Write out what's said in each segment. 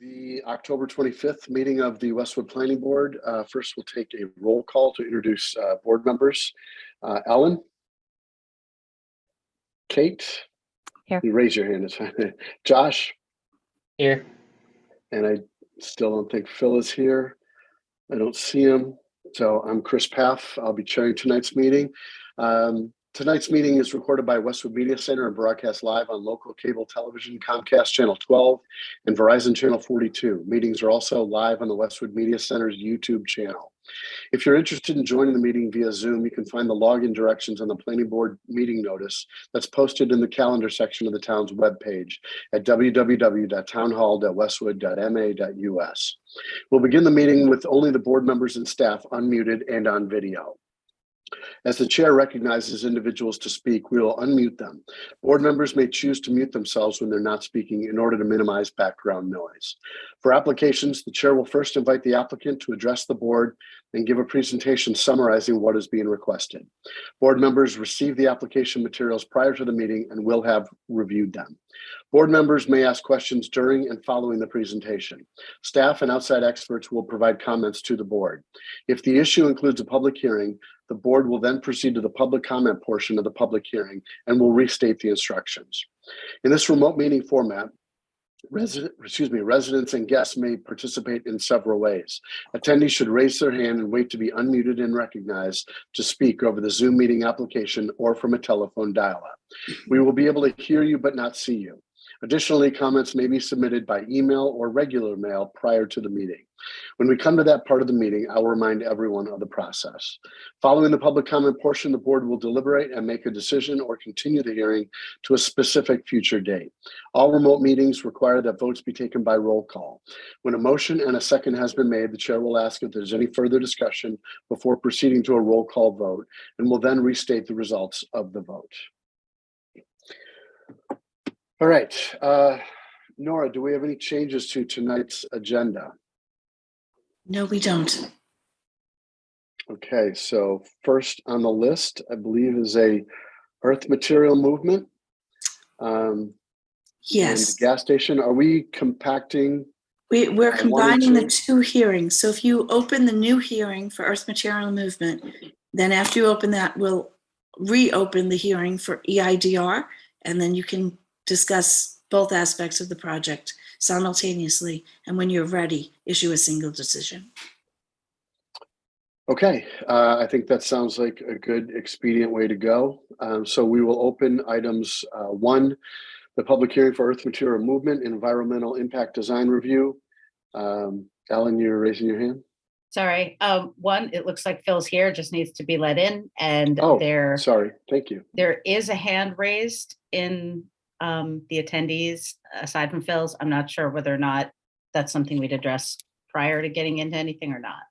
The October 25th meeting of the Westwood Planning Board. First, we'll take a roll call to introduce board members. Ellen? Kate? Here. You raise your hand. It's fine. Josh? Here. And I still don't think Phil is here. I don't see him. So I'm Chris Paff. I'll be chairing tonight's meeting. Tonight's meeting is recorded by Westwood Media Center and broadcast live on local cable television, Comcast Channel 12 and Verizon Channel 42. Meetings are also live on the Westwood Media Center's YouTube channel. If you're interested in joining the meeting via Zoom, you can find the login directions on the Planning Board meeting notice that's posted in the calendar section of the town's webpage at www.townhall.westwood.ma.us. We'll begin the meeting with only the board members and staff unmuted and on video. As the chair recognizes individuals to speak, we will unmute them. Board members may choose to mute themselves when they're not speaking in order to minimize background noise. For applications, the chair will first invite the applicant to address the board and give a presentation summarizing what is being requested. Board members receive the application materials prior to the meeting and will have reviewed them. Board members may ask questions during and following the presentation. Staff and outside experts will provide comments to the board. If the issue includes a public hearing, the board will then proceed to the public comment portion of the public hearing and will restate the instructions. In this remote meeting format, residents and guests may participate in several ways. Attendees should raise their hand and wait to be unmuted and recognized to speak over the Zoom meeting application or from a telephone dial-up. We will be able to hear you but not see you. Additionally, comments may be submitted by email or regular mail prior to the meeting. When we come to that part of the meeting, I'll remind everyone of the process. Following the public comment portion, the board will deliberate and make a decision or continue the hearing to a specific future date. All remote meetings require that votes be taken by roll call. When a motion and a second has been made, the chair will ask if there's any further discussion before proceeding to a roll call vote, and will then restate the results of the vote. All right, Nora, do we have any changes to tonight's agenda? No, we don't. Okay, so first on the list, I believe, is a earth material movement. Yes. And the gas station. Are we compacting? We're combining the 2? two hearings. So if you open the new hearing for earth material movement, then after you open that, we'll reopen the hearing for EIDR, and then you can discuss both aspects of the project simultaneously, and when you're ready, issue a single decision. Okay, I think that sounds like a good expedient way to go. So we will open items 1, the public hearing for earth material movement and environmental impact design review. Ellen, you're raising your hand. Sorry. 1, it looks like Phil's here, just needs to be let in. And sorry, thank you. There is a hand raised in the attendees aside from Phil's. I'm not sure whether or not that's something we'd address prior to getting into anything or not.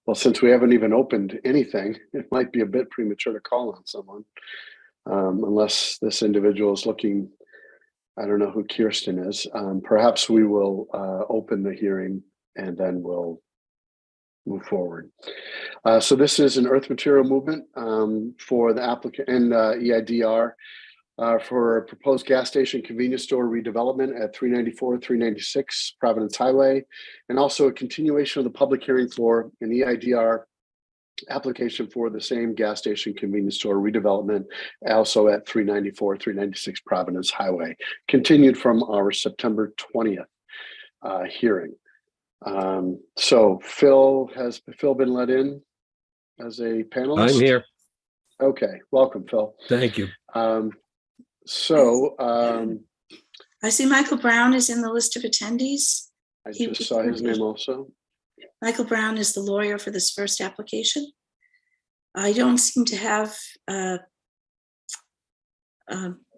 Well, since we haven't even opened anything, it might be a bit premature to call on someone, unless this individual is looking. I don't know who Kirsten is. Perhaps we will open the hearing and then we'll move forward. So this is an earth material movement for the applicant and EIDR for a proposed gas station convenience store redevelopment at 394, 396 Providence Highway, and also a continuation of the public hearing for an EIDR application for the same gas station convenience store redevelopment, also at 394, 396 Providence Highway, continued from our September 20th hearing. So Phil, has Phil been let in as a panelist? I'm here. Okay, welcome, Phil. Thank you. I see Michael Brown is in the list of attendees. I just saw his name also. Michael Brown is the lawyer for this first application. I don't seem to have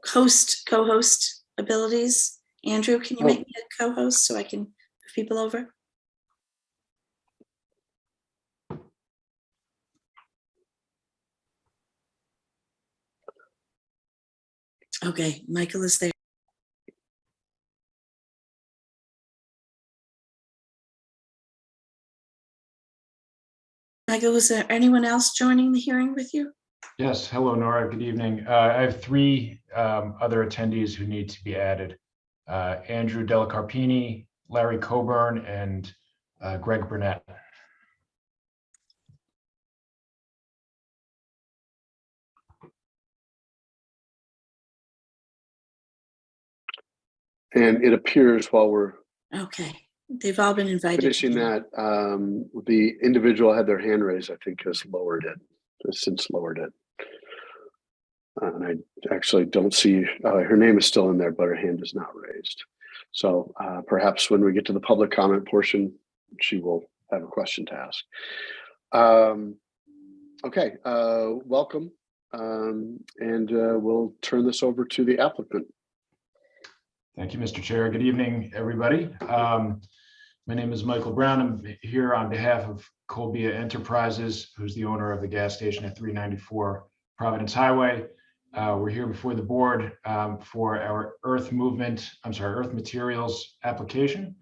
co-host abilities. Andrew, can you make me a co-host so I can move people over? Okay, Michael is there. Michael, is there anyone else joining the hearing with you? Yes. Hello, Nora. Good evening. I have 3 other attendees who need to be added. Andrew Delacarpini, Larry Coburn, and Greg Burnett. And it appears while we're Okay, they've all been invited. finishing that, the individual had their hand raised, I think has since lowered it. And I actually don't see, her name is still in there, but her hand is not raised. So perhaps when we get to the public comment portion, she will have a question to ask. Okay, welcome. And we'll turn this over to the applicant. Thank you, Mr. Chair. Good evening, everybody. My name is Michael Brown. I'm here on behalf of Colbia Enterprises, who's the owner of the gas station at 394 Providence Highway. We're here before the board for our earth materials application.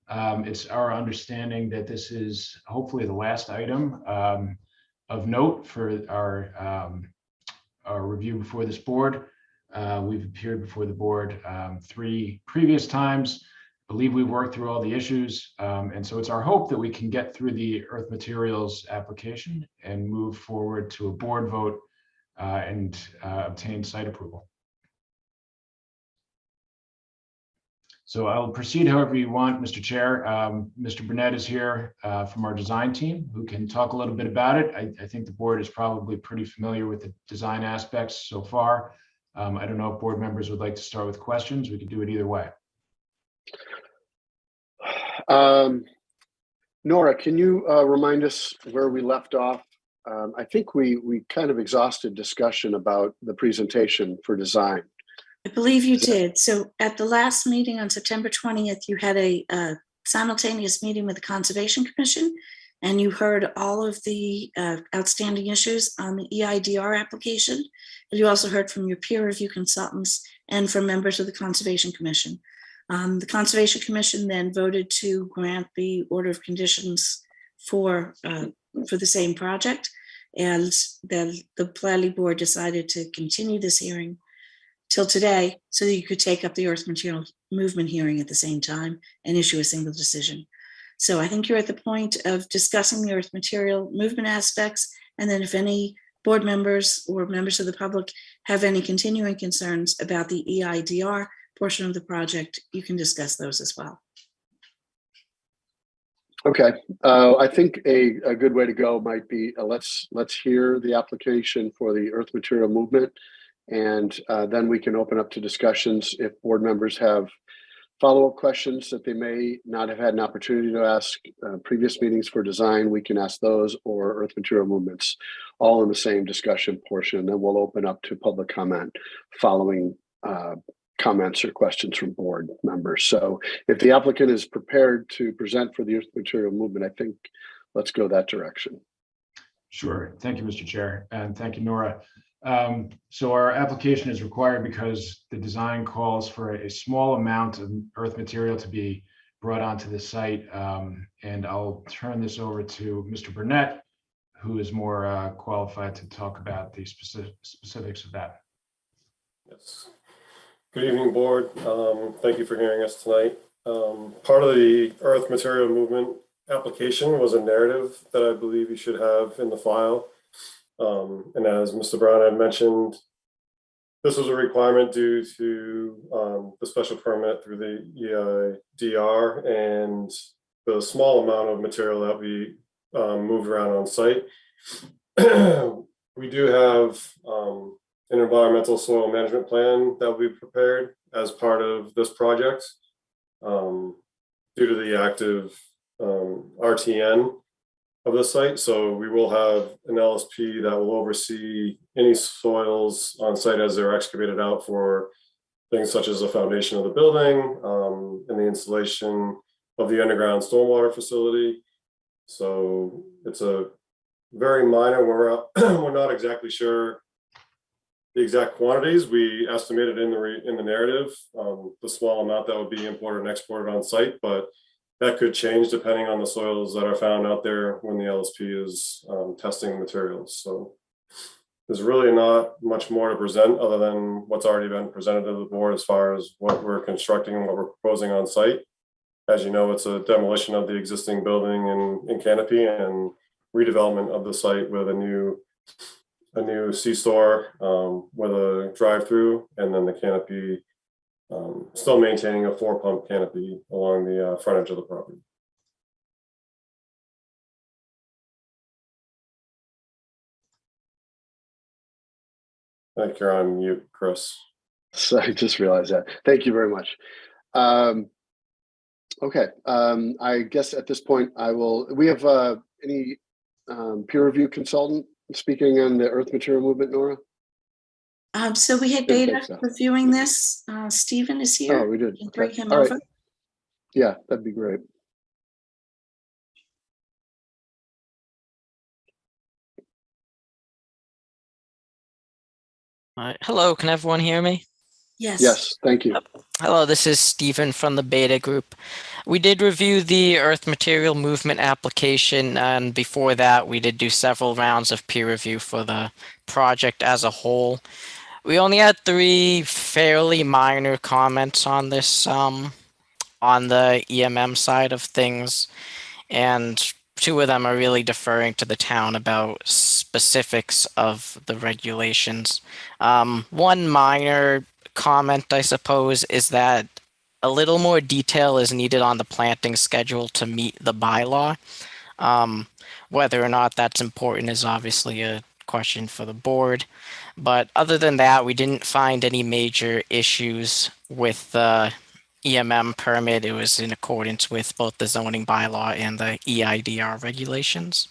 It's our understanding that this is hopefully the last item of note for our review before this board. We've appeared before the board 3 previous times. I believe we've worked through all the issues. And so it's our hope that we can get through the earth materials application and move forward to a board vote and obtain site approval. So I'll proceed however you want, Mr. Chair. Mr. Burnett is here from our design team who can talk a little bit about it. I think the board is probably pretty familiar with the design aspects so far. I don't know if board members would like to start with questions. We could do it either way. Nora, can you remind us where we left off? I think we kind of exhausted discussion about the presentation for design. I believe you did. So at the last meeting on September 20th, you had a simultaneous meeting with the Conservation Commission, and you heard all of the outstanding issues on the EIDR application. And you also heard from your peer review consultants and from members of the Conservation Commission. The Conservation Commission then voted to grant the order of conditions for the same project. And then the planning board decided to continue this hearing till today so that you could take up the earth material movement hearing at the same time and issue a single decision. So I think you're at the point of discussing the earth material movement aspects. And then if any board members or members of the public have any continuing concerns about the EIDR portion of the project, you can discuss those as well. Okay, I think a good way to go might be let's hear the application for the earth material movement, and then we can open up to discussions. If board members have follow-up questions that they may not have had an opportunity to ask previous meetings for design, we can ask those, or earth material movements, all in the same discussion portion. And then we'll open up to public comment following comments or questions from board members. So if the applicant is prepared to present for the earth material movement, I think let's go that direction. Sure. Thank you, Mr. Chair. And thank you, Nora. So our application is required because the design calls for a small amount of earth material to be brought onto the site. And I'll turn this over to Mr. Burnett, who is more qualified to talk about the specifics of that. Yes. Good evening, board. Thank you for hearing us tonight. Part of the earth material movement application was a narrative that I believe you should have in the file. And as Mr. Brown had mentioned, this was a requirement due to the special permit through the EIDR and the small amount of material that we moved around on site. We do have an environmental soil management plan that will be prepared as part of this project due to the active RTN of the site. So we will have an LSP that will oversee any soils on site as they're excavated out for things such as the foundation of the building and the installation of the underground stormwater facility. So it's a very minor, we're not exactly sure the exact quantities. We estimated in the narrative the small amount that would be imported and exported on site, but that could change depending on the soils that are found out there when the LSP is testing materials. So there's really not much more to present other than what's already been presented to the board as far as what we're constructing and what we're proposing on site. As you know, it's a demolition of the existing building in canopy and redevelopment of the site with a new C-store with a drive-through, and then the canopy, still maintaining a 4-pump canopy along the frontage of the property. I think you're on mute, Chris. So I just realized that. Thank you very much. Okay, I guess at this point we have any peer review consultant speaking on the earth material movement, Nora? So we had Didn't Beta think so. reviewing this. Stephen is here. Oh, we did. Can Okay. bring him All right. over. Yeah, that'd be great. All right. Hello, can everyone hear me? Yes. Yes, thank you. Hello, this is Stephen from the Beta Group. We did review the Earth Material Movement application, and before that, we did do several rounds of peer review for the project as a whole. We only had 3 fairly minor comments on this, on the EMM side of things, and 2 of them are really deferring to the town about specifics of the regulations. One minor comment, I suppose, is that a little more detail is needed on the planting schedule to meet the bylaw. Whether or not that's important is obviously a question for the board. But other than that, we didn't find any major issues with the EMM permit. It was in accordance with both the zoning bylaw and the EIDR regulations.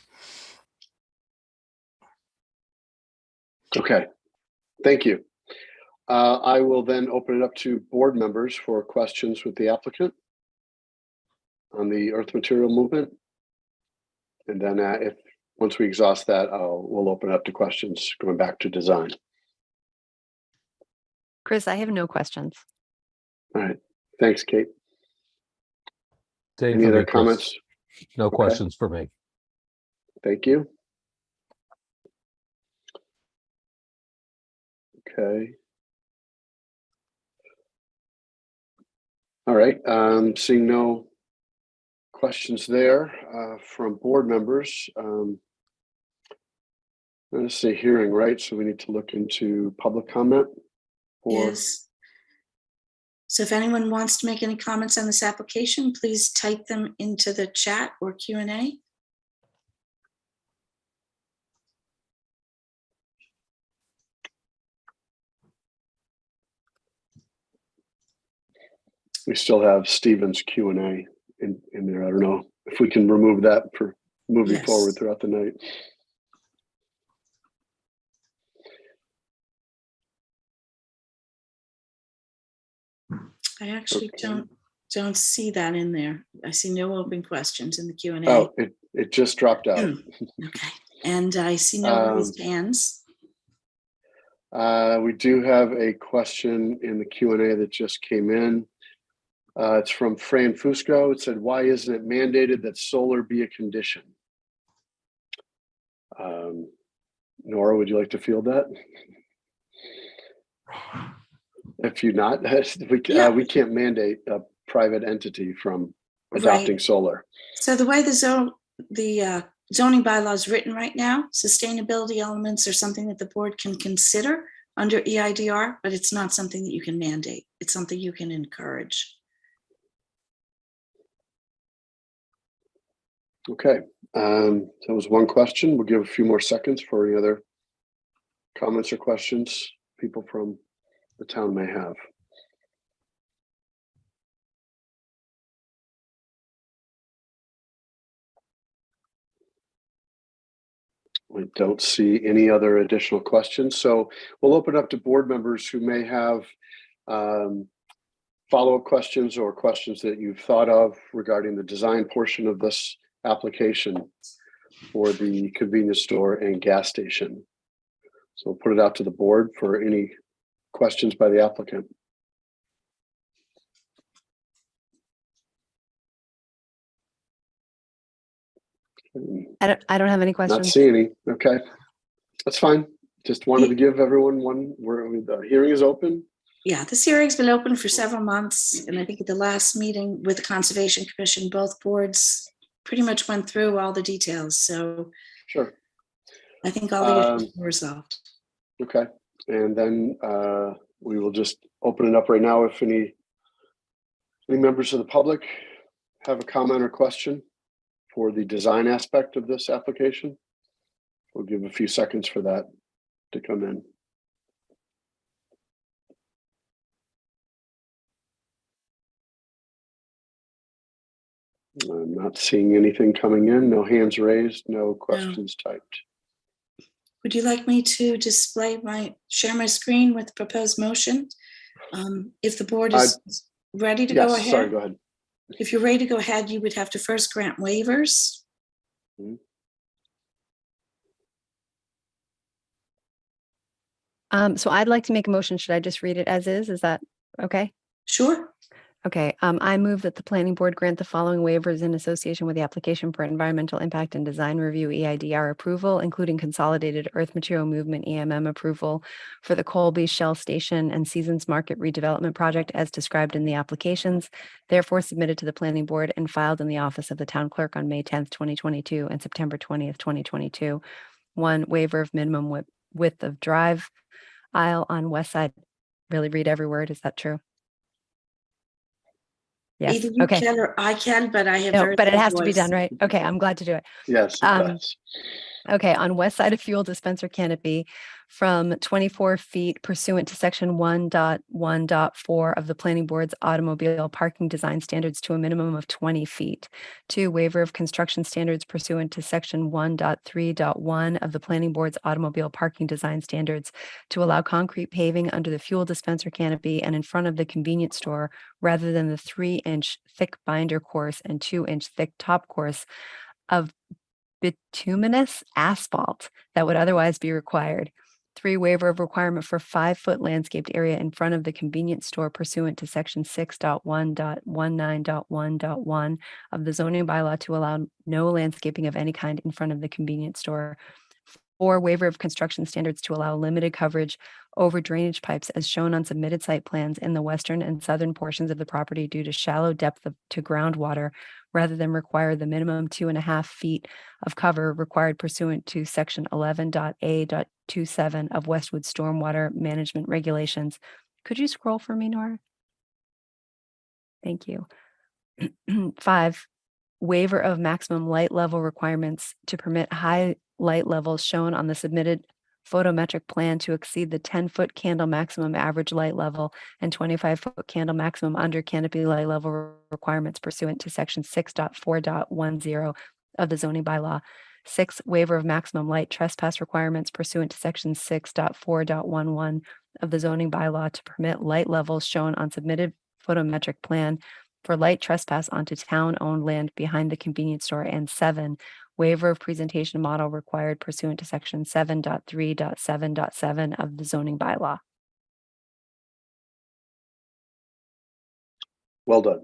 Okay, thank you. I will then open it up to board members for questions with the applicant on the earth material movement. And then once we exhaust that, we'll open it up to questions going back to design. Chris, I have no questions. All right, thanks, Kate. Same Any for other me, Chris. comments? No Okay. questions for me. Thank you. Okay. All right, seeing no questions there from board members. Let's say hearing, right? So we need to look into public comment. Yes. So if anyone wants to make any comments on this application, please type them into the chat or Q&A. We still have Stephen's Q&A in there. I don't know if we can remove that for moving Yes. forward throughout the night. I actually Okay. don't see that in there. I see no open questions in the Q&A. Oh, it just dropped out. Okay. And I see no raised hands. We do have a question in the Q&A that just came in. It's from Fran Fusco. It said, why isn't it mandated that solar be a condition? Nora, would you like to field that? If you're not, we can't mandate a private entity from adopting solar. So the way the zoning bylaw is written right now, sustainability elements are something that the board can consider under EIDR, but it's not something that you can mandate. It's something you can encourage. Okay, that was one question. We'll give a few more seconds for any other comments or questions people from the town may have. We don't see any other additional questions, so we'll open up to board members who may have follow-up questions or questions that you've thought of regarding the design portion of this application for the convenience store and gas station. So we'll put it out to the board for any questions by the applicant. I don't have any questions. Not seeing any. Okay, that's fine. just wanted to give everyone the hearing is open. Yeah, this hearing's been open for several months, and I think at the last meeting with the Conservation Commission, both boards pretty much went through all the details, so Sure. I think all the issues were resolved. Okay. And then we will just open it up right now. If any members of the public have a comment or question for the design aspect of this application, we'll give a few seconds for that to come in. I'm not seeing anything coming in. No hands raised, no questions typed. Would you like me to share my screen with the proposed motion? If the board is ready to go ahead. Sorry, go ahead. If you're ready to go ahead, you would have to first grant waivers. So I'd like to make a motion. Should I just read it as is? Is that okay? Sure. Okay. I move that the planning board grant the following waivers in association with the application for environmental impact and design review EIDR approval, including consolidated earth material movement EMM approval for the Colby Shell Station and Seasons Market redevelopment project as described in the applications, therefore submitted to the planning board and filed in the office of the town clerk on May 10th, 2022 and September 20th, 2022. 1, waiver of minimum width of drive aisle on west side. Really read every word. Is that true? Yes. Either you Okay. can or I can, but I have. No, but it little has to be voice. done, right? Okay. I'm glad to do it. Yes, it does. Okay, on west side of fuel dispenser canopy from 24 feet pursuant to section 1.1.4 of the planning board's automobile parking design standards to a minimum of 20 feet. 2, waiver of construction standards pursuant to section 1.3.1 of the planning board's automobile parking design standards to allow concrete paving under the fuel dispenser canopy and in front of the convenience store rather than the 3-inch thick binder course and 2-inch thick top course of bituminous asphalt that would otherwise be required. 3, waiver of requirement for 5-foot landscaped area in front of the convenience store pursuant to section 6.1.19.1.1 of the zoning bylaw to allow no landscaping of any kind in front of the convenience store. 4, waiver of construction standards to allow limited coverage over drainage pipes as shown on submitted site plans in the western and southern portions of the property due to shallow depth to groundwater rather than require the minimum 2.5 feet of cover required pursuant to section 11.A.27 of Westwood Stormwater Management Regulations. Could you scroll for me, Nora? Thank you. 5, waiver of maximum light level requirements to permit high light levels shown on the submitted photometric plan to exceed the 10-foot candle maximum average light level and 25-foot candle maximum under canopy light level requirements pursuant to section 6.4.10 of the zoning bylaw. 6, waiver of maximum light trespass requirements pursuant to section 6.4.11 of the zoning bylaw to permit light levels shown on submitted photometric plan for light trespass onto town-owned land behind the convenience store. And 7, waiver of presentation model required pursuant to section 7.3.7.7 of the zoning bylaw. Well done.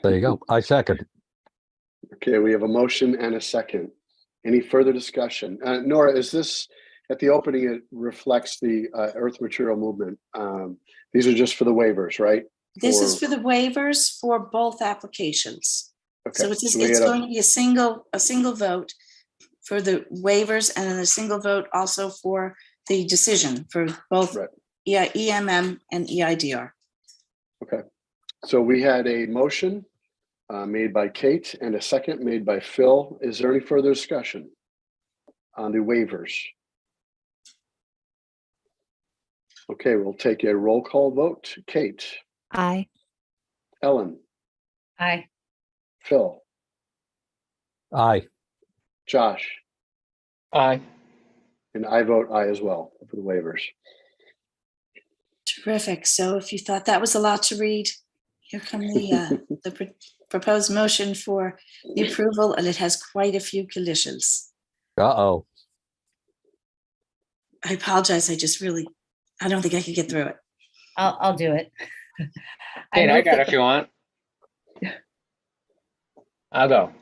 There you go. I second. Okay, we have a motion and a second. Any further discussion? Nora, is this at the opening? It reflects the earth material movement. These are just for the waivers, right? This is for the waivers for both applications. Okay. So it's going to be a single vote for the waivers and then a single vote also for the decision for both EMM and EIDR. Okay. So we had a motion made by Kate and a second made by Phil. Is there any further discussion on the waivers? Okay, we'll take a roll call vote. Kate. Aye. Ellen. Aye. Phil. Aye. Josh. Aye. And I vote aye as well for the waivers. Terrific. So if you thought that was a lot to read, here come the proposed motion for the approval, and it has quite a few conditions. Uh-oh. I apologize. I don't think I could get through it. I'll do it. Kate, I got it if you want. I'll go.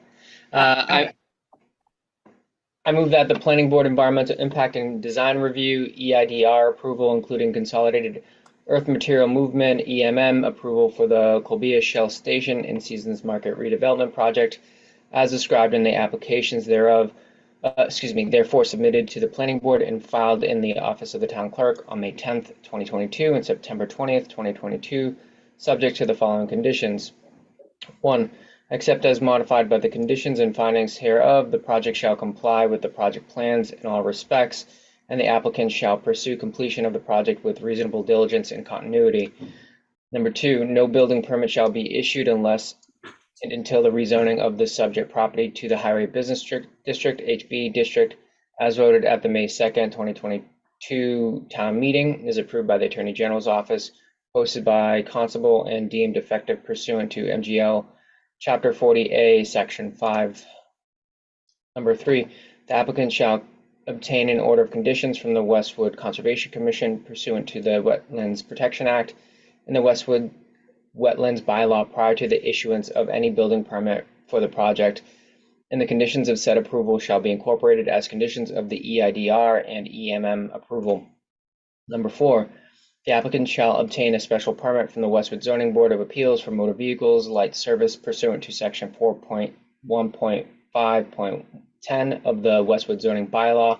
I move that the Planning Board Environmental Impact and Design Review, EIDR approval, including Consolidated Earth Material Movement, EMM approval for the Colbia Shell Station and Seasons Market Redevelopment Project, as described in the applications thereof, therefore submitted to the Planning Board and filed in the Office of the Town Clerk on May 10th, 2022 and September 20th, 2022, subject to the following conditions. 1. Except as modified by the conditions and findings hereof, the project shall comply with the project plans in all respects, and the applicant shall pursue completion of the project with reasonable diligence and continuity. Number 2, no building permit shall be issued unless and until the rezoning of the subject property to the Highway Business District, HB District, as voted at the May 2nd, 2022 town meeting, is approved by the Attorney General's Office, posted by Constable, and deemed effective pursuant to MGL Chapter 40A, Section 5. Number 3, the applicant shall obtain an order of conditions from the Westwood Conservation Commission pursuant to the Wetlands Protection Act and the Westwood Wetlands Bylaw prior to the issuance of any building permit for the project, and the conditions of said approval shall be incorporated as conditions of the EIDR and EMM approval. Number 4, the applicant shall obtain a special permit from the Westwood Zoning Board of Appeals for motor vehicles light service pursuant to Section 4.1.5.10 of the Westwood Zoning Bylaw,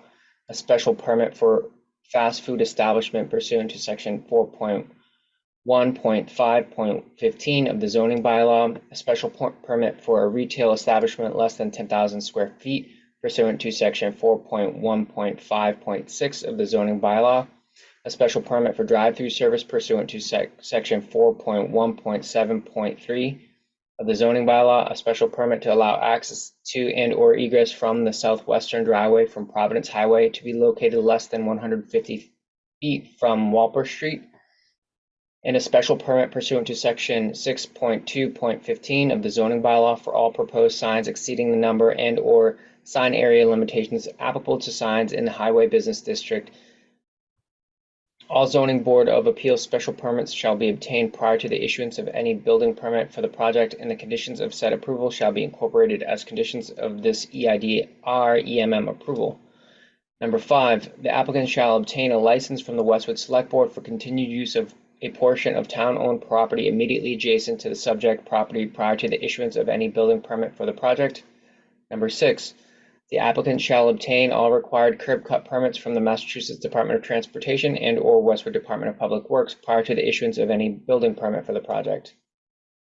a special permit for fast food establishment pursuant to Section 4.1.5.15 of the Zoning Bylaw, a special permit for a retail establishment less than 10,000 square feet pursuant to Section 4.1.5.6 of the Zoning Bylaw, a special permit for drive-through service pursuant to Section 4.1.7.3 of the Zoning Bylaw, a special permit to allow access to and or egress from the southwestern driveway from Providence Highway to be located less than 150 feet from Walper Street, and a special permit pursuant to Section 6.2.15 of the Zoning Bylaw for all proposed signs exceeding the number and or sign area limitations applicable to signs in the Highway Business District. All Zoning Board of Appeals special permits shall be obtained prior to the issuance of any building permit for the project, and the conditions of said approval shall be incorporated as conditions of this EIDR EMM approval. Number 5, the applicant shall obtain a license from the Westwood Select Board for continued use of a portion of town-owned property immediately adjacent to the subject property prior to the issuance of any building permit for the project. Number 6, the applicant shall obtain all required curb cut permits from the Massachusetts Department of Transportation and or Westwood Department of Public Works prior to the issuance of any building permit for the project.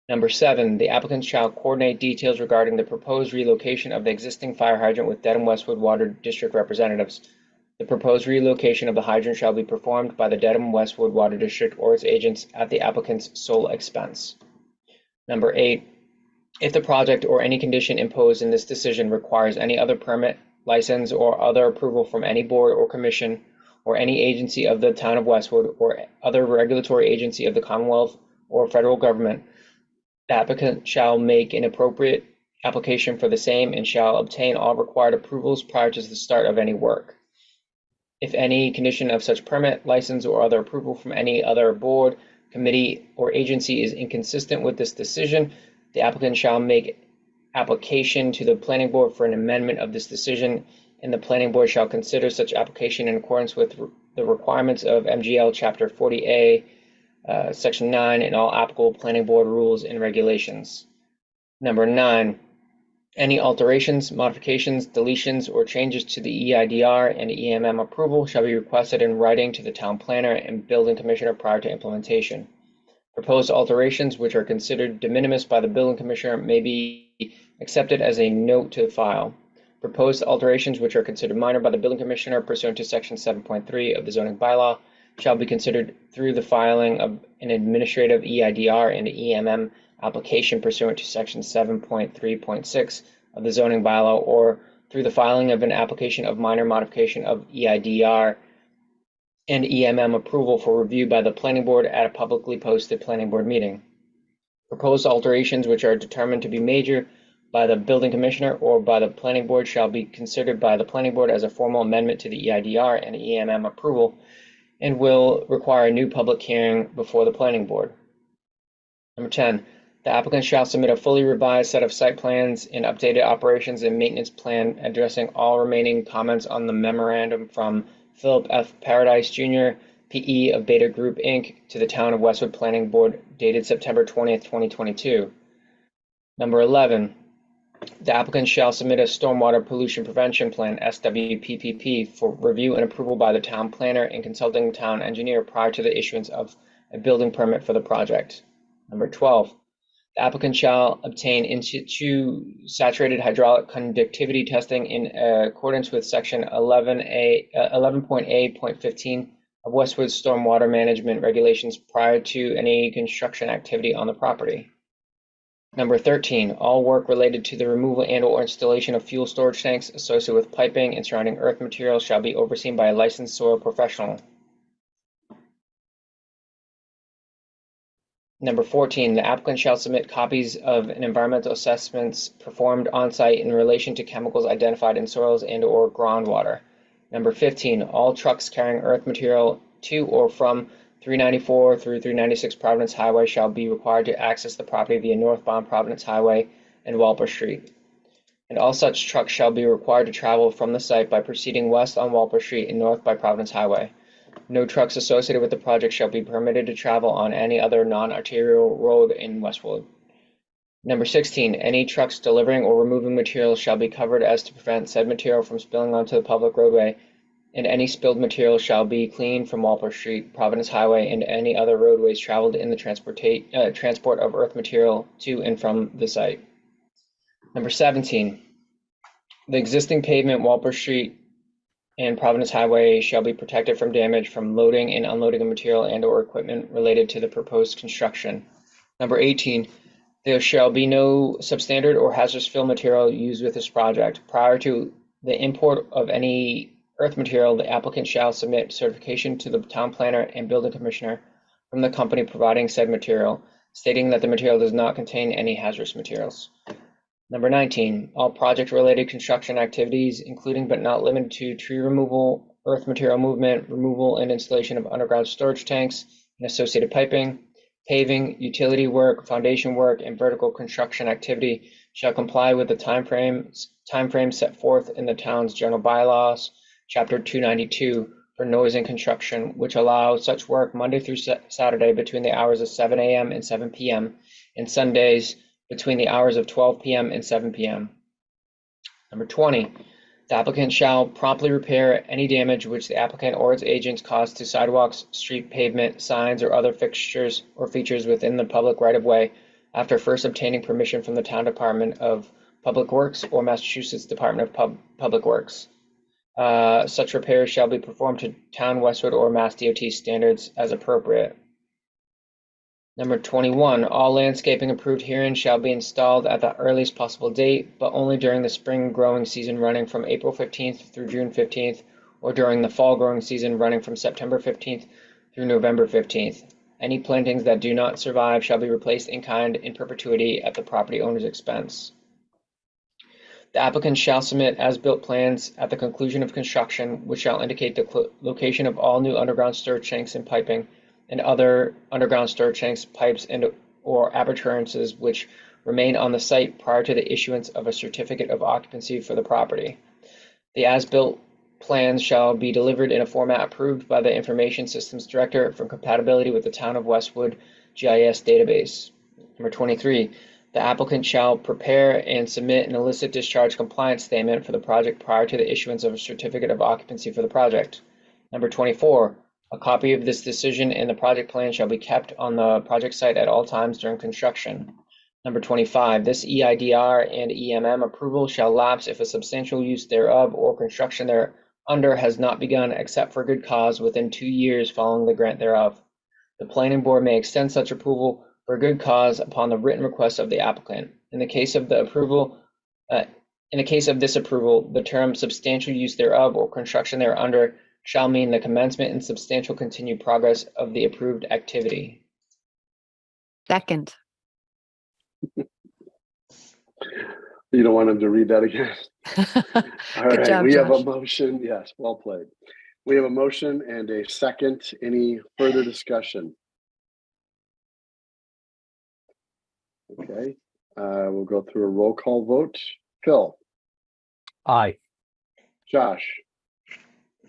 Number 7, the applicant shall coordinate details regarding the proposed relocation of the existing fire hydrant with Dedham Westwood Water District representatives. The proposed relocation of the hydrant shall be performed by the Dedham Westwood Water District or its agents at the applicant's sole expense. Number 8, if the project or any condition imposed in this decision requires any other permit, license, or other approval from any board or commission or any agency of the town of Westwood or other regulatory agency of the Commonwealth or federal government, the applicant shall make an appropriate application for the same and shall obtain all required approvals prior to the start of any work. If any condition of such permit, license, or other approval from any other board, committee, or agency is inconsistent with this decision, the applicant shall make application to the planning board for an amendment of this decision, and the planning board shall consider such application in accordance with the requirements of MGL Chapter 40A, Section 9, and all applicable planning board rules and regulations. Number 9, any alterations, modifications, deletions, or changes to the EIDR and EMM approval shall be requested in writing to the town planner and building commissioner prior to implementation. Proposed alterations which are considered de minimis by the building commissioner may be accepted as a note to the file. Proposed alterations which are considered minor by the building commissioner pursuant to Section 7.3 of the zoning bylaw shall be considered through the filing of an administrative EIDR and EMM application pursuant to Section 7.3.6 of the zoning bylaw, or through the filing of an application of minor modification of EIDR and EMM approval for review by the planning board at a publicly posted planning board meeting. Proposed alterations which are determined to be major by the building commissioner or by the planning board shall be considered by the planning board as a formal amendment to the EIDR and EMM approval and will require a new public hearing before the planning board. Number 10, The applicant shall submit a fully revised set of site plans and updated operations and maintenance plan addressing all remaining comments on the memorandum from Philip F. Paradise Jr., PE of Beta Group, Inc., to the Town of Westwood Planning Board dated September 20th, 2022. Number 11, the applicant shall submit a stormwater pollution prevention plan, SWPPP, for review and approval by the town planner and consulting town engineer prior to the issuance of a building permit for the project. Number 12, the applicant shall obtain in situ saturated hydraulic conductivity testing in accordance with section 11.A.15 of Westwood's stormwater management regulations prior to any construction activity on the property. Number 13, all work related to the removal and/or installation of fuel storage tanks associated with piping and surrounding earth materials shall be overseen by a licensed soil professional. Number 14, the applicant shall submit copies of an environmental assessments performed on-site in relation to chemicals identified in soils and/or groundwater. Number 15, all trucks carrying earth material to or from 394 through 396 Providence Highway shall be required to access the property via northbound Providence Highway and Walper Street. And all such trucks shall be required to travel from the site by proceeding west on Walper Street and north by Providence Highway. No trucks associated with the project shall be permitted to travel on any other non-arterial road in Westwood. Number 16, any trucks delivering or removing material shall be covered as to prevent said material from spilling onto the public roadway, and any spilled material shall be cleaned from Walper Street, Providence Highway, and any other roadways traveled in the transport of earth material to and from the site. Number 17, the existing pavement, Walper Street, and Providence Highway shall be protected from damage from loading and unloading of material and/or equipment related to the proposed construction. Number 18, there shall be no substandard or hazardous fill material used with this project. Prior to the import of any earth material, the applicant shall submit certification to the town planner and building commissioner from the company providing said material, stating that the material does not contain any hazardous materials. Number 19, all project-related construction activities, including but not limited to tree removal, earth material movement, removal and installation of underground storage tanks and associated piping, paving, utility work, foundation work, and vertical construction activity shall comply with the timeframes set forth in the town's general bylaws, Chapter 292, for noise and construction, which allow such work Monday through Saturday between the hours of 7 a.m. and 7 p.m. and Sundays between the hours of 12 p.m. and 7 p.m. Number 20, the applicant shall promptly repair any damage which the applicant or its agents cause to sidewalks, street pavement, signs, or other fixtures or features within the public right-of-way after first obtaining permission from the Town Department of Public Works or Massachusetts Department of Public Works. Such repairs shall be performed to Town, Westwood, or Mass DOT standards as appropriate. Number 21, all landscaping approved herein shall be installed at the earliest possible date, but only during the spring growing season running from April 15th through June 15th, or during the fall growing season running from September 15th through November 15th. Any plantings that do not survive shall be replaced in kind in perpetuity at the property owner's expense. The applicant shall submit as-built plans at the conclusion of construction, which shall indicate the location of all new underground storage tanks and piping, and other underground storage tanks, pipes, and or appurtenances which remain on the site prior to the issuance of a certificate of occupancy for the property. The as-built plans shall be delivered in a format approved by the Information Systems Director for compatibility with the Town of Westwood GIS database. Number 23, the applicant shall prepare and submit an illicit discharge compliance statement for the project prior to the issuance of a certificate of occupancy for the project. Number 24, a copy of this decision and the project plan shall be kept on the project site at all times during construction. Number 25, this EIDR and EMM approval shall lapse if a substantial use thereof or construction thereunder has not begun except for good cause within 2 years following the grant thereof. The planning board may extend such approval for good cause upon the written request of the applicant. In the case of this approval, the term substantial use thereof or construction thereunder shall mean the commencement and substantial continued progress of the approved activity. Second. You don't want him to read that again? All Good right, job, we have a Josh. motion. Yes, well played. We have a motion and a second. Any further discussion? Okay, we'll go through a roll call vote. Phil, Aye. Josh,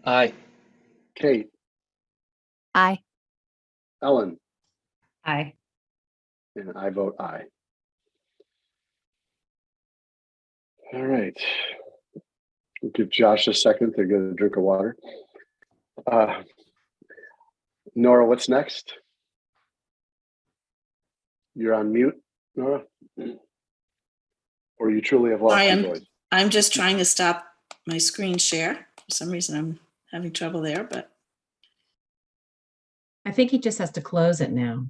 Aye. Kate, Aye. Ellen, Aye. and I vote aye. All right. We'll give Josh a second to get a drink of water. Nora, what's next? You're on mute, Nora? Or you truly have lost Sorry, your voice? I'm just trying to stop my screen share. For some reason, I'm having trouble there, but I think he just has to close it now.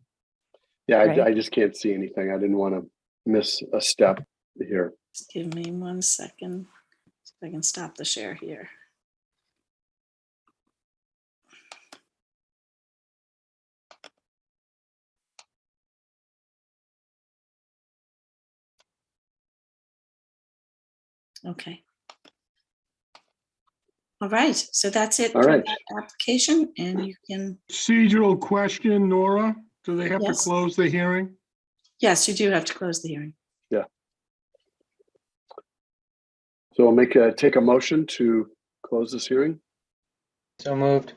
Yeah, Right. I just can't see anything. I didn't want to miss a step here. just give me 1 second. See if I can stop the share here. Okay. All right, so that's it All for right. that application, and you can, Procedural question, Nora. Do they have to Yes. close the hearing? yes, you do have to close the hearing. So I'll take a motion to close this hearing. So moved.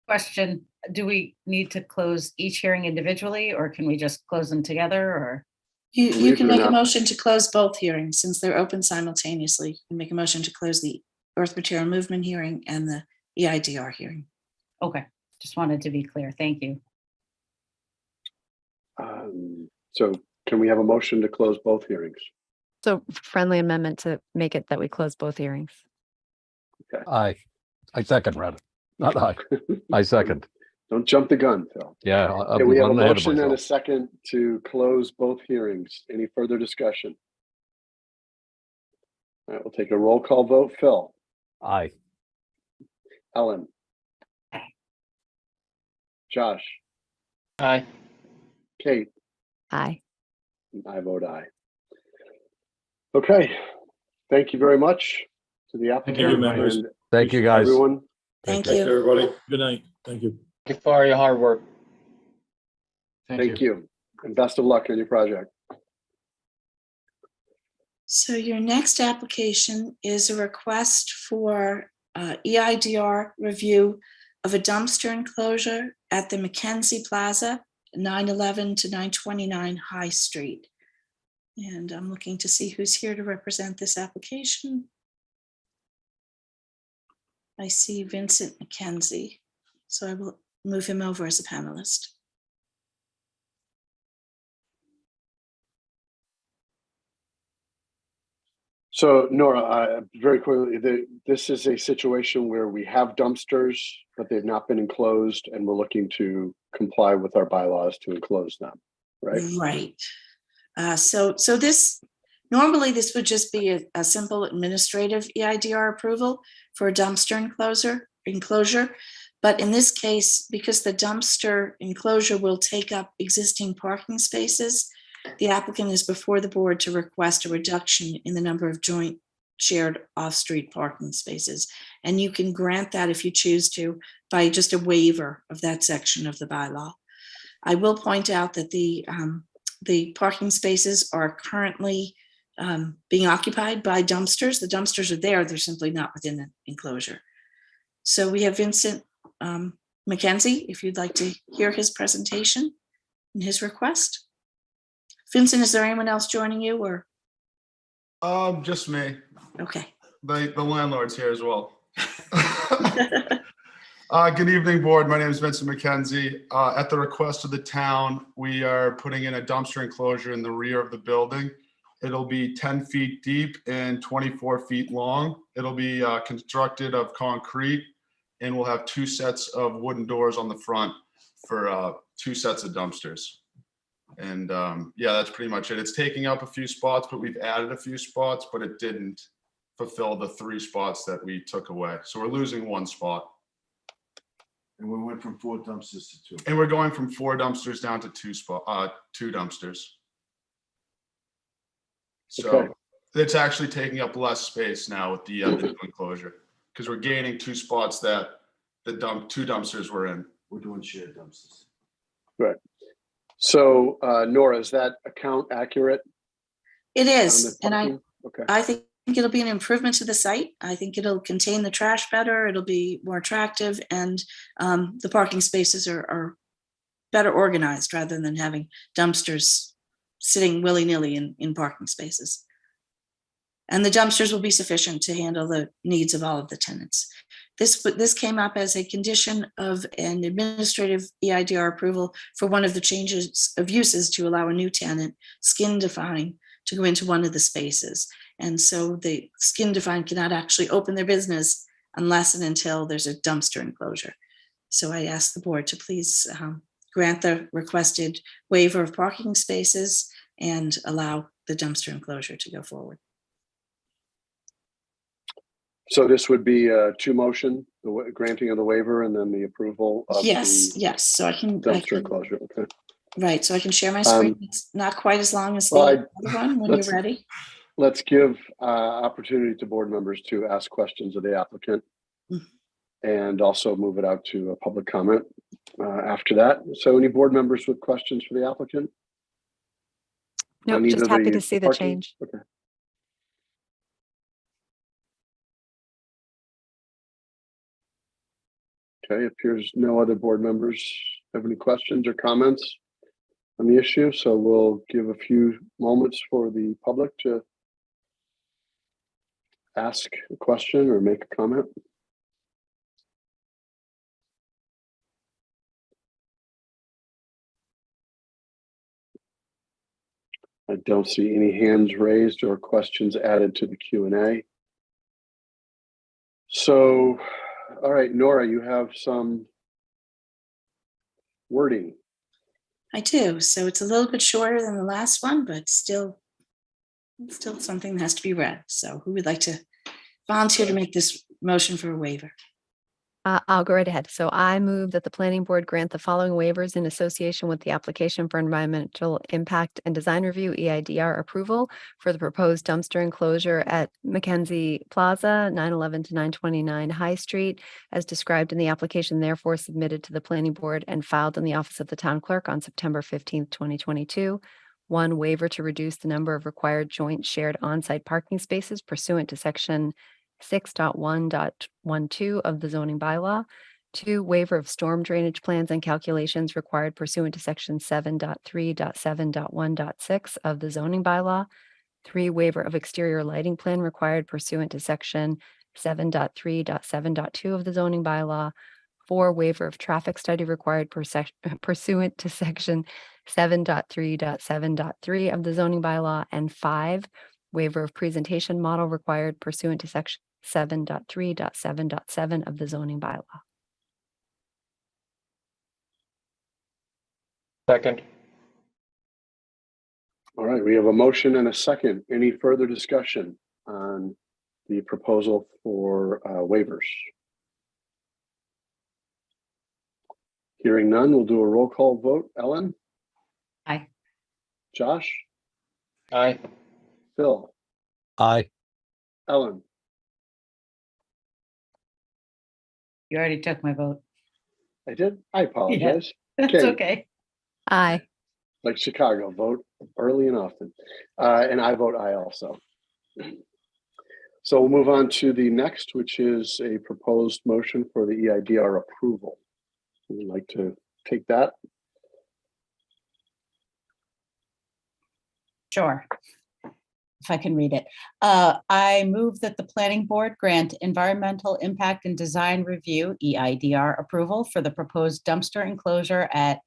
Question, do we need to close each hearing individually, or can we just close them together, or? You Believe can it or make a not. motion to close both hearings since they're open simultaneously. You can make a motion to close the earth material movement hearing and the EIDR hearing. Okay, just wanted to be clear. Thank you. So can we have a motion to close both hearings? So friendly amendment to make it that we close both hearings. Aye. I second, rather. Not aye. I second. Don't jump the gun, Phil. Yeah, Okay, I'm we have a running ahead of motion and a myself. second to close both hearings. Any further discussion? All right, we'll take a roll call vote. Phil, Aye. Ellen, Aye. Josh, Aye. Kate, Aye. and I vote aye. Okay, thank you very much to the applicant. everybody. and Thank you, guys. Everyone, Thank Thank you, you. everybody. Good night. Thank you. Thank you for your hard work. thank you, and best of luck on your project. So your next application is a request for EIDR review of a dumpster enclosure at the Mackenzie Plaza, 911 to 929 High Street. And I'm looking to see who's here to represent this application. I see Vincent Mackenzie, so I will move him over as a panelist. So Nora, very quickly, this is a situation where we have dumpsters, but they've not been enclosed, and we're looking to comply with our bylaws to enclose them, right? Right. So this, normally this would just be a simple administrative EIDR approval for a dumpster enclosure. But in this case, because the dumpster enclosure will take up existing parking spaces, the applicant is before the board to request a reduction in the number of joint shared off-street parking spaces. And you can grant that if you choose to by just a waiver of that section of the bylaw. I will point out that the parking spaces are currently being occupied by dumpsters. The dumpsters are there, they're simply not within the enclosure. So we have Vincent Mackenzie, if you'd like to hear his presentation and his request. Vincent, is there anyone else joining you or? Just me. Okay. The landlord's here as well. Good evening, board. My name is Vincent Mackenzie. At the request of the town, we are putting in a dumpster enclosure in the rear of the building. It'll be 10 feet deep and 24 feet long. It'll be constructed of concrete, and we'll have 2 sets of wooden doors on the front for 2 sets of dumpsters. And yeah, that's pretty much it. It's taking up a few spots, but we've added a few spots, but it didn't fulfill the 3 spots that we took away. So we're losing 1 spot. And we went from 4 dumpsters to 2. And we're going from 4 dumpsters down to 2 dumpsters. So Okay. it's actually taking up less space now with the new enclosure, because we're gaining 2 spots that the 2 dumpsters were in. We're doing shared dumpsters. Right. So Nora, is that account accurate? It on the is, and parking? Okay. I think it'll be an improvement to the site. I think it'll contain the trash better. It'll be more attractive, and the parking spaces are better organized rather than having dumpsters sitting willy-nilly in parking spaces. And the dumpsters will be sufficient to handle the needs of all of the tenants. This came up as a condition of an administrative EIDR approval for one of the changes of uses to allow a new tenant, Skin Define, to go into one of the spaces. And so the Skin Define cannot actually open their business unless and until there's a dumpster enclosure. So I asked the board to please grant the requested waiver of parking spaces and allow the dumpster enclosure to go forward. So this would be a two motion, the granting of the waiver and then the approval of Yes, the yes. So I can dumpster enclosure. Okay. right. So I can share my screen. It's not quite as long as the Well, other one when you're ready. Let's give opportunity to board members to ask questions of the applicant and also move it out to a public comment after that. So any board members with questions for the applicant? Nope, On just either happy to see the parking? change. Okay. Okay, appears no other board members have any questions or comments on the issue, so we'll give a few moments for the public to ask a question or make a comment. I don't see any hands raised or questions added to the Q&A. So, all right, Nora, you have some wording. I do. So it's a little bit shorter than the last one, but still something that has to be read. So who would like to volunteer to make this motion for a waiver? I'll go right ahead. So I move that the planning board grant the following waivers in association with the application for environmental impact and design review EIDR approval for the proposed dumpster enclosure at Mackenzie Plaza, 911 to 929 High Street, as described in the application, therefore submitted to the planning board and filed in the office of the town clerk on September 15th, 2022. 1, waiver to reduce the number of required joint shared on-site parking spaces pursuant to section 6.1.12 of the zoning bylaw. 2, waiver of storm drainage plans and calculations required pursuant to section 7.3.7.1.6 of the zoning bylaw. 3, waiver of exterior lighting plan required pursuant to section 7.3.7.2 of the zoning bylaw. 4, waiver of traffic study required pursuant to section 7.3.7.3 of the zoning bylaw. And 5, waiver of presentation model required pursuant to section 7.3.7.7 of the zoning bylaw. Second. All right, we have a motion and a second. Any further discussion on the proposal for waivers? Hearing none, we'll do a roll call vote. Ellen? Aye. Josh? Aye. Phil? Aye. Ellen? You already took my vote. I did? I apologize. That's Okay. okay. Aye. Like Chicago, vote early and often. And I vote aye also. So we'll move on to the next, which is a proposed motion for the EIDR approval. Would like to take that? Sure. If I can read it. I move that the planning board grant environmental impact and design review EIDR approval for the proposed dumpster enclosure at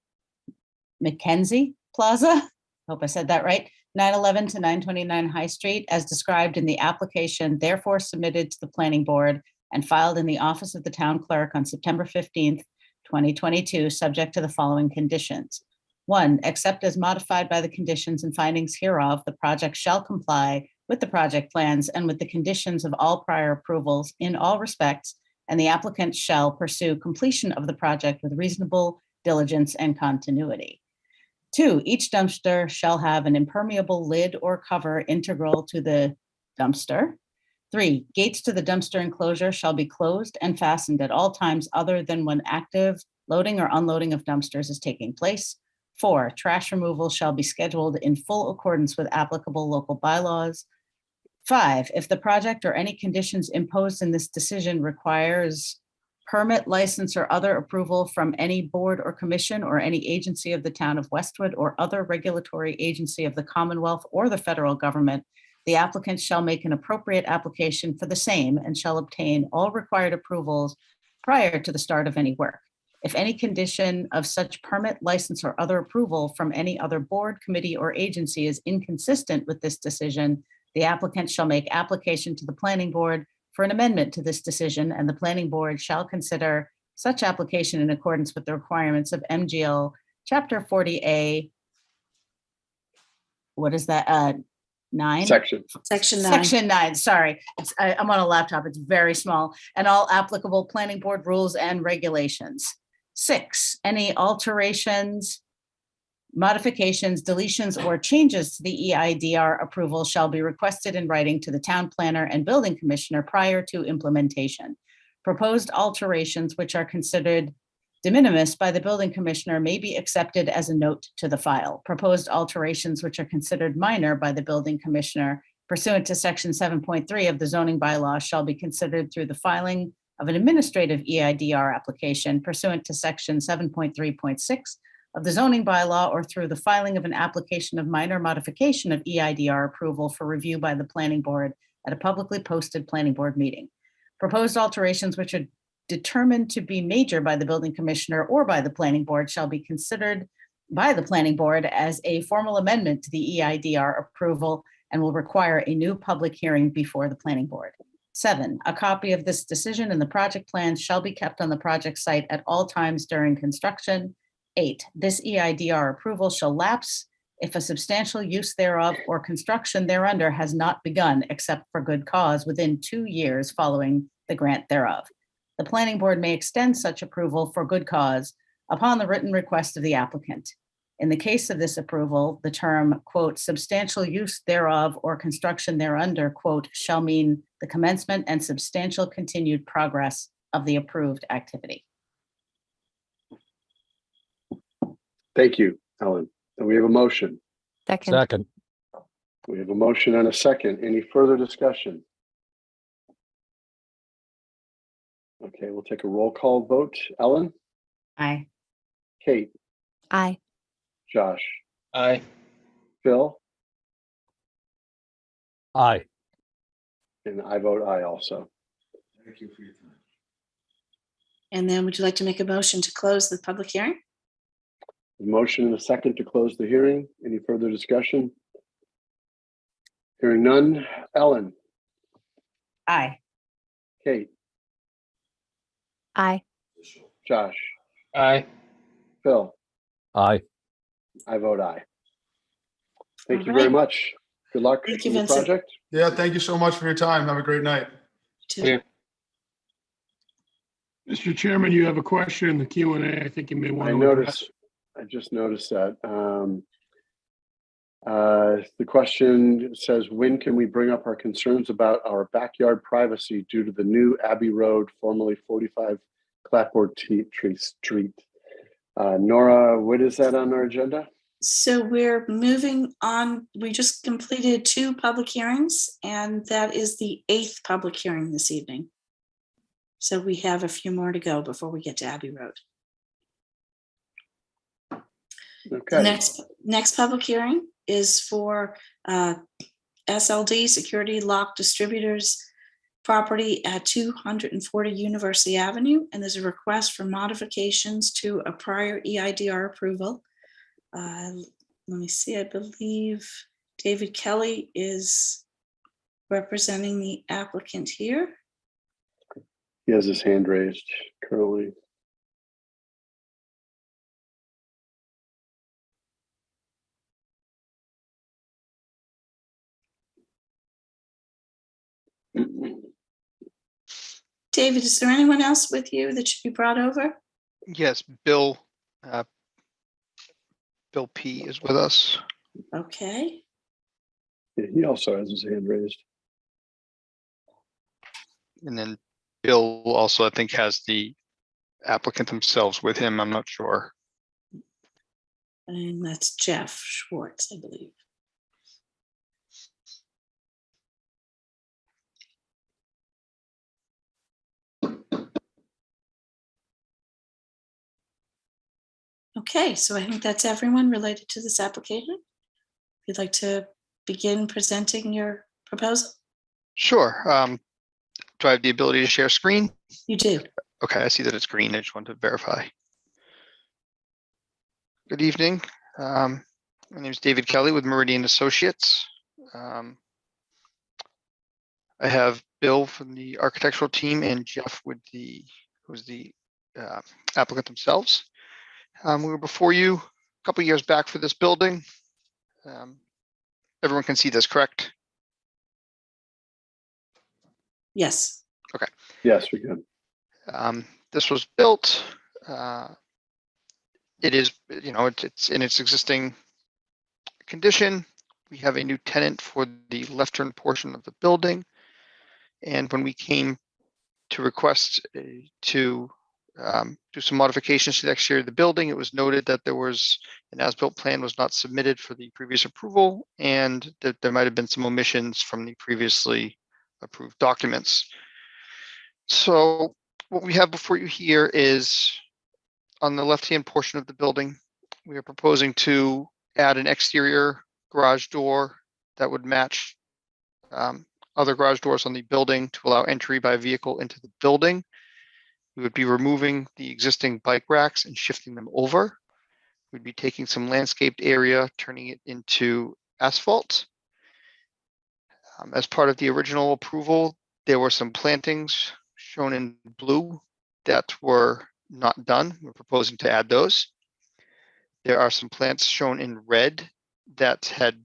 Mackenzie Plaza. Hope I said that right. 911 to 929 High Street, as described in the application, therefore submitted to the planning board and filed in the office of the town clerk on September 15th, 2022, subject to the following conditions. 1, except as modified by the conditions and findings hereof, the project shall comply with the project plans and with the conditions of all prior approvals in all respects, and the applicant shall pursue completion of the project with reasonable diligence and continuity. 2, each dumpster shall have an impermeable lid or cover integral to the dumpster. 3, gates to the dumpster enclosure shall be closed and fastened at all times other than when active loading or unloading of dumpsters is taking place. 4, trash removal shall be scheduled in full accordance with applicable local bylaws. 5, if the project or any conditions imposed in this decision requires permit, license, or other approval from any board or commission or any agency of the town of Westwood or other regulatory agency of the Commonwealth or the federal government, the applicant shall make an appropriate application for the same and shall obtain all required approvals prior to the start of any work. If any condition of such permit, license, or other approval from any other board, committee, or agency is inconsistent with this decision, the applicant shall make application to the planning board for an amendment to this decision, and the planning board shall consider such application in accordance with the requirements of MGL Chapter 40A. What is that? 9? Section. Section 9. Section 9, sorry. I'm on a laptop, it's very small. And all applicable planning board rules and regulations. 6, any alterations, modifications, deletions, or changes to the EIDR approval shall be requested in writing to the town planner and building commissioner prior to implementation. Proposed alterations which are considered de minimis by the building commissioner may be accepted as a note to the file. Proposed alterations which are considered minor by the building commissioner pursuant to section 7.3 of the zoning bylaw shall be considered through the filing of an administrative EIDR application pursuant to section 7.3.6 of the zoning bylaw or through the filing of an application of minor modification of EIDR approval for review by the planning board at a publicly posted planning board meeting. Proposed alterations which are determined to be major by the building commissioner or by the planning board shall be considered by the planning board as a formal amendment to the EIDR approval and will require a new public hearing before the planning board. 7, a copy of this decision and the project plans shall be kept on the project site at all times during construction. 8, this EIDR approval shall lapse if a substantial use thereof or construction thereunder has not begun except for good cause within 2 years following the grant thereof. The planning board may extend such approval for good cause upon the written request of the applicant. In the case of this approval, the term, quote, substantial use thereof or construction thereunder, quote, shall mean the commencement and substantial continued progress of the approved activity. Thank you, Ellen. And we have a motion. Second. We have a motion and a second. Any further discussion? Okay, we'll take a roll call vote. Ellen? Aye. Kate? Aye. Josh? Aye. Phil? Aye. And I vote aye also. Thank you for your time. And then would you like to make a motion to close the public hearing? A motion and a second to close the hearing. Any further discussion? Hearing none. Ellen? Aye. Kate? Aye. Josh? Aye. Phil? Aye. I vote aye. Thank All you very right. much. Good luck Thank you, in the Vincent. project. Yeah, thank you so much for your time. Have a great night. To- Mr. Chairman, you have a question in the Q&A. I think you may want to address. I just noticed that. The question says, when can we bring up our concerns about our backyard privacy due to the new Abbey Road, formerly 45 Clapboard Street? Nora, what is that on our agenda? So we're moving on. We just completed 2 public hearings, and that is the 8th public hearing this evening. So we have a few more to go before we get to Abbey Road. Okay. The next public hearing is for SLD Security Lock Distributors property at 240 University Avenue, and there's a request for modifications to a prior EIDR approval. Let me see, I believe David Kelly is representing the applicant here. He has his hand raised currently. David, is there anyone else with you that should be brought over? Yes, Bill P is with us. Okay. Yeah, he also has his hand raised. And then Bill also, I think, has the applicant themselves with him. I'm not sure. And that's Jeff Schwartz, I believe. Okay, so I think that's everyone related to this application. If you'd like to begin presenting your proposal. Sure. Do I have the ability to share screen? You do. Okay, I see that it's green. I just wanted to verify. Good evening. My name is David Kelly with Meridian Associates. I have Bill from the architectural team and Jeff with who's the applicant themselves. We were before you a couple years back for this building. Everyone can see this, correct? Yes. Okay. Yes, we can. This was built. It is, it's in its existing condition. We have a new tenant for the left turn portion of the building. And when we came to request to do some modifications to the exterior of the building, it was noted that there was an as-built plan was not submitted for the previous approval, and that there might have been some omissions from the previously approved documents. So what we have before you here is on the left-hand portion of the building, we are proposing to add an exterior garage door that would match other garage doors on the building to allow entry by vehicle into the building. We would be removing the existing bike racks and shifting them over. We'd be taking some landscaped area, turning it into asphalt. As part of the original approval, there were some plantings shown in blue that were not done. We're proposing to add those. There are some plants shown in red that had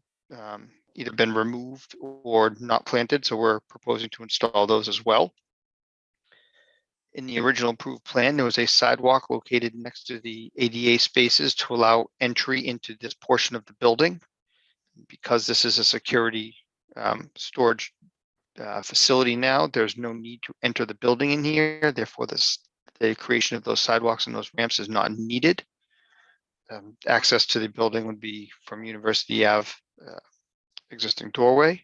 either been removed or not planted, so we're proposing to install those as well. In the original approved plan, there was a sidewalk located next to the ADA spaces to allow entry into this portion of the building. Because this is a security storage facility now, there's no need to enter the building in here. Therefore, the creation of those sidewalks and those ramps is not needed. Access to the building would be from University Ave existing doorway.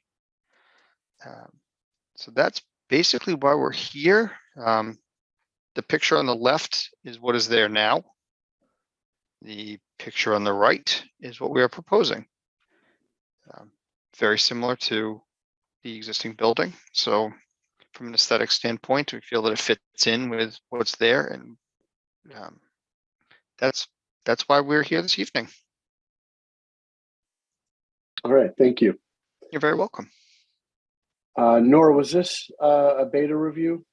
So that's basically why we're here. The picture on the left is what is there now. The picture on the right is what we are proposing. Very similar to the existing building. So from an aesthetic standpoint, we feel that it fits in with what's there, and that's why we're here this evening. All right, thank you. You're very welcome. Nora, was this a beta review?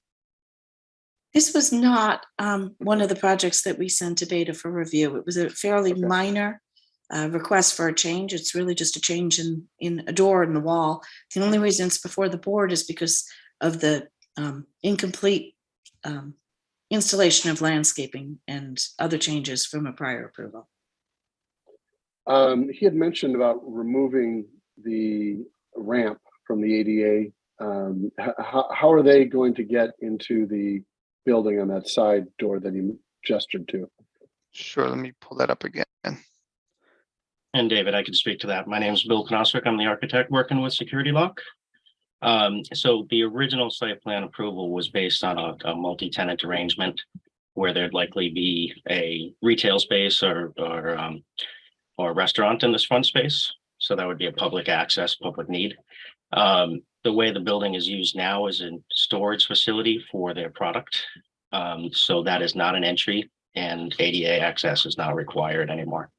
This was not one of the projects that we sent to beta for review. It was a fairly minor request for a change. It's really just a change in a door in the wall. The only reason it's before the board is because of the incomplete installation of landscaping and other changes from a prior approval. He had mentioned about removing the ramp from the ADA. How are they going to get into the building on that side door that he gestured to? Sure, let me pull that up again. And David, I can speak to that. My name is Bill Knoswick. I'm the architect working with Security Lock. So the original site plan approval was based on a multi-tenant arrangement where there'd likely be a retail space or a restaurant in this front space. So that would be a public access, public need. The way the building is used now is a storage facility for their product. So that is not an entry, and ADA access is not required anymore.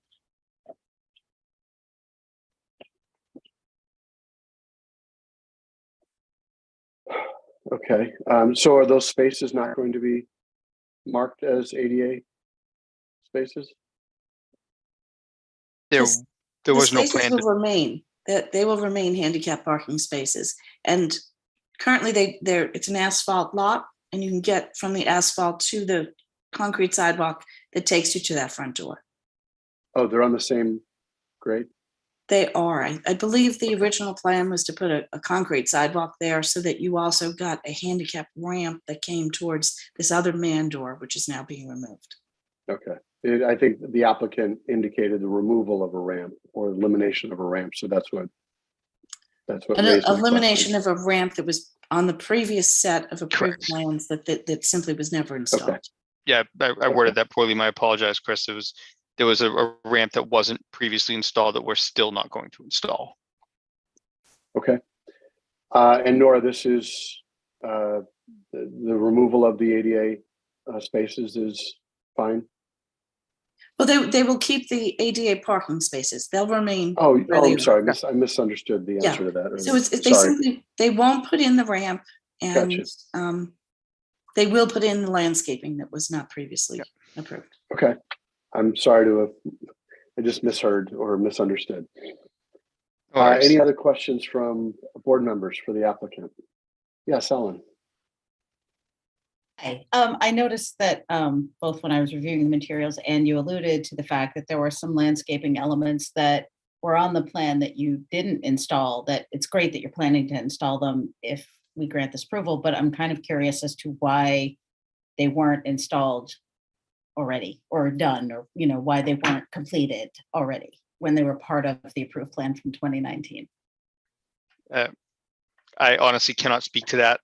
Okay, so are those spaces not going to be marked as ADA spaces? There was no spaces plan. will remain. That they will remain handicap parking spaces, and currently it's an asphalt lot, and you can get from the asphalt to the concrete sidewalk that takes you to that front door. Oh, they're on the same grade? They are. I believe the original plan was to put a concrete sidewalk there so that you also got a handicap ramp that came towards this other man door, which is now being removed. Okay. I think the applicant indicated the removal of a ramp or elimination of a ramp. So that's what An raised my elimination question. of a ramp that was on the previous set of approved Correct. plans that simply was never installed. Okay. Yeah, I worded that poorly. I apologize, Chris. There was a ramp that wasn't previously installed that we're still not going to install. Okay. And Nora, this is the removal of the ADA spaces is fine. Well, they will keep the ADA parking spaces. They'll remain. Oh, where they I'm are. sorry. I misunderstood the Yeah. answer to that. So Sorry. they won't put in the ramp, and Gotcha. they will put in the landscaping that was not previously approved. Okay. I'm sorry to have, I just misheard or misunderstood. No worries. Any other questions from board members for the applicant? Yes, Ellen. Hi. I noticed that both when I was reviewing the materials and you alluded to the fact that there were some landscaping elements that were on the plan that you didn't install, that it's great that you're planning to install them if we grant this approval, but I'm kind of curious as to why they weren't installed already or done, or why they weren't completed already when they were part of the approved plan from 2019. I honestly cannot speak to that.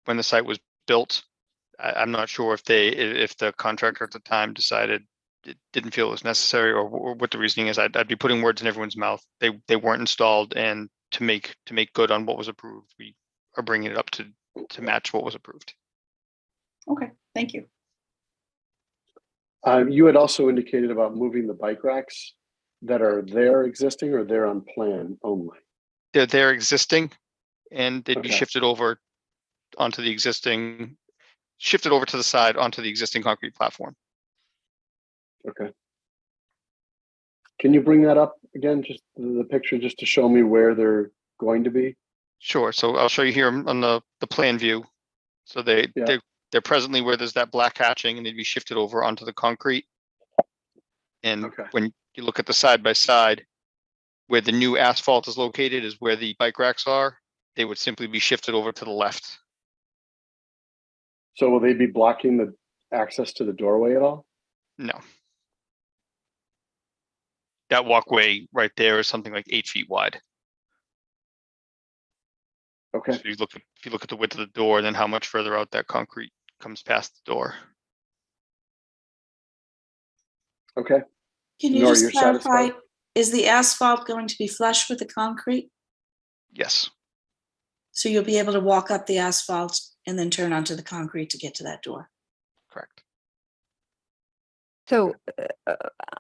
When the site was built, I'm not sure if the contractor at the time decided it didn't feel it was necessary, or what the reasoning is. I'd be putting words in everyone's mouth. They weren't installed, and to make good on what was approved, we are bringing it up to match what was approved. Okay, thank you. You had also indicated about moving the bike racks that are there existing, or they're on plan only? They're existing, and they'd be Okay. shifted over to the side onto the existing concrete platform. Okay. Can you bring that up again, just the picture, just to show me where they're going to be? Sure. So I'll show you here on the plan view. So they're presently where there's that black hatching, and they'd be shifted over onto the concrete. And when you look at the side by side, where the new asphalt is located is where the bike racks are. They would simply be shifted over to the left. So will they be blocking the access to the doorway at all? No. That walkway right there is something like 8 feet wide. Okay. So if you look at the width of the door, then how much further out that concrete comes past the door. Okay. Can you Nora, just you're clarify, satisfied? is the asphalt going to be flush with the concrete? Yes. So you'll be able to walk up the asphalt and then turn onto the concrete to get to that door? Correct. So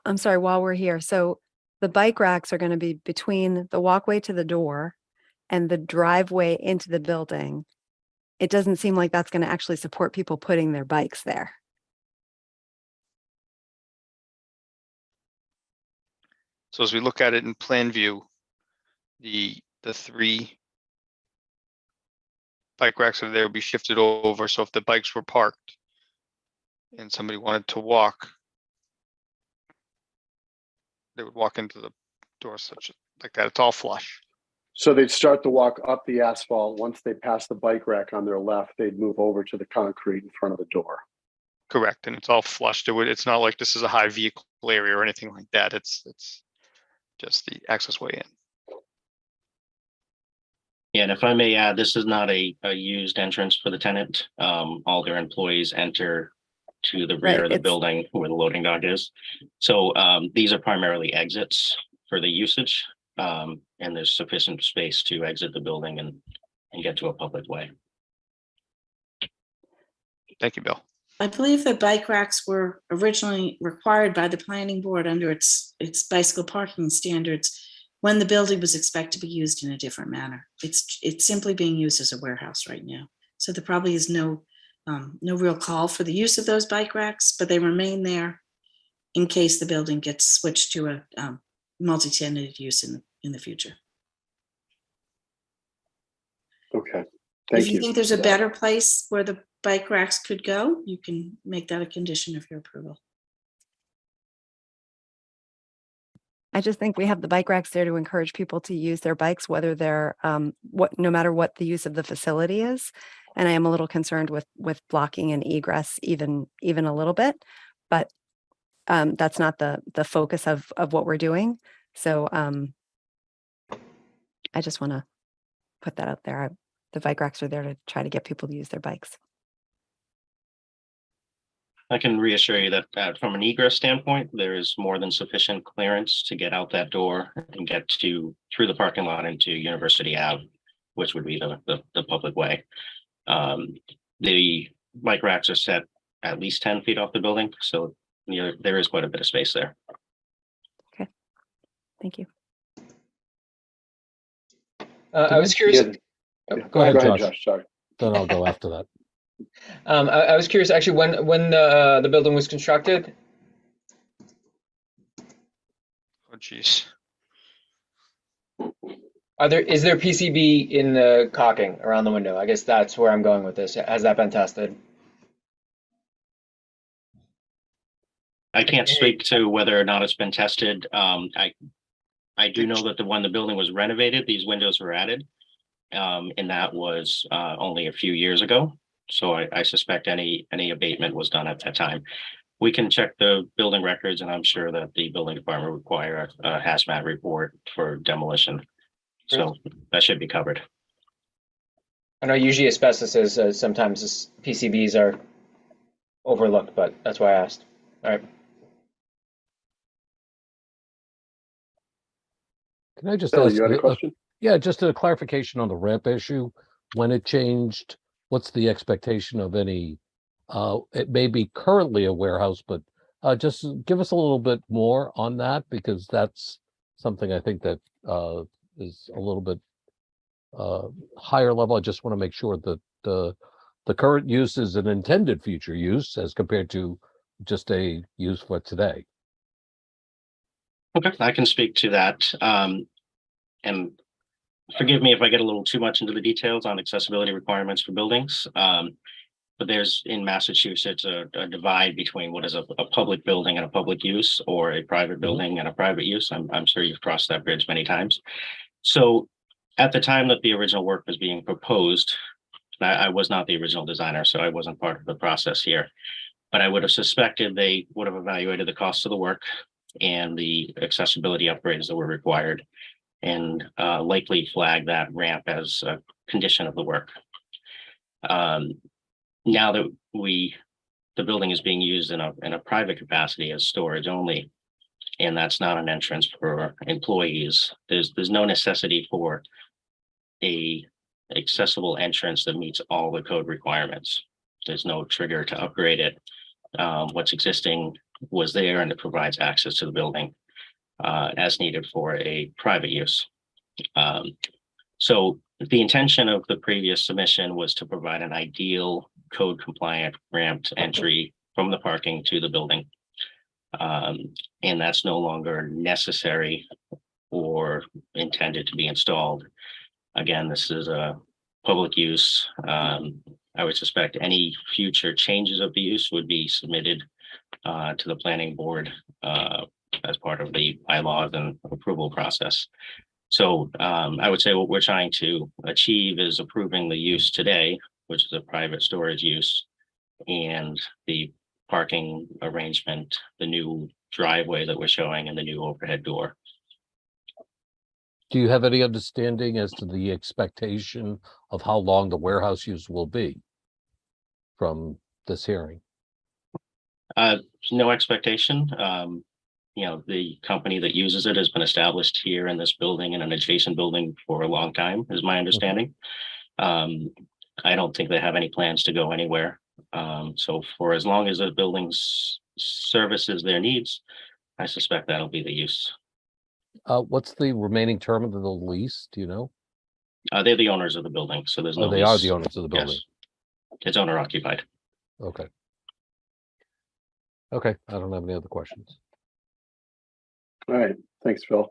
I'm sorry, while we're here, so the bike racks are going to be between the walkway to the door and the driveway into the building. It doesn't seem like that's going to actually support people putting their bikes there. So as we look at it in plan view, the 3 bike racks are there will be shifted over. So if the bikes were parked and somebody wanted to walk, they would walk into the door like that. It's all flush. So they'd start to walk up the asphalt. Once they pass the bike rack on their left, they'd move over to the concrete in front of the door. Correct. And it's all flushed. It's not like this is a high vehicle area or anything like that. It's just the access way in. Yeah, and if I may add, this is not a used entrance for the tenant. All their employees enter to the rear of the building where the loading dock is. So these are primarily exits for the usage, and there's sufficient space to exit the building and get to a public way. Thank you, Bill. I believe the bike racks were originally required by the planning board under its bicycle parking standards when the building was expected to be used in a different manner. It's simply being used as a warehouse right now. So there probably is no real call for the use of those bike racks, but they remain there in case the building gets switched to a multi-tenanted use in the future. Okay, thank you. If you think there's a better place where the bike racks could go, you can make that a condition of your approval. I just think we have the bike racks there to encourage people to use their bikes, whether they're no matter what the use of the facility is. And I am a little concerned with blocking and egress even a little bit, but that's not the focus of what we're doing. So I just want to put that out there. The bike racks are there to try to get people to use their bikes. I can reassure you that from an egress standpoint, there is more than sufficient clearance to get out that door and get through the parking lot into University Ave, which would be the public way. The bike racks are set at least 10 feet off the building, so there is quite a bit of space there. Okay, thank you. I was curious. Go ahead, Josh. Sorry. Then I'll go after that. I was curious actually when the building was constructed. Oh, geez. Is there PCB in the caulking around the window? I guess that's where I'm going with this. Has that been tested? I can't speak to whether or not it's been tested. I do know that when the building was renovated, these windows were added, and that was only a few years ago. So I suspect any abatement was done at that time. We can check the building records, and I'm sure that the building department require a hazmat report for demolition. So that should be covered. I know usually asbestos is sometimes PCBs are overlooked, but that's why I asked. All right. Can I just Bill, ask? you had a question? Yeah, just a clarification on the ramp issue. When it changed, what's the expectation of any? It may be currently a warehouse, but just give us a little bit more on that, because that's something I think that is a little bit higher level. I just want to make sure that the current use is an intended future use as compared to just a use for today. Okay, I can speak to that. And forgive me if I get a little too much into the details on accessibility requirements for buildings. But there's in Massachusetts a divide between what is a public building and a public use, or a private building and a private use. I'm sure you've crossed that bridge many times. So at the time that the original work was being proposed, I was not the original designer, so I wasn't part of the process here. But I would have suspected they would have evaluated the cost of the work and the accessibility upgrades that were required, and likely flag that ramp as a condition of the work. Now that the building is being used in a private capacity as storage only, and that's not an entrance for employees, there's no necessity for a accessible entrance that meets all the code requirements. There's no trigger to upgrade it. What's existing was there, and it provides access to the building as needed for a private use. So the intention of the previous submission was to provide an ideal code compliant ramped entry from the parking to the building. And that's no longer necessary or intended to be installed. Again, this is a public use. I would suspect any future changes of the use would be submitted to the planning board as part of the bylaws and approval process. So I would say what we're trying to achieve is approving the use today, which is a private storage use, and the parking arrangement, the new driveway that we're showing, and the new overhead door. Do you have any understanding as to the expectation of how long the warehouse use will be from this hearing? No expectation. The company that uses it has been established here in this building and an adjacent building for a long time, is my understanding. I don't think they have any plans to go anywhere. So for as long as the building services their needs, I suspect that'll be the use. What's the remaining term of the lease? Do you know? They're the owners of the building, so there's no they lease. are the owners of the building. Yes. It's owner occupied. Okay. Okay, I don't have any other questions. All right, thanks, Phil.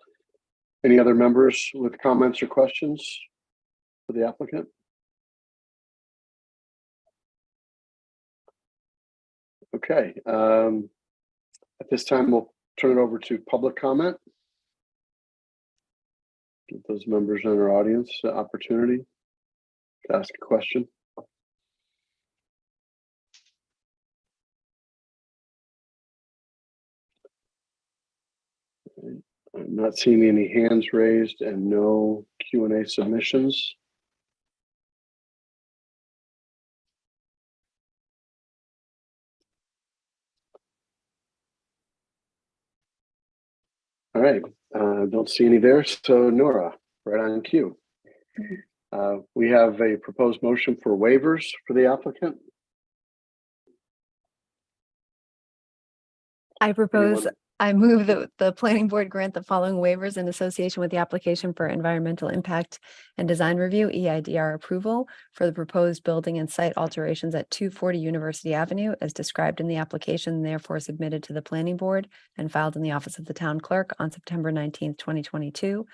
Any other members with comments or questions for the applicant? Okay, at this time, we'll turn it over to public comment. Give those members in our audience the opportunity to ask a question. Not seeing any hands raised and no Q&A submissions. All right, don't see any there. So Nora, right on cue. We have a proposed motion for waivers for the applicant. I move that the planning board grant the following waivers in association with the application for environmental impact and design review, EIDR approval for the proposed building and site alterations at 240 University Avenue as described in the application, therefore submitted to the planning board and filed in the office of the town clerk on September 19th, 2022.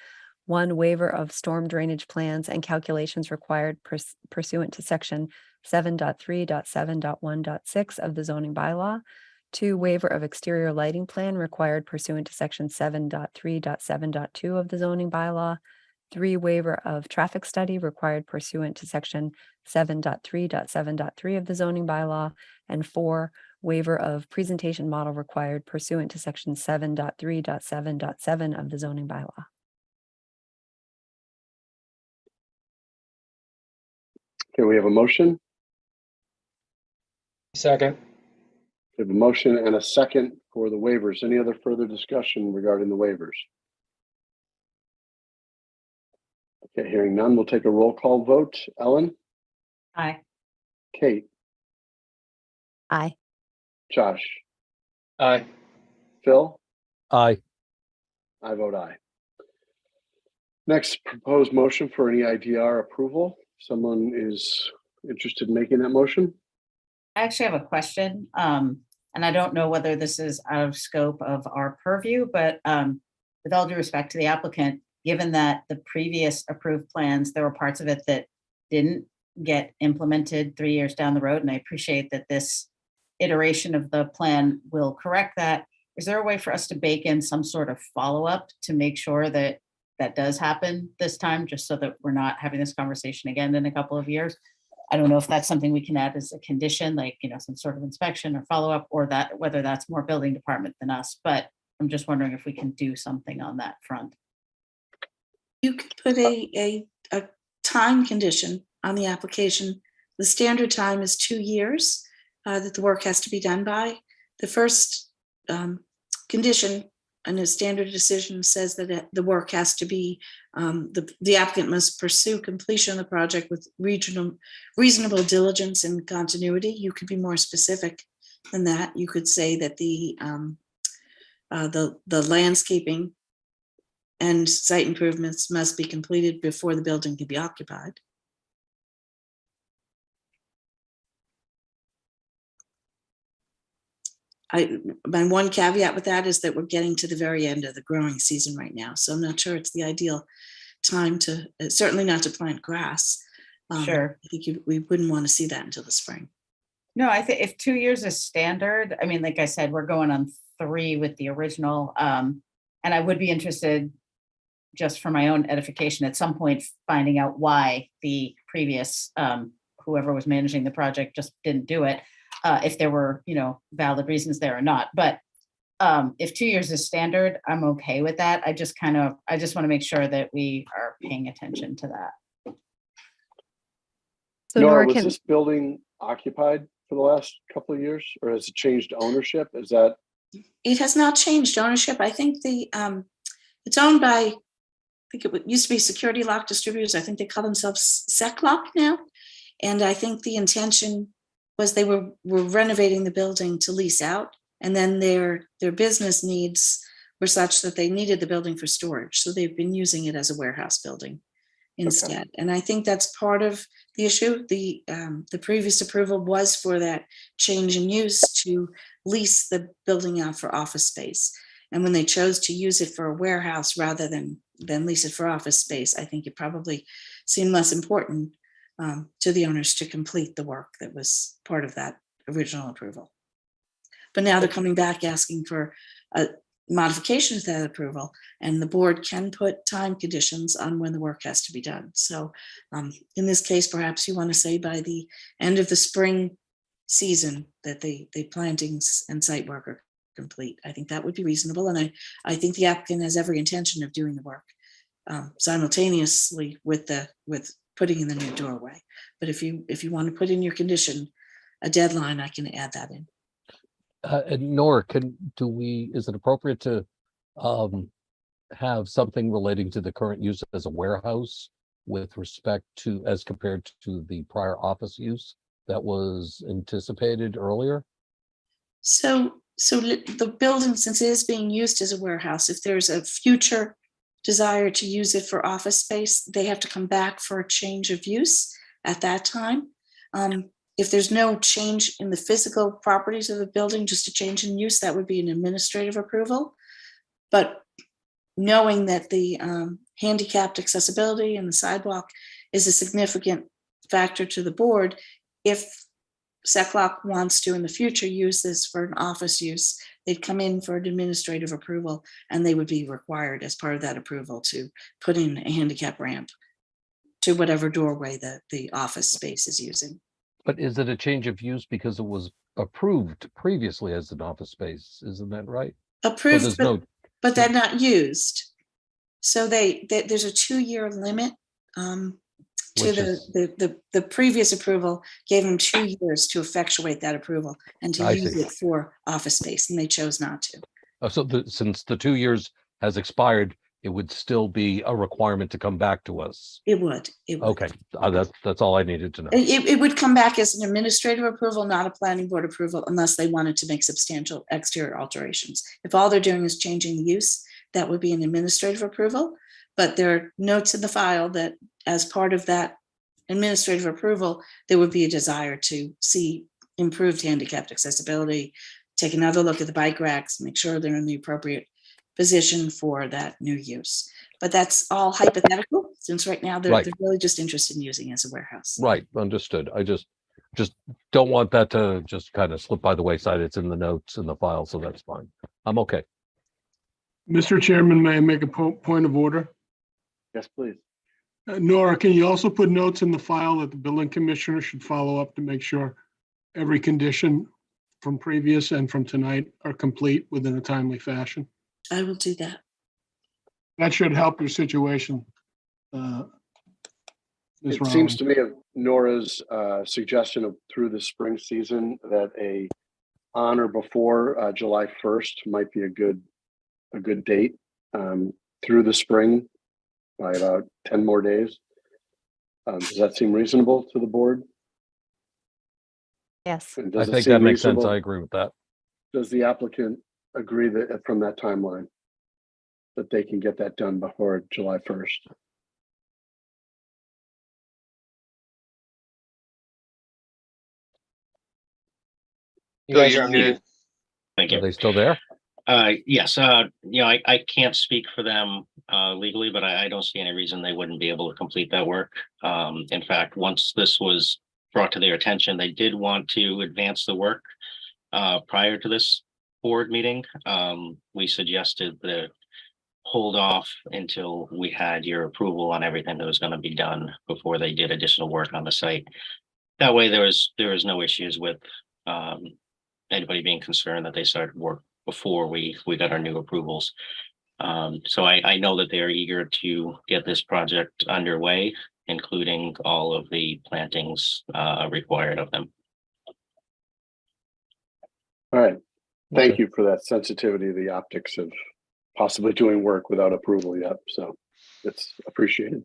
One, waiver of storm drainage plans and calculations required pursuant to section 7.3.7.1.6 of the zoning bylaw. 2, waiver of exterior lighting plan required pursuant to section 7.3.7.2 of the zoning bylaw. 3, waiver of traffic study required pursuant to section 7.3.7.3 of the zoning bylaw. And 4, waiver of presentation model required pursuant to section 7.3.7.7 of the zoning bylaw. Okay, we have a motion. Second. We have a motion and a second for the waivers. Any other further discussion regarding the waivers? Okay, hearing none, we'll take a roll call vote. Ellen? Aye. Kate? Aye. Josh? Aye. Phil? Aye. I vote aye. Next, proposed motion for an EIDR approval. Someone is interested in making that motion? I actually have a question, and I don't know whether this is out of scope of our purview, but with all due respect to the applicant, given that the previous approved plans, there were parts of it that didn't get implemented 3 years down the road, and I appreciate that this iteration of the plan will correct that. Is there a way for us to bake in some sort of follow-up to make sure that that does happen this time, just so that we're not having this conversation again in a couple of years? I don't know if that's something we can add as a condition, like, some sort of inspection or follow-up, or that whether that's more building department than us, but I'm just wondering if we can do something on that front. You could put a time condition on the application. The standard time is 2 years that the work has to be done by. The first condition and a standard decision says that the work has to be, the applicant must pursue completion of the project with reasonable diligence and continuity. You could be more specific than that. You could say that the landscaping and site improvements must be completed before the building can be occupied. My one caveat with that is that we're getting to the very end of the growing season right now. So I'm not sure it's the ideal time to, certainly not to plant grass. Sure. I think we wouldn't want to see that until the spring. No, I think if 2 years is standard, I mean, like I said, we're going on 3 with the original. And I would be interested, just for my own edification, at some point finding out why the previous, whoever was managing the project just didn't do it. If there were, valid reasons there or not. But if 2 years is standard, I'm okay with that. I just want to make sure that we are paying attention to that. So Nora, Nora, was this building occupied for the last couple of years, or has it changed ownership? Is that? It has not changed ownership. I think it's owned by, I think it used to be Security Lock Distributors. I think they call themselves SecLock now. And I think the intention was they were renovating the building to lease out, and then their business needs were such that they needed the building for storage. So they've been using it as a warehouse building instead. Okay. And I think that's part of the issue. The previous approval was for that change in use to lease the building out for office space. And when they chose to use it for a warehouse rather than lease it for office space, I think it probably seemed less important to the owners to complete the work that was part of that original approval. But now they're coming back asking for a modification to that approval, and the board can put time conditions on when the work has to be done. So in this case, perhaps you want to say by the end of the spring season that the plantings and site work are complete. I think that would be reasonable. And I think the applicant has every intention of doing the work simultaneously with putting in the new doorway. But if you want to put in your condition a deadline, I can add that in. And Nora, is it appropriate to have something relating to the current use as a warehouse with respect to, as compared to the prior office use that was anticipated earlier? So the building, since it is being used as a warehouse, if there's a future desire to use it for office space, they have to come back for a change of use at that time. If there's no change in the physical properties of the building, just a change in use, that would be an administrative approval. But knowing that the handicapped accessibility and the sidewalk is a significant factor to the board, if SECLOC wants to in the future use this for an office use, they'd come in for an administrative approval, and they would be required as part of that approval to put in a handicap ramp to whatever doorway the office space is using. But is it a change of use because it was approved previously as an office space? Isn't that right? Approved, but they're not used. So there's a 2-year limit to the previous approval gave them 2 years to effectuate that approval and to use it for office space, and they chose not to. So since the 2 years has expired, it would still be a requirement to come back to us. It would. Okay, that's all I needed to know. It would come back as an administrative approval, not a planning board approval, unless they wanted to make substantial exterior alterations. If all they're doing is changing the use, that would be an administrative approval. But there are notes in the file that as part of that administrative approval, there would be a desire to see improved handicapped accessibility, take another look at the bike racks, make sure they're in the appropriate position for that new use. But that's all hypothetical, since right now they're really just interested in using it as a warehouse. Right, understood. I just don't want that to just kind of slip by the wayside. It's in the notes in the file, so that's fine. I'm okay. Mr. Chairman, may I make a point of order? Yes, please. Nora, can you also put notes in the file that the building commissioner should follow up to make sure every condition from previous and from tonight are complete within a timely fashion? I will do that. That should help your situation. It seems to me of Nora's suggestion of through the spring season that on or before July 1st might be a good date through the spring by about 10 more days. Does that seem reasonable to the board? Yes. I think that makes sense. I agree with that. Does the applicant agree that from that timeline that they can get that done before July 1st? You guys are muted. Thank you. Are they still there? Yes. I can't speak for them legally, but I don't see any reason they wouldn't be able to complete that work. In fact, once this was brought to their attention, they did want to advance the work prior to this board meeting. We suggested that hold off until we had your approval on everything that was going to be done before they did additional work on the site. That way there was no issues with anybody being concerned that they started work before we got our new approvals. So I know that they're eager to get this project underway, including all of the plantings required of them. All right. Thank you for that sensitivity of the optics of possibly doing work without approval yet. So it's appreciated.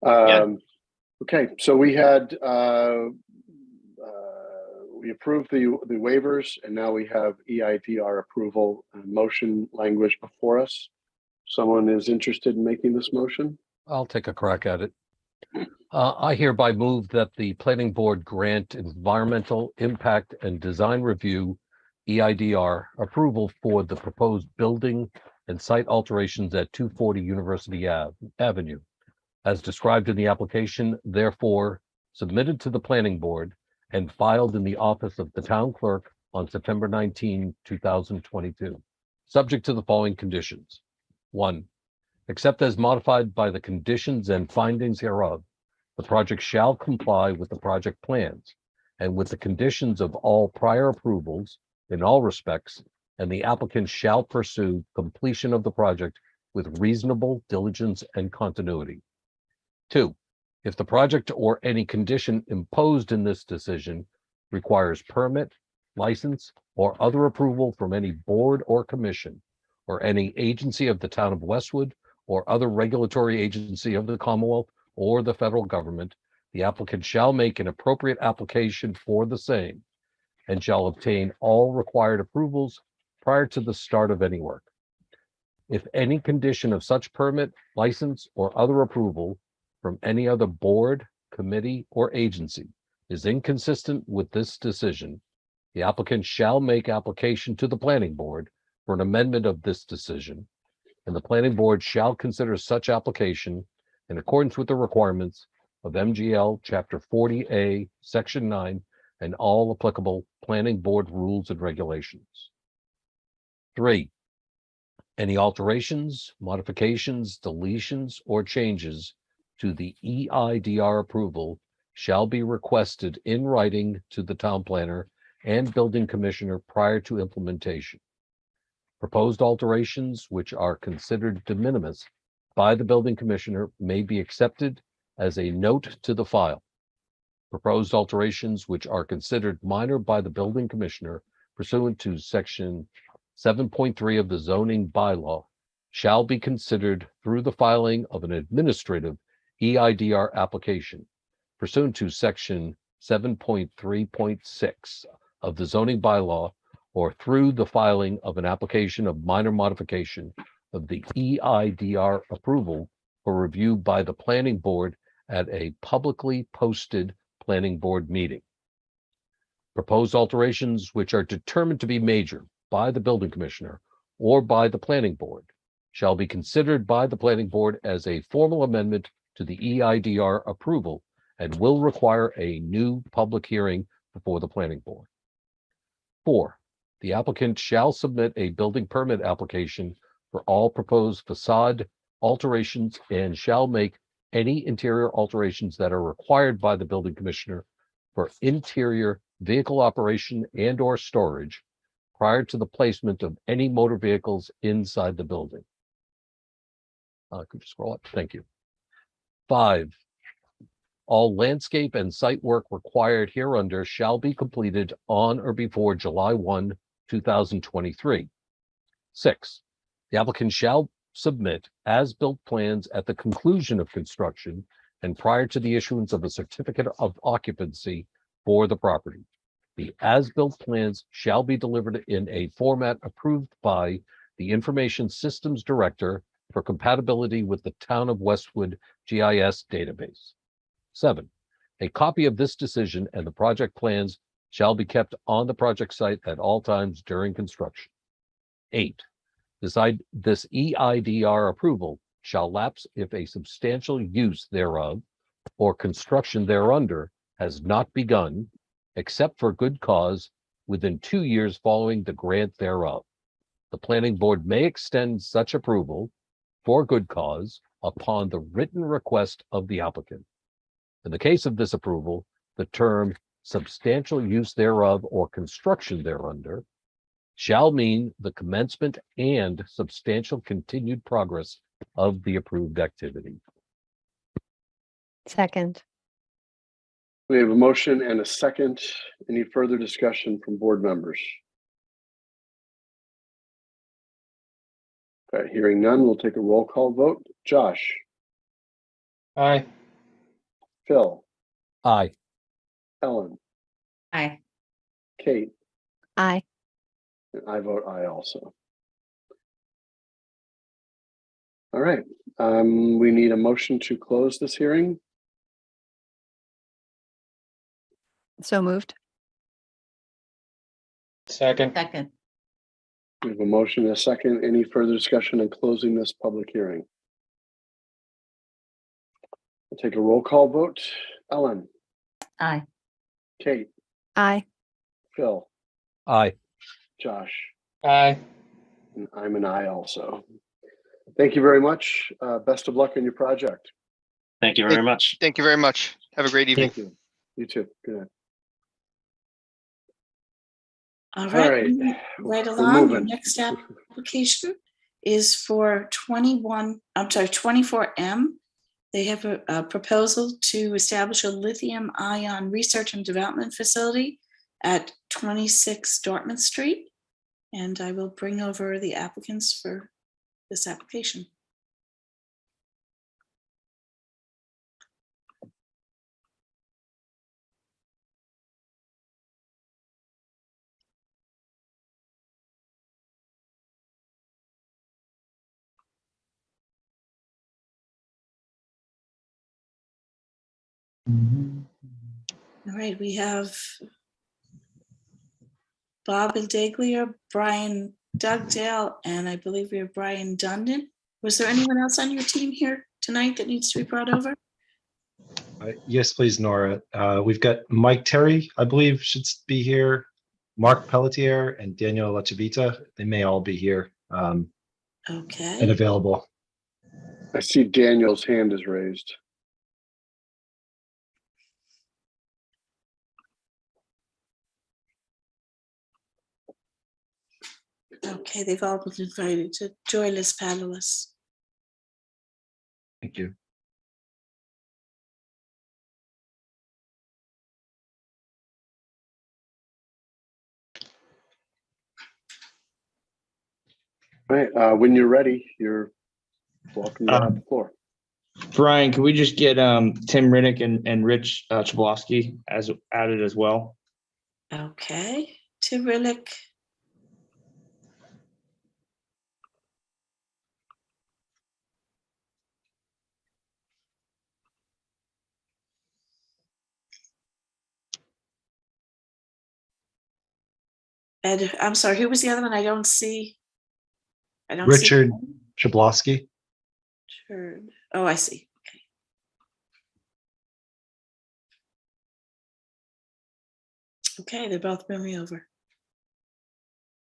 Okay, so we had we approved the waivers, and now we have EIDR approval motion language before us. Someone is interested in making this motion? I'll take a crack at it. I hereby move that the planning board grant environmental impact and design review EIDR approval for the proposed building and site alterations at 240 University Avenue, as described in the application, therefore submitted to the planning board and filed in the office of the town clerk on September 19, 2022, subject to the following conditions. 1, except as modified by the conditions and findings hereof, the project shall comply with the project plans and with the conditions of all prior approvals in all respects and the applicant shall pursue completion of the project with reasonable diligence and continuity. 2, if the project or any condition imposed in this decision requires permit, license, or other approval from any board or commission, or any agency of the town of Westwood, or other regulatory agency of the Commonwealth or the federal government, the applicant shall make an appropriate application for the same and shall obtain all required approvals prior to the start of any work. If any condition of such permit, license, or other approval from any other board, committee, or agency is inconsistent with this decision, the applicant shall make application to the planning board for an amendment of this decision, and the planning board shall consider such application in accordance with the requirements of MGL Chapter 40A, Section 9, and all applicable planning board rules and regulations. 3, any alterations, modifications, deletions, or changes to the EIDR approval shall be requested in writing to the town planner and building commissioner prior to implementation. Proposed alterations which are considered de minimis by the building commissioner may be accepted as a note to the file. Proposed alterations which are considered minor by the building commissioner pursuant to section 7.3 of the zoning bylaw shall be considered through the filing of an administrative EIDR application pursuant to section 7.3.6 of the zoning bylaw, or through the filing of an application of minor modification of the EIDR approval for review by the planning board at a publicly posted planning board meeting. Proposed alterations which are determined to be major by the building commissioner or by the planning board shall be considered by the planning board as a formal amendment to the EIDR approval and will require a new public hearing before the planning board. 4, the applicant shall submit a building permit application for all proposed facade alterations and shall make any interior alterations that are required by the building commissioner for interior vehicle operation and or storage prior to the placement of any motor vehicles inside the building. Could you scroll up? Thank you. 5, all landscape and site work required hereunder shall be completed on or before July 1, 2023. 6, the applicant shall submit as-built plans at the conclusion of construction and prior to the issuance of a certificate of occupancy for the property. The as-built plans shall be delivered in a format approved by the Information Systems Director for compatibility with the Town of Westwood GIS database. 7, a copy of this decision and the project plans shall be kept on the project site at all times during construction. 8, this EIDR approval shall lapse if a substantial use thereof or construction thereunder has not begun, except for good cause, within 2 years following the grant thereof. The planning board may extend such approval for good cause upon the written request of the applicant. In the case of this approval, the term substantial use thereof or construction thereunder shall mean the commencement and substantial continued progress of the approved activity. Second. We have a motion and a second. Any further discussion from board members? Okay, hearing none, we'll take a roll call vote. Josh? Aye. Phil? Aye. Ellen? Aye. Kate? Aye. And I vote aye also. All right, we need a motion to close this hearing. So moved. Second. Second. We have a motion and a second. Any further discussion on closing this public hearing? We'll take a roll call vote. Ellen? Aye. Kate? Aye. Phil? Aye. Josh? Aye. And I'm an aye also. Thank you very much. Best of luck on your project. Thank you very much. Thank you very much. Have a great evening. Thank you. You too. Good night. All All right, right, moving right we're along. The moving. next application is for 24M. They have a proposal to establish a lithium-ion research and development facility at 26 Dartmouth Street. And I will bring over the applicants for this application. All right, we have Bob Indeglia, Brian Dugdale, and I believe we have Brian Dundon. Was there anyone else on your team here tonight that needs to be brought over? Yes, please, Nora. We've got Mike Terry, I believe, should be here. Mark Pelletier and Daniel Lachevita. They may all be here and Okay. available. I see Daniel's hand is raised. Okay, they've all been invited to joyless panelists. Thank you. All right, when you're ready, you're welcome to have the floor. Brian, can we just get Tim Riddick and Rich Chablowski as added as well? Okay, Tim Riddick. And I'm sorry, who was the other one? I don't see. Richard Chablowski. Richard. Oh, I see. Okay, they're both moving over.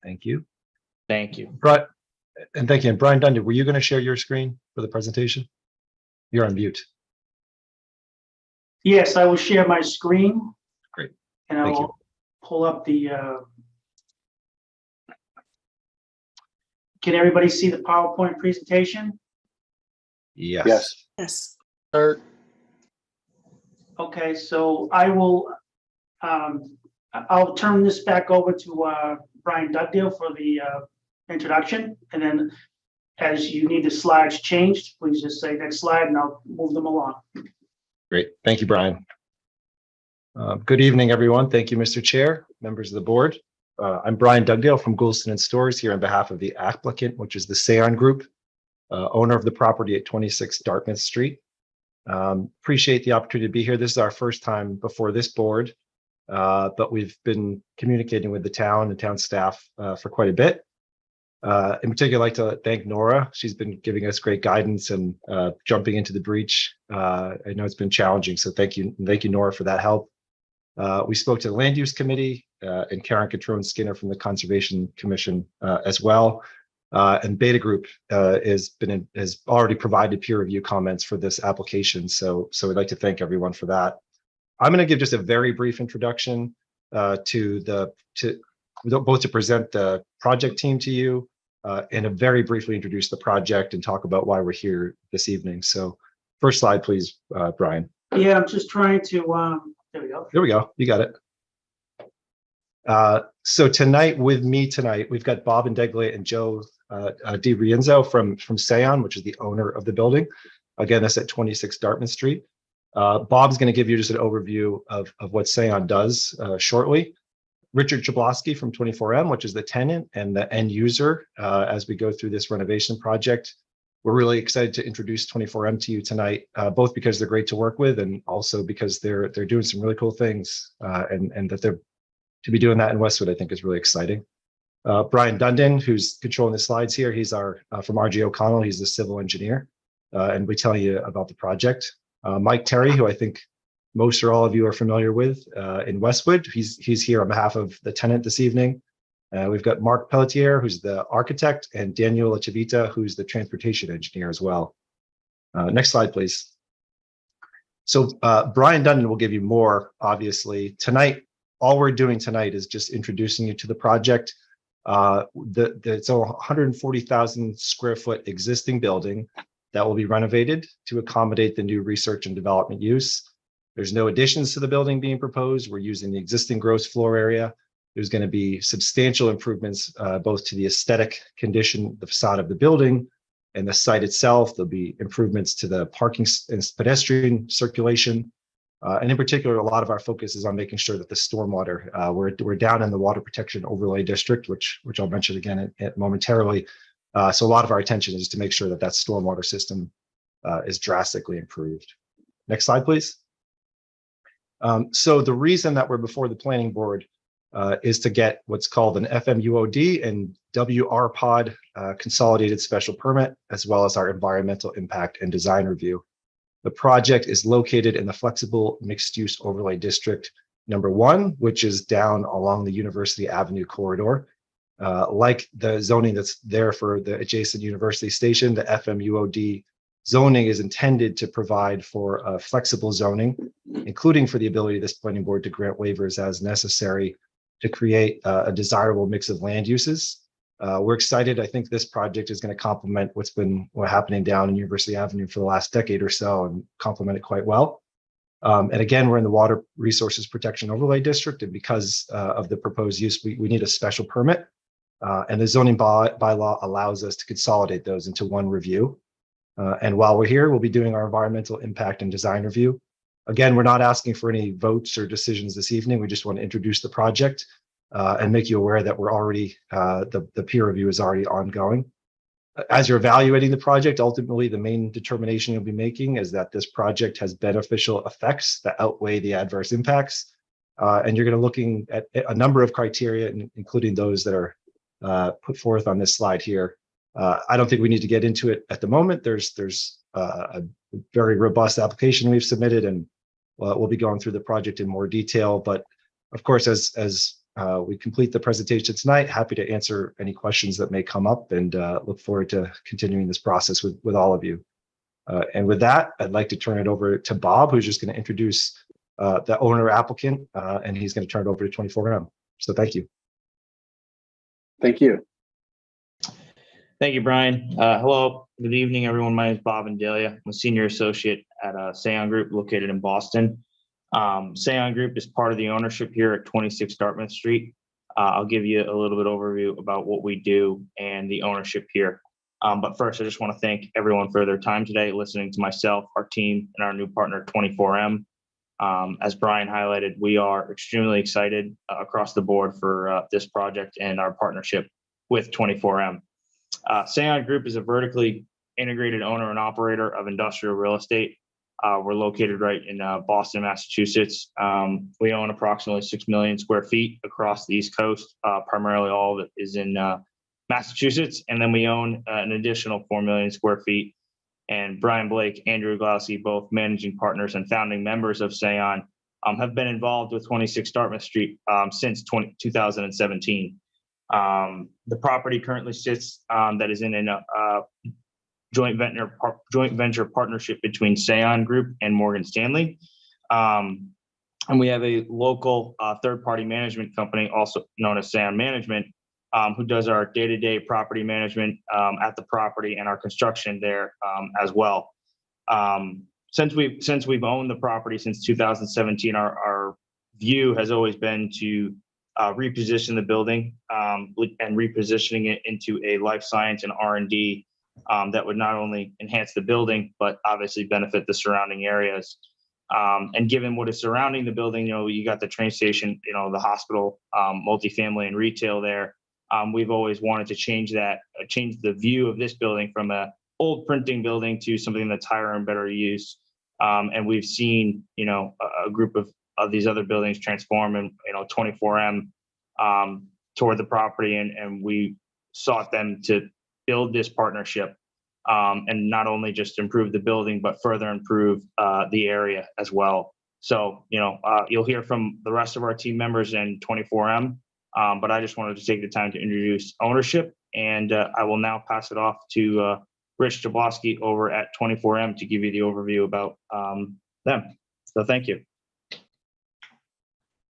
Thank you. Thank you. And thank you. And Brian Dundon, were you going to share your screen for the presentation? You're on mute. Yes, I will share my screen. Great. And I Thank will pull up the. Can everybody see the PowerPoint presentation? Yes. Yes. Start. Okay, so I will. I'll turn this back over to Brian Dugdale for the introduction, and then as you need the slides changed, please just say next slide, and I'll move them along. Great. Thank you, Brian. Good evening, everyone. Thank you, Mr. Chair, members of the board. I'm Brian Dugdale from Goulston and Stores here on behalf of the applicant, which is the Seon Group, owner of the property at 26 Dartmouth Street. Appreciate the opportunity to be here. This is our first time before this board, but we've been communicating with the town and town staff for quite a bit. In particular, I'd like to thank Nora. She's been giving us great guidance and jumping into the breach. I know it's been challenging, so thank you, Nora, for that help. We spoke to the Land Use Committee and Karen Catrone Skinner from the Conservation Commission as well. And Beta Group has already provided peer review comments for this application. So we'd like to thank everyone for that. I'm going to give just a very brief introduction both to present the project team to you and to very briefly introduce the project and talk about why we're here this evening. So first slide, please, Brian. Yeah, I'm just trying to. There we go. There we go. You got it. So tonight, with me tonight, we've got Bob Indeglia and Joe Di Rienzo from Seon, which is the owner of the building. Again, that's at 26 Dartmouth Street. Bob's going to give you just an overview of what Seon does shortly. Richard Chablowski from 24M, which is the tenant and the end user as we go through this renovation project. We're really excited to introduce 24M to you tonight, both because they're great to work with and also because they're doing some really cool things and that they're to be doing that in Westwood, I think is really exciting. Brian Dundon, who's controlling the slides here, he's our from RG O'Connell, he's the civil engineer, and we tell you about the project. Mike Terry, who I think most or all of you are familiar with in Westwood, he's here on behalf of the tenant this evening. We've got Mark Pelletier, who's the architect, and Daniel Lachevita, who's the transportation engineer as well. Next slide, please. So Brian Dundon will give you more, obviously. Tonight, all we're doing tonight is just introducing you to the project. It's a 140,000 square foot existing building that will be renovated to accommodate the new research and development use. There's no additions to the building being proposed. We're using the existing gross floor area. There's going to be substantial improvements both to the aesthetic condition, the facade of the building, and the site itself. There'll be improvements to the parking and pedestrian circulation. And in particular, a lot of our focus is on making sure that the stormwater, we're down in the water protection overlay district, which I'll mention again momentarily. So a lot of our attention is to make sure that that stormwater system is drastically improved. Next slide, please. So the reason that we're before the planning board is to get what's called an FMUOD and WRPOD consolidated special permit, as well as our environmental impact and design review. The project is located in the flexible mixed-use overlay district number 1, which is down along the University Avenue corridor. Like the zoning that's there for the adjacent University Station, the FMUOD zoning is intended to provide for flexible zoning, including for the ability of this planning board to grant waivers as necessary to create a desirable mix of land uses. We're excited. I think this project is going to complement what's happening down in University Avenue for the last decade or so and complement it quite well. And again, we're in the Water Resources Protection Overlay District, and because of the proposed use, we need a special permit. And the zoning bylaw allows us to consolidate those into one review. And while we're here, we'll be doing our environmental impact and design review. Again, we're not asking for any votes or decisions this evening. We just want to introduce the project and make you aware that we're already, the peer review is already ongoing. As you're evaluating the project, ultimately, the main determination you'll be making is that this project has beneficial effects that outweigh the adverse impacts. And you're going to looking at a number of criteria, including those that are put forth on this slide here. I don't think we need to get into it at the moment. There's a very robust application we've submitted, and we'll be going through the project in more detail. But of course, as we complete the presentation tonight, happy to answer any questions that may come up, and look forward to continuing this process with all of you. And with that, I'd like to turn it over to Bob, who's just going to introduce the owner applicant, and he's going to turn it over to 24M. So thank you. Thank you. Thank you, Brian. Hello, good evening, everyone. My name is Bob Indalia. I'm a senior associate at Seon Group located in Boston. Seon Group is part of the ownership here at 26 Dartmouth Street. I'll give you a little bit overview about what we do and the ownership here. But first, I just want to thank everyone for their time today, listening to myself, our team, and our new partner, 24M. As Brian highlighted, we are extremely excited across the board for this project and our partnership with 24M. Seon Group is a vertically integrated owner and operator of industrial real estate. We're located right in Boston, Massachusetts. We own approximately 6 million square feet across the East Coast. Primarily all of it is in Massachusetts. And then we own an additional 4 million square feet. And Brian Blake, Andrew Glassy, both managing partners and founding members of Seon, have been involved with 26 Dartmouth Street since 2017. The property currently sits that is in a joint venture partnership between Seon Group and Morgan Stanley. And we have a local third-party management company, also known as Seon Management, who does our day-to-day property management at the property and our construction there as well. Since we've owned the property since 2017, our view has always been to reposition the building and repositioning it into a life science and R&D that would not only enhance the building, but obviously benefit the surrounding areas. And given what is surrounding the building, you got the train station, the hospital, multifamily and retail there. We've always wanted to change the view of this building from a old printing building to something that's higher and better use. And we've seen, a group of these other buildings transform, and 24M toward the property, and we sought them to build this partnership and not only just improve the building, but further improve the area as well. So, you'll hear from the rest of our team members and 24M, but I just wanted to take the time to introduce ownership, and I will now pass it off to Rich Jablowski over at 24M to give you the overview about them. So thank you.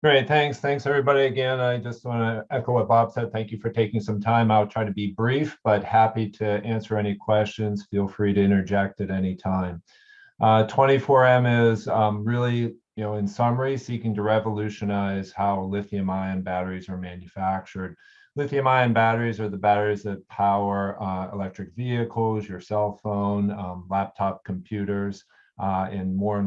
Great, thanks. Thanks, everybody. Again, I just want to echo what Bob said. Thank you for taking some time. I'll try to be brief, but happy to answer any questions. Feel free to interject at any time. 24M is really, in summary, seeking to revolutionize how lithium-ion batteries are manufactured. Lithium-ion batteries are the batteries that power electric vehicles, your cell phone, laptop computers, and more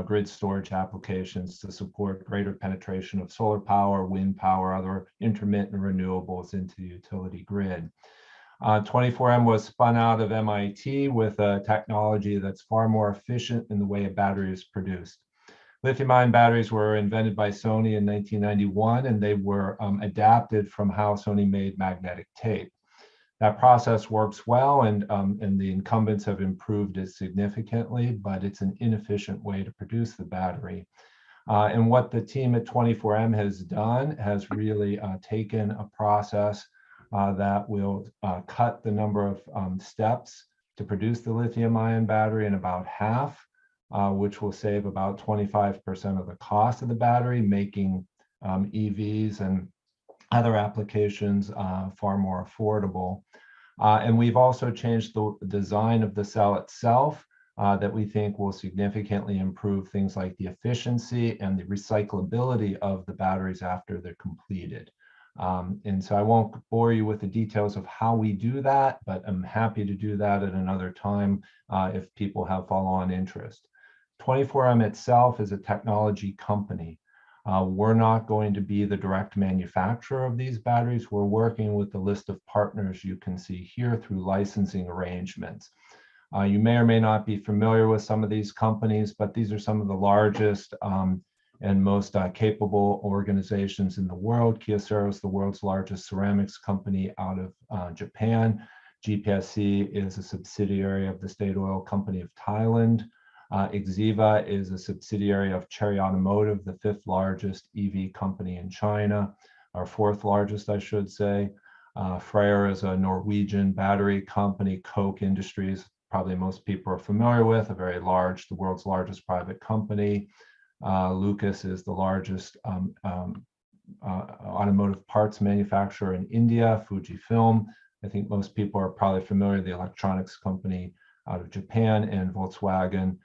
grid storage applications to support greater penetration of solar power, wind power, other intermittent renewables into the utility grid. 24M was spun out of MIT with a technology that's far more efficient in the way a battery is produced. Lithium-ion batteries were invented by Sony in 1991, and they were adapted from how Sony made magnetic tape. That process works well, and the incumbents have improved it significantly, but it's an inefficient way to produce the battery. And what the team at 24M has done has really taken a process that will cut the number of steps to produce the lithium-ion battery in about half, which will save about 25% of the cost of the battery, making EVs and other applications far more affordable. And we've also changed the design of the cell itself that we think will significantly improve things like the efficiency and the recyclability of the batteries after they're completed. And so I won't bore you with the details of how we do that, but I'm happy to do that at another time if people have follow-on interest. 24M itself is a technology company. We're not going to be the direct manufacturer of these batteries. We're working with the list of partners you can see here through licensing arrangements. You may or may not be familiar with some of these companies, but these are some of the largest and most capable organizations in the world. Kyocera is the world's largest ceramics company out of Japan. GPSC is a subsidiary of the State Oil Company of Thailand. Exiva is a subsidiary of Chery Automotive, the 5th largest EV company in China, or 4th largest, I should say. Freyr is a Norwegian battery company. Koch Industries, probably most people are familiar with, the world's largest private company. Lucas is the largest automotive parts manufacturer in India. Fujifilm, I think most people are probably familiar, the electronics company out of Japan. And Volkswagen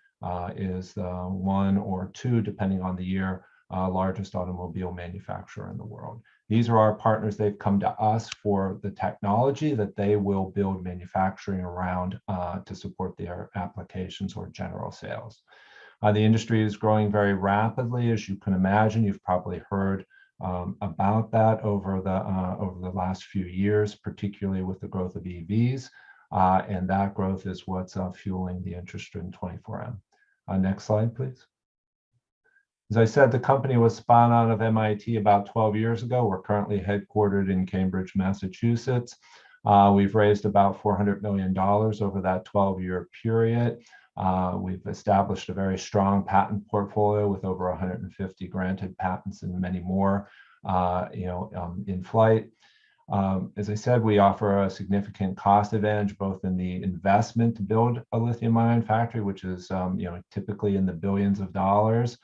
is the 1 or 2, depending on the year, largest automobile manufacturer in the world. These are our partners. They've come to us for the technology that they will build manufacturing around to support their applications or general sales. The industry is growing very rapidly, as you can imagine. You've probably heard about that over the last few years, particularly with the growth of EVs. And that growth is what's fueling the interest in 24M. Next slide, please. As I said, the company was spun out of MIT about 12 years ago. We're currently headquartered in Cambridge, Massachusetts. We've raised about $400 million over that 12-year period. We've established a very strong patent portfolio with over 150 granted patents and many more in flight. As I said, we offer a significant cost advantage, both in the investment to build a lithium-ion factory, which is typically in the billions of dollars.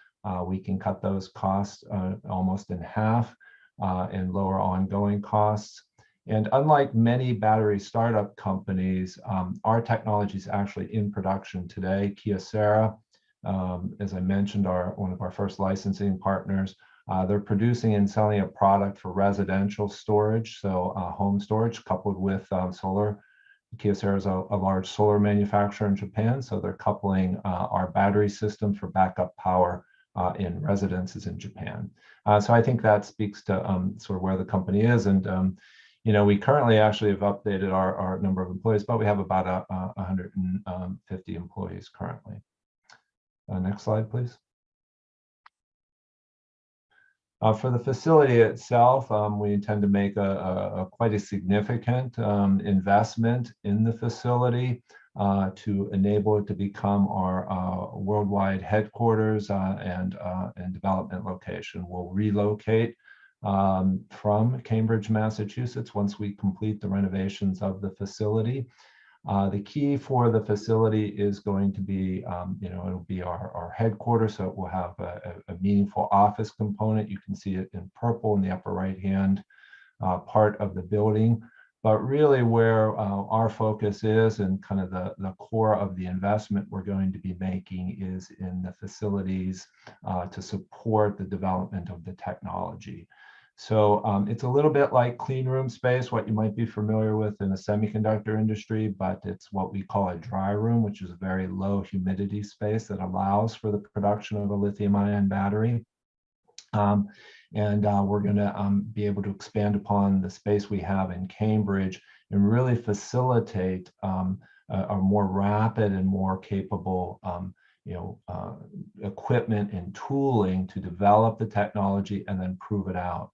We can cut those costs almost in half and lower ongoing costs. And unlike many battery startup companies, our technology is actually in production today. Kyocera, as I mentioned, one of our first licensing partners. They're producing and selling a product for residential storage, so home storage coupled with solar. Kyocera is a large solar manufacturer in Japan, so they're coupling our battery system for backup power in residences in Japan. So I think that speaks to sort of where the company is. And we currently actually have updated our number of employees, but we have about 150 employees currently. Next slide, please. For the facility itself, we intend to make quite a significant investment in the facility to enable it to become our worldwide headquarters and development location. We'll relocate from Cambridge, Massachusetts once we complete the renovations of the facility. The key for the facility is going to be, it'll be our headquarters, so it will have a meaningful office component. You can see it in purple in the upper right-hand part of the building. But really where our focus is and kind of the core of the investment we're going to be making is in the facilities to support the development of the technology. So it's a little bit like clean room space, what you might be familiar with in the semiconductor industry, but it's what we call a dry room, which is a very low humidity space that allows for the production of a lithium-ion battery. We're going to be able to expand upon the space we have in Cambridge and really facilitate a more rapid and more capable equipment and tooling to develop the technology and then prove it out.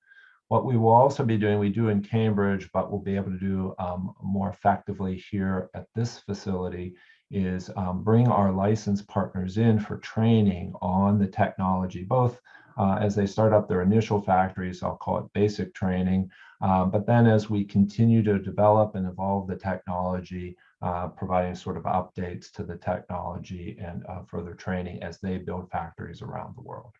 What we will also be doing, we do in Cambridge, but we'll be able to do more effectively here at this facility, is bring our licensed partners in for training on the technology, both as they start up their initial factories, I'll call it basic training, but then as we continue to develop and evolve the technology, providing sort of updates to the technology and further training as they build factories around the world.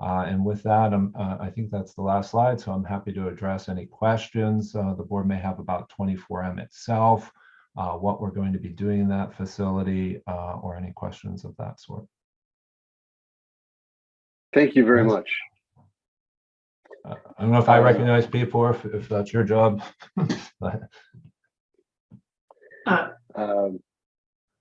And with that, I think that's the last slide, so I'm happy to address any questions. The board may have about 24M itself, what we're going to be doing in that facility, or any questions of that sort. Thank you very much. I don't know if I recognize people or if that's your job.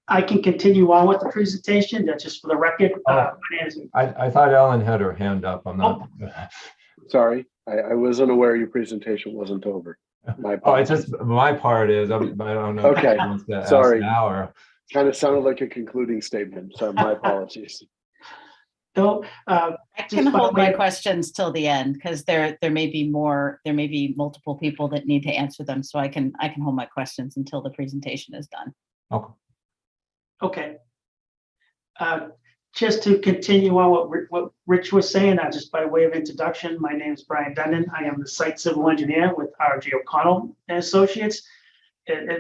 I can continue on with the presentation. That's just for the record. I thought Ellen had her hand up. I'm not. Sorry, I wasn't aware your presentation wasn't over. It's just my part is, I don't know. Okay, sorry. Now or... Kind of sounded like a concluding statement, so my apologies. No, I can hold my questions till the end because there may be more. There may be multiple people that need to answer them, so I can hold my questions until the presentation is done. Okay. Okay. Just to continue on what Rich was saying, just by way of introduction, my name is Brian Dundon. I am the site civil engineer with R.J. O'Connell and Associates.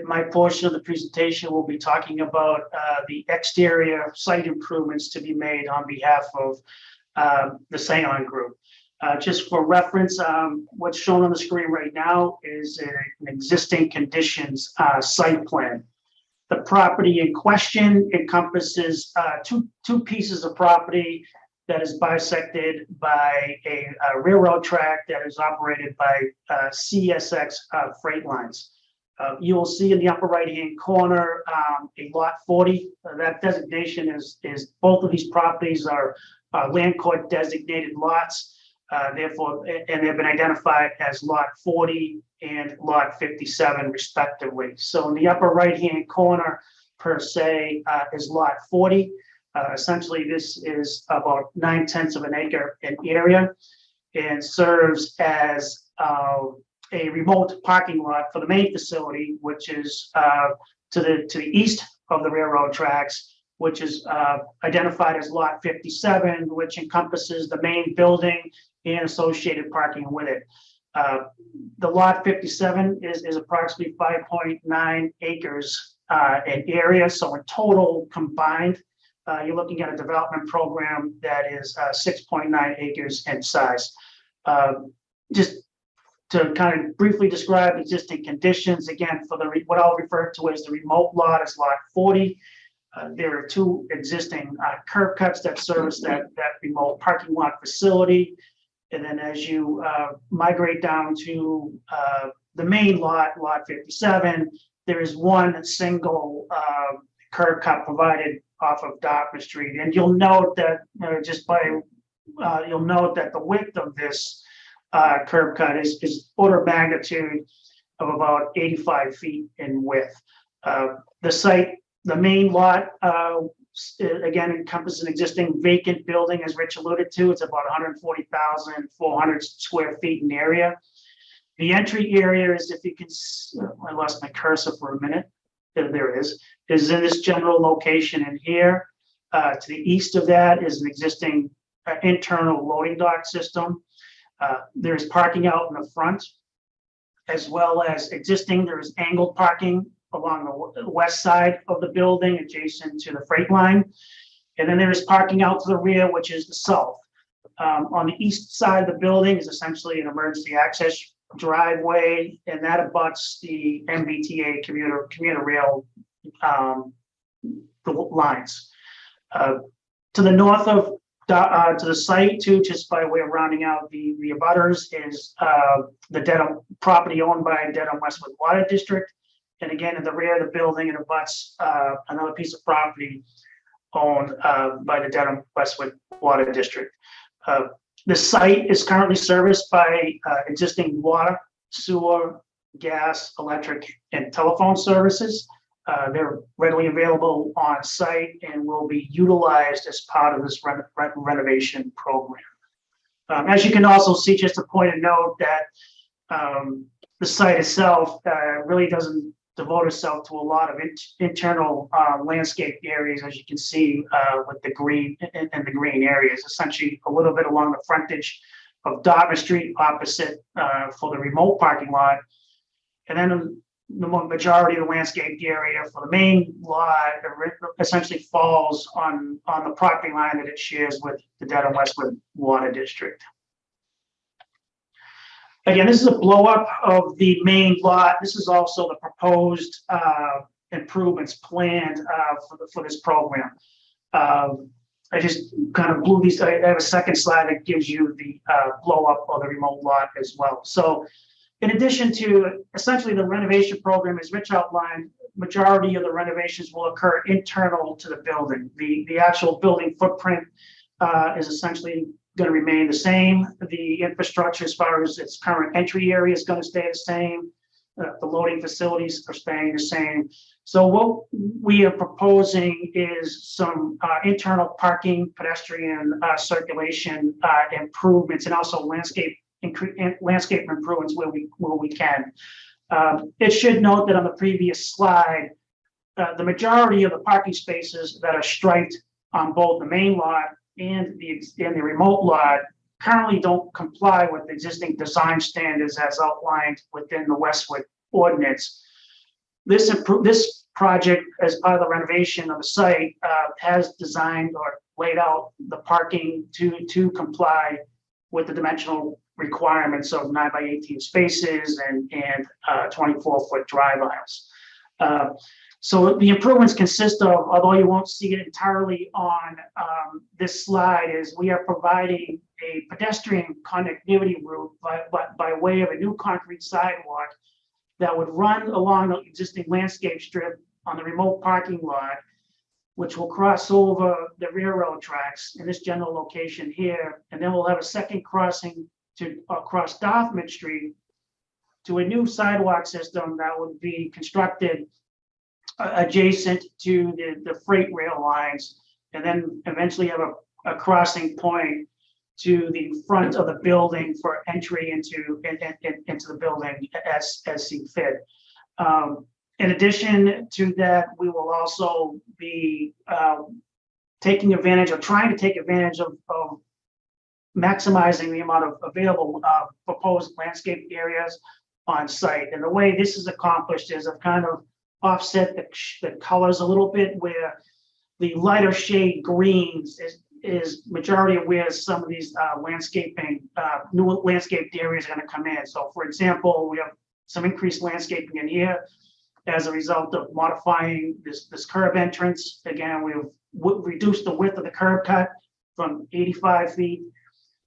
My portion of the presentation will be talking about the exterior site improvements to be made on behalf of the Sayon Group. Just for reference, what's shown on the screen right now is an existing conditions site plan. The property in question encompasses two pieces of property that is bisected by a railroad track that is operated by CSX freight lines. You will see in the upper right-hand corner a lot 40. That designation is both of these properties are land court designated lots. Therefore, and they've been identified as lot 40 and lot 57 respectively. So in the upper right-hand corner per se is lot 40. Essentially, this is about 9/10 of an acre in area and serves as a remote parking lot for the main facility, which is to the east of the railroad tracks, which is identified as lot 57, which encompasses the main building and associated parking with it. The lot 57 is approximately 5.9 acres in area. So in total combined, you're looking at a development program that is 6.9 acres in size. Just to kind of briefly describe existing conditions, again, for what I'll refer to as the remote lot is lot 40. There are two existing curb cuts that service that remote parking lot facility. And then as you migrate down to the main lot, lot 57, there is one single curb cut provided off of Dartmouth Street. And you'll note that you'll note that the width of this curb cut is order of magnitude of about 85 feet in width. The site, the main lot, again, encompasses an existing vacant building, as Rich alluded to. It's about 140,400 square feet in area. The entry area is, if you can, I lost my cursor for a minute. There it is in this general location in here. To the east of that is an existing internal loading dock system. There's parking out in the front, as well as there's angled parking along the west side of the building, adjacent to the freight line. And then there is parking out to the rear, which is the south. On the east side of the building is essentially an emergency access driveway, and that abuts the MBTA commuter rail lines. To the north of to the site too, just by way of rounding out the abutters, is the Dedham property owned by Dedham Westwood Water District. And again, in the rear of the building, it abuts another piece of property owned by the Dedham Westwood Water District. The site is currently serviced by existing water, sewer, gas, electric, and telephone services. They're readily available on site and will be utilized as part of this renovation program. As you can also see, just a point of note that the site itself really doesn't devote itself to a lot of internal landscape areas, as you can see with the green and the green areas, essentially a little bit along the frontage of Dartmouth Street opposite for the remote parking lot. And then the majority of the landscaped area for the main lot essentially falls on the property line that it shares with the Dedham Westwood Water District. Again, this is a blow up of the main lot. This is also the proposed improvements planned for this program. I just kind of blew these. I have a second slide that gives you the blow up of the remote lot as well. So in addition to essentially the renovation program, as Rich outlined, majority of the renovations will occur internal to the building. The actual building footprint is essentially going to remain the same. The infrastructure, as far as its current entry area, is going to stay the same. The loading facilities are staying the same. So what we are proposing is some internal parking, pedestrian circulation improvements, and also landscape improvements where we can. It should note that on the previous slide, the majority of the parking spaces that are striped on both the main lot and the remote lot currently don't comply with existing design standards as outlined within the Westwood ordinance. This project, as part of the renovation of the site, has designed or laid out the parking to comply with the dimensional requirements of 9 by 18 spaces and 24-foot drive aisles. So the improvements consist of, although you won't see it entirely on this slide, is we are providing a pedestrian connectivity route by way of a new concrete sidewalk that would run along the existing landscape strip on the remote parking lot, which will cross over the railroad tracks in this general location here. And then we'll have a second crossing to across Dartmouth Street to a new sidewalk system that would be constructed adjacent to the freight rail lines, and then eventually have a crossing point to the front of the building for entry into the building as seen fit. In addition to that, we will also be taking advantage of trying to take advantage of maximizing the amount of available proposed landscape areas on site. And the way this is accomplished is I've kind of offset the colors a little bit, where the lighter shade greens is majority of where some of these new landscaped areas are going to come in. So for example, we have some increased landscaping in here as a result of modifying this curb entrance. Again, we've reduced the width of the curb cut from 85 feet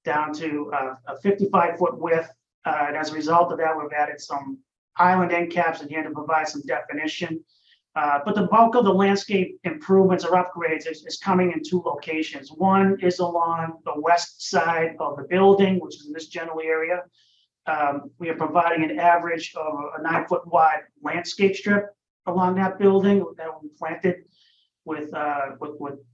down to a 55-foot width. And as a result of that, we've added some island end caps in here to provide some definition. But the bulk of the landscape improvements or upgrades is coming in two locations. One is along the west side of the building, which is in this general area. We are providing an average of a 9-foot wide landscape strip along that building that will be planted with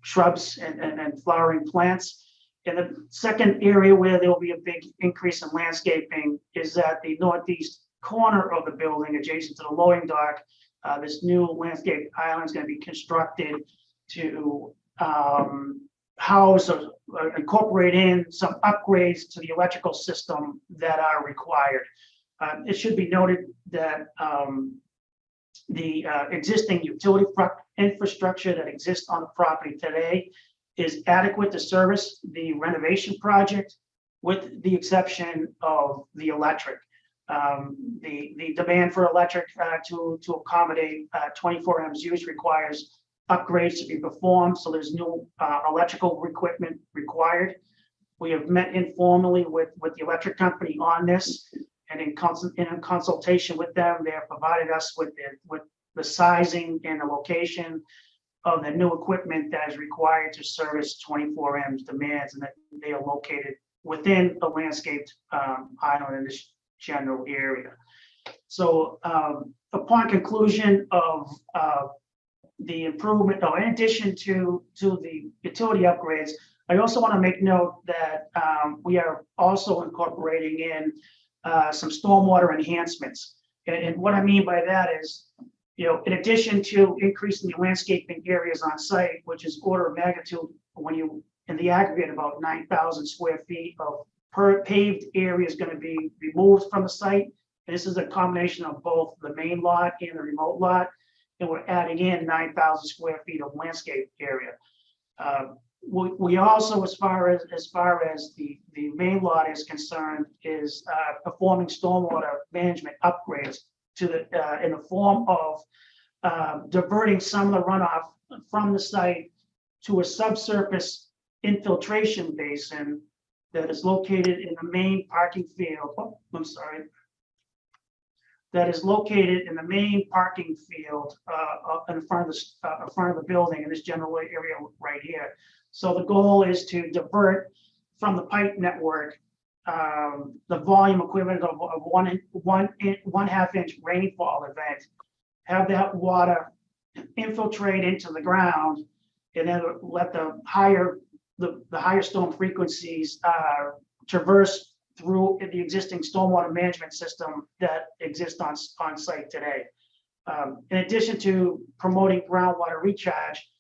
shrubs and flowering plants. And the second area where there will be a big increase in landscaping is at the northeast corner of the building, adjacent to the loading dock. This new landscape island is going to be constructed to house or incorporate in some upgrades to the electrical system that are required. It should be noted that the existing utility infrastructure that exists on the property today is adequate to service the renovation project, with the exception of the electric. The demand for electric to accommodate 24M's use requires upgrades to be performed, so there's no electrical equipment required. We have met informally with the electric company on this, and in consultation with them, they have provided us with the sizing and the location of the new equipment that is required to service 24M's demands, and that they are located within a landscaped island in this general area. So upon conclusion of the improvement, in addition to the utility upgrades, I also want to make note that we are also incorporating in some stormwater enhancements. And what I mean by that is, in addition to increasing the landscaping areas on site, which is order of magnitude when you, in the aggregate, about 9,000 square feet of paved area is going to be removed from the site. And this is a combination of both the main lot and the remote lot. And we're adding in 9,000 square feet of landscape area. We also, as far as the main lot is concerned, is performing stormwater management upgrades to the in the form of diverting some of the runoff from the site to a subsurface infiltration basin that is located in the main parking field. Oh, I'm sorry. That is located in the main parking field up in front of the building in this general area right here. So the goal is to divert from the pipe network the volume equivalent of one half-inch rainfall event, have that water infiltrate into the ground, and then let the higher storm frequencies traverse through the existing stormwater management system that exists on site today. In addition to promoting groundwater recharge,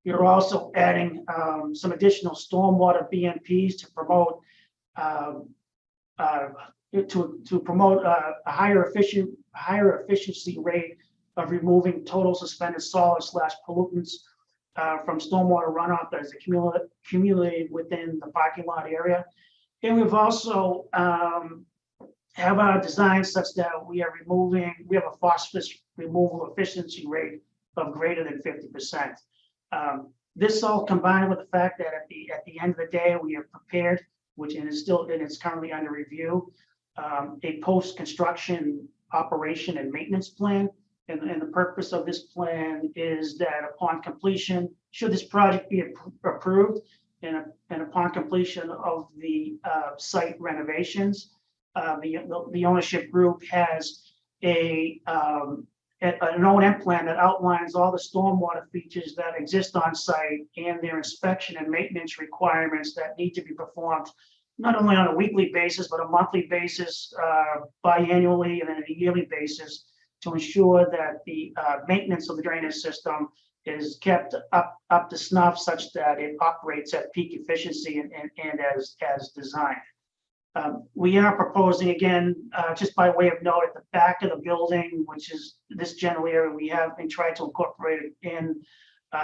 you're also adding some additional stormwater BMPs to promote a higher efficiency rate of removing total suspended solids / pollutants from stormwater runoff that is accumulated within the parking lot area. And we've also have our design such that we have a phosphorus removal efficiency rate of greater than 50%. This all combined with the fact that at the end of the day, we have prepared, it's currently under review, a post-construction operation and maintenance plan. And the purpose of this plan is that upon completion, should this project be approved, and upon completion of the site renovations, the ownership group has an O&M plan that outlines all the stormwater features that exist on site and their inspection and maintenance requirements that need to be performed, not only on a weekly basis, but a monthly basis, biannually, and then a yearly basis, to ensure that the maintenance of the drainage system is kept up to snuff such that it operates at peak efficiency and as designed. We are proposing, again, just by way of note, at the back of the building, which is this general area, we have been trying to incorporate in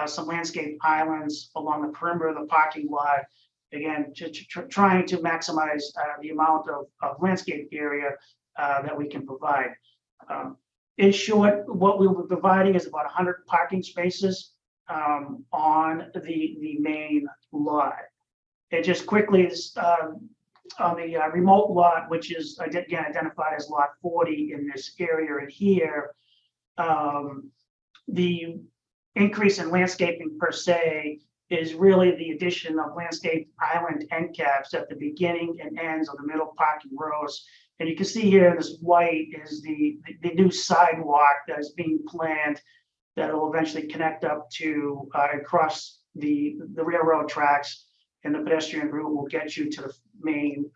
some landscape islands along the perimeter of the parking lot. Again, trying to maximize the amount of landscape area that we can provide. In short, what we will be providing is about 100 parking spaces on the main lot. And just quickly, on the remote lot, which is again identified as lot 40 in this area and here, the increase in landscaping per se is really the addition of landscape island end caps at the beginning and ends of the middle parking rows. And you can see here, this white is the new sidewalk that is being planned that will eventually connect up to across the railroad tracks, and the pedestrian route will get you to the main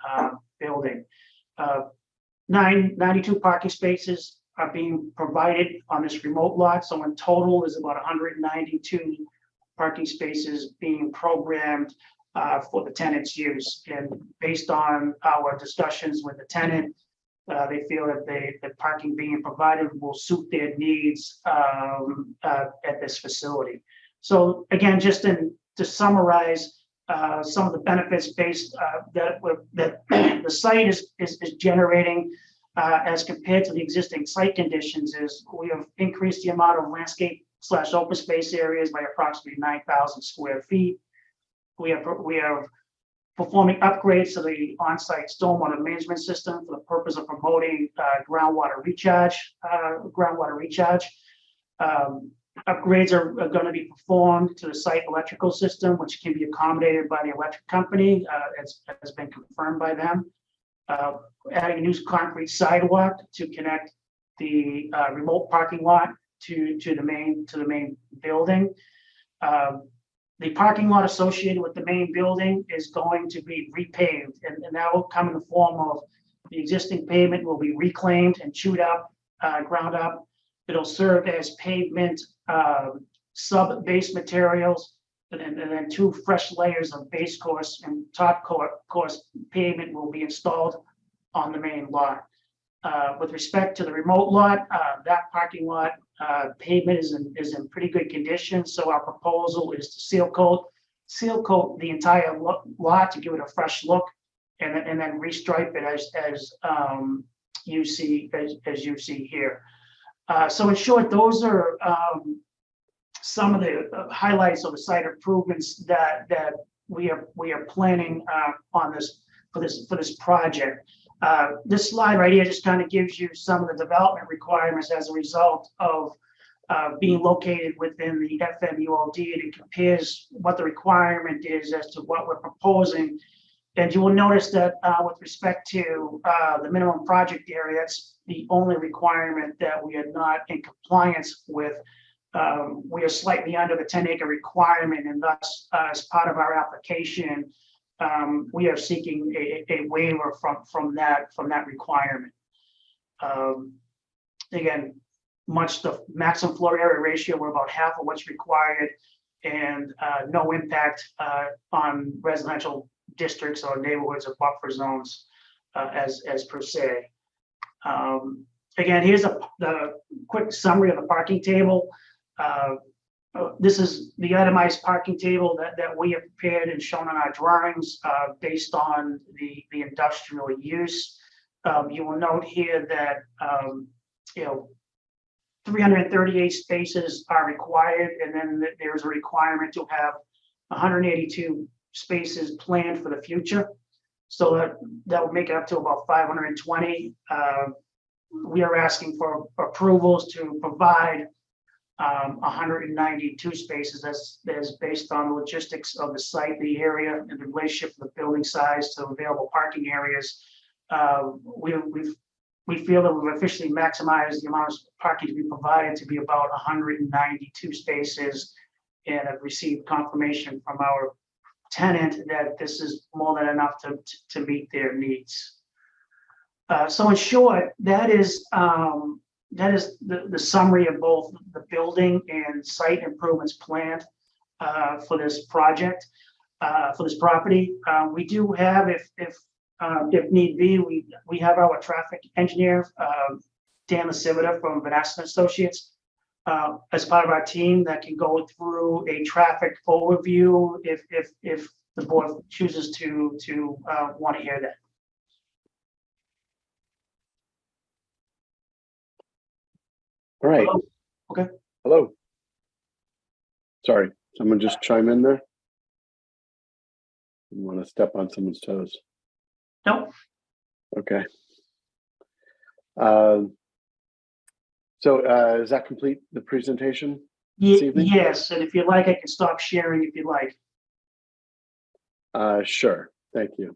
building. 92 parking spaces are being provided on this remote lot. So in total, there's about 192 parking spaces being programmed for the tenant's use. And based on our discussions with the tenant, They feel that the parking being provided will suit their needs at this facility. So again, just to summarize some of the benefits based that the site is generating as compared to the existing site conditions is we have increased the amount of landscape / open space areas by approximately 9,000 square feet. We are performing upgrades to the on-site stormwater management system for the purpose of promoting groundwater recharge. Upgrades are going to be performed to the site electrical system, which can be accommodated by the electric company, as has been confirmed by them. Adding a new concrete sidewalk to connect the remote parking lot to the main building. The parking lot associated with the main building is going to be repaved, and that will come in the form of the existing pavement will be reclaimed and chewed up, ground up. It'll serve as pavement sub-base materials, and then 2 fresh layers of base course and top course pavement will be installed on the main lot. With respect to the remote lot, that parking lot pavement is in pretty good condition. So our proposal is to seal coat the entire lot to give it a fresh look, and then restripe it as you see here. So in short, those are some of the highlights of the site improvements that we are planning on for this project. This slide right here just kind of gives you some of the development requirements as a result of being located within the FMUOD, and it compares what the requirement is as to what we're proposing. And you will notice that with respect to the minimum project area, that's the only requirement that we are not in compliance with. We are slightly under the 10-acre requirement, and thus, as part of our application, we are seeking a waiver from that requirement. Again, the maximum floor area ratio, we're about half of what's required, and no impact on residential districts or neighborhoods or buffer zones as per se. Again, here's the quick summary of the parking table. This is the itemized parking table that we have prepared and shown on our drawings based on the industrial use. You will note here that 338 spaces are required, and then there's a requirement to have 182 spaces planned for the future. So that will make it up to about 520. We are asking for approvals to provide 192 spaces. That's based on the logistics of the site, the area, and the relationship of the building size to available parking areas. We feel that we've officially maximized the amount of parking to be provided to be about 192 spaces, and have received confirmation from our tenant that this is more than enough to meet their needs. So in short, that is the summary of both the building and site improvements planned for this project, for this property. We do have, if need be, we have our traffic engineer, Dan LaCivita from Vanessa Associates, as part of our team that can go through a traffic overview if the board chooses to want to hear that. All right. Hello? Okay. Hello. Sorry, someone just chime in there? You want to step on someone's toes? No. Okay. So does that complete the presentation this evening? Yes, and if you like, I can stop sharing if you like. Sure. Thank you.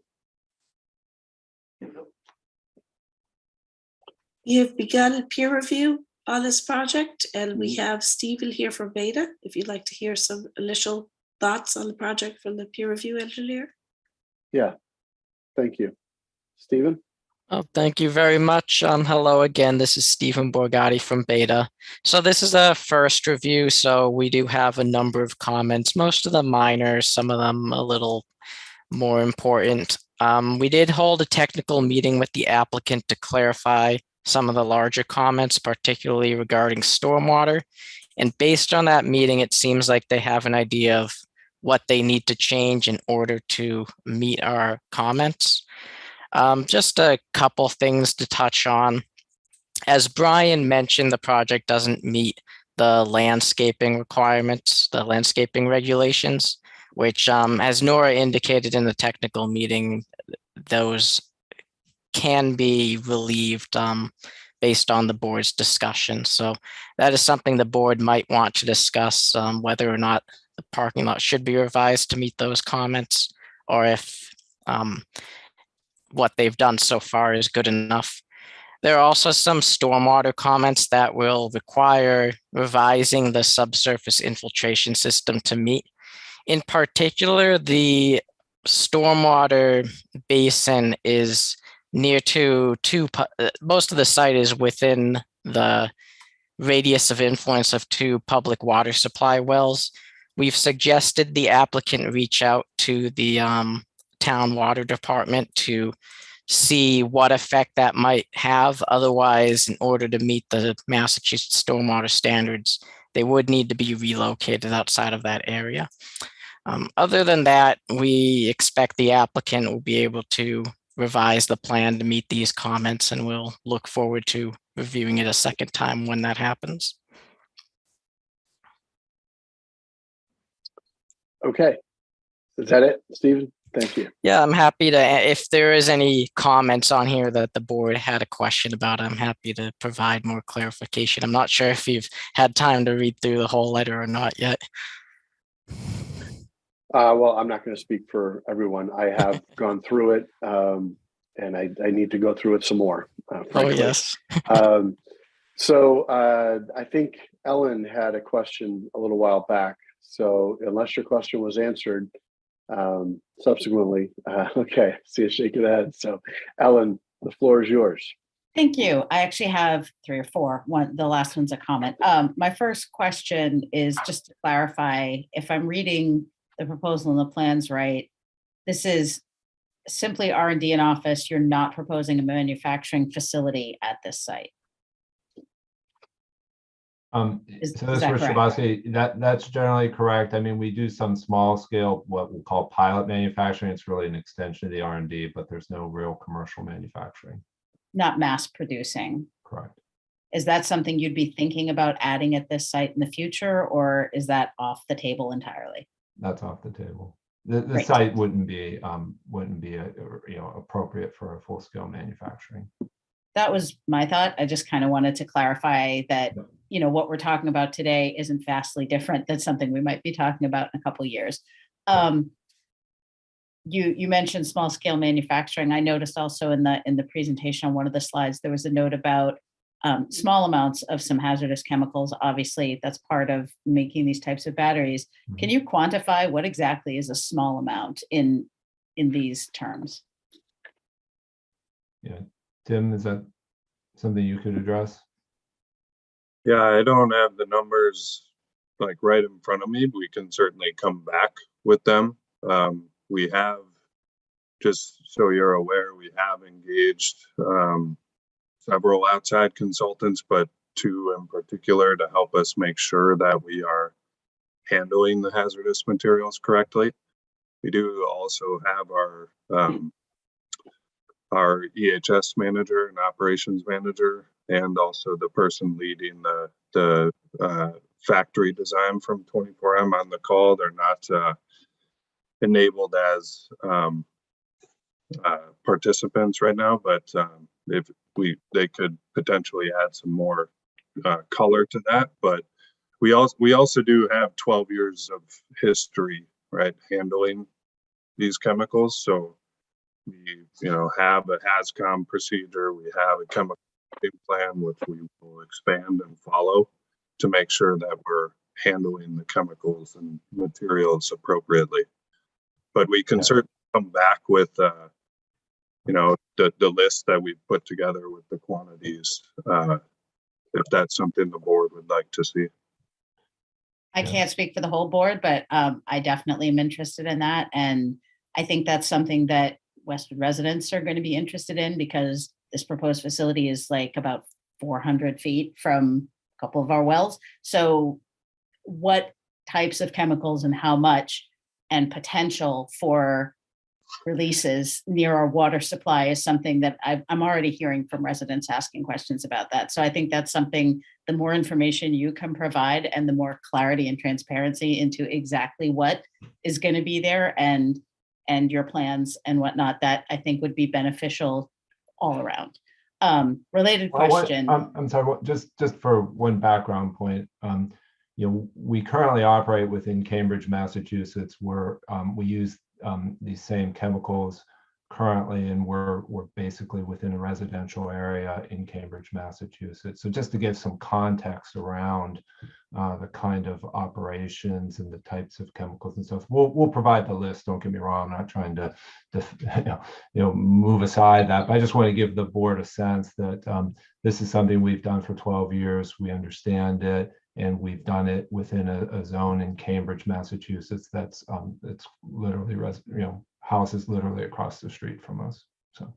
You've begun a peer review on this project, and we have Stephen here from Beta, if you'd like to hear some initial thoughts on the project from the peer review engineer. Yeah. Thank you. Stephen? Oh, thank you very much. Hello again. This is Stephen Borgatti from Beta. So this is a first review, so we do have a number of comments, most of them minor, some of them a little more important. We did hold a technical meeting with the applicant to clarify some of the larger comments, particularly regarding stormwater. And based on that meeting, it seems like they have an idea of what they need to change in order to meet our comments. Just a couple things to touch on. As Brian mentioned, the project doesn't meet the landscaping requirements, the landscaping regulations, which, as Nora indicated in the technical meeting, those can be relieved based on the board's discussion. So that is something the board might want to discuss, whether or not the parking lot should be revised to meet those comments, or if what they've done so far is good enough. There are also some stormwater comments that will require revising the subsurface infiltration system to meet. In particular, the stormwater basin is near to most of the site is within the radius of influence of 2 public water supply wells. We've suggested the applicant reach out to the town water department to see what effect that might have. Otherwise, in order to meet the Massachusetts stormwater standards, they would need to be relocated outside of that area. Other than that, we expect the applicant will be able to revise the plan to meet these comments, and we'll look forward to reviewing it a second time when that happens. Okay. Is that it, Stephen? Thank you. Yeah, I'm happy to, if there is any comments on here that the board had a question about, I'm happy to provide more clarification. I'm not sure if you've had time to read through the whole letter or not yet. Well, I'm not going to speak for everyone. I have gone through it, and I need to go through it some more. Oh, yes. So I think Ellen had a question a little while back. So unless your question was answered subsequently, okay, see a shake of the head. So Ellen, the floor is yours. Thank you. I actually have 3 or 4. The last one's a comment. My first question is just to clarify, if I'm reading the proposal and the plans right, this is simply R&D and office. You're not proposing a manufacturing facility at this site. So this is Shabasi. That's generally correct. I mean, we do some small scale, what we call pilot manufacturing. It's really an extension of the R&D, but there's no real commercial manufacturing. Not mass producing. Correct. Is that something you'd be thinking about adding at this site in the future, or is that off the table entirely? That's off the table. The site wouldn't be appropriate for a full scale manufacturing. That was my thought. I just kind of wanted to clarify that, what we're talking about today isn't vastly different than something we might be talking about in a couple of years. You mentioned small scale manufacturing. I noticed also in the presentation on one of the slides, there was a note about small amounts of some hazardous chemicals. Obviously, that's part of making these types of batteries. Mm-hmm. Can you quantify what exactly is a small amount in these terms? Yeah. Tim, is that something you could address? Yeah, I don't have the numbers like right in front of me. We can certainly come back with them. We have, just so you're aware, we have engaged several outside consultants, but 2 in particular to help us make sure that we are handling the hazardous materials correctly. We do also have our EHS manager and operations manager, and also the person leading the factory design from 24M on the call. They're not enabled as participants right now, but if they could potentially add some more color to that. But we also do have 12 years of history, right, handling these chemicals. So we have a HAZCOM procedure. We have a chemical plan, which we will expand and follow to make sure that we're handling the chemicals and materials appropriately. But we can certainly come back with the list that we've put together with the quantities, if that's something the board would like to see. I can't speak for the whole board, but I definitely am interested in that. And I think that's something that Westwood residents are going to be interested in, because this proposed facility is like about 400 feet from a couple of our wells. So what types of chemicals and how much, and potential for releases near our water supply is something that I'm already hearing from residents asking questions about that. So I think that's something, the more information you can provide and the more clarity and transparency into exactly what is going to be there and your plans and whatnot, that I think would be beneficial all around. Related question. I'm sorry, just for one background point. We currently operate within Cambridge, Massachusetts, where we use these same chemicals currently, and we're basically within a residential area in Cambridge, Massachusetts. So just to give some context around the kind of operations and the types of chemicals and stuff, we'll provide the list. Don't get me wrong, I'm not trying to move aside that, but I just want to give the board a sense that this is something we've done for 12 years. We understand it. And we've done it within a zone in Cambridge, Massachusetts. That's it's literally, houses literally across the street from us. So,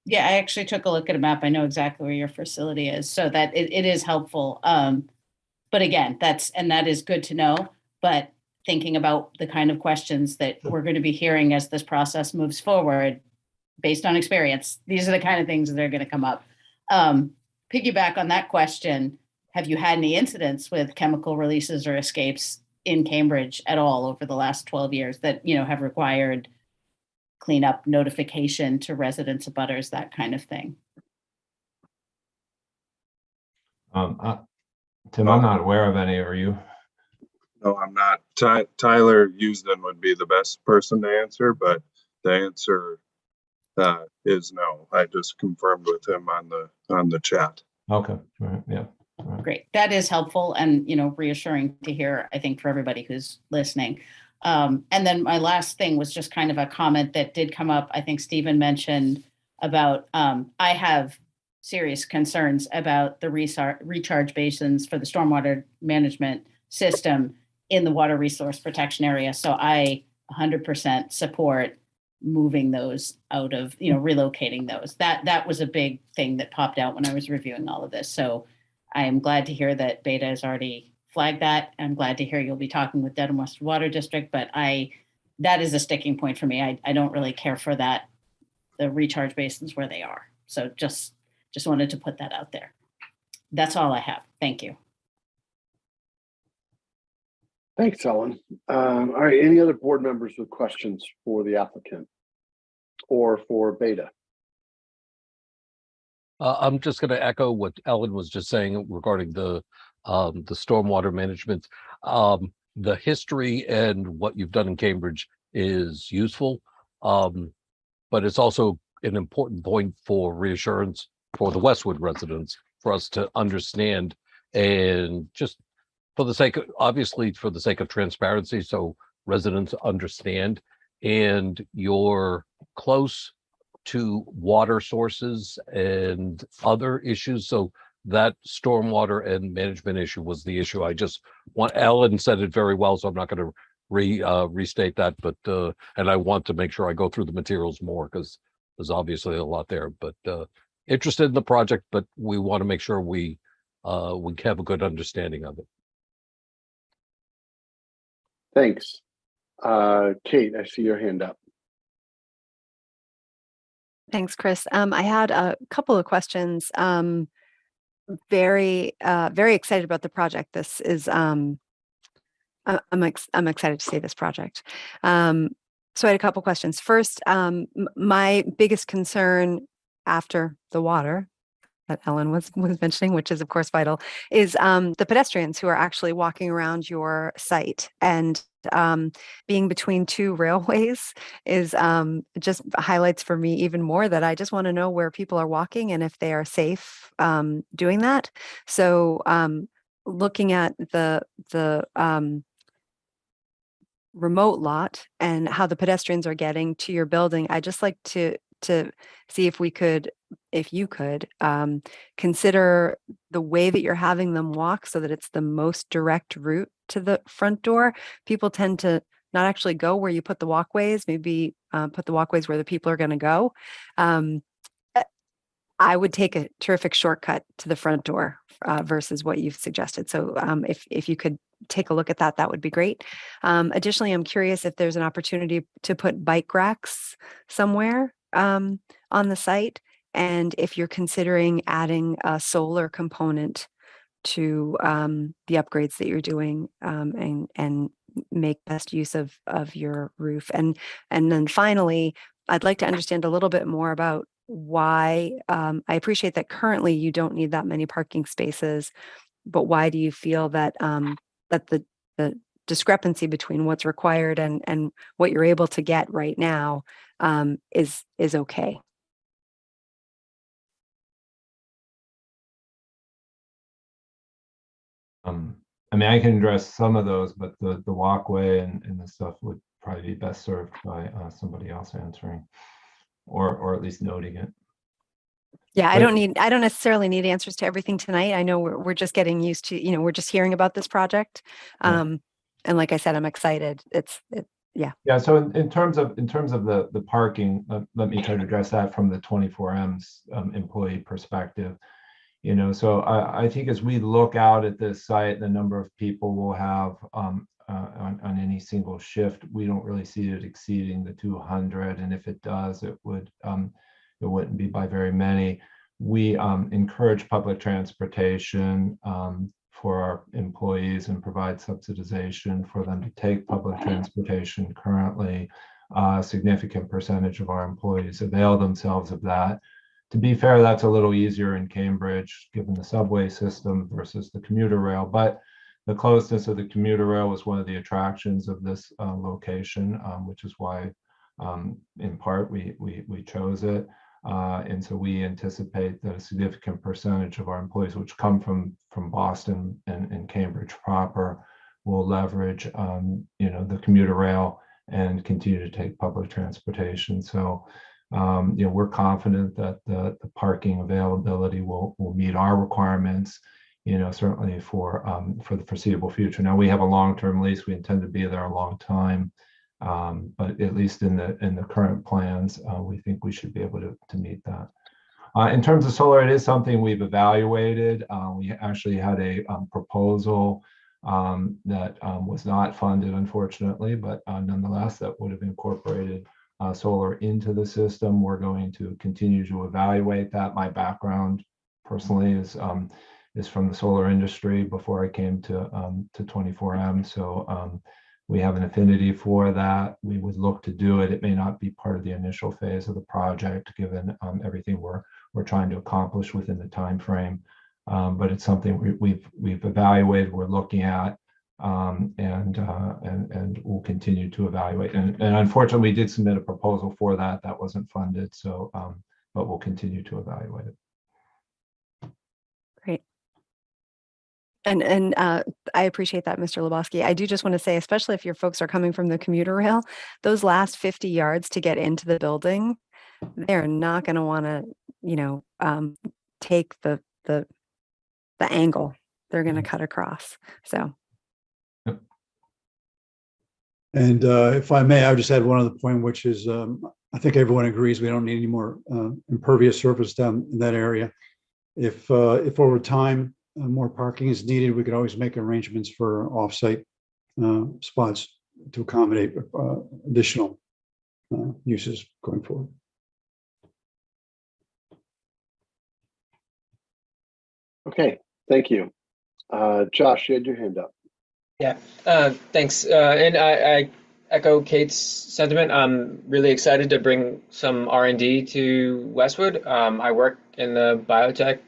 yeah, I actually took a look at a map. I know exactly where your facility is, so that it is helpful. But again, that is good to know. But thinking about the kind of questions that we're going to be hearing as this process moves forward, based on experience, these are the kind of things that are going to come up. Piggyback on that question. Have you had any incidents with chemical releases or escapes in Cambridge at all over the last 12 years that, have required cleanup, notification to residents, abutters, that kind of thing? Tim, I'm not aware of any. Are you? No, I'm not. Tyler Usden would be the best person to answer, but the answer is no. I just confirmed with him on the chat. Okay. All right. Yeah. Great. That is helpful and, reassuring to hear, I think, for everybody who's listening. And then my last thing was just kind of a comment that did come up. I think Stephen mentioned about, I have serious concerns about the recharge basins for the stormwater management system in the water resource protection area. So I 100% support moving those out of, relocating those. That was a big thing that popped out when I was reviewing all of this. So I am glad to hear that Beta has already flagged that. I'm glad to hear you'll be talking with Dedham Western Water District, but that is a sticking point for me. I don't really care for that, the recharge basins where they are. So just wanted to put that out there. That's all I have. Thank you. Thanks, Ellen. All right, any other board members with questions for the applicant or for Beta? I'm just going to echo what Ellen was just saying regarding the stormwater management. The history and what you've done in Cambridge is useful, but it's also an important point for reassurance for the Westwood residents for us to understand, and just for the sake of, obviously for the sake of transparency, so residents understand, and you're close to water sources and other issues. So that stormwater and management issue was the issue. Ellen said it very well, so I'm not going to restate that, but and I want to make sure I go through the materials more because there's obviously a lot there, but interested in the project, but we want to make sure we have a good understanding of it. Thanks. Kate, I see your hand up. Thanks, Chris. I had a couple of questions. Very excited about the project. This is I'm excited to see this project. So I had a couple questions. First, my biggest concern after the water that Ellen was mentioning, which is of course vital, is the pedestrians who are actually walking around your site, and being between two railways is just highlights for me even more that I just want to know where people are walking and if they are safe doing that. So looking at the remote lot and how the pedestrians are getting to your building, I'd just like to see if you could consider the way that you're having them walk so that it's the most direct route to the front door. People tend to not actually go where you put the walkways, maybe put the walkways where the people are going to go. I would take a terrific shortcut to the front door versus what you've suggested. So if you could take a look at that, that would be great. Additionally, I'm curious if there's an opportunity to put bike racks somewhere on the site, and if you're considering adding a solar component to the upgrades that you're doing, and make best use of your roof. And then finally, I'd like to understand a little bit more about why, I appreciate that currently you don't need that many parking spaces, but why do you feel that that the discrepancy between what's required and what you're able to get right now is okay? I mean, I can address some of those, but the walkway and the stuff would probably be best served by somebody else answering, or at least noting it. Yeah, But- I don't necessarily need answers to everything tonight. I know we're just getting used to, we're just hearing about this project. And like I said, I'm excited. Yeah. Yeah, so in terms of the parking, let me try to address that from the 24M's employee perspective. So I think as we look out at this site, the number of people we'll have on any single shift, we don't really see it exceeding the 200. And if it does, it wouldn't be by very many. We encourage public transportation for our employees and provide subsidization for them to take public transportation. Currently, a significant percentage of our employees avail themselves of that. To be fair, that's a little easier in Cambridge, given the subway system versus the commuter rail, but the closeness of the commuter rail was one of the attractions of this location, which is why, in part, we chose it. And so we anticipate that a significant percentage of our employees, which come from Boston and Cambridge proper, will leverage, the commuter rail and continue to take public transportation. So, we're confident that the parking availability will meet our requirements, certainly for the foreseeable future. Now, we have a long-term lease. We intend to be there a long time. But at least in the current plans, we think we should be able to meet that. In terms of solar, it is something we've evaluated. We actually had a proposal that was not funded, unfortunately, but nonetheless, that would have incorporated solar into the system. We're going to continue to evaluate that. My background personally is from the solar industry before I came to 24M. So we have an affinity for that. We would look to do it. It may not be part of the initial phase of the project, given everything we're trying to accomplish within the time frame. But it's something we've evaluated. We're looking at, and we'll continue to evaluate. And unfortunately, we did submit a proposal for that. That wasn't funded. So, but we'll continue to evaluate it. Great. And I appreciate that, Mr. Lebowski. I do just want to say, especially if your folks are coming from the commuter rail, those last 50 yards to get into the building, they're not going to want to, take the angle. They're going to cut across. So. And if I may, I would just add one other point, which is I think everyone agrees we don't need any more impervious surface down in that area. If over time more parking is needed, we could always make arrangements for off-site spots to accommodate additional uses going forward. Okay, thank you. Josh, you had your hand up. Yeah, thanks. And I echo Kate's sentiment. I'm really excited to bring some R&D to Westwood. I work in the biotech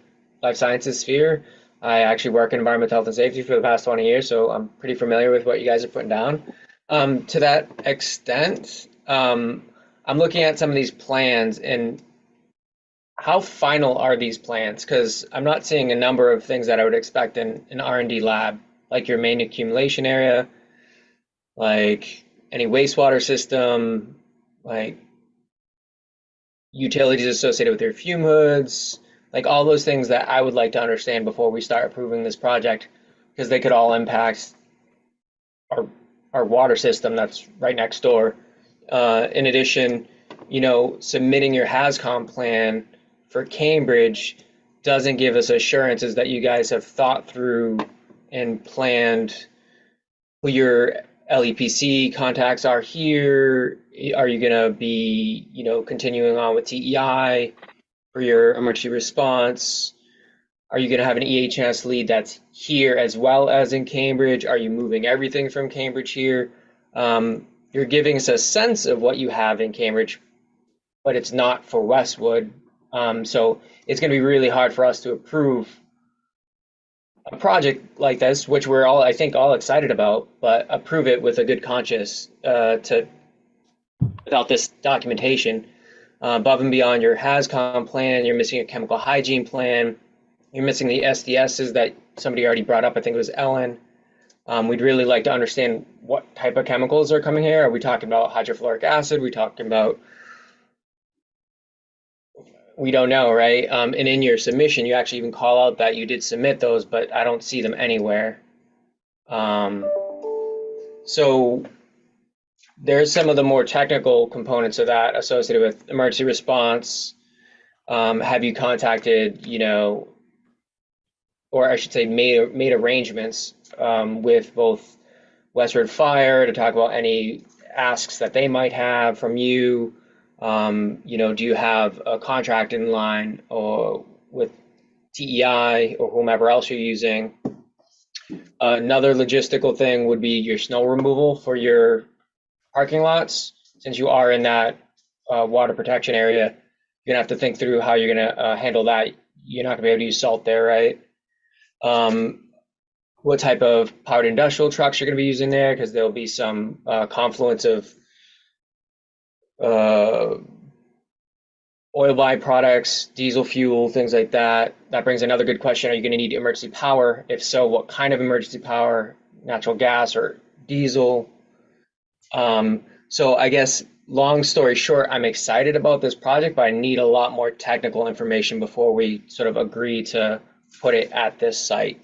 life sciences sphere. I actually work in environmental health and safety for the past 20 years, so I'm pretty familiar with what you guys are putting down. To that extent, I'm looking at some of these plans, and how final are these plans? Because I'm not seeing a number of things that I would expect in an R&D lab, like your main accumulation area, like any wastewater system, like utilities associated with your fume hoods, like all those things that I would like to understand before we start approving this project, because they could all impact our our water system that's right next door. In addition, submitting your HAZCOM plan for Cambridge doesn't give us assurances that you guys have thought through and planned who your LEPC contacts are here. Are you going to be, continuing on with TEI for your emergency response? Are you going to have an EHS lead that's here as well as in Cambridge? Are you moving everything from Cambridge here? You're giving us a sense of what you have in Cambridge, but it's not for Westwood. So it's going to be really hard for us to approve a project like this, which we're all, I think, all excited about, but approve it with a good conscience without this documentation. Above and beyond your HAZCOM plan, you're missing a chemical hygiene plan. You're missing the SDSs that somebody already brought up. I think it was Ellen. We'd really like to understand what type of chemicals are coming here. Are we talking about hydrofluoric acid? Are we talking about, we don't know, right? And in your submission, you actually even call out that you did submit those, but I don't see them anywhere. So there's some of the more technical components of that associated with emergency response. Have you contacted, or I should say made arrangements with both Westward Fire to talk about any asks that they might have from you? Do you have a contract in line or with TEI or whomever else you're using? Another logistical thing would be your snow removal for your parking lots. Since you are in that water protection area, you're gonna have to think through how you're gonna handle that. You're not gonna be able to use salt there, right? What type of powered industrial trucks you're gonna be using there, because there'll be some confluence of oil byproducts, diesel fuel, things like that. That brings another good question. Are you going to need emergency power? If so, what kind of emergency power? Natural gas or diesel? So I guess long story short, I'm excited about this project, but I need a lot more technical information before we sort of agree to put it at this site,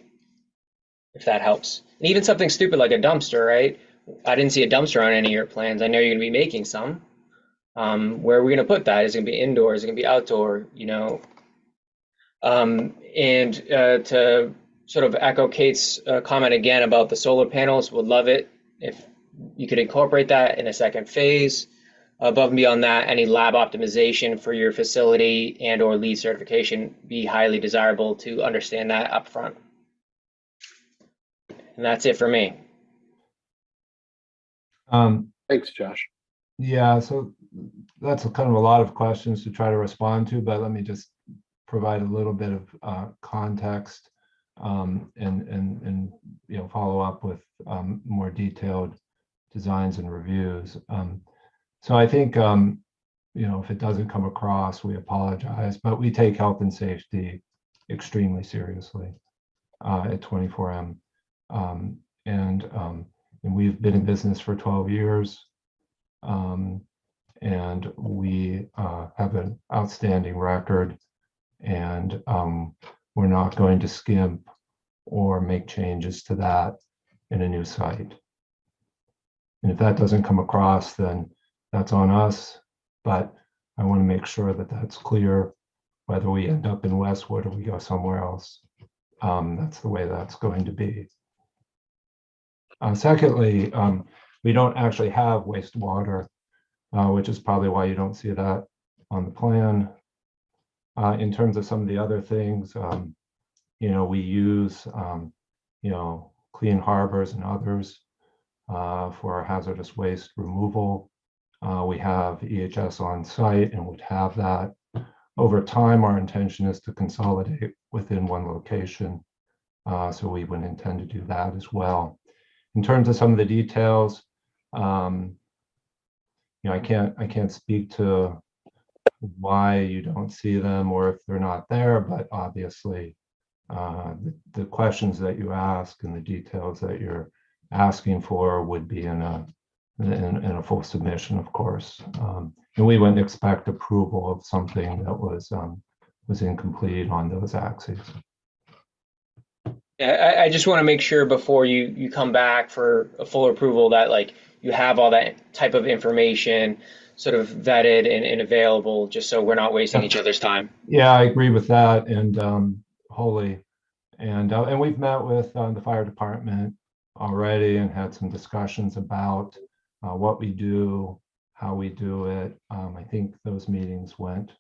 if that helps. And even something stupid like a dumpster, right? I didn't see a dumpster on any of your plans. I know you're going to be making some. Where are we going to put that? Is it going to be indoor? Is it going to be outdoor? To sort of echo Kate's comment again about the solar panels, would love it if you could incorporate that in a second phase. Above and beyond that, any lab optimization for your facility and or LEED certification be highly desirable to understand that upfront. And that's it for me. Thanks, Josh. Yeah, so that's kind of a lot of questions to try to respond to, but let me just provide a little bit of context and follow up with more detailed designs and reviews. So I think if it doesn't come across, we apologize, but we take health and safety extremely seriously at 24M, and we've been in business for 12 years. And we have an outstanding record, and we're not going to skimp or make changes to that in a new site. And if that doesn't come across, then that's on us, but I want to make sure that that's clear, whether we end up in Westwood or we go somewhere else. That's the way that's going to be. Secondly, we don't actually have wastewater, which is probably why you don't see that on the plan. In terms of some of the other things, we use, Clean Harbors and others for our hazardous waste removal. We have EHS on site and would have that. Over time, our intention is to consolidate within one location. So we would intend to do that as well. In terms of some of the details, I can't speak to why you don't see them or if they're not there, but obviously the questions that you ask and the details that you're asking for would be in a full submission, of course. And we wouldn't expect approval of something that was incomplete on those axes. Yeah, I just want to make sure before you come back for a full approval that like you have all that type of information sort of vetted and available, just so we're not wasting each other's time. Yeah, I agree with that, and wholly. And we've met with the fire department already and had some discussions about what we do, how we do it. I think those meetings went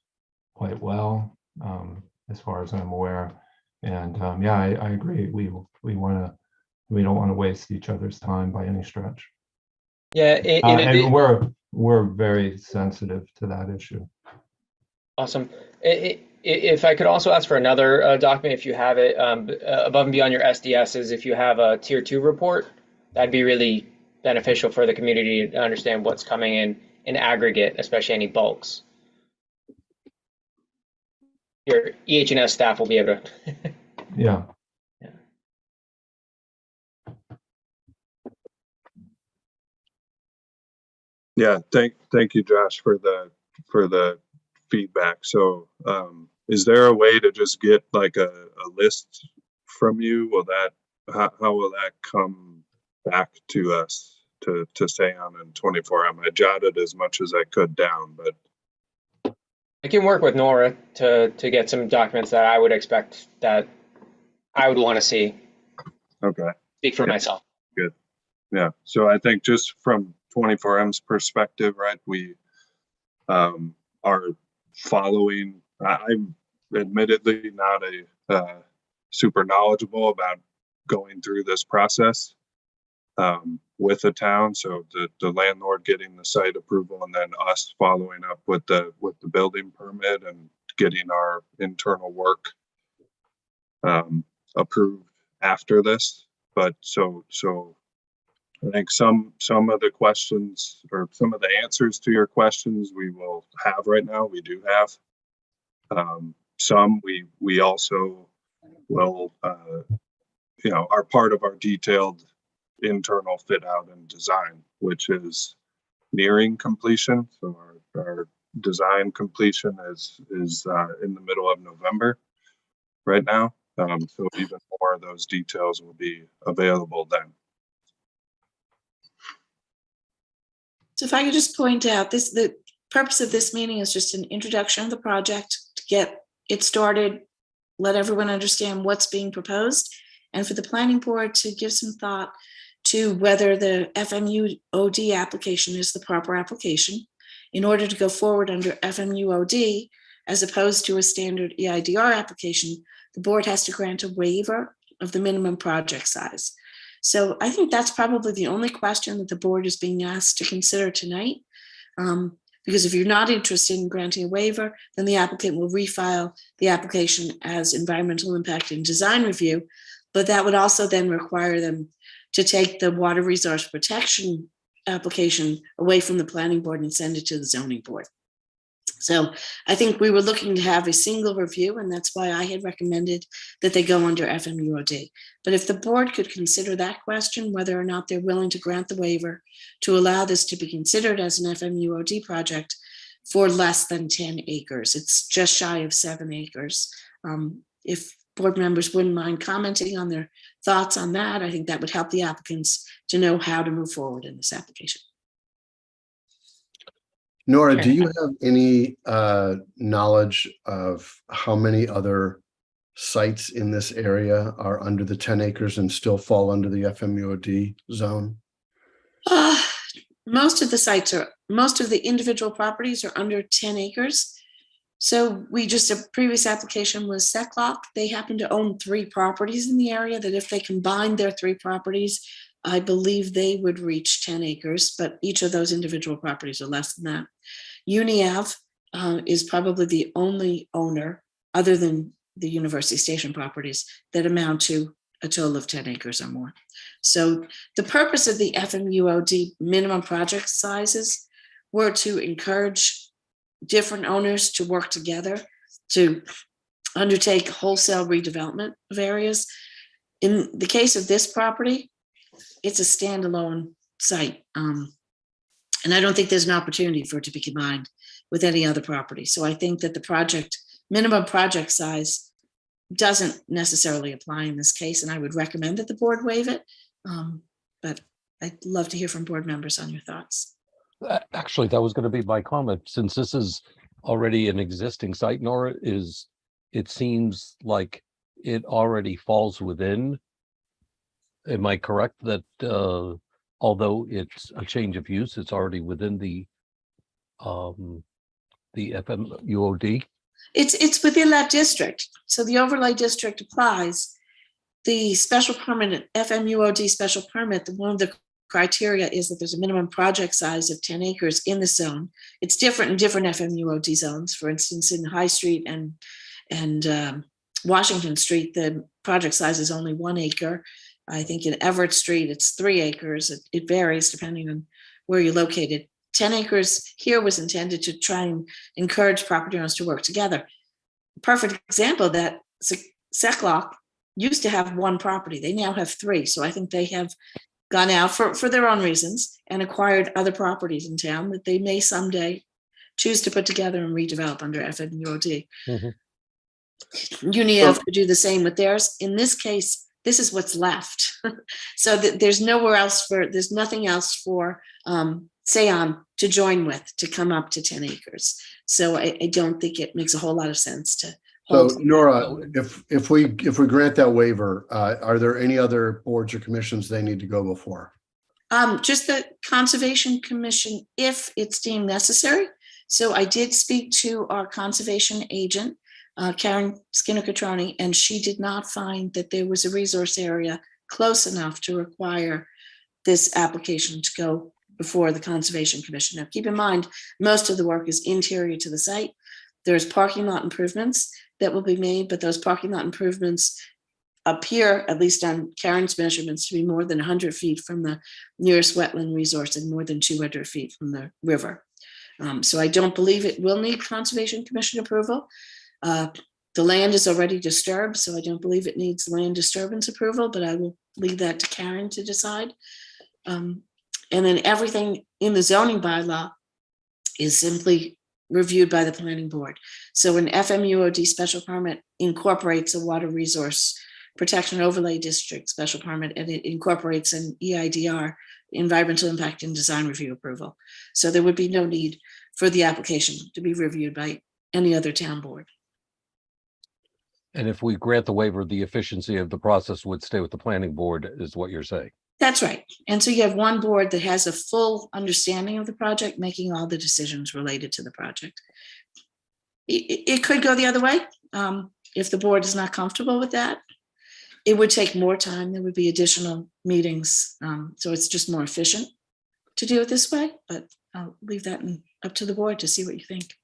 quite well, as far as I'm aware. And yeah, I agree. We don't want to waste each other's time by any stretch. Yeah, and we're very sensitive to that issue. Awesome. If I could also ask for another document, if you have it, above and beyond your SDSs, if you have a tier 2 report, that'd be really beneficial for the community to understand what's coming in aggregate, especially any bulks. Your EH&S staff will be able to. Yeah. Yeah, thank you, Josh, for the feedback. So is there a way to just get like a list from you? How will that come back to us to say on in 24M? I jotted as much as I could down, but I can work with Nora to get some documents that I would expect that I would want to see. Okay. Speak for myself. Good. Yeah. So I think just from 24M's perspective, right, we are following. I'm admittedly not a super knowledgeable about going through this process with the town. So the landlord getting the site approval and then us following up with the building permit and getting our internal work approved after this. But so I think some of the questions or some of the answers to your questions we will have right now. We do have some we also will are part of our detailed internal fit out and design, which is nearing completion. So our design completion is in the middle of November right now. So even more of those details will be available then. So if I could just point out, the purpose of this meeting is just an introduction of the project to get it started, let everyone understand what's being proposed, and for the planning board to give some thought to whether the FMUOD application is the proper application. In order to go forward under FMUOD, as opposed to a standard EIDR application, the board has to grant a waiver of the minimum project size. So I think that's probably the only question that the board is being asked to consider tonight. Because if you're not interested in granting a waiver, then the applicant will refile the application as environmental impact and design review. But that would also then require them to take the water resource protection application away from the planning board and send it to the zoning board. So I think we were looking to have a single review, and that's why I had recommended that they go under FMUOD. But if the board could consider that question, whether or not they're willing to grant the waiver to allow this to be considered as an FMUOD project for less than 10 acres. It's just shy of 7 acres. If board members wouldn't mind commenting on their thoughts on that, I think that would help the applicants to know how to move forward in this application. Nora, do you have any knowledge of how many other sites in this area are under the 10 acres and still fall under the FMUOD zone? Most of the individual properties are under 10 acres. So a previous application was Seclock. They happen to own 3 properties in the area that if they combined their 3 properties, I believe they would reach 10 acres, but each of those individual properties are less than that. UniAv is probably the only owner, other than the University Station properties, that amount to a total of 10 acres or more. So the purpose of the FMUOD minimum project sizes were to encourage different owners to work together to undertake wholesale redevelopment of areas. In the case of this property, it's a standalone site. And I don't think there's an opportunity for it to be combined with any other property. So I think that the minimum project size doesn't necessarily apply in this case, and I would recommend that the board waive it. But I'd love to hear from board members on your thoughts. Actually, that was going to be my comment. Since this is already an existing site, Nora, it seems like it already falls within. Am I correct that although it's a change of use, it's already within the FMUOD? It's within that district. So the overlay district applies. The special permit, FMUOD special permit, one of the criteria is that there's a minimum project size of 10 acres in the zone. It's different in different FMUOD zones. For instance, in High Street and Washington Street, the project size is only 1 acre. I think in Everett Street, it's 3 acres. It varies depending on where you're located. 10 acres here was intended to try and encourage property owners to work together. Perfect example that Seclock used to have 1 property. They now have 3. So I think they have gone out for their own reasons and acquired other properties in town that they may someday choose to put together and redevelop under FMUOD. UNIF could do the same with theirs. In this case, this is what's left. So there's nothing else for Seon to join with to come up to 10 acres. So I don't think it makes a whole lot of sense to. So Nora, if we grant that waiver, are there any other boards or commissions they need to go before? Just the Conservation Commission, if it's deemed necessary. So I did speak to our conservation agent, Karen Skinner-Catroni, and she did not find that there was a resource area close enough to require this application to go before the Conservation Commission. Now, keep in mind, most of the work is interior to the site. There's parking lot improvements that will be made, but those parking lot improvements appear, at least on Karen's measurements, to be more than 100 feet from the nearest wetland resource and more than 200 feet from the river. So I don't believe it will need Conservation Commission approval. The land is already disturbed, so I don't believe it needs land disturbance approval, but I will leave that to Karen to decide. And then everything in the zoning bylaw is simply reviewed by the planning board. So an FMUOD special permit incorporates a water resource protection overlay district special permit, and it incorporates an EIDR, environmental impact and design review approval. So there would be no need for the application to be reviewed by any other town board. And if we grant the waiver, the efficiency of the process would stay with the planning board, is what you're saying? That's right. And so you have one board that has a full understanding of the project, making all the decisions related to the project. It could go the other way. If the board is not comfortable with that, it would take more time. There would be additional meetings. So it's just more efficient to do it this way, but I'll leave that up to the board to see what you think.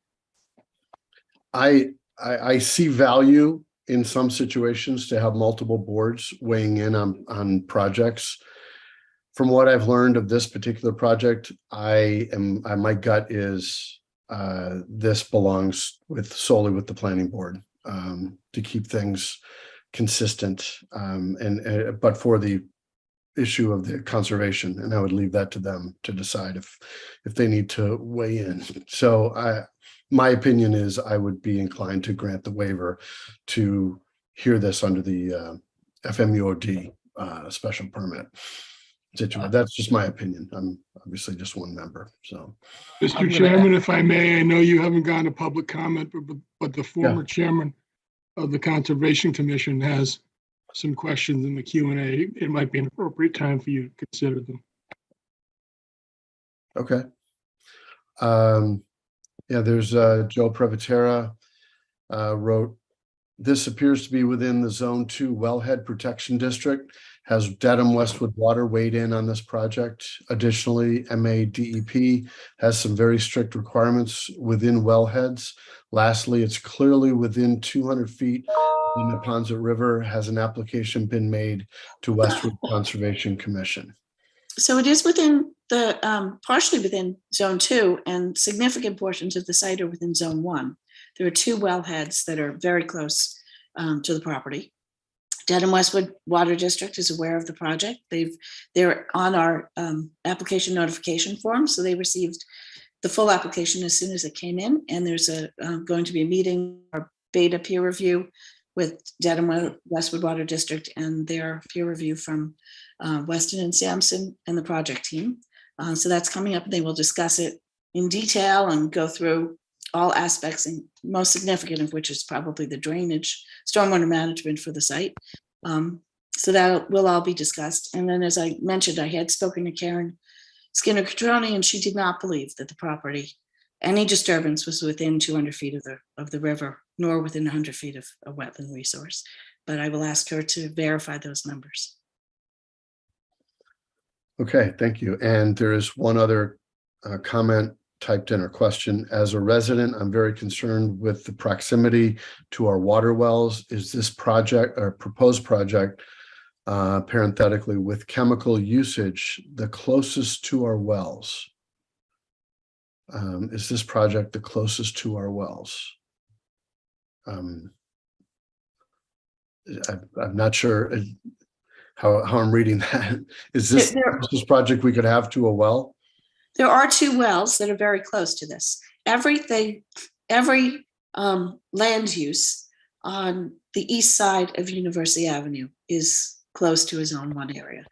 I see value in some situations to have multiple boards weighing in on projects. From what I've learned of this particular project, my gut is this belongs solely with the planning board to keep things consistent. But for the issue of the conservation, and I would leave that to them to decide if they need to weigh in. So my opinion is I would be inclined to grant the waiver to hear this under the FMUOD special permit situation. That's just my opinion. I'm obviously just one member. So, Mr. Chairman, if I may, I know you haven't gotten a public comment, but the former chairman of the Conservation Commission has some questions in the Q&A. It might be an appropriate time for you to consider them. Okay. Yeah, there's Joe Previtera wrote, this appears to be within the Zone 2 Wellhead Protection District. Has Dedham Westwood Water weighed in on this project? Additionally, MADEP has some very strict requirements within wellheads. Lastly, it's clearly within 200 feet in the Neponset River. Has an application been made to Westwood Conservation Commission? So it is within the, partially within Zone 2, and significant portions of the site are within Zone 1. There are 2 wellheads that are very close to the property. Dedham Westwood Water District is aware of the project. They're on our application notification form, so they received the full application as soon as it came in. And there's going to be a meeting or beta peer review with Dedham Westwood Water District and their peer review from Weston and Sampson and the project team. So that's coming up, and they will discuss it in detail and go through all aspects, and most significant of which is probably the drainage, stormwater management for the site. So that will all be discussed. And then, as I mentioned, I had spoken to Karen Skinner-Catroni, and she did not believe that the property, any disturbance was within 200 feet of the river, nor within 100 feet of a wetland resource. But I will ask her to verify those numbers. Okay, thank you. And there is one other comment typed in or question. As a resident, I'm very concerned with the proximity to our water wells. Is this project or proposed project, parenthetically, with chemical usage, the closest to our wells? Is this project the closest to our wells? I'm not sure how I'm reading that. Is this the closest project we could have to a well? There are 2 wells that are very close to this. Every land use on the east side of University Avenue is close to a Zone 1 area.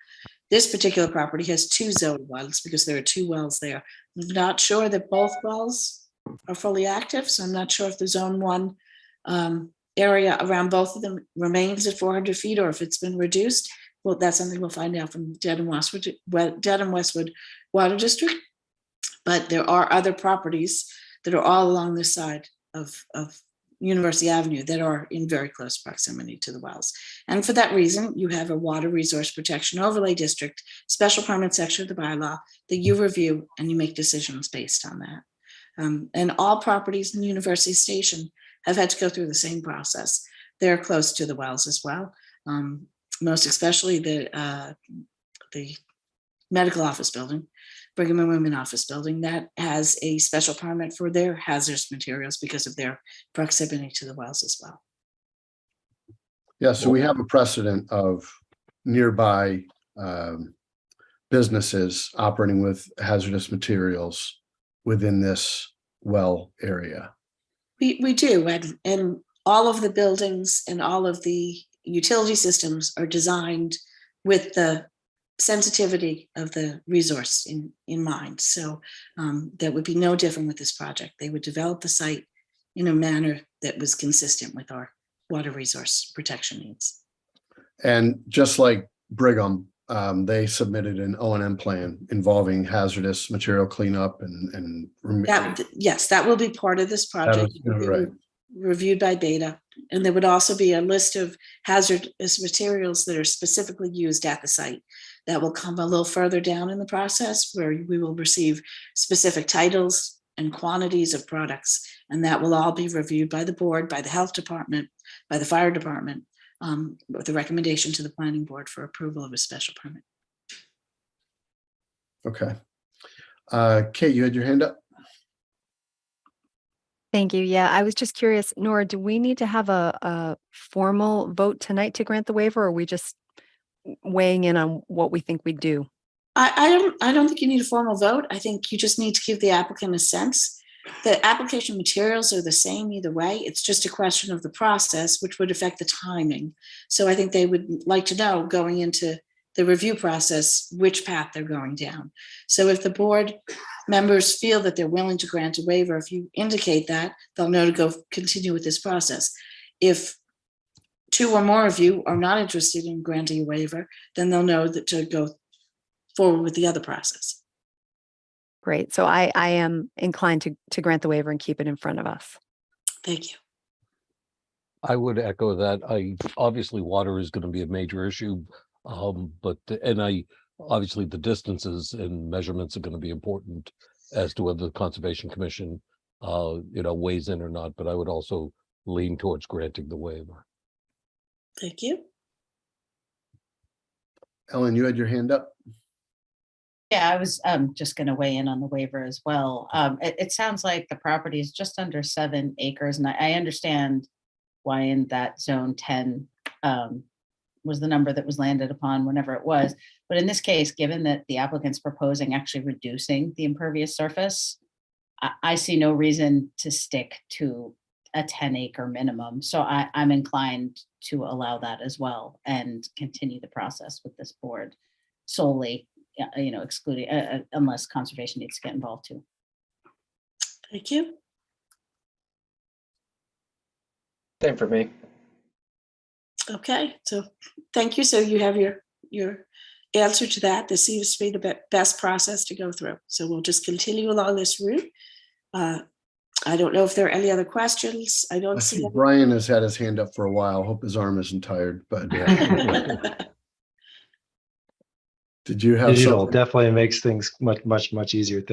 This particular property has 2 zone wells because there are 2 wells there. I'm not sure that both wells are fully active, so I'm not sure if the Zone 1 area around both of them remains at 400 feet or if it's been reduced. Well, that's something we'll find out from Dedham Westwood Water District. But there are other properties that are all along this side of University Avenue that are in very close proximity to the wells. And for that reason, you have a Water Resource Protection Overlay District, special permit section of the bylaw that you review and you make decisions based on that. And all properties in University Station have had to go through the same process. They're close to the wells as well, most especially the medical office building, Brigham and Women office building, that has a special permit for their hazardous materials because of their proximity to the wells as well. Yeah, so we have a precedent of nearby businesses operating with hazardous materials within this well area. We do, and all of the buildings and all of the utility systems are designed with the sensitivity of the resource in mind. So that would be no different with this project. They would develop the site in a manner that was consistent with our water resource protection needs. And just like Brigham, they submitted an O&M plan involving hazardous material cleanup and yes, that will be part of this project. Right. Reviewed by Beta. And there would also be a list of hazardous materials that are specifically used at the site. That will come a little further down in the process, where we will receive specific titles and quantities of products. And that will all be reviewed by the board, by the health department, by the fire department, with a recommendation to the planning board for approval of a special permit. Okay. Kate, you had your hand up? Thank you. Yeah, I was just curious, Nora, do we need to have a formal vote tonight to grant the waiver, or are we just weighing in on what we think we do? I don't think you need a formal vote. I think you just need to give the applicant a sense. The application materials are the same either way. It's just a question of the process, which would affect the timing. So I think they would like to know going into the review process which path they're going down. So if the board members feel that they're willing to grant a waiver, if you indicate that, they'll know to go continue with this process. If 2 or more of you are not interested in granting a waiver, then they'll know that to go forward with the other process. Great. So I am inclined to grant the waiver and keep it in front of us. Thank you. I would echo that. Obviously water is going to be a major issue, but obviously the distances and measurements are going to be important as to whether the Conservation Commission weighs in or not, but I would also lean towards granting the waiver. Thank you. Ellen, you had your hand up. Yeah, I was just going to weigh in on the waiver as well. It sounds like the property is just under 7 acres, and I understand why in that zone 10 was the number that was landed upon whenever it was. But in this case, given that the applicant's proposing actually reducing the impervious surface, I see no reason to stick to a 10-acre minimum. So I'm inclined to allow that as well and continue the process with this board solely, excluding, unless conservation needs to get involved too. Thank you. Same for me. Okay, so thank you. So you have your answer to that. This seems to be the best process to go through. So we'll just continue along this route. I don't know if there are any other questions. I don't see. Brian has had his hand up for a while. Hope his arm isn't tired, but yeah. Did you have Digital something? definitely makes things much easier.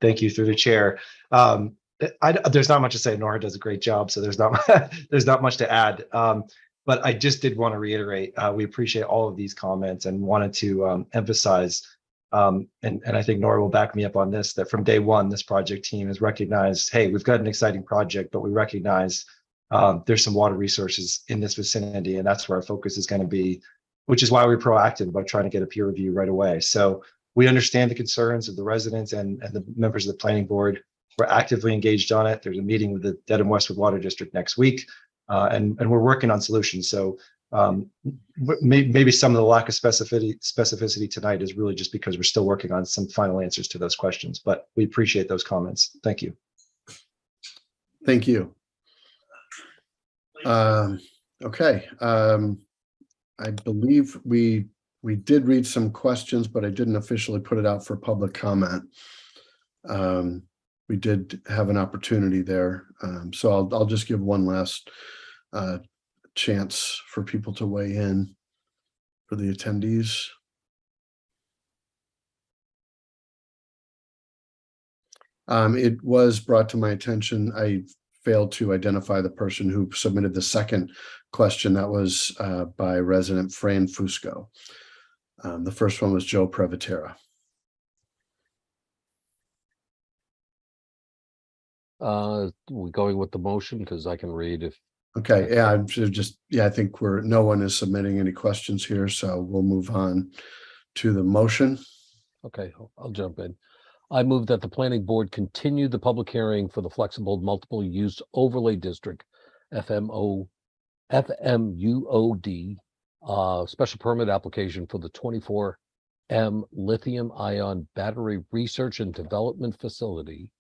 Thank you through the chair. There's not much to say. Nora does a great job, so there's not much to add. But I just did want to reiterate, we appreciate all of these comments and wanted to emphasize, and I think Nora will back me up on this, that from day one, this project team has recognized, hey, we've got an exciting project, but we recognize there's some water resources in this vicinity, and that's where our focus is going to be, which is why we're proactive about trying to get a peer review right away. So we understand the concerns of the residents and the members of the planning board. We're actively engaged on it. There's a meeting with the Dedham Westwood Water District next week, and we're working on solutions. So maybe some of the lack of specificity tonight is really just because we're still working on some final answers to those questions, but we appreciate those comments. Thank you. Thank you. Okay. I believe we did read some questions, but I didn't officially put it out for public comment. We did have an opportunity there. So I'll just give one last chance for people to weigh in for the attendees. It was brought to my attention, I failed to identify the person who submitted the second question. That was by resident Fran Fusco. The first one was Joe Previtera. We're going with the motion because I can read if. Okay, yeah, I'm just, I think no one is submitting any questions here, so we'll move on to the motion. Okay, I'll jump in. I move that the planning board continue the public hearing for the flexible multiple use overlay district, FMUOD, special permit application for the 24M lithium ion battery research and development facility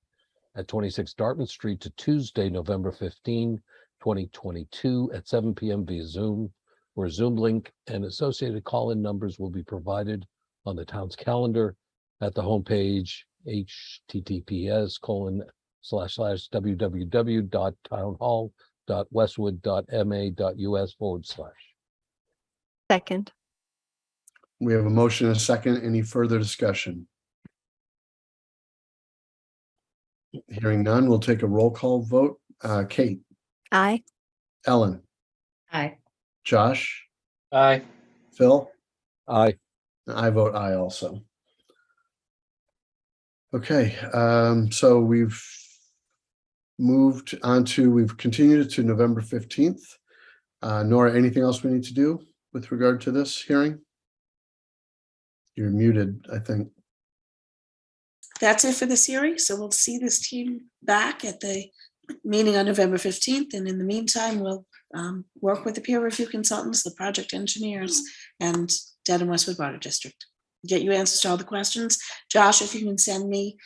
at 26 Dartmouth Street to Tuesday, November 15, 2022 at 7 p.m. via Zoom, where Zoom link and associated call-in numbers will be provided on the town's calendar at the homepage, https://www.townhall.westwood.ma.us/. Second. We have a motion and a second. Any further discussion? Hearing none, we'll take a roll call vote. Kate. Aye. Ellen. Aye. Josh. Aye. Phil. Aye. I vote aye also. Okay, so we've continued it to November 15th. Nora, anything else we need to do with regard to this hearing? You're muted, I think. That's it for this hearing. So we'll see this team back at the meeting on November 15th. And in the meantime, we'll work with the peer review consultants, the project engineers, and Dedham Westwood Water District. Get you answers to all the questions. Josh, if you can send me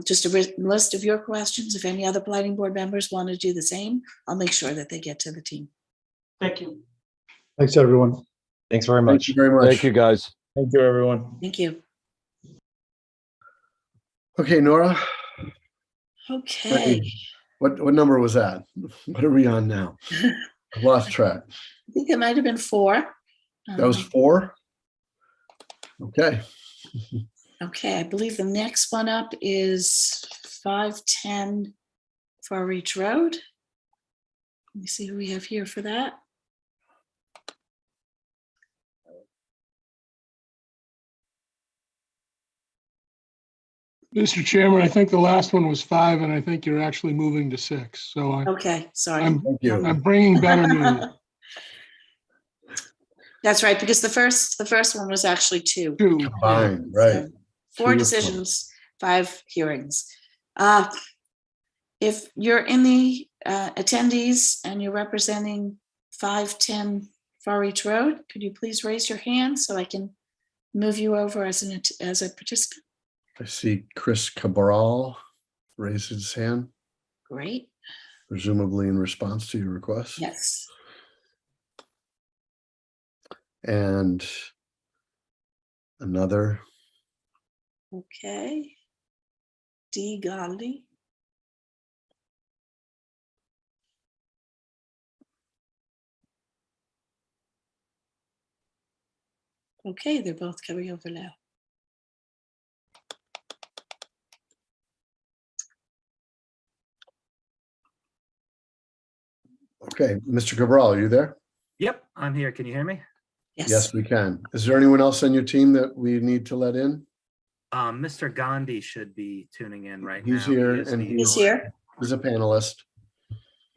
just a written list of your questions. If any other planning board members want to do the same, I'll make sure that they get to the team. Thank you. Thanks, everyone. Thanks very much. Thank you very much. Thank you, guys. Thank you, everyone. Thank you. Okay, Nora. Okay. What number was that? What are we on now? I've lost track. I think it might have been 4. That was 4? Okay. Okay, I believe the next one up is 510 Far Reach Road. Let me see who we have here for that. Mr. Chairman, I think the last one was 5, and I think you're actually moving to 6. So Okay, sorry. I'm bringing better news. That's right, because the first one was actually 2. Combined, right. So 4 decisions, 5 hearings. If you're in the attendees and you're representing 510 Far Reach Road, could you please raise your hand so I can move you over as a participant? I see Chris Cabral raise his hand, Great. presumably in response to your request. Yes. And another. Okay. D. Godley. Okay, they're both coming over now. Okay, Mr. Cabral, are you there? Yep, I'm here. Can you hear me? Yes, we can. Is there anyone else on your team that we need to let in? Mr. Gandhi should be tuning in right now. He's here He is and the he's owner. a panelist.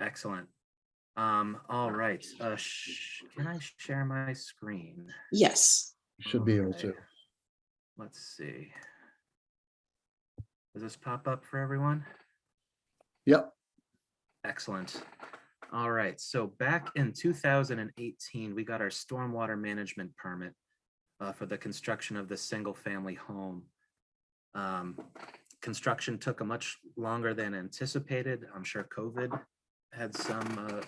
Excellent. All right. Can I share my screen? Yes. You should be able to. Let's see. Does this pop up for everyone? Yep. Excellent. All right. So back in 2018, we got our stormwater management permit for the construction of this single family home. Construction took a much longer than anticipated. I'm sure COVID had some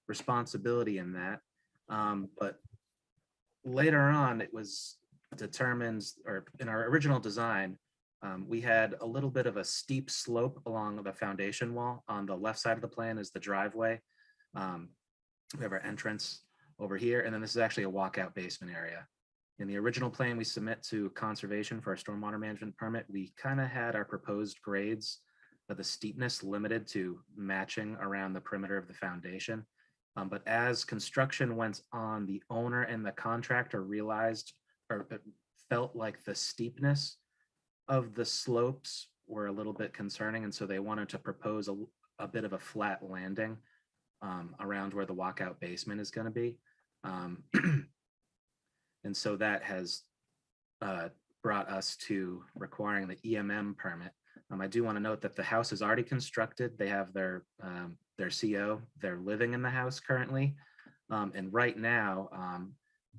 responsibility in that. But later on, it was determined, or in our original design, we had a little bit of a steep slope along the foundation wall. On the left side of the plan is the driveway. We have our entrance over here, and then this is actually a walkout basement area. In the original plan we submit to conservation for our stormwater management permit, we kind of had our proposed grades of the steepness limited to matching around the perimeter of the foundation. But as construction went on, the owner and the contractor realized or felt like the steepness of the slopes were a little bit concerning, and so they wanted to propose a bit of a flat landing around where the walkout basement is going to be. And so that has brought us to requiring the EMM permit. I do want to note that the house is already constructed. They have their CO. They're living in the house currently. And right now,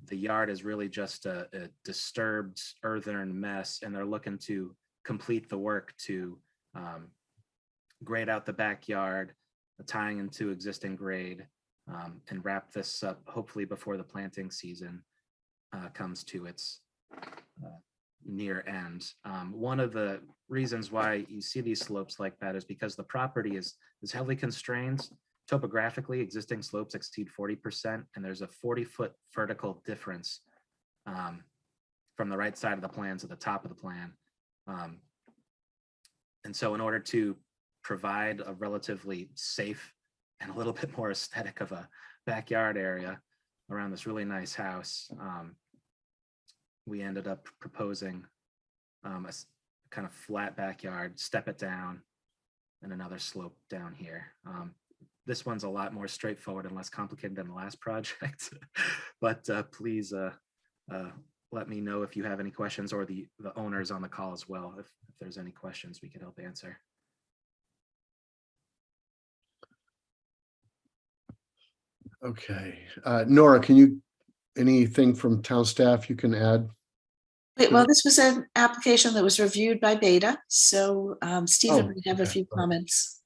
the yard is really just a disturbed earthen mess, and they're looking to complete the work to grade out the backyard, tying into existing grade, and wrap this up hopefully before the planting season comes to its near end. One of the reasons why you see these slopes like that is because the property is heavily constrained. Topographically, existing slopes exceed 40%, and there's a 40-foot vertical difference from the right side of the plan to the top of the plan. And so in order to provide a relatively safe and a little bit more aesthetic of a backyard area around this really nice house, we ended up proposing a kind of flat backyard, step it down, and another slope down here. This one's a lot more straightforward and less complicated than the last project, but please let me know if you have any questions, or the owners on the call as well. If there's any questions, we can help answer. Okay, Nora, can you, anything from town staff you can add? Well, this was an application that was reviewed by Beta, so Stephen might have a few comments.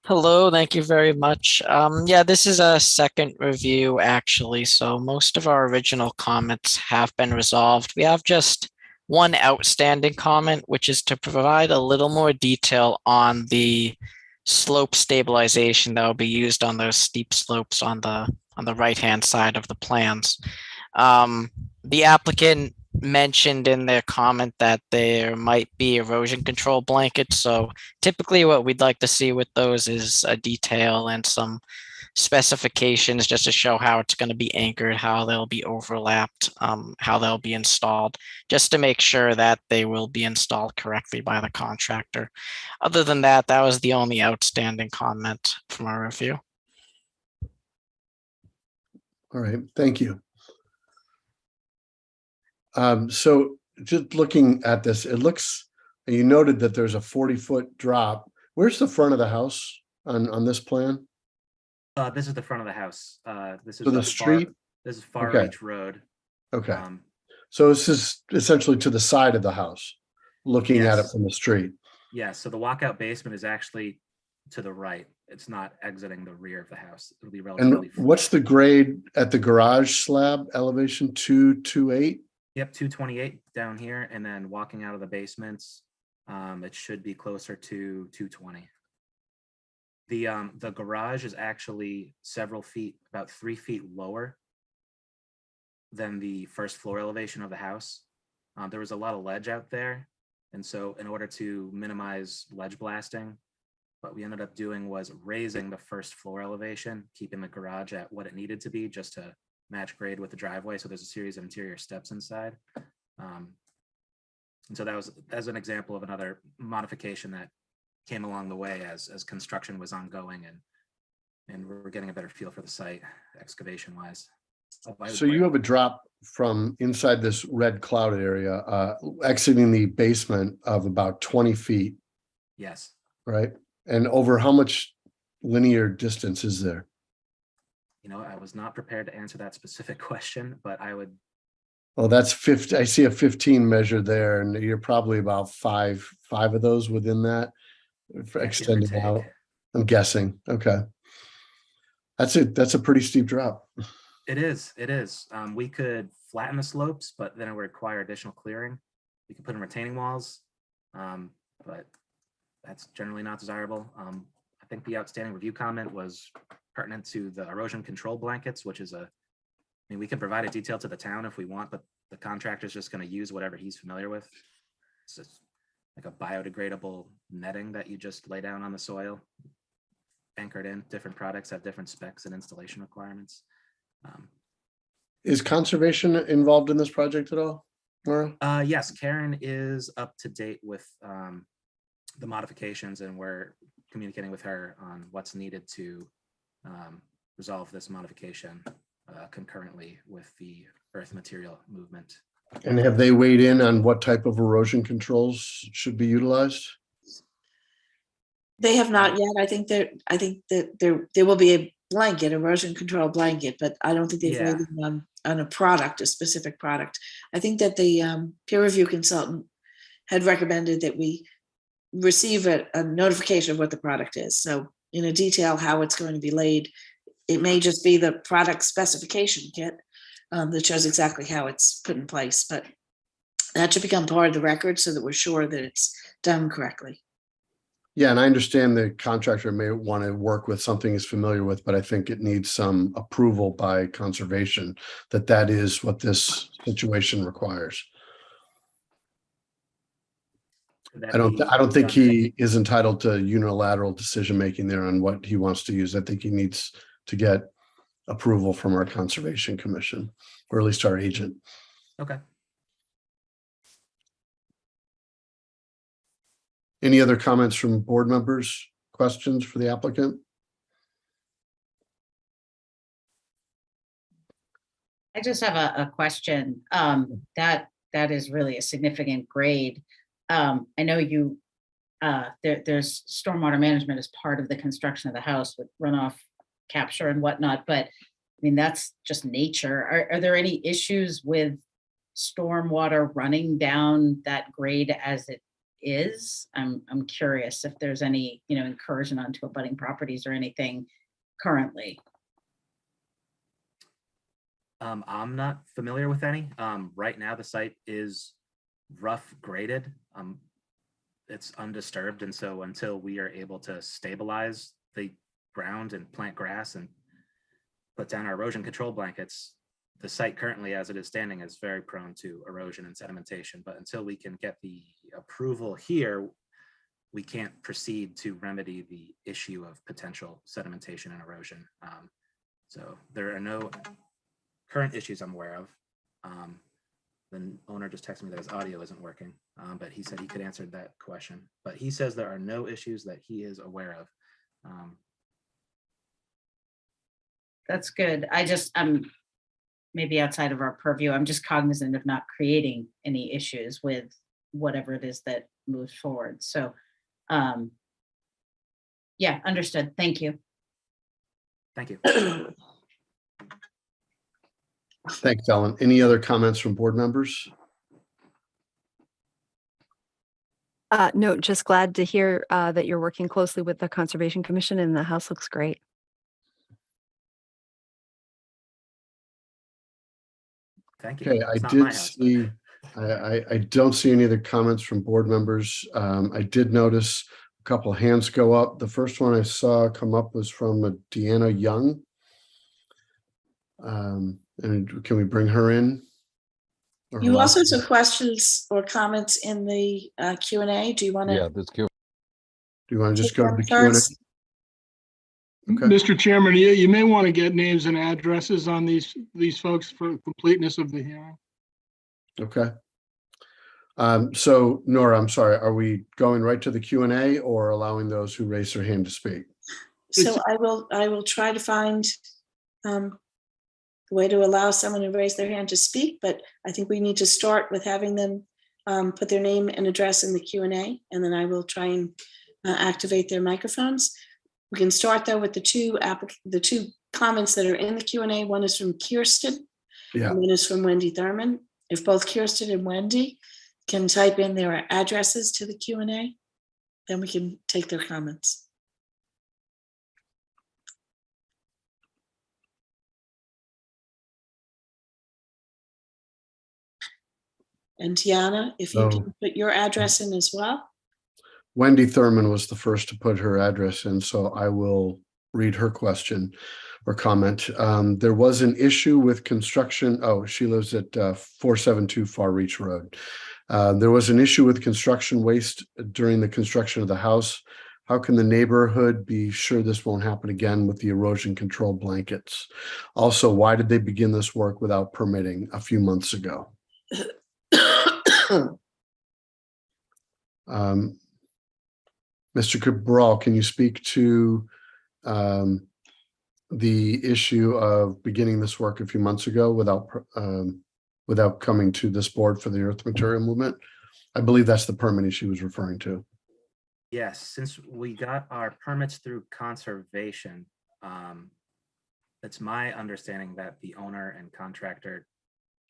Hello, thank you very much. Yeah, this is a second review actually, so most of our original comments have been resolved. We have just one outstanding comment, which is to provide a little more detail on the slope stabilization that will be used on those steep slopes on the right-hand side of the plans. The applicant mentioned in their comment that there might be erosion control blankets. So typically what we'd like to see with those is a detail and some specifications just to show how it's going to be anchored, how they'll be overlapped, how they'll be installed, just to make sure that they will be installed correctly by the contractor. Other than that, that was the only outstanding comment from our review. All right, thank you. So just looking at this, it looks And you noted that there's a 40-foot drop. Where's the front of the house on this plan? This is the front of the house. This is So the street? This is Far Okay. Reach Road. Okay. So this is essentially to the side of the house, looking at it Yes. from the street. Yeah, so the walkout basement is actually to the right. It's not exiting the rear of the house. It'll be relatively. And what's the grade at the garage slab elevation? 228? Yep, 228 down here, and then walking out of the basements, it should be closer to 220. The garage is actually several feet, about 3 feet lower than the first floor elevation of the house. There was a lot of ledge out there, and so in order to minimize ledge blasting, what we ended up doing was raising the first floor elevation, keeping the garage at what it needed to be just to match grade with the driveway. So there's a series of interior steps inside. And so that was as an example of another modification that came along the way as construction was ongoing, and we're getting a better feel for the site excavation wise. So you have a drop from inside this red cloud area, exiting the basement of about 20 feet, Yes. right? And over how much linear distance is there? You know, I was not prepared to answer that specific question, but I would. Well, that's 50. I see a 15 measure there, and you're probably about five of those within that for extending out. I'm guessing. Okay. That's it. That's a pretty steep drop. It is. We could flatten the slopes, but then it would require additional clearing. We could put in retaining walls, but that's generally not desirable. I think the outstanding review comment was pertinent to the erosion control blankets, which is we can provide a detail to the town if we want, but the contractor's just going to use whatever he's familiar with. It's just like a biodegradable netting that you just lay down on the soil, anchored in. Different products have different specs and installation requirements. Is conservation involved in this project at all, Maura? Yes, Karen is up to date with the modifications, and we're communicating with her on what's needed to resolve this modification concurrently with the earth material movement. And have they weighed in on what type of erosion controls should be utilized? They have not yet. I think that there will be a blanket, erosion control blanket, but I don't think they've weighed in on a product, a specific product. I think that the peer review consultant had recommended that we receive a notification of what the product is. So in a detail how it's going to be laid, it may just be the product specification kit that shows exactly how it's put in place, but that should become part of the record so that we're sure that it's done correctly. Yeah, and I understand the contractor may want to work with something he's familiar with, but I think it needs some approval by conservation that is what this situation requires. I don't think he is entitled to unilateral decision making there on what he wants to use. I think he needs to get approval from our conservation commission, or at least our agent. Okay. Any other comments from board members? Questions for the applicant? I just have a question. That is really a significant grade. I know you there's stormwater management as part of the construction of the house with runoff capture and whatnot, but I mean that's just nature. Are there any issues with stormwater running down that grade as it is? I'm curious if there's any incursion onto abutting properties or anything currently. I'm not familiar with any. Right now the site is rough graded. It's undisturbed, and so until we are able to stabilize the ground and plant grass and put down our erosion control blankets, the site currently as it is standing is very prone to erosion and sedimentation. But until we can get the approval here, we can't proceed to remedy the issue of potential sedimentation and erosion. So there are no current issues I'm aware of. The owner just texted me that his audio isn't working, but he said he could answer that question. But he says there are no issues that he is aware of. That's good. Maybe outside of our purview, I'm just cognizant of not creating any issues with whatever it is that moves forward. So, yeah, understood. Thank you. Thank you. Thanks, Ellen. Any other comments from board members? No, just glad to hear that you're working closely with the Conservation Commission and the house looks great. Thank you. Okay, I It's not my did house, see, I don't see any other comments from board members. I did notice a couple of hands go up. The first one I saw come up was from Deanna Young. And can we bring her in? Or You allow- also took questions or comments in the Q&A. Do you want to? Yeah, that's Q. Do you want to just take go to them the Q&A? first? Okay. Mr. Chairman, you may want to get names and addresses on these folks for completeness of the hearing. Okay. So Nora, I'm sorry, are we going right to the Q&A or allowing those who raise their hand to speak? So I will try to find a way to allow someone to raise their hand to speak, but I think we need to start with having them put their name and address in the Q&A, and then I will try and activate their microphones. We can start though with the two comments that are in the Q&A. One is from Kirsten, Yeah. and one is from Wendy Thurman. If both Kirsten and Wendy can type in their addresses to the Q&A, then we can take their comments. And Tiana, if you can put your address in as well. Wendy Thurman was the first to put her address in, so I will read her question or comment. There was an issue with construction. Oh, she lives at 472 Far Reach Road. There was an issue with construction waste during the construction of the house. How can the neighborhood be sure this won't happen again with the erosion control blankets? Also, why did they begin this work without permitting a few months ago? Mr. Cabral, can you speak to the issue of beginning this work a few months ago without coming to this board for the earth material movement? I believe that's the permit she was referring to. Yes, since we got our permits through conservation, it's my understanding that the owner and contractor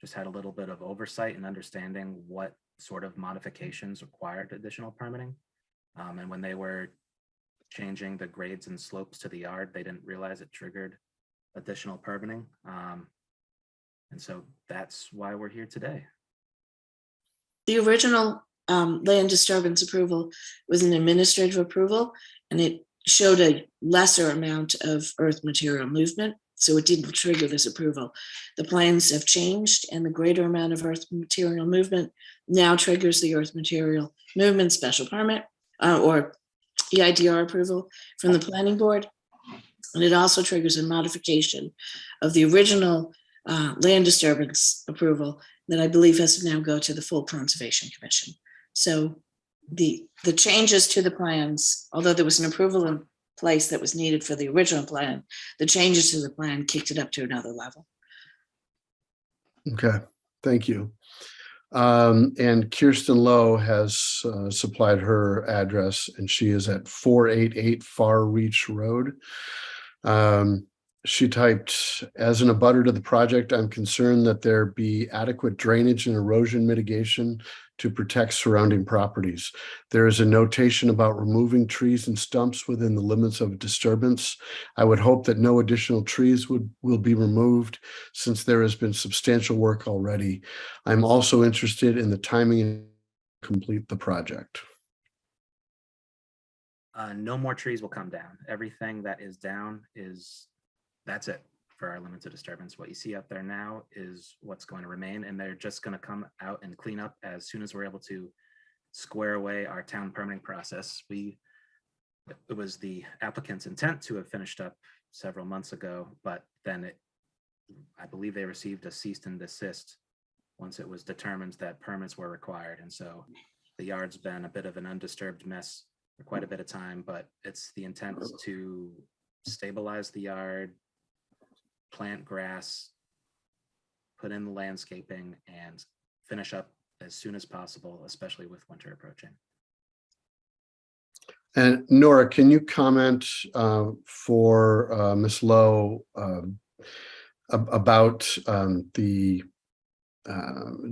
just had a little bit of oversight and understanding what sort of modifications required additional permitting. And when they were changing the grades and slopes to the yard, they didn't realize it triggered additional permitting. And so that's why we're here today. The original land disturbance approval was an administrative approval, and it showed a lesser amount of earth material movement, so it didn't trigger this approval. The plans have changed, and the greater amount of earth material movement now triggers the earth material movement special permit or EIDR approval from the planning board. And it also triggers a modification of the original land disturbance approval that I believe has to now go to the full Conservation Commission. So the changes to the plans, although there was an approval in place that was needed for the original plan, the changes to the plan kicked it up to another level. Okay, thank you. And Kirsten Lowe has supplied her address, and she is at 488 Far Reach Road. She typed, as an abutter to the project, I'm concerned that there be adequate drainage and erosion mitigation to protect surrounding properties. There is a notation about removing trees and stumps within the limits of disturbance. I would hope that no additional trees will be removed since there has been substantial work already. I'm also interested in the timing and complete the project. No more trees will come down. Everything that is down that's it for our limits of disturbance. What you see out there now is what's going to remain, and they're just going to come out and clean up as soon as we're able to square away our town permitting process. It was the applicant's intent to have finished up several months ago, but then I believe they received a cease and desist once it was determined that permits were required. And so the yard's been a bit of an undisturbed mess for quite a bit of time, but it's the intent to stabilize the yard, plant grass, put in the landscaping, and finish up as soon as possible, especially with winter approaching. And Nora, can you comment for Ms. Lowe about the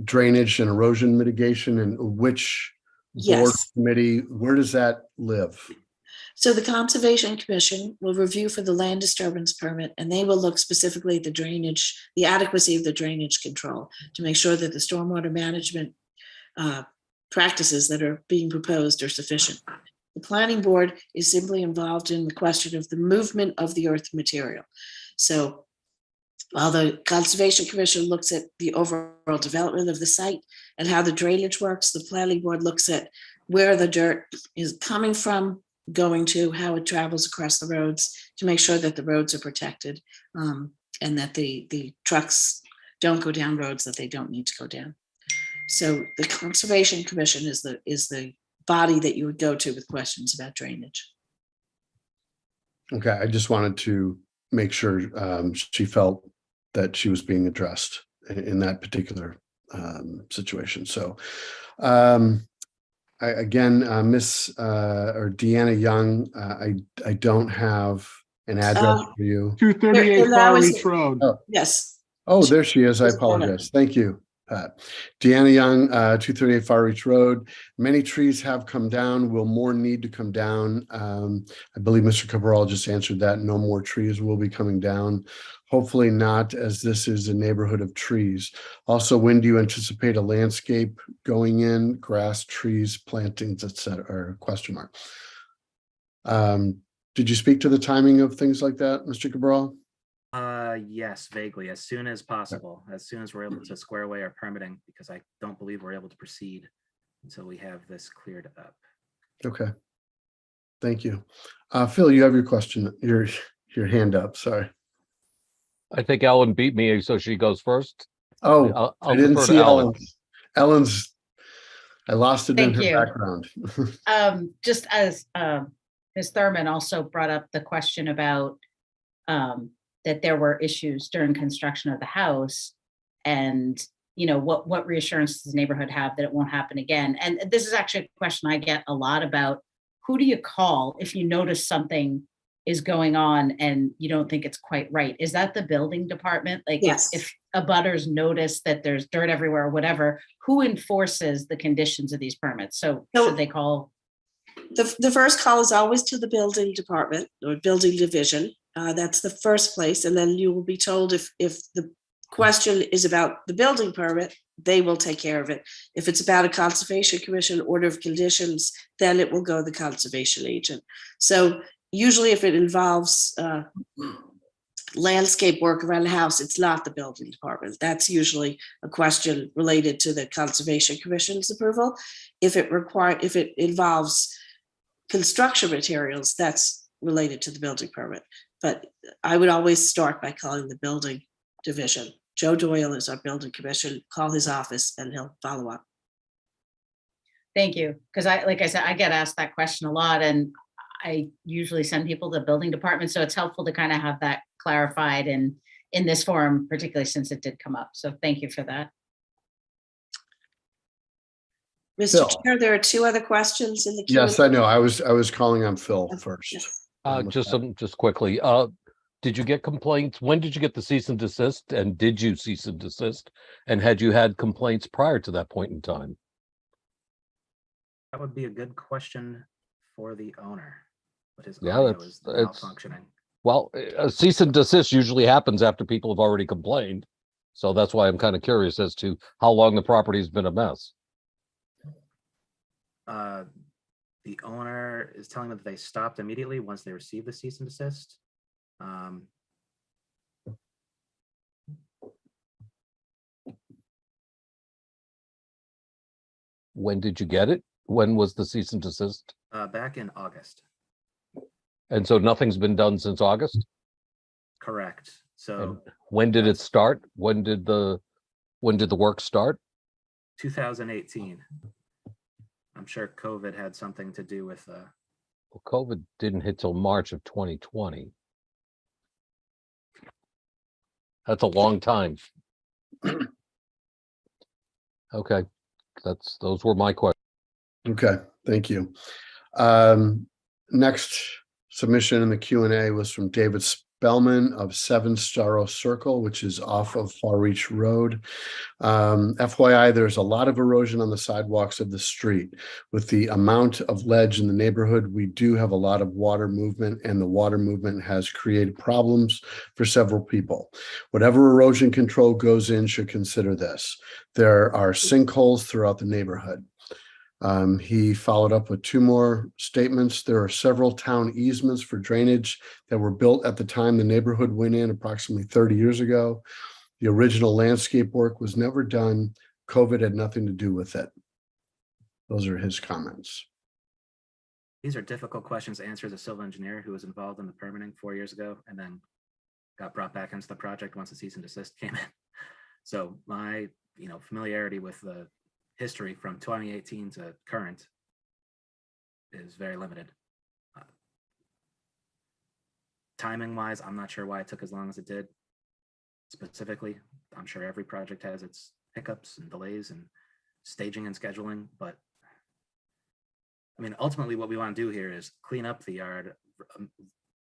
drainage and erosion mitigation, and which board Yes. committee, where does that live? So the Conservation Commission will review for the land disturbance permit, and they will look specifically at the drainage, the adequacy of the drainage control to make sure that the stormwater management practices that are being proposed are sufficient. The planning board is simply involved in the question of the movement of the earth material. So while the Conservation Commission looks at the overall development of the site and how the drainage works, the planning board looks at where the dirt is coming from, going to, how it travels across the roads to make sure that the roads are protected, and that the trucks don't go down roads that they don't need to go down. So the Conservation Commission is the body that you would go to with questions about drainage. Okay, I just wanted to make sure she felt that she was being addressed in that particular situation. So again, Miss or Deanna Young, I don't have an address for you. 238 Far Reach Road. Yes. Oh, there she is. I apologize. Thank you, Pat. Deanna Young, 238 Far Reach Road. Many trees have come down. Will more need to come down? I believe Mr. Cabral just answered that. No more trees will be coming down. Hopefully not, as this is a neighborhood of trees. Also, when do you anticipate a landscape going in? Grass, trees, plantings, etc. Or question mark. Did you speak to the timing of things like that, Mr. Cabral? Yes, vaguely, as soon as possible, as soon as we're able to square away our permitting, because I don't believe we're able to proceed until we have this cleared up. Okay. Thank you. Phil, you have your question, your hand up, sorry. I think Ellen beat me, so she goes first. Oh, I'll I didn't defer to see Ellen. Ellen's, I lost it in Thank her you. background. Just as Ms. Thurman also brought up the question about that there were issues during construction of the house, and what reassurance does the neighborhood have that it won't happen again? And this is actually a question I get a lot about. Who do you call if you notice something is going on and you don't think it's quite right? Is that the building department? Like, yes. if abutters notice that there's dirt everywhere or whatever, who enforces the conditions of these permits? So should they call? The first call is always to the building department or building division. That's the first place. And then you will be told if the question is about the building permit, they will take care of it. If it's about a Conservation Commission order of conditions, then it will go to the conservation agent. So usually if it involves landscape work around the house, it's not the building department. That's usually a question related to the Conservation Commission's approval. If it involves construction materials, that's related to the building permit. But I would always start by calling the building division. Joe Doyle is our building commission. Call his office and he'll follow up. Thank you. Because like I said, I get asked that question a lot, and I usually send people to the building department. So it's helpful to kind of have that clarified in this forum, particularly since it did come up. So thank you for that. Mr. Chair, there are two other questions in the queue. Yes, I know. I was calling on Phil first. Just quickly, did you get complaints? When did you get the cease and desist? And did you cease and desist? And had you had complaints prior to that point in time? That would be a good question for the owner, but his Yeah, audio is it's malfunctioning. well, a cease and desist usually happens after people have already complained. So that's why I'm kind of curious as to how long the property's been a mess. The owner is telling them that they stopped immediately once they received the cease and desist. When did you get it? When was the cease and desist? Back in August. And so nothing's been done since August? Correct. So and when did it start? When did the work start? 2018. I'm sure COVID had something to do with well, COVID didn't hit till March of 2020. That's a long time. Okay, those were my questions. Okay, thank you. Next submission in the Q&A was from David Spellman of 7 Starrow Circle, which is off of Far Reach Road. FYI, there's a lot of erosion on the sidewalks of the street. With the amount of ledge in the neighborhood, we do have a lot of water movement, and the water movement has created problems for several people. Whatever erosion control goes in should consider this. There are sinkholes throughout the neighborhood. He followed up with 2 more statements. There are several town easements for drainage that were built at the time the neighborhood went in approximately 30 years ago. The original landscape work was never done. COVID had nothing to do with it. Those are his comments. These are difficult questions to answer as a civil engineer who was involved in the permitting 4 years ago and then got brought back into the project once the cease and desist came in. So my, familiarity with the history from 2018 to current is very limited. Timing wise, I'm not sure why it took as long as it did. Specifically, I'm sure every project has its hiccups and delays and staging and scheduling, but ultimately what we want to do here is clean up the yard,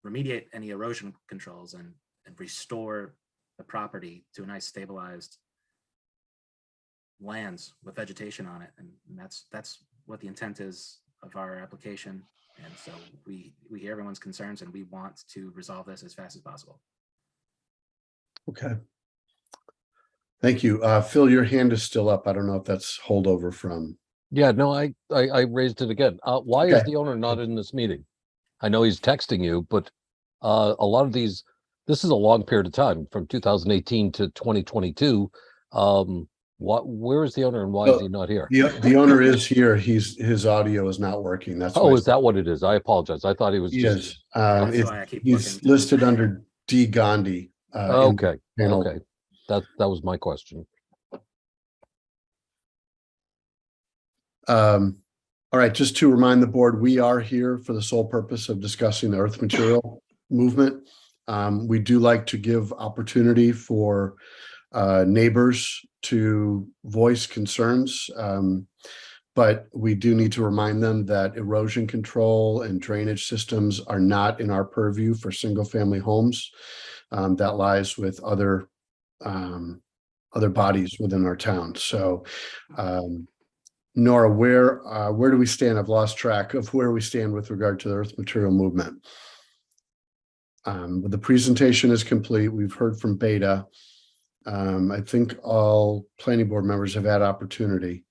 remediate any erosion controls, and restore the property to a nice stabilized lands with vegetation on it. And that's what the intent is of our application. And so we hear everyone's concerns and we want to resolve this as fast as possible. Okay. Thank you. Phil, your hand is still up. I don't know if that's holdover from. Yeah, no, I raised it again. Why is Okay. the owner not in this meeting? I know he's texting you, but a lot of these, this is a long period of time from 2018 to 2022. Where is the owner and why is he not here? The owner is here. His audio is not working. That's why. Is that what it is? I apologize. I thought he was. He just, is. He's listed under D. Gandhi. Okay. Okay. That was my question. All right. Just to remind the board, we are here for the sole purpose of discussing the earth material movement. We do like to give opportunity for neighbors to voice concerns, but we do need to remind them that erosion control and drainage systems are not in our purview for single-family homes. That lies with other bodies within our town. So, Nora, where do we stand? I've lost track of where we stand with regard to the earth material movement. The presentation is complete. We've heard from Beta. I think all planning board members have had opportunity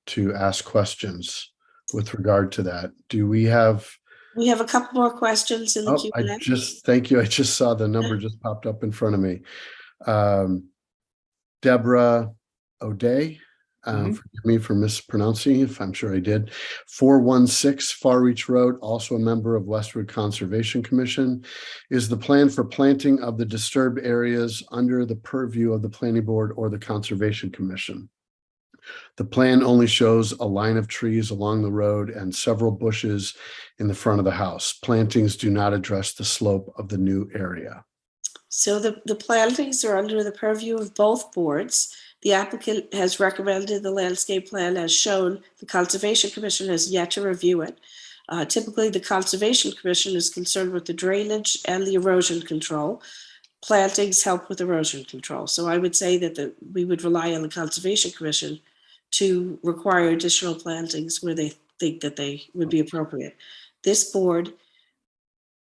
to ask questions with regard to that. Do we have? We have a couple more questions in the Q&A. Thank you. I just saw the number just popped up in front of me. Deborah O'Day, forgive me for mispronouncing if I'm sure I did. 416 Far Reach Road, also a member of Westwood Conservation Commission. Is the plan for planting of the disturbed areas under the purview of the planning board or the Conservation Commission? The plan only shows a line of trees along the road and several bushes in the front of the house. Plantings do not address the slope of the new area. So the plantings are under the purview of both boards. The applicant has recommended the landscape plan as shown. The Conservation Commission has yet to review it. Typically, the Conservation Commission is concerned with the drainage and the erosion control. Plantings help with erosion control. So I would say that we would rely on the Conservation Commission to require additional plantings where they think that they would be appropriate. This board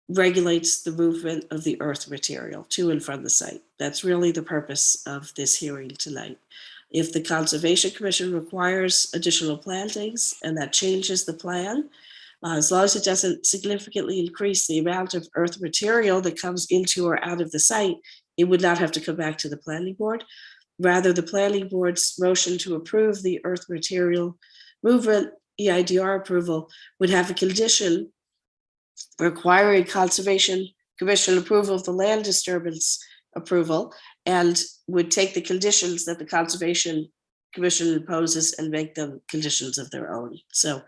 regulates the movement of the earth material to and from the site. That's really the purpose of this hearing tonight. If the Conservation Commission requires additional plantings and that changes the plan, as long as it doesn't significantly increase the amount of earth material that comes into or out of the site, it would not have to come back to the planning board. Rather, the planning board's motion to approve the earth material movement EIDR approval would have a condition requiring Conservation Commission approval of the land disturbance approval and would take the conditions that the Conservation Commission imposes and make them conditions of their own. So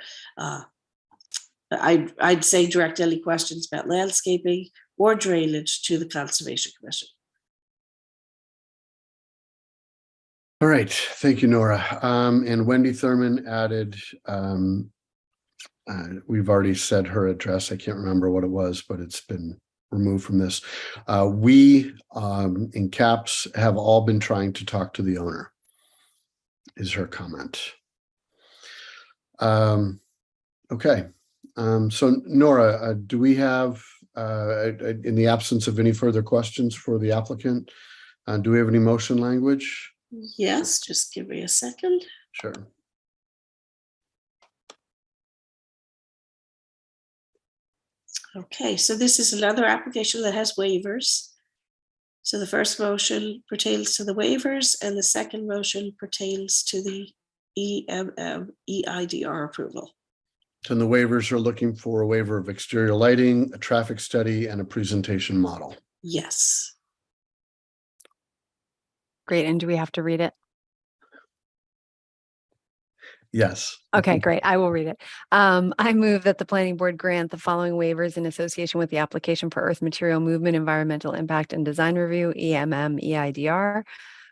I'd say direct any questions about landscaping or drainage to the Conservation Commission. All right, thank you, Nora. And Wendy Thurman added we've already said her address. I can't remember what it was, but it's been removed from this. We, in caps, have all been trying to talk to the owner, is her comment. Okay. So Nora, do we have, in the absence of any further questions for the applicant, do we have any motion language? Yes, just give me a second. Sure. Okay, so this is another application that has waivers. So the first motion pertains to the waivers and the second motion pertains to the EMM-EIDR approval. And the waivers are looking for a waiver of exterior lighting, a traffic study, and a presentation model. Yes. Great. And do we have to read it? Yes. Okay, great. I will read it. I move that the planning board grant the following waivers in association with the application for earth material movement, environmental impact and design review, EMM-EIDR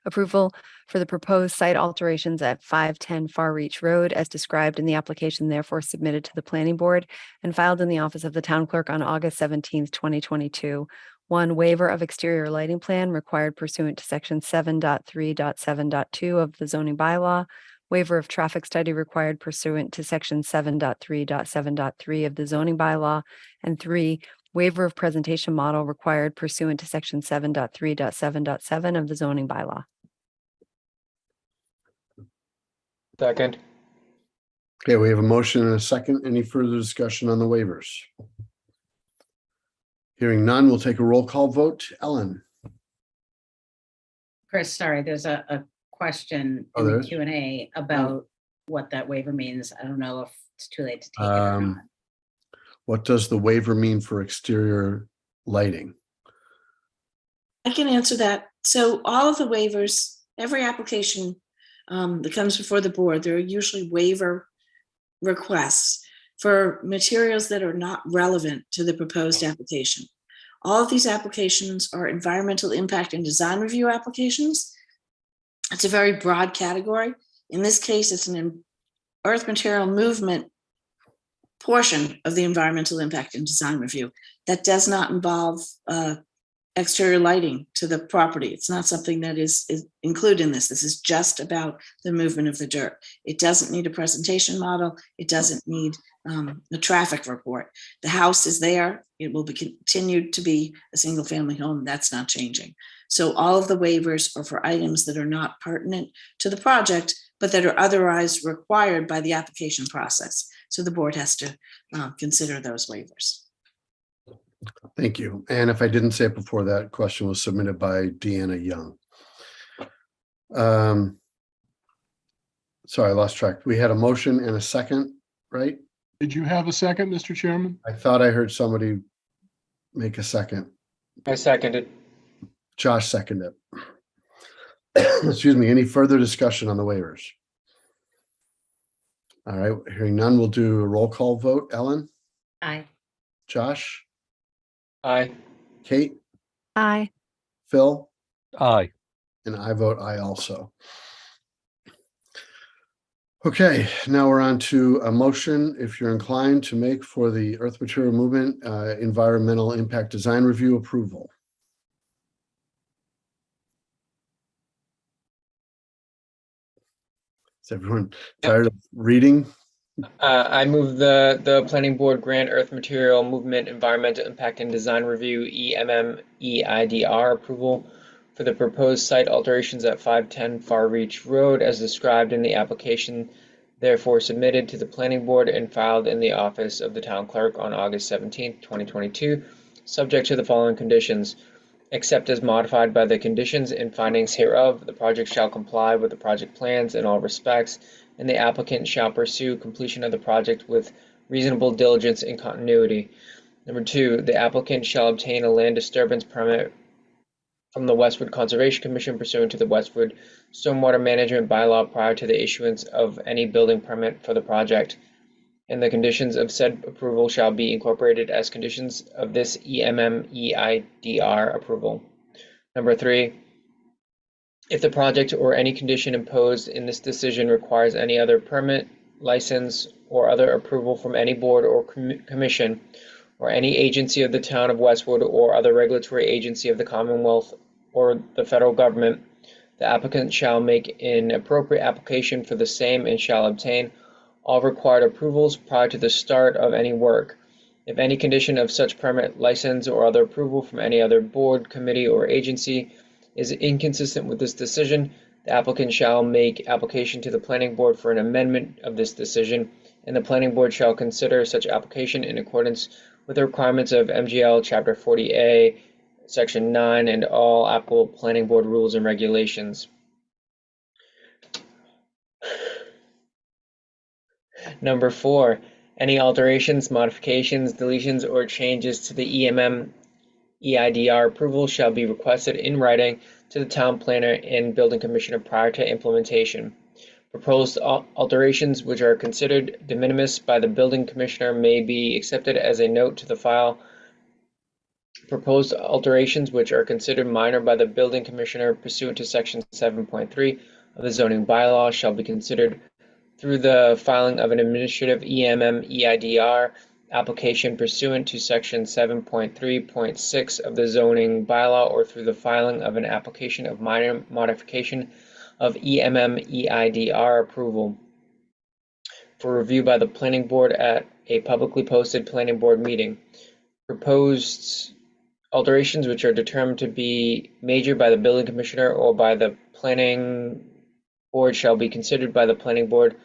approval for the proposed site alterations at 510 Far Reach Road as described in the application, therefore submitted to the planning board and filed in the office of the town clerk on August 17th, 2022. 1, waiver of exterior lighting plan required pursuant to section 7.3.7.2 of the zoning bylaw. Waiver of traffic study required pursuant to section 7.3.7.3 of the zoning bylaw. And 3, waiver of presentation model required pursuant to section 7.3.7.7 of the zoning bylaw. Second. Okay, we have a motion and a second. Any further discussion on the waivers? Hearing none, we'll take a roll call vote. Ellen? Chris, sorry, there's a question Oh, in there the is? Q&A about what that waiver means. I don't know if it's too late to take it or not. What does the waiver mean for exterior lighting? I can answer that. So all of the waivers, every application that comes before the board, there are usually waiver requests for materials that are not relevant to the proposed application. All of these applications are environmental impact and design review applications. It's a very broad category. In this case, it's an earth material movement portion of the environmental impact and design review that does not involve exterior lighting to the property. It's not something that is included in this. This is just about the movement of the dirt. It doesn't need a presentation model. It doesn't need a traffic report. The house is there. It will be continued to be a single family home. That's not changing. So all of the waivers are for items that are not pertinent to the project, but that are otherwise required by the application process. So the board has to consider those waivers. Thank you. And if I didn't say it before, that question was submitted by Deanna Young. Sorry, I lost track. We had a motion and a second, right? Did you have a second, Mr. Chairman? I thought I heard somebody make a second. I seconded. Josh seconded. Excuse me. Any further discussion on the waivers? All right. Hearing none, we'll do a roll call vote. Ellen? Aye. Josh? Aye. Kate? Aye. Phil? Aye. And I vote aye also. Okay, now we're on to a motion, if you're inclined to make for the earth material movement environmental impact design review approval. Is everyone tired of reading? I move the planning board grant earth material movement environmental impact and design review EMM-EIDR approval for the proposed site alterations at 510 Far Reach Road as described in the application, therefore submitted to the planning board and filed in the office of the town clerk on August 17th, 2022, subject to the following conditions. Except as modified by the conditions and findings hereof, the project shall comply with the project plans in all respects, and the applicant shall pursue completion of the project with reasonable diligence and continuity. Number 2, the applicant shall obtain a land disturbance permit from the Westwood Conservation Commission pursuant to the Westwood Stormwater Management Bylaw prior to the issuance of any building permit for the project. And the conditions of said approval shall be incorporated as conditions of this EMM-EIDR approval. Number 3, if the project or any condition imposed in this decision requires any other permit license, or other approval from any board or commission or any agency of the town of Westwood or other regulatory agency of the Commonwealth or the federal government, the applicant shall make an appropriate application for the same and shall obtain all required approvals prior to the start of any work. If any condition of such permit, license, or other approval from any other board, committee, or agency is inconsistent with this decision, the applicant shall make application to the planning board for an amendment of this decision, and the planning board shall consider such application in accordance with the requirements of MGL Chapter 40A, Section 9, and all applicable planning board rules and regulations. Number 4, any alterations, modifications, deletions, or changes to the EMM-EIDR approval shall be requested in writing to the town planner and building commissioner prior to implementation. Proposed alterations which are considered de minimis by the building commissioner may be accepted as a note to the file. Proposed alterations which are considered minor by the building commissioner pursuant to section 7.3 of the zoning bylaw shall be considered through the filing of an administrative EMM-EIDR application pursuant to section 7.3.6 of the zoning bylaw or through the filing of an application of minor modification of EMM-EIDR approval for review by the planning board at a publicly posted planning board meeting. Proposed alterations which are determined to be major by the building commissioner or by the planning board shall be considered by the planning board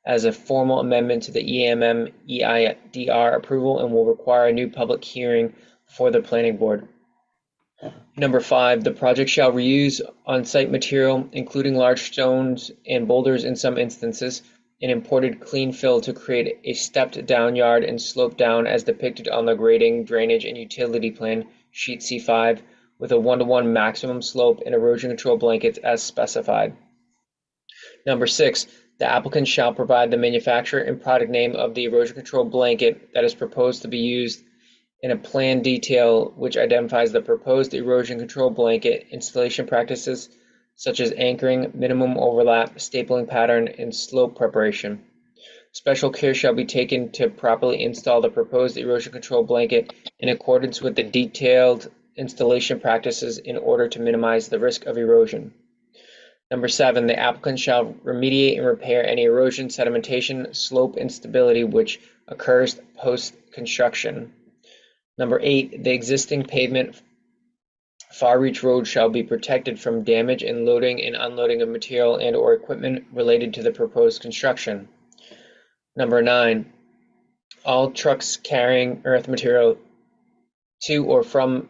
as a formal amendment to the EMM-EIDR approval and will require a new public hearing for the planning board. Number 5, the project shall reuse on-site material, including large stones and boulders in some instances, and imported clean fill to create a stepped down yard and slope down as depicted on the grading, drainage, and utility plan, sheet C5, with a 1-to-1 maximum slope and erosion control blankets as specified. Number 6, the applicant shall provide the manufacturer and product name of the erosion control blanket that is proposed to be used in a plan detail which identifies the proposed erosion control blanket, installation practices such as anchoring, minimum overlap, stapling pattern, and slope preparation. Special care shall be taken to properly install the proposed erosion control blanket in accordance with the detailed installation practices in order to minimize the risk of erosion. Number 7, the applicant shall remediate and repair any erosion, sedimentation, slope instability which occurs post-construction. Number 8, the existing pavement Far Reach Road shall be protected from damage and loading and unloading of material and or equipment related to the proposed construction. Number 9, all trucks carrying earth material to or from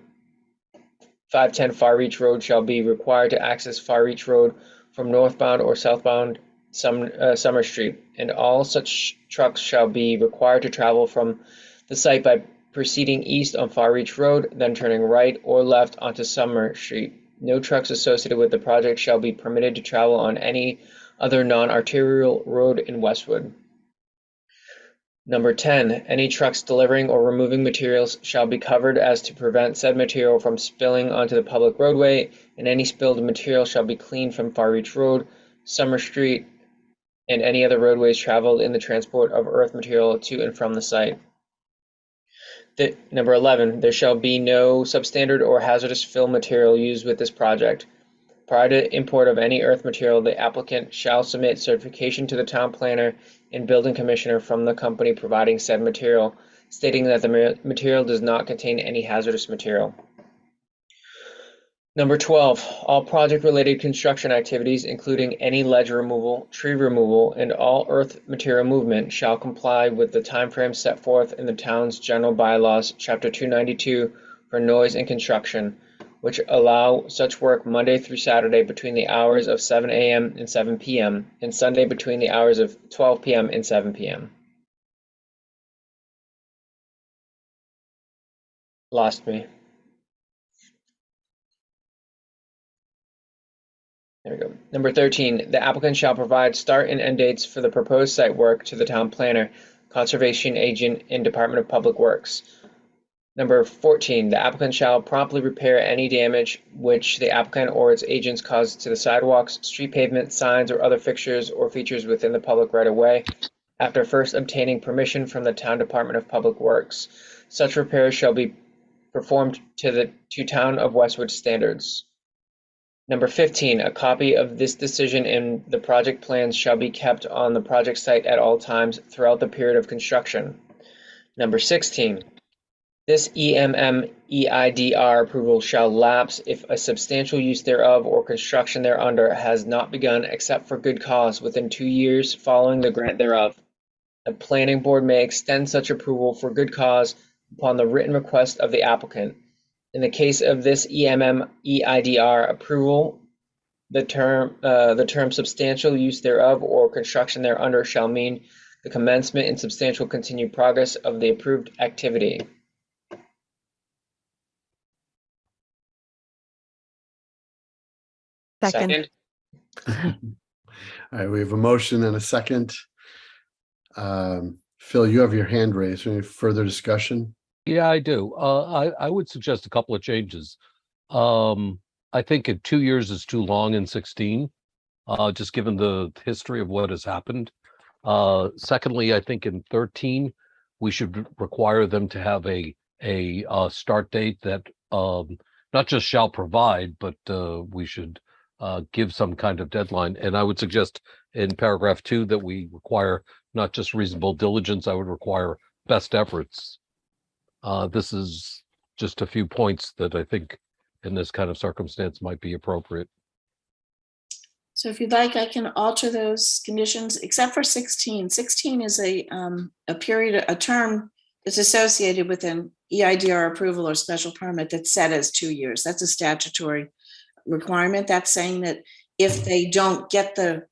510 Far Reach Road shall be required to access Far Reach Road from northbound or southbound Summer Street, and all such trucks shall be required to travel from the site by proceeding east on Far Reach Road, then turning right or left onto Summer Street. No trucks associated with the project shall be permitted to travel on any other non-arterial road in Westwood. Number 10, any trucks delivering or removing materials shall be covered as to prevent said material from spilling onto the public roadway, and any spilled material shall be cleaned from Far Reach Road, Summer Street, and any other roadways traveled in the transport of earth material to and from the site. Number 11, there shall be no substandard or hazardous fill material used with this project. Prior to import of any earth material, the applicant shall submit certification to the town planner and building commissioner from the company providing said material, stating that the material does not contain any hazardous material. Number 12, all project-related construction activities, including any ledge removal, tree removal, and all earth material movement shall comply with the timeframe set forth in the town's general bylaws, Chapter 292, for noise and construction, which allow such work Monday through Saturday between the hours of 7 a.m. and 7 p.m., and Sunday between the hours of 12 p.m. and 7 p.m. Lost me. There we go. Number 13, the applicant shall provide start and end dates for the proposed site work to the town planner, conservation agent, and Department of Public Works. Number 14, the applicant shall promptly repair any damage which the applicant or its agents cause to the sidewalks, street pavement, signs, or other fixtures or features within the public right-of-way. after first obtaining permission from the Town Department of Public Works. Such repairs shall be performed to Town of Westwood standards. Number 15, a copy of this decision and the project plans shall be kept on the project site at all times throughout the period of construction. Number 16, this EMM-EIDR approval shall lapse if a substantial use thereof or construction thereunder has not begun except for good cause within 2 years following the grant thereof. The planning board may extend such approval for good cause upon the written request of the applicant. In the case of this EMM-EIDR approval, the term substantial use thereof or construction thereunder shall mean the commencement and substantial continued progress of the approved activity. Second. All right, we have a motion and a second. Phil, you have your hand raised. Any further discussion? Yeah, I do. I would suggest a couple of changes. I think 2 years is too long in 16, just given the history of what has happened. Secondly, I think in 13, we should require them to have a start date that not just shall provide, but we should give some kind of deadline. And I would suggest in paragraph 2 that we require not just reasonable diligence, I would require best efforts. This is just a few points that I think in this kind of circumstance might be appropriate. So if you'd like, I can alter those conditions, except for 16. 16 is a term that's associated with an EIDR approval or special permit that's set as 2 years. That's a statutory requirement. That's saying that if they don't get the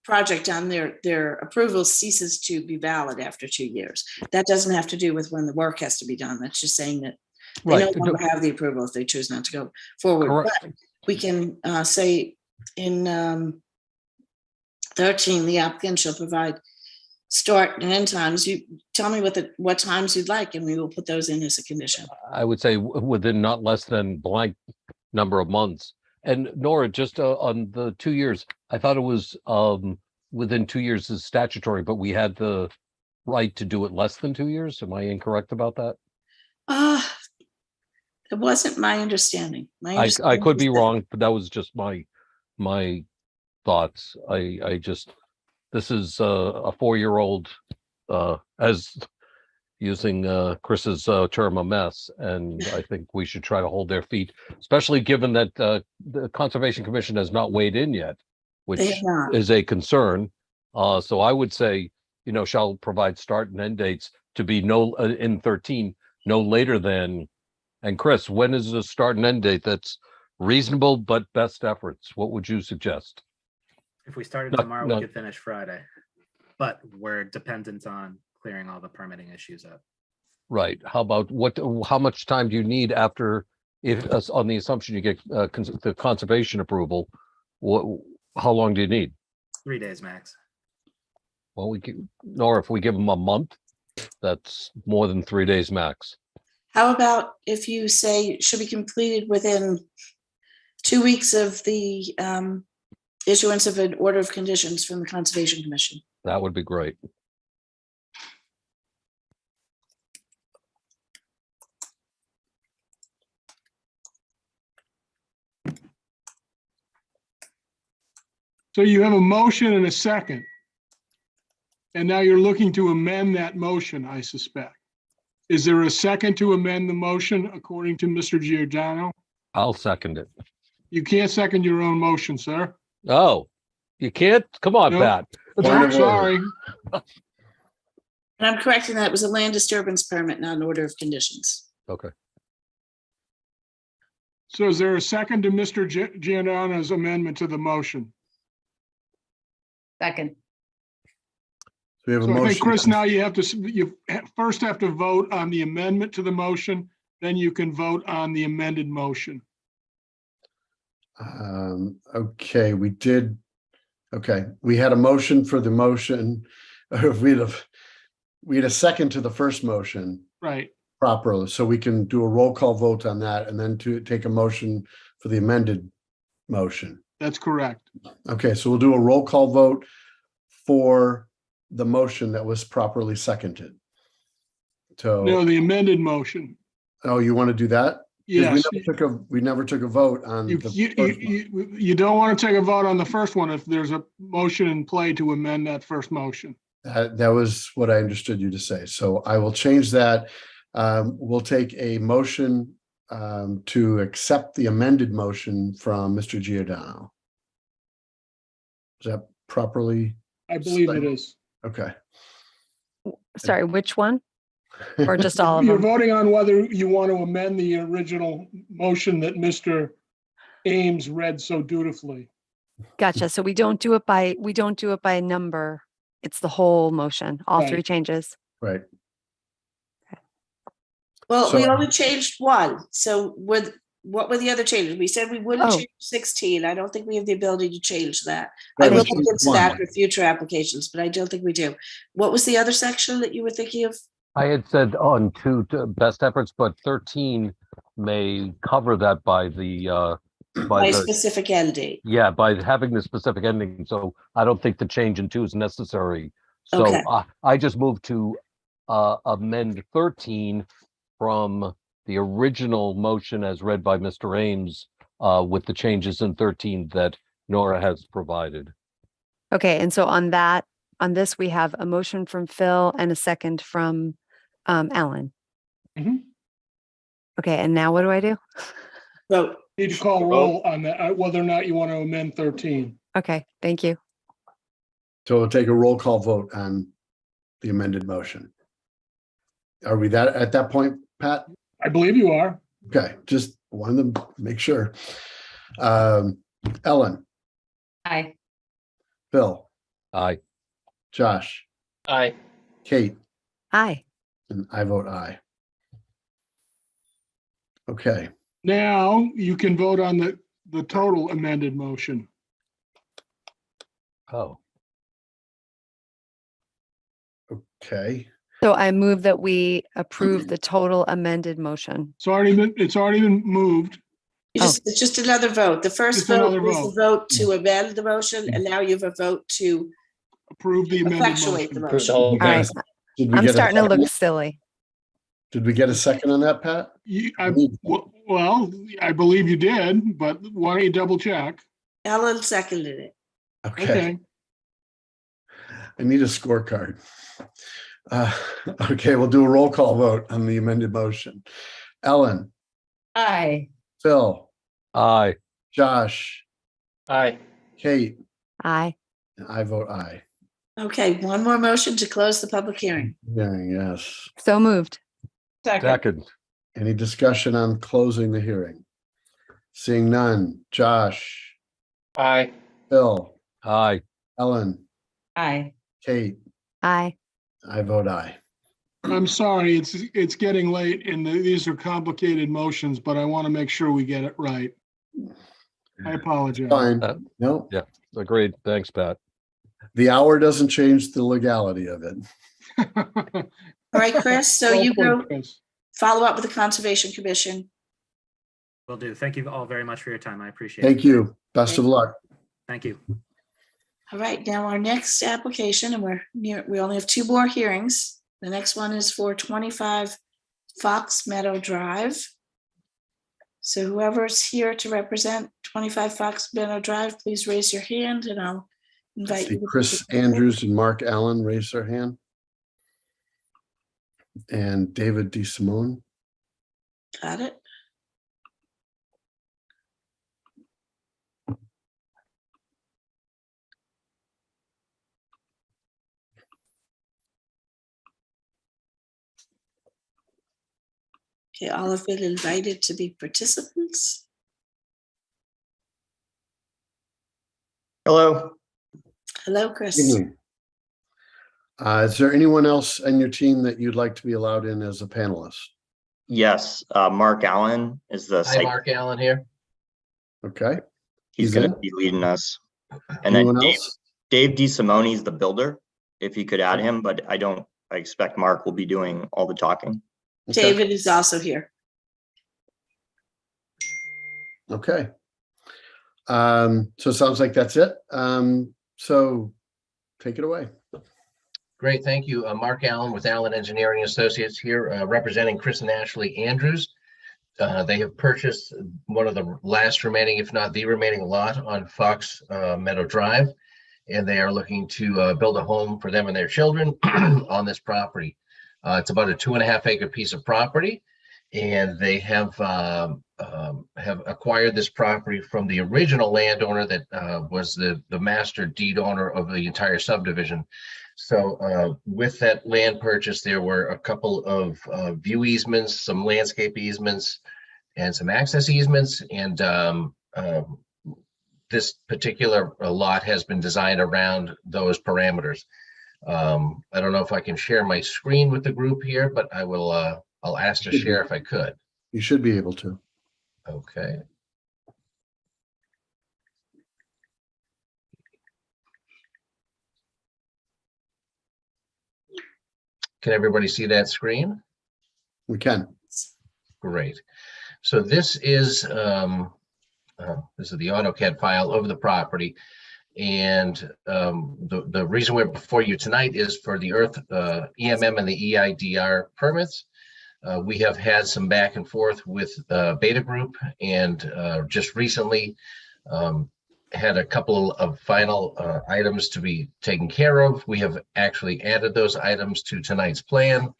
project done, their approval ceases to be valid after 2 years. That doesn't have to do with when the work has to be done. That's just saying that they Right. no longer have the approval if they choose not to go forward. Correct. But we can say in 13, the applicant shall provide start and end times. You tell me what times you'd like, and we will put those in as a condition. I would say within not less than blank number of months. And Nora, just on the 2 years, I thought it was within 2 years is statutory, but we had the right to do it less than 2 years. Am I incorrect about that? It wasn't my understanding. I could be wrong, but that was just my thoughts. This is a 4-year-old, as using Chris's term, a mess, and I think we should try to hold their feet, especially given that the Conservation Commission has not weighed in yet, which is a concern. So I would say, shall provide start and end dates to be in 13, no later than. And Chris, when is the start and end date that's reasonable but best efforts? What would you suggest? If we started tomorrow, we could finish Friday, but we're dependent on clearing all the permitting issues up. Right. How about how much time do you need after, on the assumption you get the conservation approval, how long do you need? 3 days max. Well, if we give them a month, that's more than 3 days max. How about if you say it should be completed within 2 weeks of the issuance of an order of conditions from the Conservation Commission? That would be great. So you have a motion and a second. And now you're looking to amend that motion, I suspect. Is there a second to amend the motion according to Mr. Giordano? I'll second it. You can't second your own motion, sir. Oh, you can't? Come on, Nope. Pat. I'm sorry. And I'm correcting that. It was a land disturbance permit, not an order of conditions. Okay. So is there a second to Mr. Giordano's amendment to the motion? Second. We have a So I motion. think, Chris, now you first have to vote on the amendment to the motion, then you can vote on the amended motion. Okay, we did. Okay, we had a motion for the motion. We had a second to the first motion. Right. Properly, so we can do a roll call vote on that and then to take a motion for the amended motion. That's correct. Okay, so we'll do a roll call vote for the motion that was properly seconded. So, No, the amended motion. oh, you want to do that? 'Cause Yes. we never took a vote on You, the you, first one. you don't want to take a vote on the first one if there's a motion in play to amend that first motion. That was what I understood you to say. So I will change that. We'll take a motion to accept the amended motion from Mr. Giordano. Is that properly? I believe it is. Okay. Sorry, which one? Or just all of You're them? voting on whether you want to amend the original motion that Mr. Ames read so dutifully. Gotcha. So we don't do it by number. It's the whole motion, all three Right. changes. Right. Well, we So- only changed one. So what were the other changes? We said we wouldn't Oh. change 16. I don't think we have the ability to change that. Right, I will we look changed into that one. for future applications, but I don't think we do. What was the other section that you were thinking of? I had said on two to best efforts, but 13 may cover that by the By specific end date. yeah, by having the specific ending. So I don't think the change in 2 is necessary. So Okay. I just moved to amend 13 from the original motion as read by Mr. Ames with the changes in 13 that Nora has provided. Okay, and so on this, we have a motion from Phil and a second from Alan. Mhm. Okay, and now what do I do? Vote. Need to call roll on that, whether or not you want to amend 13. Okay, thank you. So we'll take a roll call vote on the amended motion. Are we at that point, Pat? I believe you are. Okay, just wanted to make sure. Ellen, Aye. Phil, Aye. Josh, Aye. Kate, Aye. and I vote aye. Okay, Now you can vote on the total amended motion. Oh, okay. So I move that we approve the total amended motion. It's already been moved. It's just another vote. The first Just vote another was the vote to amend the motion, and now you have a vote to Approve the amended effectuate the motion. motion. All right, Did we I'm get a starting to second? look silly. Did we get a second on that, Pat? Well, I believe you did, but why don't you double check? Ellen seconded it. Okay. I need a scorecard. Okay, we'll do a roll call vote on the amended motion. Ellen, Aye. Phil, aye. Josh, Aye. Kate, Aye. and I vote aye. Okay, one more motion to close the public hearing. Yes. So moved. Second. Any discussion on closing the hearing? Seeing none. Josh, Aye. Phil, Aye. Ellen, Aye. Kate, Aye. I vote aye. I'm sorry, it's getting late and these are complicated motions, but I want to make sure we get it right. I apologize. Fine. No, Yeah, agreed. Thanks, Pat. the hour doesn't change the legality of it. All right, Chris, so Well you put, go Chris. follow up with the Conservation Commission. Will do. Thank you all very much for your time. I appreciate it. Thank you. Best of luck. Thank you. All right, now our next application, and we only have 2 more hearings. The next one is for 25 Fox Meadow Drive. So whoever's here to represent 25 Fox Meadow Drive, please raise your hand and I'll invite See you. Chris Andrews and Mark Allen raise their hand. And David DeSimone. Got it. Okay, all have been invited to be participants. Hello. Hello, Chris. Evening. Is there anyone else on your team that you'd like to be allowed in as a panelist? Yes, Mark Allen is the Hi, site. Mark Allen here. Okay. He's going to be leading us. And then Anyone else? Dave DeSimone is the builder, if you could add him, but I expect Mark will be doing all the talking. Okay. David is also here. Okay. So it sounds like that's it. So take it away. Great, thank you. Mark Allen with Allen Engineering Associates here, representing Chris and Ashley Andrews. They have purchased one of the last remaining, if not the remaining lot on Fox Meadow Drive, and they are looking to build a home for them and their children on this property. It's about a 2.5 acre piece of property, and they have acquired this property from the original landowner that was the master deed owner of the entire subdivision. So with that land purchase, there were a couple of view easements, some landscape easements, and some access easements. And this particular lot has been designed around those parameters. I don't know if I can share my screen with the group here, but I will. I'll ask to share if I could. You should be able to. Okay. Can everybody see that screen? We can. Great. So this is the AutoCAD file of the property. And the reason we're before you tonight is for the EMM and the EIDR permits. We have had some back and forth with Beta Group, and just recently had a couple of final items to be taken care of. We have actually added those items to tonight's plan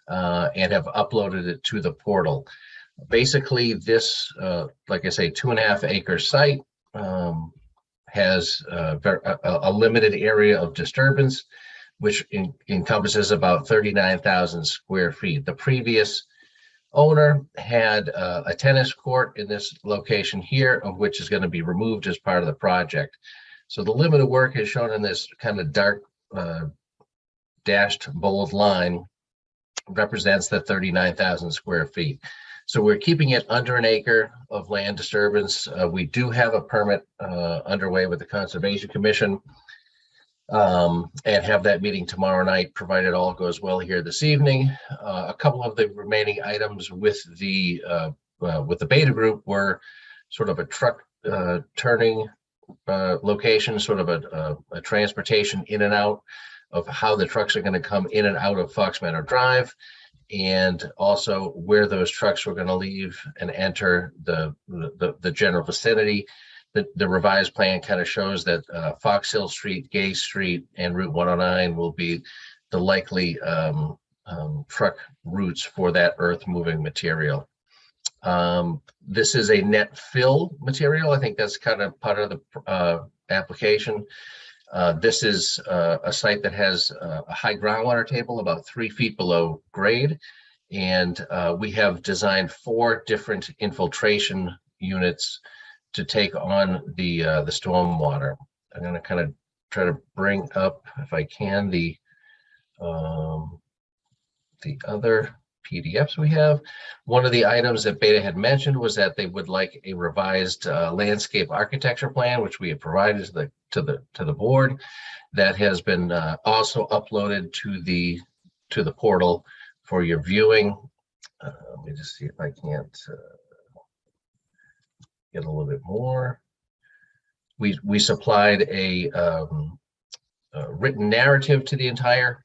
and have uploaded it to the portal. Basically, this, like I say, 2.5 acre site has a limited area of disturbance, which encompasses about 39,000 square feet. The previous owner had a tennis court in this location here, of which is going to be removed as part of the project. So the limit of work is shown in this kind of dark dashed bold line, represents the 39,000 square feet. So we're keeping it under an acre of land disturbance. We do have a permit underway with the Conservation Commission, and have that meeting tomorrow night, provided all goes well here this evening. A couple of the remaining items with the Beta Group were sort of a truck turning location, sort of a transportation in and out of how the trucks are going to come in and out of Fox Meadow Drive, and also where those trucks were going to leave and enter the general vicinity. The revised plan kind of shows that Fox Hill Street, Gay Street, and Route 109 will be the likely truck routes for that earth moving material. This is a net fill material. I think that's kind of part of the application. This is a site that has a high groundwater table about 3 feet below grade. And we have designed 4 different infiltration units to take on the storm water. I'm going to kind of try to bring up, if I can, the other PDFs we have. One of the items that Beta had mentioned was that they would like a revised landscape architecture plan, which we have provided to the board. That has been also uploaded to the portal for your viewing. Let me just see if I can't get a little bit more. We supplied a written narrative to the entire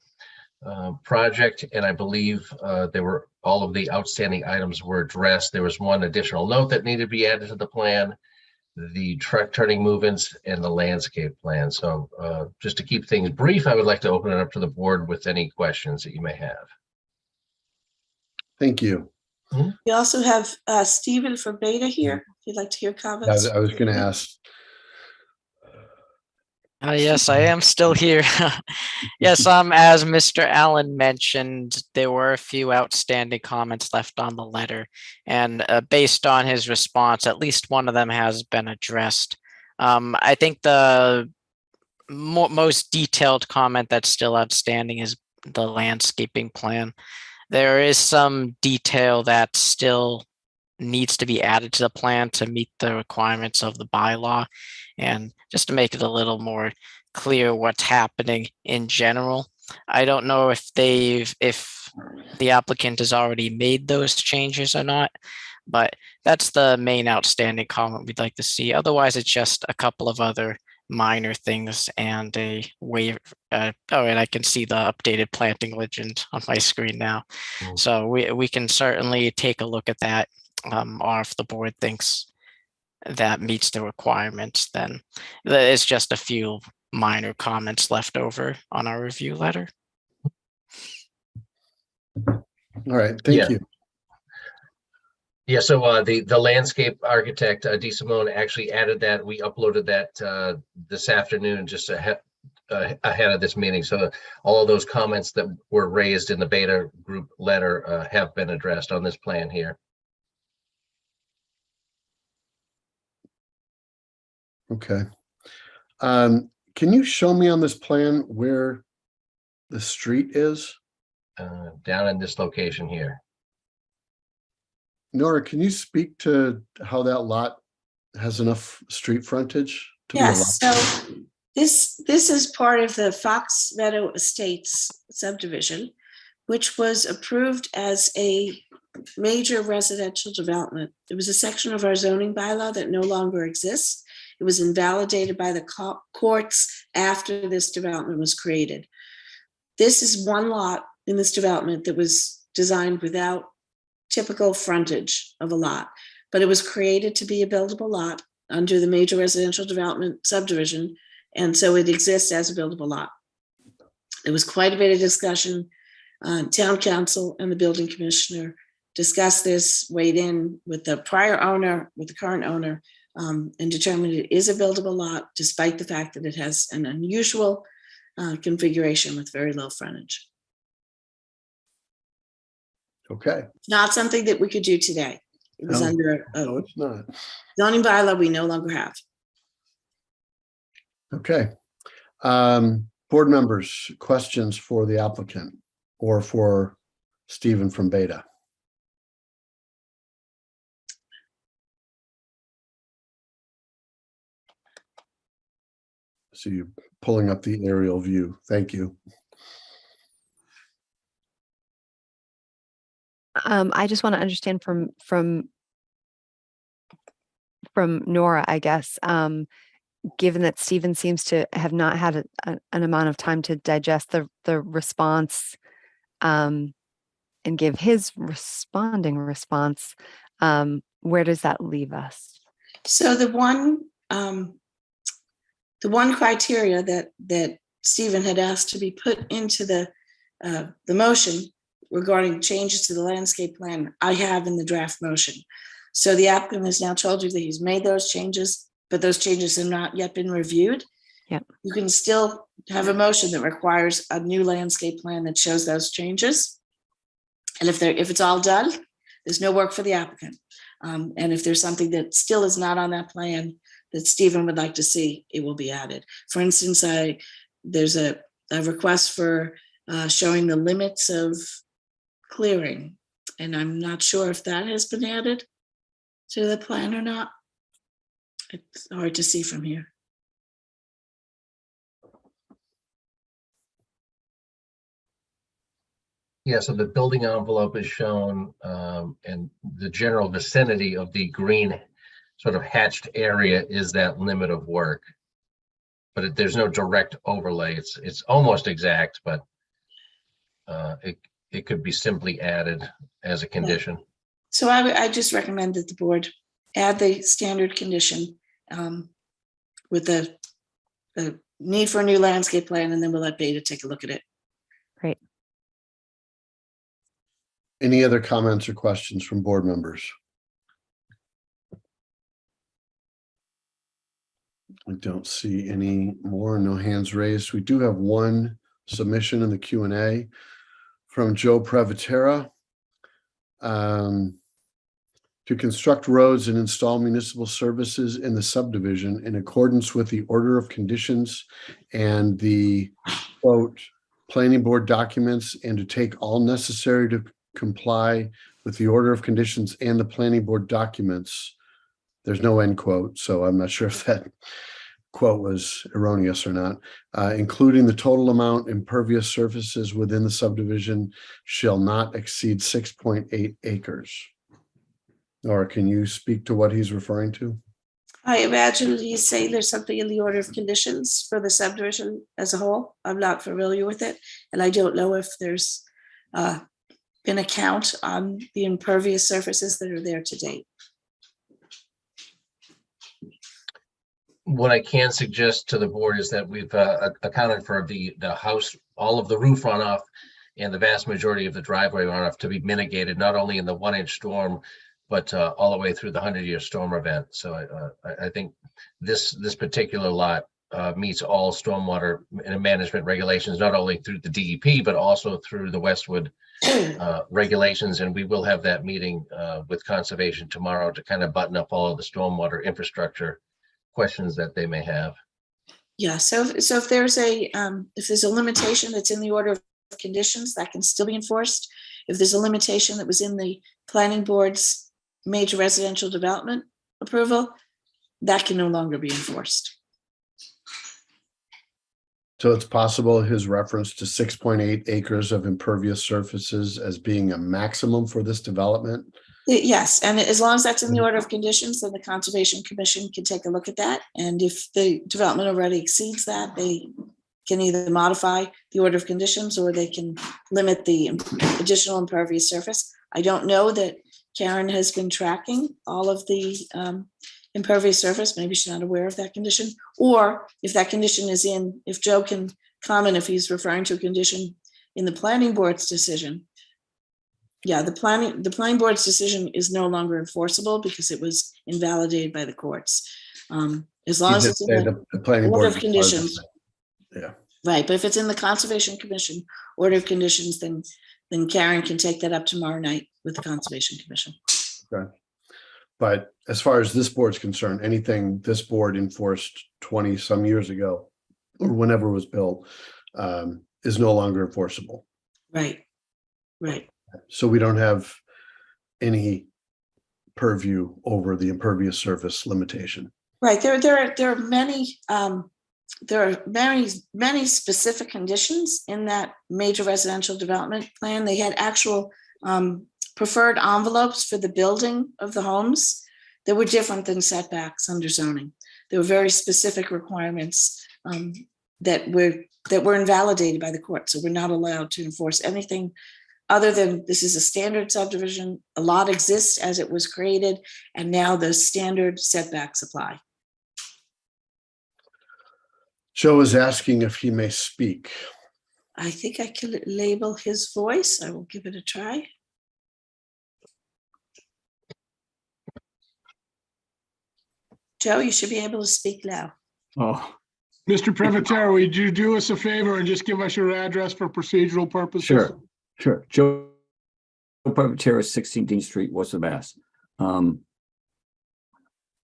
project, and I believe all of the outstanding items were addressed. There was one additional note that needed to be added to the plan, the truck turning movements, and the landscape plan. So just to keep things brief, I would like to open it up to the board with any questions that you may have. Thank you. We also have Stephen from Beta here. If you'd like to hear comments. I was going to ask. Yes, I am still here. Yes, as Mr. Allen mentioned, there were a few outstanding comments left on the letter, and based on his response, at least one of them has been addressed. I think the most detailed comment that's still outstanding is the landscaping plan. There is some detail that still needs to be added to the plan to meet the requirements of the bylaw, and just to make it a little more clear what's happening in general. I don't know if the applicant has already made those changes or not, but that's the main outstanding comment we'd like to see. Otherwise, it's just a couple of other minor things and a waiver. Oh, and I can see the updated planting legend on my screen now. So we can certainly take a look at that, or if the board thinks that meets the requirements, then it's just a few minor comments left over on our review letter. All right, thank you. Yeah, so the landscape architect, DeSimone, actually added that. We uploaded that this afternoon, just ahead of this meeting. So all of those comments that were raised in the beta group letter have been addressed on this plan here. Okay. Can you show me on this plan where the street is? Down in this location here. Nora, can you speak to how that lot has enough street frontage to Yes, be a lot? so this is part of the Fox Meadow Estates subdivision, which was approved as a major residential development. It was a section of our zoning bylaw that no longer exists. It was invalidated by the courts after this development was created. This is one lot in this development that was designed without typical frontage of a lot, but it was created to be a buildable lot under the major residential development subdivision, and so it exists as a buildable lot. There was quite a bit of discussion. Town council and the building commissioner discussed this, weighed in with the prior owner, with the current owner, and determined it is a buildable lot, despite the fact that it has an unusual configuration with very low frontage. Okay. Not something that we could do today. It was under no, it's not. Zoning bylaw we no longer have. Okay. Board members, questions for the applicant or for Stephen from Beta? So you're pulling up the aerial view. Thank you. I just want to understand from Nora, I guess, given that Stephen seems to have not had an amount of time to digest the response and give his responding response, where does that leave us? So the one criteria that Stephen had asked to be put into the motion regarding changes to the landscape plan, I have in the draft motion. So the applicant has now told you that he's made those changes, but those changes have not yet been reviewed. Yep. You can still have a motion that requires a new landscape plan that shows those changes. And if it's all done, there's no work for the applicant. And if there's something that still is not on that plan that Stephen would like to see, it will be added. For instance, there's a request for showing the limits of clearing, and I'm not sure if that has been added to the plan or not. It's hard to see from here. Yeah, so the building envelope is shown, and the general vicinity of the green sort of hatched area is that limit of work. But there's no direct overlay. It's almost exact, but it could be simply added as a condition. So I just recommend that the board add the standard condition with the need for a new landscape plan, and then we'll let Beta take a look at it. Great. Any other comments or questions from board members? I don't see any more, no hands raised. We do have one submission in the Q&A from Joe Previtera. To construct roads and install municipal services in the subdivision in accordance with the order of conditions and the quote planning board documents, and to take all necessary to comply with the order of conditions and the planning board documents. There's no end quote, so I'm not sure if that quote was erroneous or not. Including the total amount impervious surfaces within the subdivision shall not exceed 6.8 acres. Nora, can you speak to what he's referring to? I imagine he's saying there's something in the order of conditions for the subdivision as a whole. I'm not familiar with it, and I don't know if there's been a count on the impervious surfaces that are there to date. What I can suggest to the board is that we've accounted for the house, all of the roof runoff and the vast majority of the driveway runoff to be mitigated, not only in the 1-inch storm, but all the way through the 100-year storm event. So I think this particular lot meets all stormwater management regulations, not only through the DEP, but also through the Westwood regulations. And we will have that meeting with conservation tomorrow to kind of button up all of the stormwater infrastructure questions that they may have. Yeah, so if there's a limitation that's in the order of conditions, that can still be enforced. If there's a limitation that was in the planning board's major residential development approval, that can no longer be enforced. So it's possible his reference to 6.8 acres of impervious surfaces as being a maximum for this development? Yes, and as long as that's in the order of conditions, then the Conservation Commission can take a look at that. And if the development already exceeds that, they can either modify the order of conditions or they can limit the additional impervious surface. I don't know that Karen has been tracking all of the impervious surface. Maybe she's not aware of that condition. Or if that condition is in, if Joe can comment if he's referring to a condition in the planning board's decision. Yeah, the planning board's decision is no longer enforceable because it was invalidated by the courts. As long as it's in the planning order board of conditions. Yeah. Right, but if it's in the Conservation Commission order of conditions, then Karen can take that up tomorrow night with the Conservation Commission. Okay. But as far as this board's concerned, anything this board enforced 20 some years ago or whenever it was built is no longer enforceable. Right, right. So we don't have any purview over the impervious surface limitation. Right, there are many specific conditions in that major residential development plan. They had actual preferred envelopes for the building of the homes that were different than setbacks under zoning. There were very specific requirements that were invalidated by the court. So we're not allowed to enforce anything other than this is a standard subdivision. A lot exists as it was created, and now the standard setbacks apply. Joe is asking if he may speak. I think I can label his voice. I will give it a try. Joe, you should be able to speak now. Oh, Mr. Privatero, would you do us a favor and just give us your address for procedural purposes? Sure. Joe Privatero, 16 Dean Street, Worcester, Mass.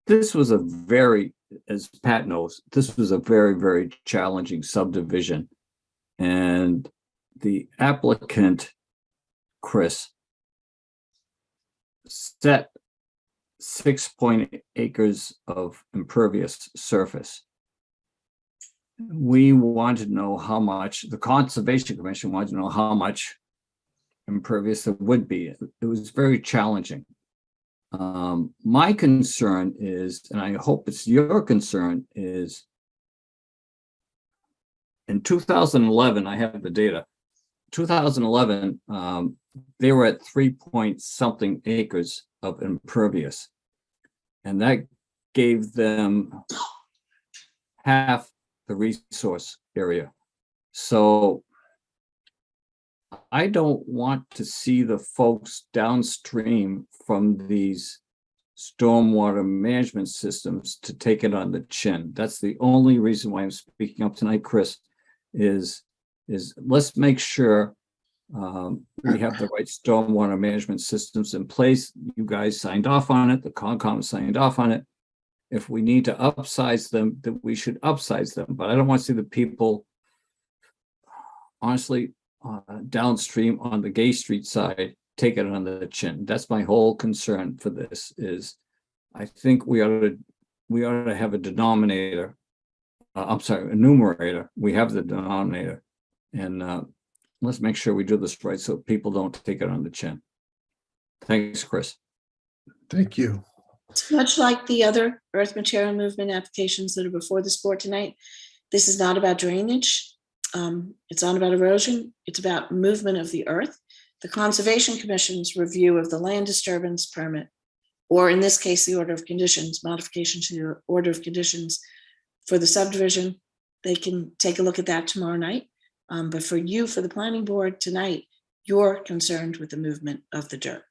This was a very, as Pat knows, this was a very, very challenging subdivision. And the applicant, Chris, set 6.8 acres of impervious surface. We wanted to know how much, the Conservation Commission wanted to know how much impervious there would be. It was very challenging. My concern is, and I hope it's your concern, is in 2011, I have the data, 2011, they were at 3-point-something acres of impervious. And that gave them half the resource area. So I don't want to see the folks downstream from these stormwater management systems to take it on the chin. That's the only reason why I'm speaking up tonight, Chris, is let's make sure we have the right stormwater management systems in place. You guys signed off on it. The Concom signed off on it. If we need to upsize them, then we should upsize them. But I don't want to see the people, honestly, downstream on the Gay Street side, take it on the chin. That's my whole concern for this. Is I think we ought to have a denominator. A numerator. We have the denominator, and let's make sure we do this right so people don't take it on the chin. Thanks, Chris. Thank you. It's much like the other earth material movement applications that are before this board tonight. This is not about drainage. It's not about erosion. It's about movement of the earth. The Conservation Commission's review of the land disturbance permit, or in this case, the order of conditions, modification to the order of conditions for the subdivision, they can take a look at that tomorrow night. But for you, for the planning board tonight, you're concerned with the movement of the dirt.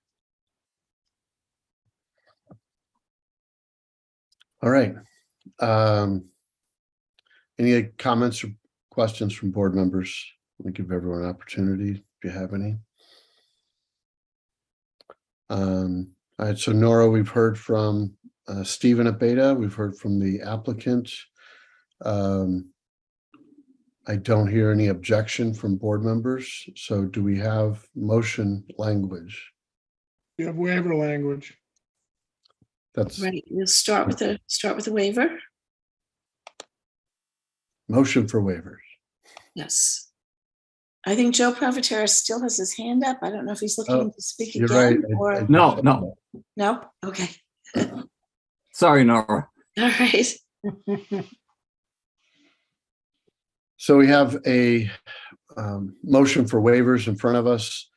All right. Any comments or questions from board members? Let me give everyone an opportunity if you have any. All right, so Nora, we've heard from Stephen at Beta. We've heard from the applicant. I don't hear any objection from board members. So do we have motion language? You have waiver language. That's Right. We'll start with the waiver. motion for waivers. Yes. I think Joe Provatera still has his hand up. I don't know if he's looking to speak You're again right. or No. no. Okay. Sorry, Nora. All right. So we have a motion for waivers in front of us.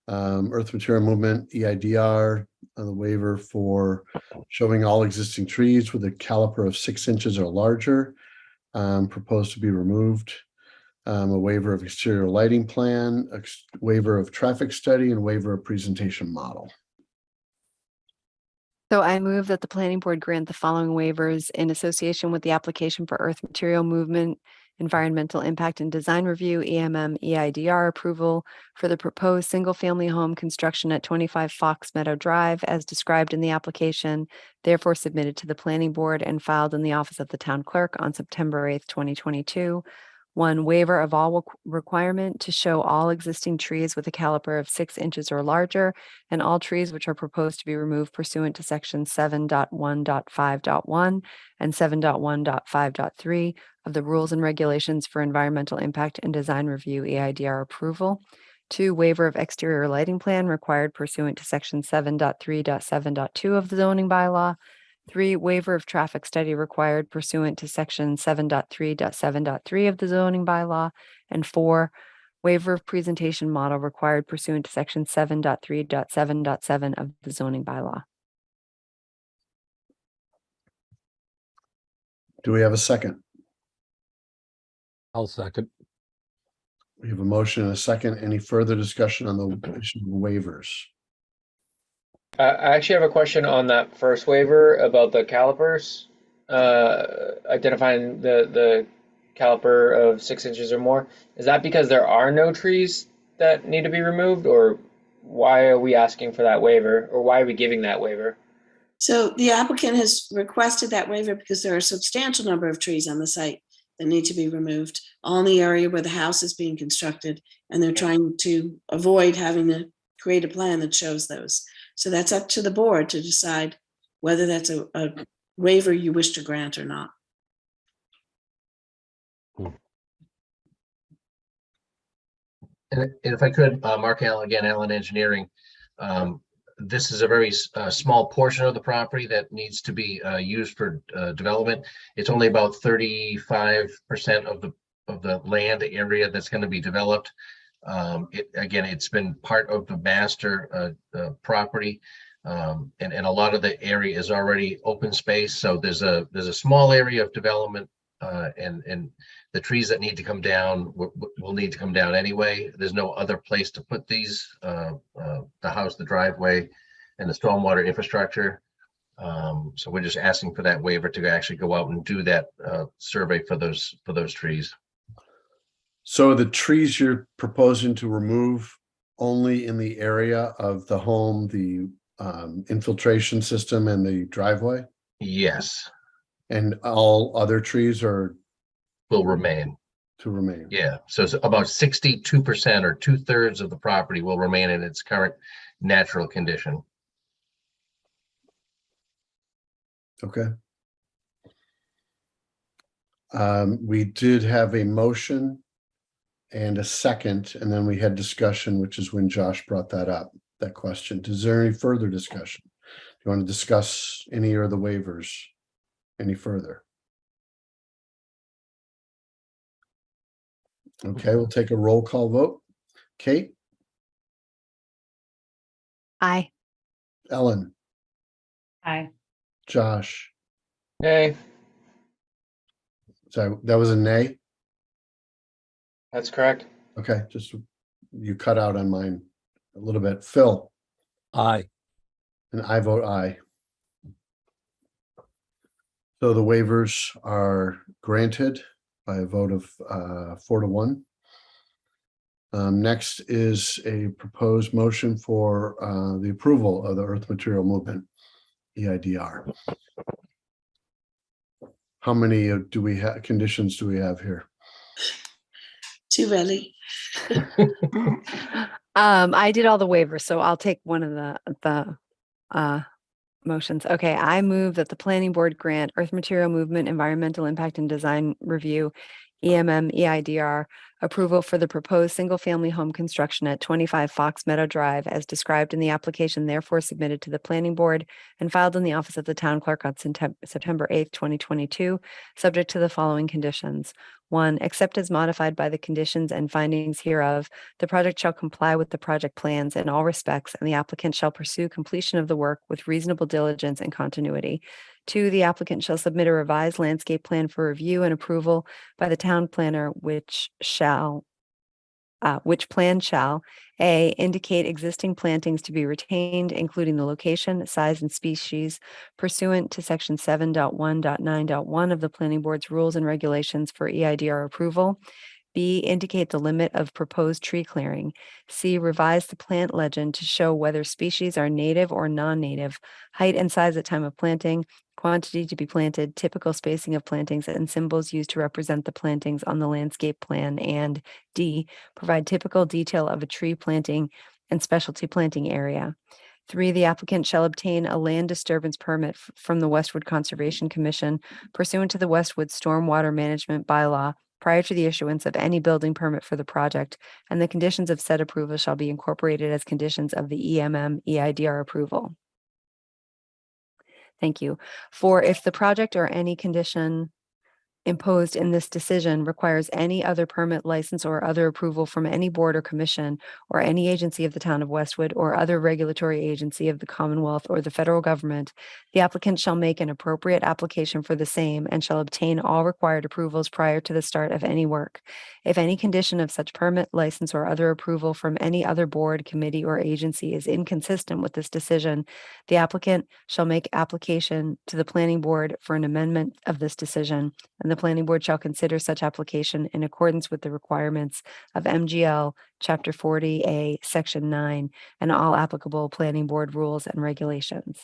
Earth Material Movement, EIDR, the waiver for showing all existing trees with a caliper of 6 inches or larger, proposed to be removed. A waiver of exterior lighting plan, a waiver of traffic study, and waiver of presentation model. So I move that the planning board grant the following waivers in association with the application for earth material movement, environmental impact and design review, EMM-EIDR approval for the proposed single-family home construction at 25 Fox Meadow Drive as described in the application, therefore submitted to the planning board and filed in the office of the town clerk on September 8th, 2022. 1, waiver of all requirement to show all existing trees with a caliper of 6 inches or larger, and all trees which are proposed to be removed pursuant to section 7.1.5.1 and 7.1.5.3 of the rules and regulations for environmental impact and design review EIDR approval. 2, waiver of exterior lighting plan required pursuant to section 7.3.7.2 of the zoning bylaw. 3, waiver of traffic study required pursuant to section 7.3.7.3 of the zoning bylaw. And 4, waiver of presentation model required pursuant to section 7.3.7.7 of the zoning bylaw. Do we have a second? I'll second. We have a motion and a second. Any further discussion on the issue of waivers? I actually have a question on that first waiver about the calipers, identifying the caliper of 6 inches or more. Is that because there are no trees that need to be removed, or why are we asking for that waiver, or why are we giving that waiver? So the applicant has requested that waiver because there are a substantial number of trees on the site that need to be removed, all in the area where the house is being constructed, and they're trying to avoid having to create a plan that shows those. So that's up to the board to decide whether that's a waiver you wish to grant or not. And if I could, Mark Allen, again, Allen Engineering. This is a very small portion of the property that needs to be used for development. It's only about 35% of the land area that's going to be developed. It's been part of the master property, and a lot of the area is already open space. So there's a small area of development, and the trees that need to come down will need to come down anyway. There's no other place to put these, the house, the driveway, and the stormwater infrastructure. So we're just asking for that waiver to actually go out and do that survey for those trees. So the trees you're proposing to remove only in the area of the home, the infiltration system and the driveway? Yes. And all other trees will remain. To remain. Yeah. So it's about 62% or 2/3 of the property will remain in its current natural condition. Okay. We did have a motion and a second, and then we had discussion, which is when Josh brought that up, that question. Is there any further discussion? you want to discuss any of the waivers any further? Okay, we'll take a roll call vote. Kate, Aye. Ellen, Aye. Josh. Nay. So that was a nay? That's correct. Okay, just you cut out on mine a little bit. Phil, Aye. and I vote aye. So the waivers are granted by a vote of 4-1. Next is a proposed motion for the approval of the earth material movement, EIDR. How many do we have, conditions do we have here? Too early. I did all the waivers, so I'll take one of the motions. Okay, I move that the planning board grant earth material movement, environmental impact and design review, EMM-EIDR approval for the proposed single-family home construction at 25 Fox Meadow Drive as described in the application, therefore submitted to the planning board and filed in the office of the town clerk on September 8th, 2022, subject to the following conditions. 1, except as modified by the conditions and findings hereof, the project shall comply with the project plans in all respects, and the applicant shall pursue completion of the work with reasonable diligence and continuity. 2, the applicant shall submit a revised landscape plan for review and approval by the town planner, which plan shall A, indicate existing plantings to be retained, including the location, size, and species pursuant to section 7.1.9.1 of the planning board's rules and regulations for EIDR approval. B, indicate the limit of proposed tree clearing. C, revise the plant legend to show whether species are native or non-native, height and size at time of planting, quantity to be planted, typical spacing of plantings, and symbols used to represent the plantings on the landscape plan. And D, provide typical detail of a tree planting and specialty planting area. 3, the applicant shall obtain a land disturbance permit from the Westwood Conservation Commission pursuant to the Westwood Stormwater Management Bylaw prior to the issuance of any building permit for the project, and the conditions of said approval shall be incorporated as conditions of the EMM-EIDR approval. Thank you. 4, if the project or any condition imposed in this decision requires any other permit, license, or other approval from any board or commission or any agency of the town of Westwood or other regulatory agency of the Commonwealth or the federal government, the applicant shall make an appropriate application for the same and shall obtain all required approvals prior to the start of any work. If any condition of such permit, license, or other approval from any other board, committee, or agency is inconsistent with this decision, the applicant shall make application to the planning board for an amendment of this decision, and the planning board shall consider such application in accordance with the requirements of MGL Chapter 40A, Section 9, and all applicable planning board rules and regulations.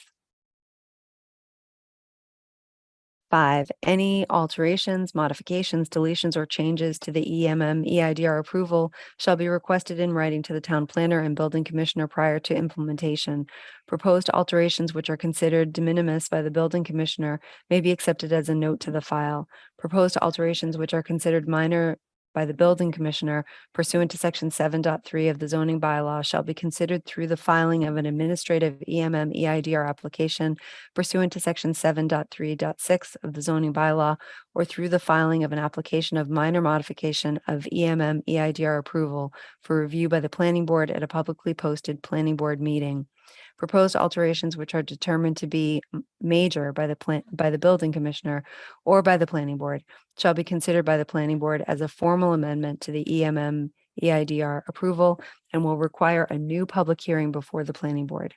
5, any alterations, modifications, deletions, or changes to the EMM-EIDR approval shall be requested in writing to the town planner and building commissioner prior to implementation. Proposed alterations which are considered de minimis by the building commissioner may be accepted as a note to the file. Proposed alterations which are considered minor by the building commissioner pursuant to section 7.3 of the zoning bylaw shall be considered through the filing of an administrative EMM-EIDR application pursuant to section 7.3.6 of the zoning bylaw, or through the filing of an application of minor modification of EMM-EIDR approval for review by the planning board at a publicly posted planning board meeting. Proposed alterations which are determined to be major by the building commissioner or by the planning board shall be considered by the planning board as a formal amendment to the EMM-EIDR approval and will require a new public hearing before the planning board.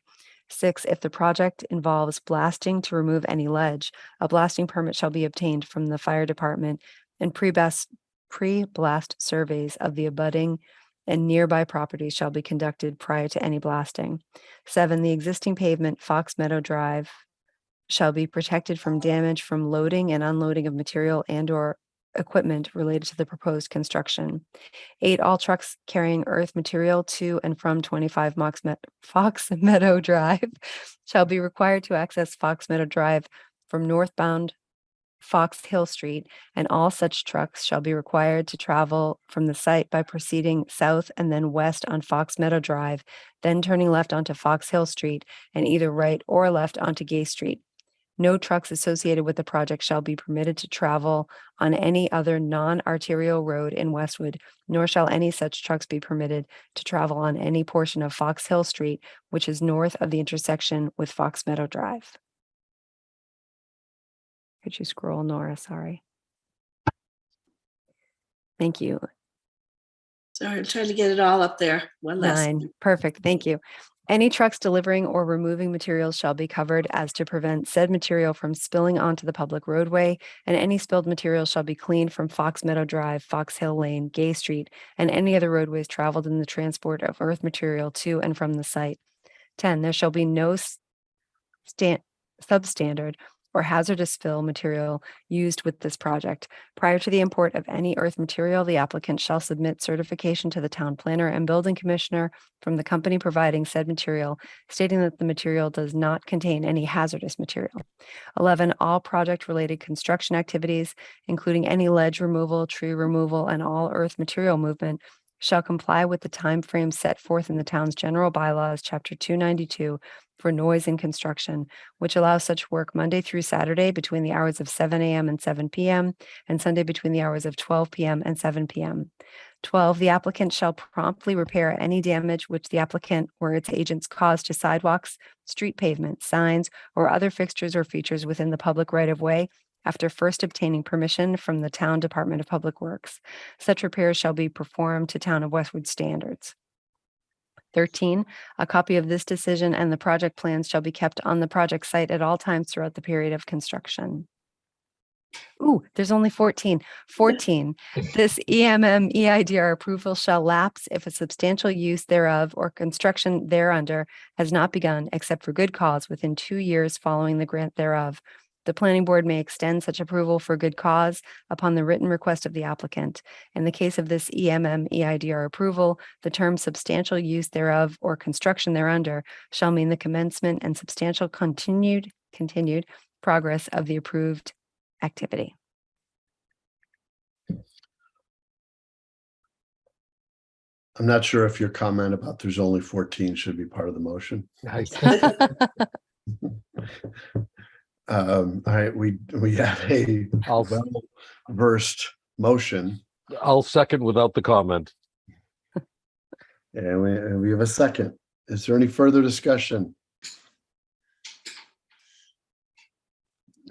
6, if the project involves blasting to remove any ledge, a blasting permit shall be obtained from the fire department, and pre-blast surveys of the abutting and nearby properties shall be conducted prior to any blasting. 7, the existing pavement, Fox Meadow Drive, shall be protected from damage from loading and unloading of material and/or equipment related to the proposed construction. 8, all trucks carrying earth material to and from 25 Fox Meadow Drive shall be required to access Fox Meadow Drive from northbound Fox Hill Street, and all such trucks shall be required to travel from the site by proceeding south and then west on Fox Meadow Drive, then turning left onto Fox Hill Street, and either right or left onto Gay Street. No trucks associated with the project shall be permitted to travel on any other non-arterial road in Westwood, nor shall any such trucks be permitted to travel on any portion of Fox Hill Street, which is north of the intersection with Fox Meadow Drive. Could you scroll, Nora? Sorry. Thank you. Sorry, I'm trying to get it all up there. One last. 9. Perfect. Thank you. Any trucks delivering or removing materials shall be covered as to prevent said material from spilling onto the public roadway, and any spilled material shall be cleaned from Fox Meadow Drive, Fox Hill Lane, Gay Street, and any other roadways traveled in the transport of earth material to and from the site. 10. There shall be no substandard or hazardous fill material used with this project. Prior to the import of any earth material, the applicant shall submit certification to the town planner and building commissioner from the company providing said material, stating that the material does not contain any hazardous material. 11, all project-related construction activities, including any ledge removal, tree removal, and all earth material movement, shall comply with the timeframe set forth in the town's general bylaws, Chapter 292, for noise in construction, which allows such work Monday through Saturday between the hours of 7 a.m. and 7 p.m., and Sunday between the hours of 12 p.m. and 7 p.m. 12, the applicant shall promptly repair any damage which the applicant or its agents cause to sidewalks, street pavement, signs, or other fixtures or features within the public right-of-way after first obtaining permission from the Town Department of Public Works. Such repairs shall be performed to Town of Westwood standards. 13, a copy of this decision and the project plans shall be kept on the project site at all times throughout the period of construction. Ooh, there's only 14. 14, this EMM-EIDR approval shall lapse if a substantial use thereof or construction thereunder has not begun except for good cause within 2 years following the grant thereof. The planning board may extend such approval for good cause upon the written request of the applicant. In the case of this EMM-EIDR approval, the term substantial use thereof or construction thereunder shall mean the commencement and substantial continued progress of the approved activity. I'm not sure if your comment about there's only 14 should be part of the motion. All right, we have a well-versed motion. I'll second without the comment. And we have a second. Is there any further discussion?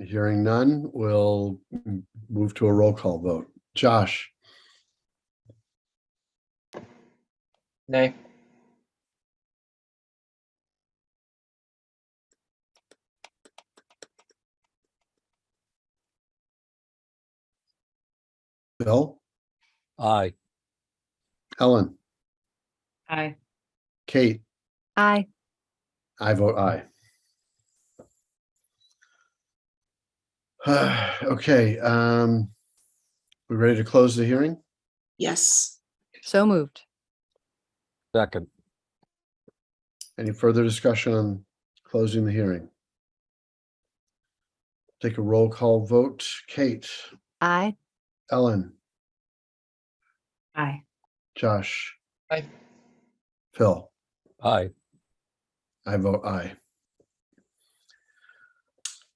Hearing none, we'll move to a roll call vote. Josh? Nay. Bill? Aye. Ellen? Aye. Kate? Aye. I vote aye. Okay, we ready to close the hearing? Yes. So moved. Second. Any further discussion on closing the hearing? Take a roll call vote. Kate? Aye. Ellen? Aye. Josh? Aye. Phil? Aye. I vote aye.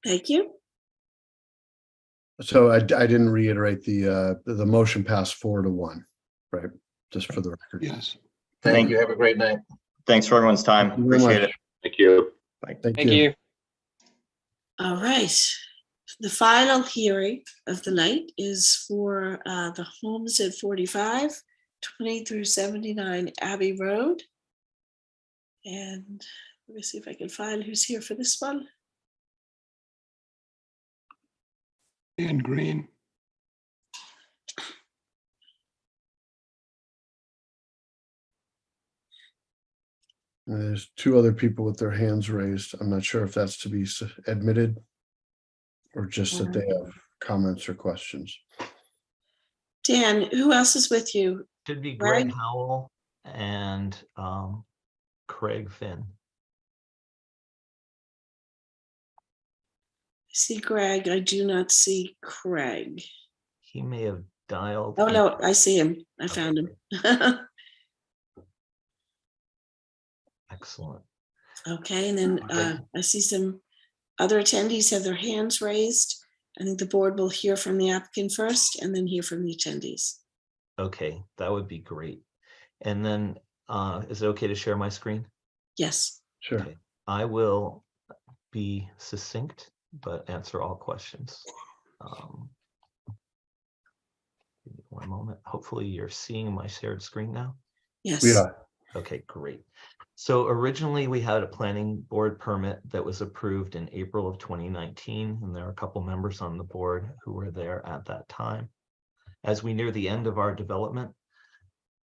Thank you. So I didn't reiterate the motion passed 4-1, right? Just for the record. Yes. Thank you. Have a great night. Thanks for everyone's time. Thank you very Appreciate much. it. Thank you. Bye. Thank you. All right. The final hearing of the night is for the homes at 45, 20 through 79 Abbey Road. And let me see if I can find who's here for this one. And Green. There's two other people with their hands raised. I'm not sure if that's to be admitted or just that they have comments or questions. Dan, who else is with you? Should be Greg? Greg Howell and Craig Finn. See Greg, I do not see Craig. He may have dialed. Oh, in. no, I see him. I found him. Excellent. Okay, and then I see some other attendees have their hands raised. I think the board will hear from the applicant first and then hear from the attendees. Okay, that would be great. And then, is it okay to share my screen? Yes. Sure. Okay. I will be succinct, but answer all questions. Give me one moment. Hopefully you're seeing my shared screen now. Yes. We are. Okay, great. So originally we had a planning board permit that was approved in April of 2019, and there are a couple members on the board who were there at that time. As we near the end of our development,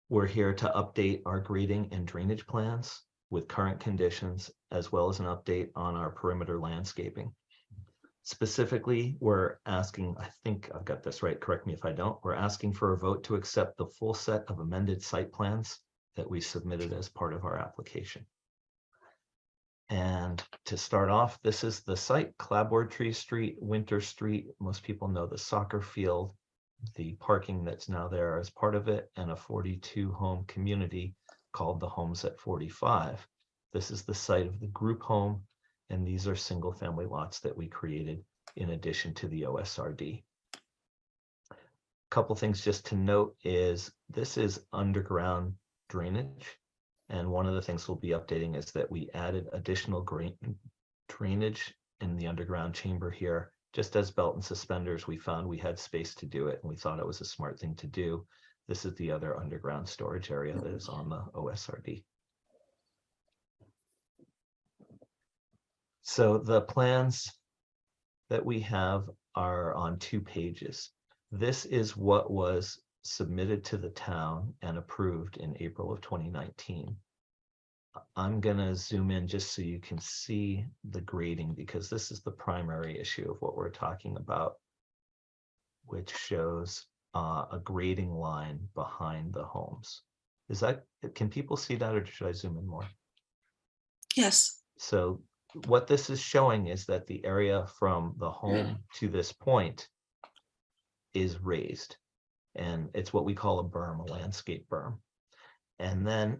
we're here to update our grading and drainage plans with current conditions, as well as an update on our perimeter landscaping. Specifically, we're asking, I think I've got this right, correct me if I don't, we're asking for a vote to accept the full set of amended site plans that we submitted as part of our application. And to start off, this is the site, Clapboard Tree Street, Winter Street. Most people know the soccer field, the parking that's now there as part of it, and a 42 home community called the Homes at 45. This is the site of the group home, and these are single family lots that we created in addition to the OSRD. A couple things just to note is this is underground drainage. And one of the things we'll be updating is that we added additional drainage in the underground chamber here. Just as belt and suspenders, we found we had space to do it, and we thought it was a smart thing to do. This is the other underground storage area that is on the OSRD. So the plans that we have are on 2 pages. This is what was submitted to the town and approved in April of 2019. I'm gonna zoom in just so you can see the grading, because this is the primary issue of what we're talking about, which shows a grading line behind the homes. Is that, can people see that, or should I zoom in more? Yes. So what this is showing is that the area from the home to this point is raised. And it's what we call a berm, a landscape berm. And then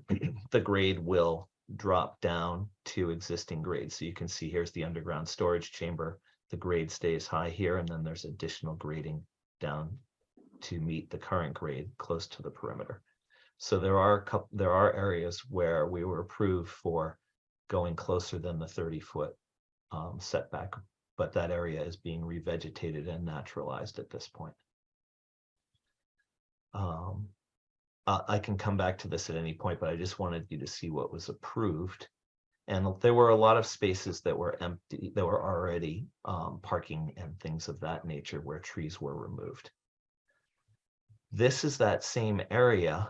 the grade will drop down to existing grades. So you can see here's the underground storage chamber. The grade stays high here, and then there's additional grading down to meet the current grade close to the perimeter. So there are areas where we were approved for going closer than the 30-foot setback, but that area is being revegetated and naturalized at this point. I can come back to this at any point, but I just wanted you to see what was approved. And there were a lot of spaces that were empty, that were already parking and things of that nature where trees were removed. This is that same area,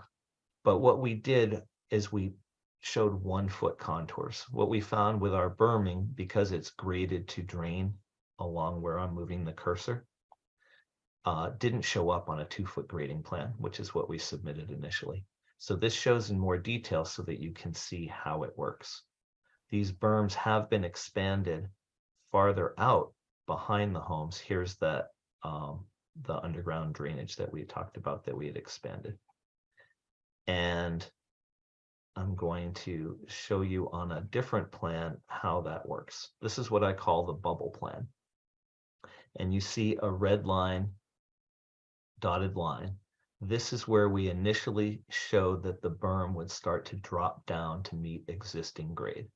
but what we did is we showed 1-foot contours. What we found with our berming, because it's graded to drain along where I'm moving the cursor, didn't show up on a 2-foot grading plan, which is what we submitted initially. So this shows in more detail so that you can see how it works. These berms have been expanded farther out behind the homes. Here's that the underground drainage that we talked about that we had expanded. And I'm going to show you on a different plan how that works. This is what I call the bubble plan. And you see a red line, dotted line. This is where we initially showed that the berm would start to drop down to meet existing grade.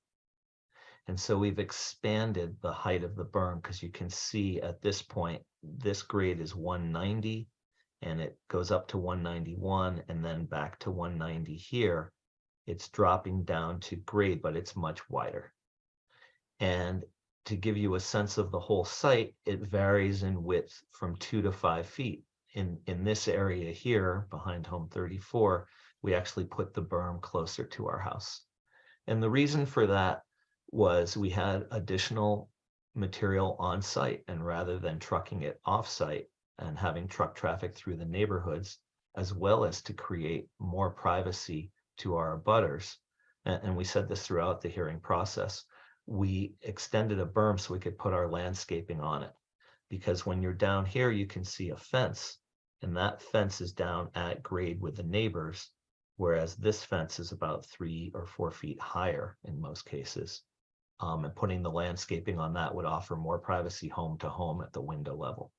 And so we've expanded the height of the berm, because you can see at this point, this grade is 190 and it goes up to 191 and then back to 190 here. It's dropping down to grade, but it's much wider. And to give you a sense of the whole site, it varies in width from 2 to 5 feet. In this area here behind home 34, we actually put the berm closer to our house. And the reason for that was we had additional material on site, and rather than trucking it off site and having truck traffic through the neighborhoods, as well as to create more privacy to our abutters, and we said this throughout the hearing process, we extended a berm so we could put our landscaping on it. Because when you're down here, you can see a fence, and that fence is down at grade with the neighbors, whereas this fence is about 3 or 4 feet higher in most cases. And putting the landscaping on that would offer more privacy home to home at the window level.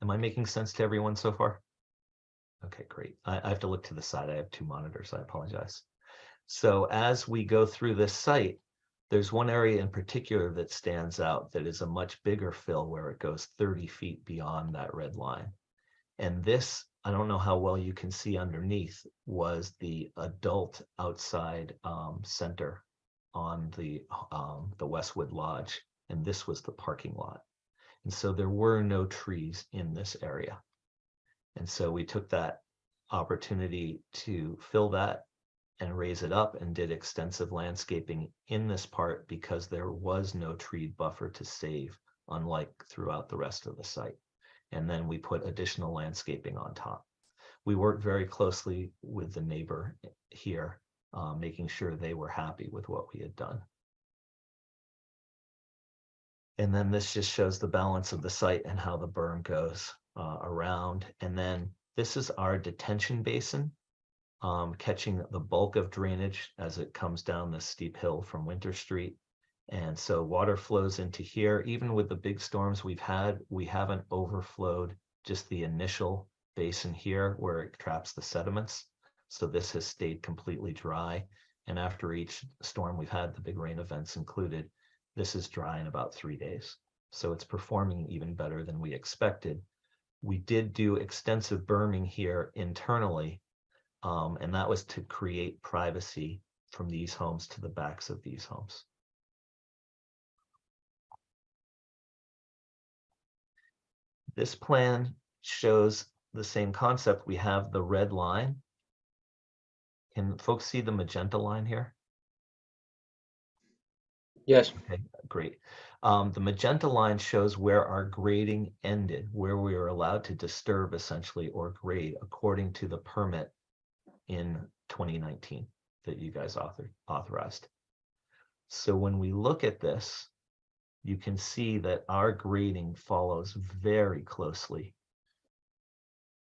Am I making sense to everyone so far? Okay, great. I have to look to the side. I have 2 monitors. I apologize. So as we go through this site, there's one area in particular that stands out that is a much bigger fill where it goes 30 feet beyond that red line. And this, I don't know how well you can see underneath, was the adult outside center on the Westwood Lodge. And this was the parking lot. And so there were no trees in this area. And so we took that opportunity to fill that and raise it up and did extensive landscaping in this part because there was no tree buffer to save, unlike throughout the rest of the site. And then we put additional landscaping on top. We worked very closely with the neighbor here, making sure they were happy with what we had done. And then this just shows the balance of the site and how the berm goes around. And then this is our detention basin, catching the bulk of drainage as it comes down this steep hill from Winter Street. And so water flows into here. Even with the big storms we've had, we haven't overflowed just the initial basin here where it traps the sediments. So this has stayed completely dry. And after each storm we've had, the big rain events included, this is dry in about 3 days. So it's performing even better than we expected. We did do extensive berming here internally, and that was to create privacy from these homes to the backs of these homes. This plan shows the same concept. We have the red line. Can folks see the magenta line here? Yes. Okay, great. The magenta line shows where our grading ended, where we were allowed to disturb essentially or grade according to the permit in 2019 that you guys authorized. So when we look at this, you can see that our grading follows very closely.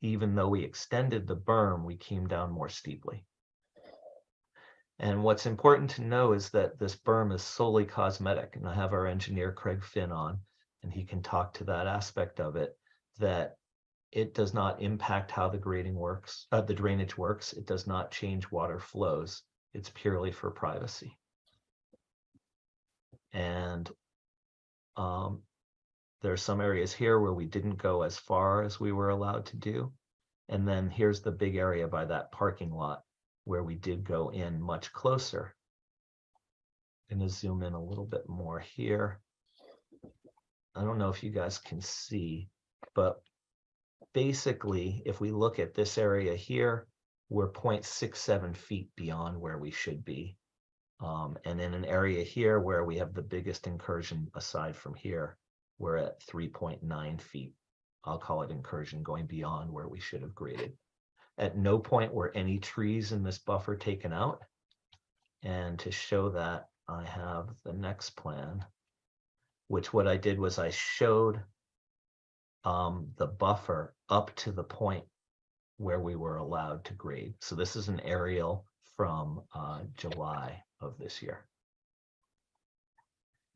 Even though we extended the berm, we came down more steeply. And what's important to know is that this berm is solely cosmetic. And I have our engineer, Craig Finn, on, and he can talk to that aspect of it, that it does not impact how the grading works, the drainage works. It does not change water flows. It's purely for privacy. And there are some areas here where we didn't go as far as we were allowed to do. And then here's the big area by that parking lot where we did go in much closer. I'm going to zoom in a little bit more here. I don't know if you guys can see, but basically, if we look at this area here, we're 0.67 feet beyond where we should be. And in an area here where we have the biggest incursion aside from here, we're at 3.9 feet. I'll call it incursion going beyond where we should have graded. At no point were any trees in this buffer taken out. And to show that, I have the next plan, which what I did was I showed the buffer up to the point where we were allowed to grade. So this is an aerial from July of this year.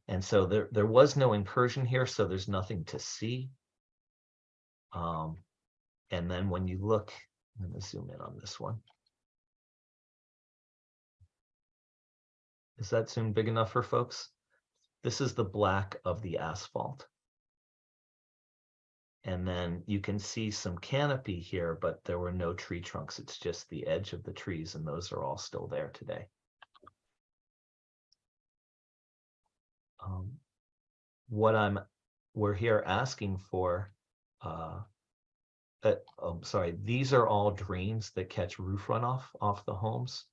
And so there was no incursion here, so there's nothing to see. And then when you look, I'm going to zoom in on this one. Is that zoom big enough for folks? This is the black of the asphalt. And then you can see some canopy here, but there were no tree trunks. It's just the edge of the trees, and those are all still there today. We're here asking for, these are all drains that catch roof runoff off the homes.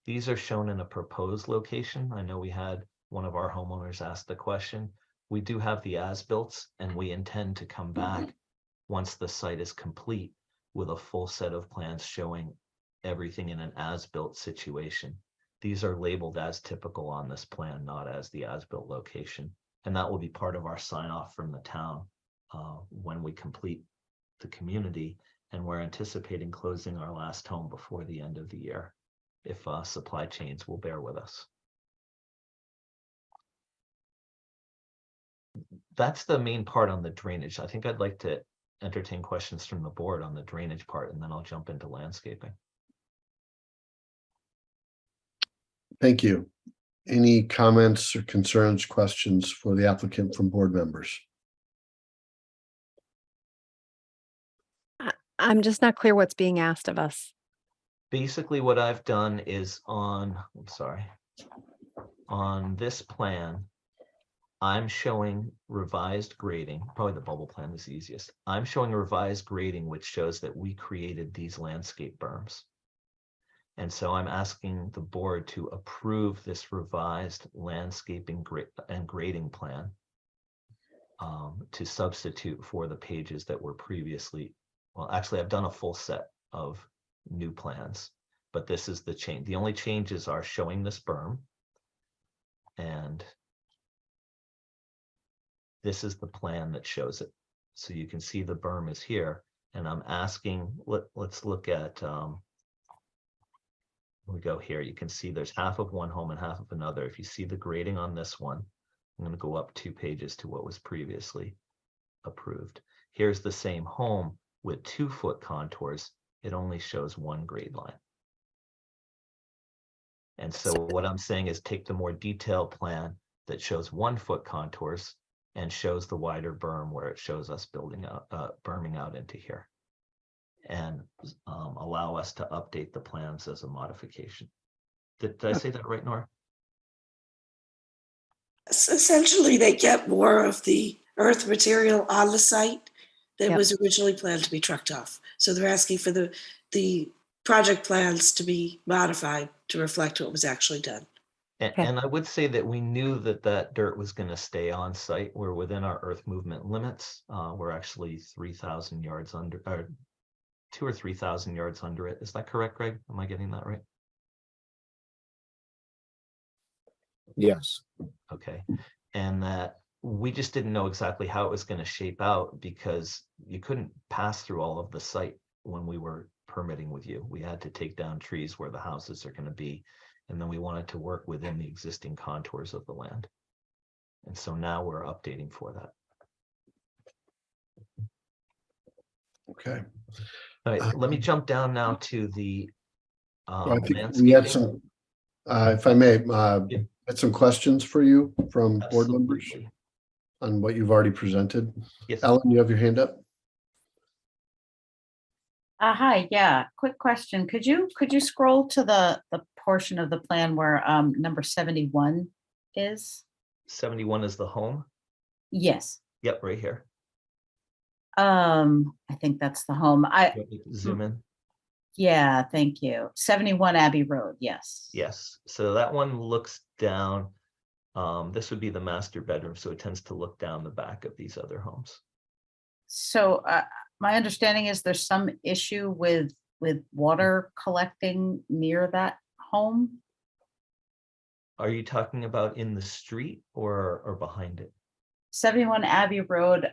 These are shown in a proposed location. I know we had one of our homeowners ask the question. We do have the as-built, and we intend to come back once the site is complete with a full set of plans showing everything in an as-built situation. These are labeled as typical on this plan, not as the as-built location. And that will be part of our sign off from the town when we complete the community. And we're anticipating closing our last home before the end of the year, if supply chains will bear with us. That's the main part on the drainage. I think I'd like to entertain questions from the board on the drainage part, and then I'll jump into landscaping. Thank you. Any comments or concerns, questions for the applicant from board members? I'm just not clear what's being asked of us. Basically, what I've done is on this plan, I'm showing revised grading. Probably the bubble plan is the easiest. I'm showing a revised grading, which shows that we created these landscape berms. And so I'm asking the board to approve this revised landscaping and grading plan to substitute for the pages that were previously, well, actually, I've done a full set of new plans, but this is the change. The only changes are showing this berm, and this is the plan that shows it. So you can see the berm is here, and I'm asking, let's look at, we go here, you can see there's half of one home and half of another. If you see the grading on this one, I'm going to go up 2 pages to what was previously approved. Here's the same home with 2-foot contours. It only shows 1 grade line. And so what I'm saying is take the more detailed plan that shows 1-foot contours and shows the wider berm where it shows us building out, berming out into here, and allow us to update the plans as a modification. Did I say that right, Nora? Essentially, they get more of the earth material on the site that Yep. was originally planned to be trucked off. So they're asking for the project plans to be modified to reflect what was actually done. And I would say that we knew that that dirt was going to stay on site. We're within our earth movement limits. We're actually 3,000 yards under, or 2,000 or 3,000 yards under it. Is that correct, Greg? Am I getting that right? Yes. Okay. And that we just didn't know exactly how it was going to shape out because you couldn't pass through all of the site when we were permitting with you. We had to take down trees where the houses are going to be. And then we wanted to work within the existing contours of the land. And so now we're updating for that. Okay. All right, let me jump down now to the I think we landscaping. had some, if I may, had some questions for you from board members on what you've already presented. Yes. Ellen, you have your hand up? Hi, yeah, quick question. Could you scroll to the portion of the plan where number 71 is? 71 is the home? Yes. Yep, right here. I think that's the home. Zoom in. Yeah, thank you. 71 Abbey Road, yes. Yes, so that one looks down. This would be the master bedroom, so it tends to look down the back of these other homes. So my understanding is there's some issue with water collecting near that home? Are you talking about in the street or behind it? 71 Abbey Road,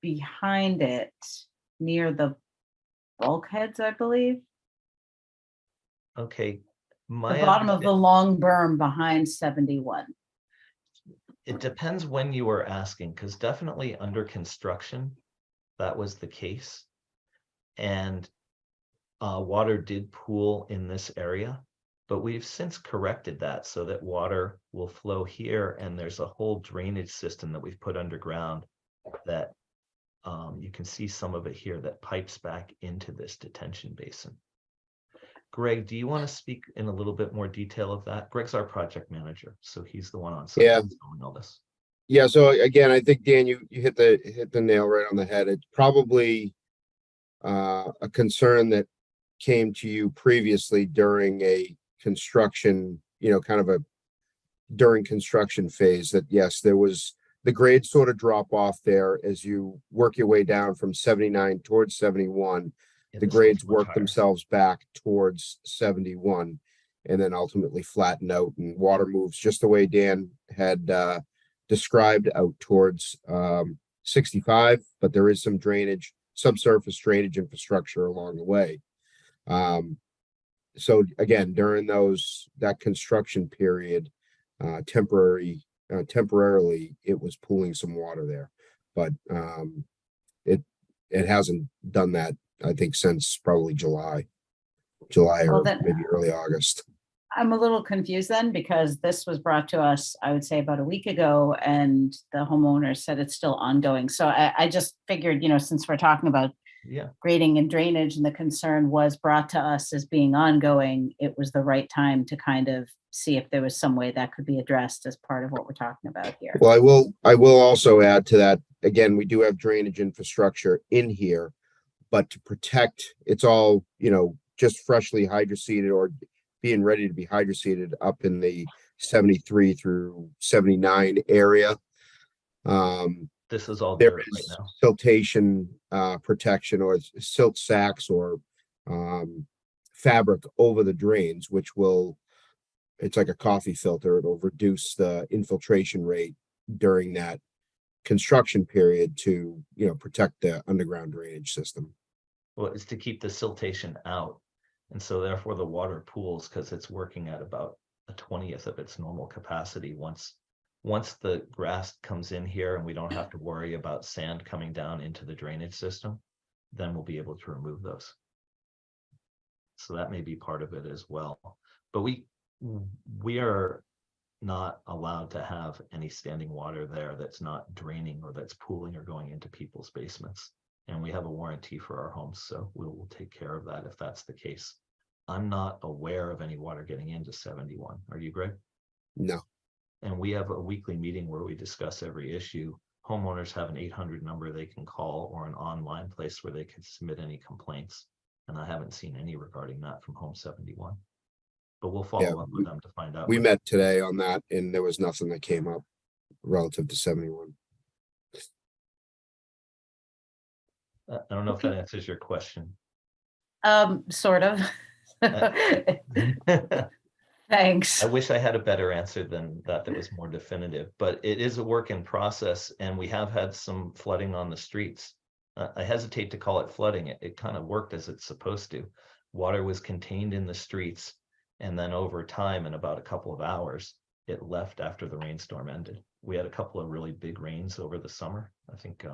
behind it, near the bulkheads, I believe. Okay. The bottom of the long berm behind 71. It depends when you were asking, because definitely under construction, that was the case. And water did pool in this area, but we've since corrected that so that water will flow here. And there's a whole drainage system that we've put underground that you can see some of it here that pipes back into this detention basin. Greg, do you want to speak in a little bit more detail of that? Greg's our project manager, so he's the one on site that's doing all this. Yeah. So again, I think Dan, you hit the nail right on the head. It's probably a concern that came to you previously during a construction, kind of a during construction phase, that yes, there was the grades sort of drop off there as you work your way down from 79 towards 71. The grades work themselves back towards 71. and then ultimately flatten out, and water moves just the way Dan had described out towards 65, but there is some drainage, subsurface drainage infrastructure along the way. So again, during that construction period, temporarily it was pooling some water there, but it hasn't done that, I think, since probably July Well, or then- maybe early August. I'm a little confused then, because this was brought to us, I would say, about a week ago, and the homeowner said it's still ongoing. So I just figured, since we're talking about grading and drainage, and the concern was brought to us as being ongoing, it was the right time to kind of see if there was some way that could be addressed as part of what we're talking about here. Well, I will also add to that, again, we do have drainage infrastructure in here, but to protect, it's all, just freshly hydroseeded or being ready to be hydroseeded up in the 73 through 79 area. This is all There dirt is right now. siltation protection, or silt sacks, or fabric over the drains, which it's like a coffee filter. It'll reduce the infiltration rate during that construction period to, protect the underground drainage system. Well, it's to keep the siltation out. And so therefore the water pools because it's working at about a 20th of its normal capacity. Once the grass comes in here and we don't have to worry about sand coming down into the drainage system, then we'll be able to remove those. So that may be part of it as well. But we are not allowed to have any standing water there that's not draining or that's pooling or going into people's basements. And we have a warranty for our homes, so we'll take care of that if that's the case. I'm not aware of any water getting into 71. Are you, Greg? No. And we have a weekly meeting where we discuss every issue. Homeowners have an 800 number they can call, or an online place where they can submit any complaints. And I haven't seen any regarding that from Home 71. But we'll follow up with them to find out. We met today on that, and there was nothing that came up relative to 71. I don't know if that answers your question. Sort of. Thanks. I wish I had a better answer than that was more definitive, but it is a work in process, and we have had some flooding on the streets. I hesitate to call it flooding. It kind of worked as it's supposed to. Water was contained in the streets, and then over time, in about a couple of hours, it left after the rainstorm ended. We had a couple of really big rains over the summer. I think,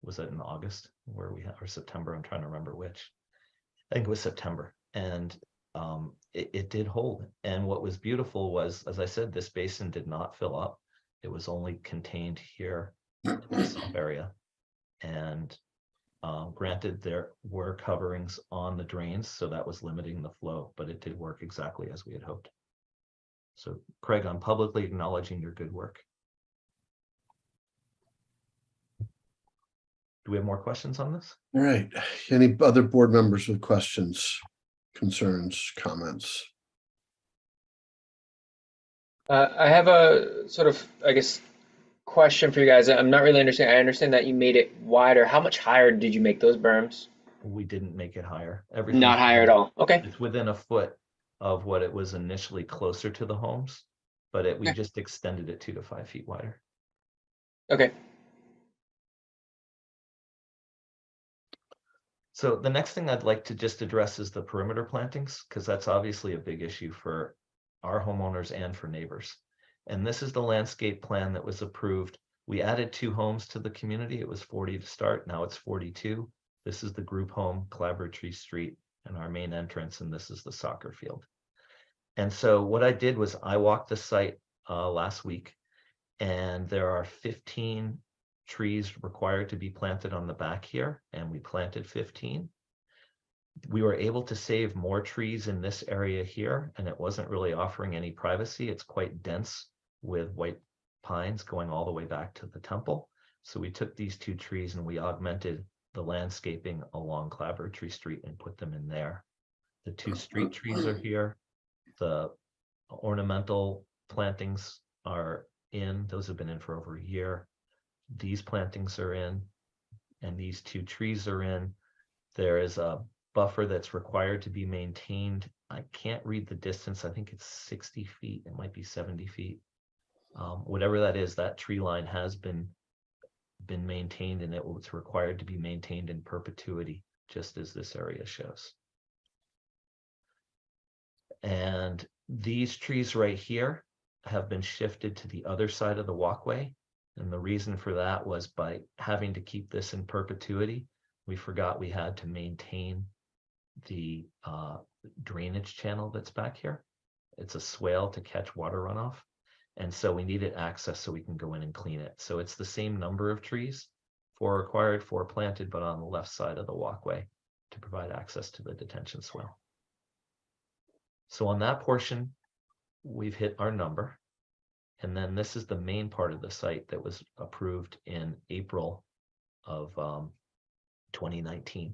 was it in August where we had, or September? I'm trying to remember which. I think it was September. And it did hold. And what was beautiful was, as I said, this basin did not fill up. It was only contained here in the sump area. And granted, there were coverings on the drains, so that was limiting the flow, but it did work exactly as we had hoped. So, Craig, I'm publicly acknowledging your good work. Do we have more questions on this? All right. Any other board members with questions, concerns, comments? I have a sort of, I guess, question for you guys. I'm not really understanding. I understand that you made it wider. How much higher did you make those berms? We didn't make it higher. Not higher at all. Okay. It's within a foot of what it was initially closer to the homes, but we just extended it 2 to 5 feet wider. Okay. So the next thing I'd like to just address is the perimeter plantings, because that's obviously a big issue for our homeowners and for neighbors. And this is the landscape plan that was approved. We added 2 homes to the community. It was 40 to start. Now it's 42. This is the group home, Collaboratory Street, and our main entrance, and this is the soccer field. And so what I did was I walked the site last week, and there are 15 trees required to be planted on the back here, and we planted 15. We were able to save more trees in this area here, and it wasn't really offering any privacy. It's quite dense with white pines going all the way back to the temple. So we took these 2 trees and we augmented the landscaping along Collaboratory Street and put them in there. The 2 street trees are here. The ornamental plantings are in. Those have been in for over a year. These plantings are in, and these 2 trees are in. There is a buffer that's required to be maintained I can't read the distance. I think it's 60 feet. It might be 70 feet. Whatever that is, that tree line has been maintained, and it's required to be maintained in perpetuity, just as this area shows. And these trees right here have been shifted to the other side of the walkway. And the reason for that was by having to keep this in perpetuity, we forgot we had to maintain the drainage channel that's back here. It's a swale to catch water runoff. And so we needed access so we can go in and clean it. So it's the same number of trees, 4 required, 4 planted, but on the left side of the walkway to provide access to the detention swale. So on that portion, we've hit our number. And then this is the main part of the site that was approved in April of 2019.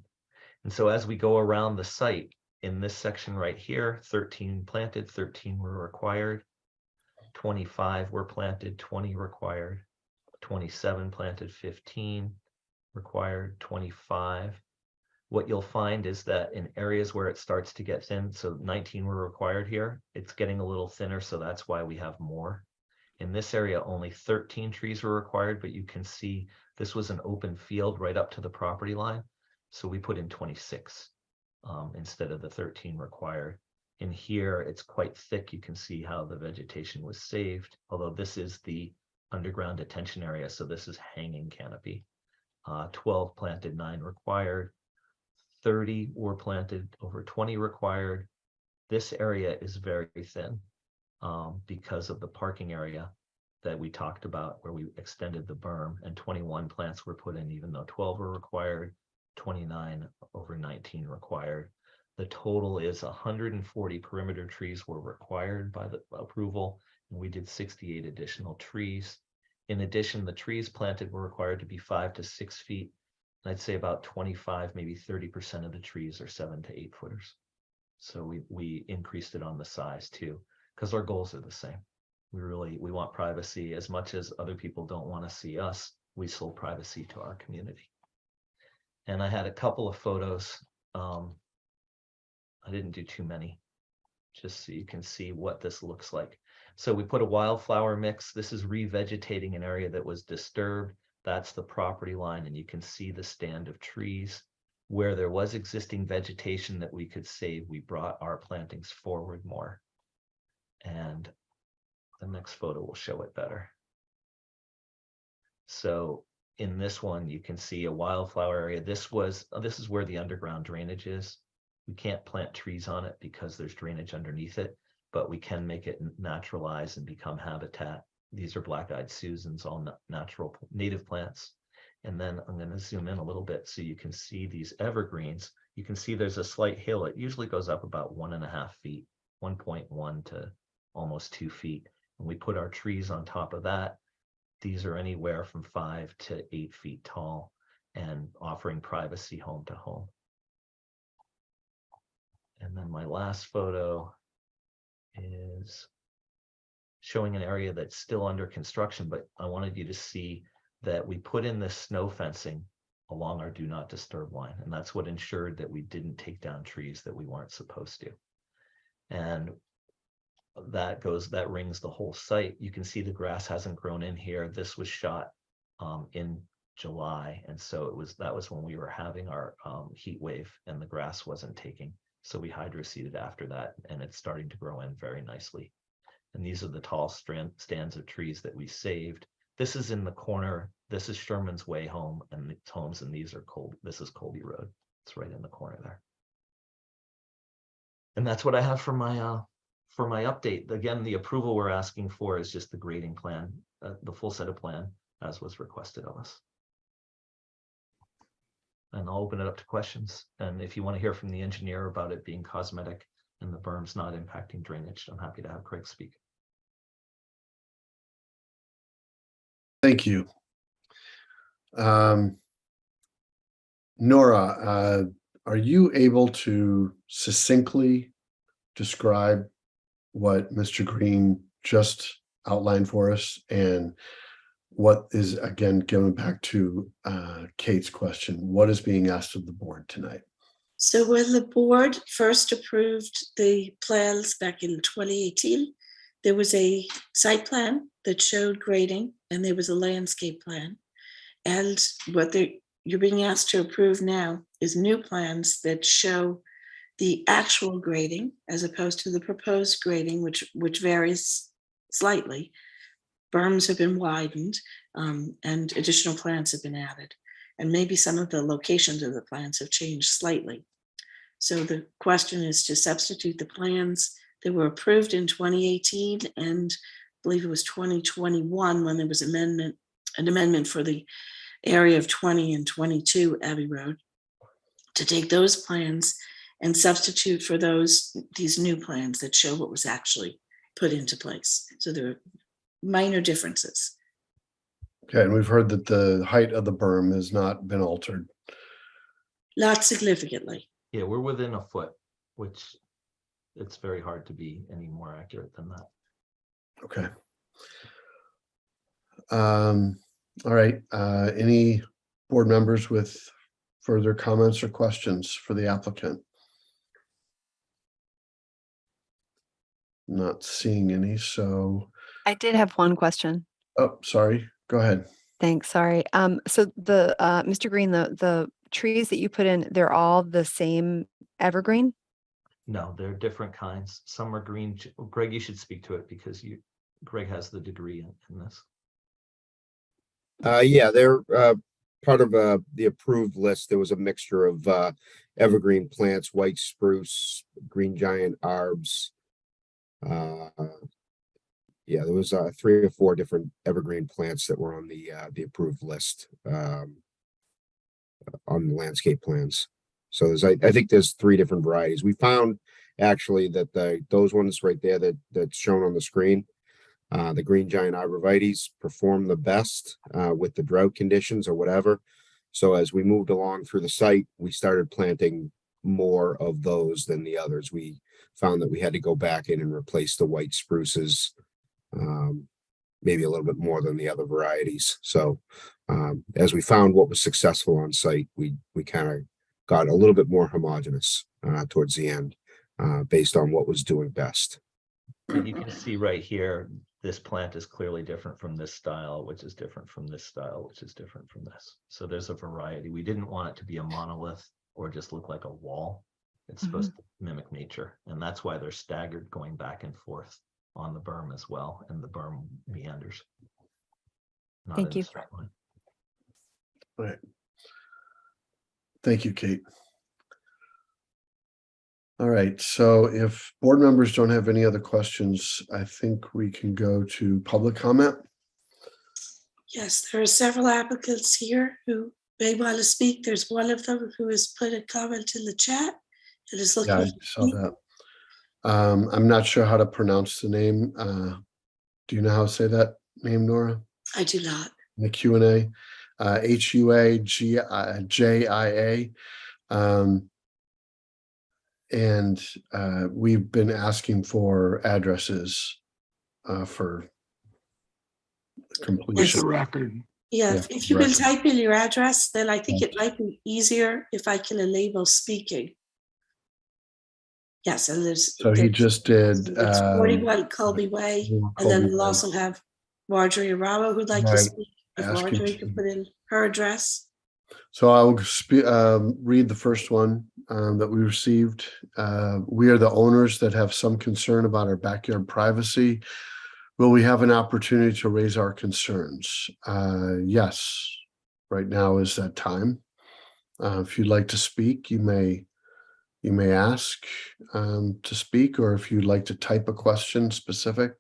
And so as we go around the site, in this section right here, 13 planted, 13 were required, 25 were planted, 20 required, 27 planted, 15 required, 25. What you'll find is that in areas where it starts to get thin, so 19 were required here, it's getting a little thinner, so that's why we have more. In this area, only 13 trees were required, but you can see this was an open field right up to the property line. So we put in 26 instead of the 13 required. In here, it's quite thick. You can see how the vegetation was saved, although this is the underground detention area, so this is hanging canopy. 12 planted, 9 required. 30 were planted, over 20 required. This area is very thin because of the parking area that we talked about where we extended the berm, and 21 plants were put in even though 12 were required, 29 over 19 required. The total is 140 perimeter trees were required by the approval, and we did 68 additional trees. In addition, the trees planted were required to be 5 to 6 feet. I'd say about 25, maybe 30% of the trees are 7 to 8 footers. So we increased it on the size too, because our goals are the same. We want privacy as much as other people don't want to see us. We sold privacy to our community. And I had a couple of photos. I didn't do too many, just so you can see what this looks like. So we put a wildflower mix. This is revegetating an area that was disturbed. That's the property line, and you can see the stand of trees. Where there was existing vegetation that we could save, we brought our plantings forward more. And the next photo will show it better. So in this one, you can see a wildflower area. This is where the underground drainage is. We can't plant trees on it because there's drainage underneath it, but we can make it naturalize and become habitat. These are black-eyed Susans, all natural native plants. And then I'm going to zoom in a little bit so you can see these evergreens. You can see there's a slight hill. It usually goes up about 1.5 feet, 1.1 to almost 2 feet. And we put our trees on top of that. These are anywhere from 5 to 8 feet tall and offering privacy home to home. And then my last photo is showing an area that's still under construction, but I wanted you to see that we put in this snow fencing along our do not disturb line. And that's what ensured that we didn't take down trees that we weren't supposed to. And that rings the whole site. You can see the grass hasn't grown in here. This was shot in July. And so that was when we were having our heat wave and the grass wasn't taking. So we hydroseeded after that, and it's starting to grow in very nicely. And these are the tall stands of trees that we saved. This is in the corner. This is Sherman's Way home and its homes, and this is Colby Road. It's right in the corner there. And that's what I have for my update. Again, the approval we're asking for is just the grading plan, the full set of plan as was requested of us. And I'll open it up to questions. And if you want to hear from the engineer about it being cosmetic and the berm's not impacting drainage, I'm happy to have Craig speak. Thank you. Nora, are you able to succinctly describe what Mr. Green just outlined for us and what is, again, going back to Kate's question, what is being asked of the board tonight? So when the board first approved the plans back in 2018, there was a site plan that showed grading and there was a landscape plan. And what you're being asked to approve now is new plans that show the actual grading as opposed to the proposed grading, which varies slightly. Berms have been widened and additional plants have been added. And maybe some of the locations of the plants have changed slightly. So the question is to substitute the plans that were approved in 2018 and I believe it was 2021 when there was an amendment for the area of 20 and 22 Abbey Road, to take those plans and substitute for these new plans that show what was actually put into place. So there are minor differences. Okay, and we've heard that the height of the berm has not been altered. Not significantly. Yeah, we're within a foot, which it's very hard to be any more accurate than that. Okay. All right. Any board members with further comments or questions for the applicant? Not seeing any, so. I did have one question. Oh, sorry. Go ahead. Thanks. Sorry. So the Mr. Green, the trees that you put in, they're all the same evergreen? No, they're different kinds. Some are green. Greg, you should speak to it because Greg has the degree in this. Yeah, they're part of the approved list. There was a mixture of evergreen plants, white spruce, green giant arbs. Yeah, there was 3 or 4 different evergreen plants that were on the approved list on the landscape plans. So I think there's 3 different varieties. We found actually that those ones right there that's shown on the screen, the green giant arborvitaes perform the best with the drought conditions or whatever. So as we moved along through the site, we started planting more of those than the others. We found that we had to go back in and replace the white spruces, maybe a little bit more than the other varieties. So as we found what was successful on site, we kind of got a little bit more homogeneous towards the end based on what was doing best. And you can see right here, this plant is clearly different from this style, which is different from this style, which is different from this. So there's a variety. We didn't want it to be a monolith or just look like a wall. It's supposed to mimic nature. And that's why they're staggered going back and forth on the berm as well. And the berm meanders. Thank you. All right. Thank you, Kate. All right, so if board members don't have any other questions, I think we can go to public comment. Yes, there are several applicants here who may want to speak. There's one of them who has put a comment in the chat and is looking. Yeah, I saw that. I'm not sure how to pronounce the name. Do you know how to say that name, Nora? I do not. In the Q&A, HUAJIA. And we've been asking for addresses for completion. The record. Yeah, if you can type in your address, then I think it might be easier if I can enable speaking. Yes, and there's. So he just did. It's 41 Colby Way, and then we'll also have Marjorie Aramo who'd like to speak. If Marjorie could put in her address. So I'll read the first one that we received. We are the owners that have some concern about our backyard privacy. Will we have an opportunity to raise our concerns? Yes, right now is that time. If you'd like to speak, you may ask to speak, or if you'd like to type a question specific.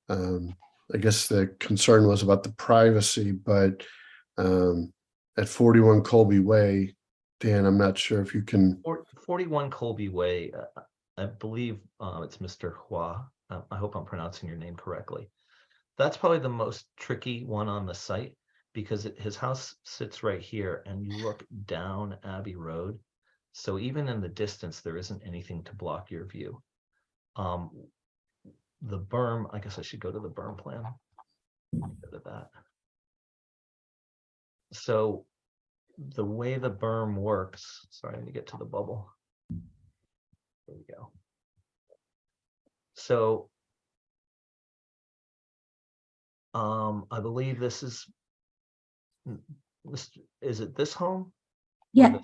I guess the concern was about the privacy, but at 41 Colby Way, Dan, I'm not sure if you can. 41 Colby Way, I believe it's Mr. Hua. I hope I'm pronouncing your name correctly. That's probably the most tricky one on the site because his house sits right here and you look down Abbey Road. So even in the distance, there isn't anything to block your view. The berm, I guess I should go to the berm plan. Go to that. So the way the berm works, sorry, let me get to the bubble. There we go. So I believe this is it this home? Yeah,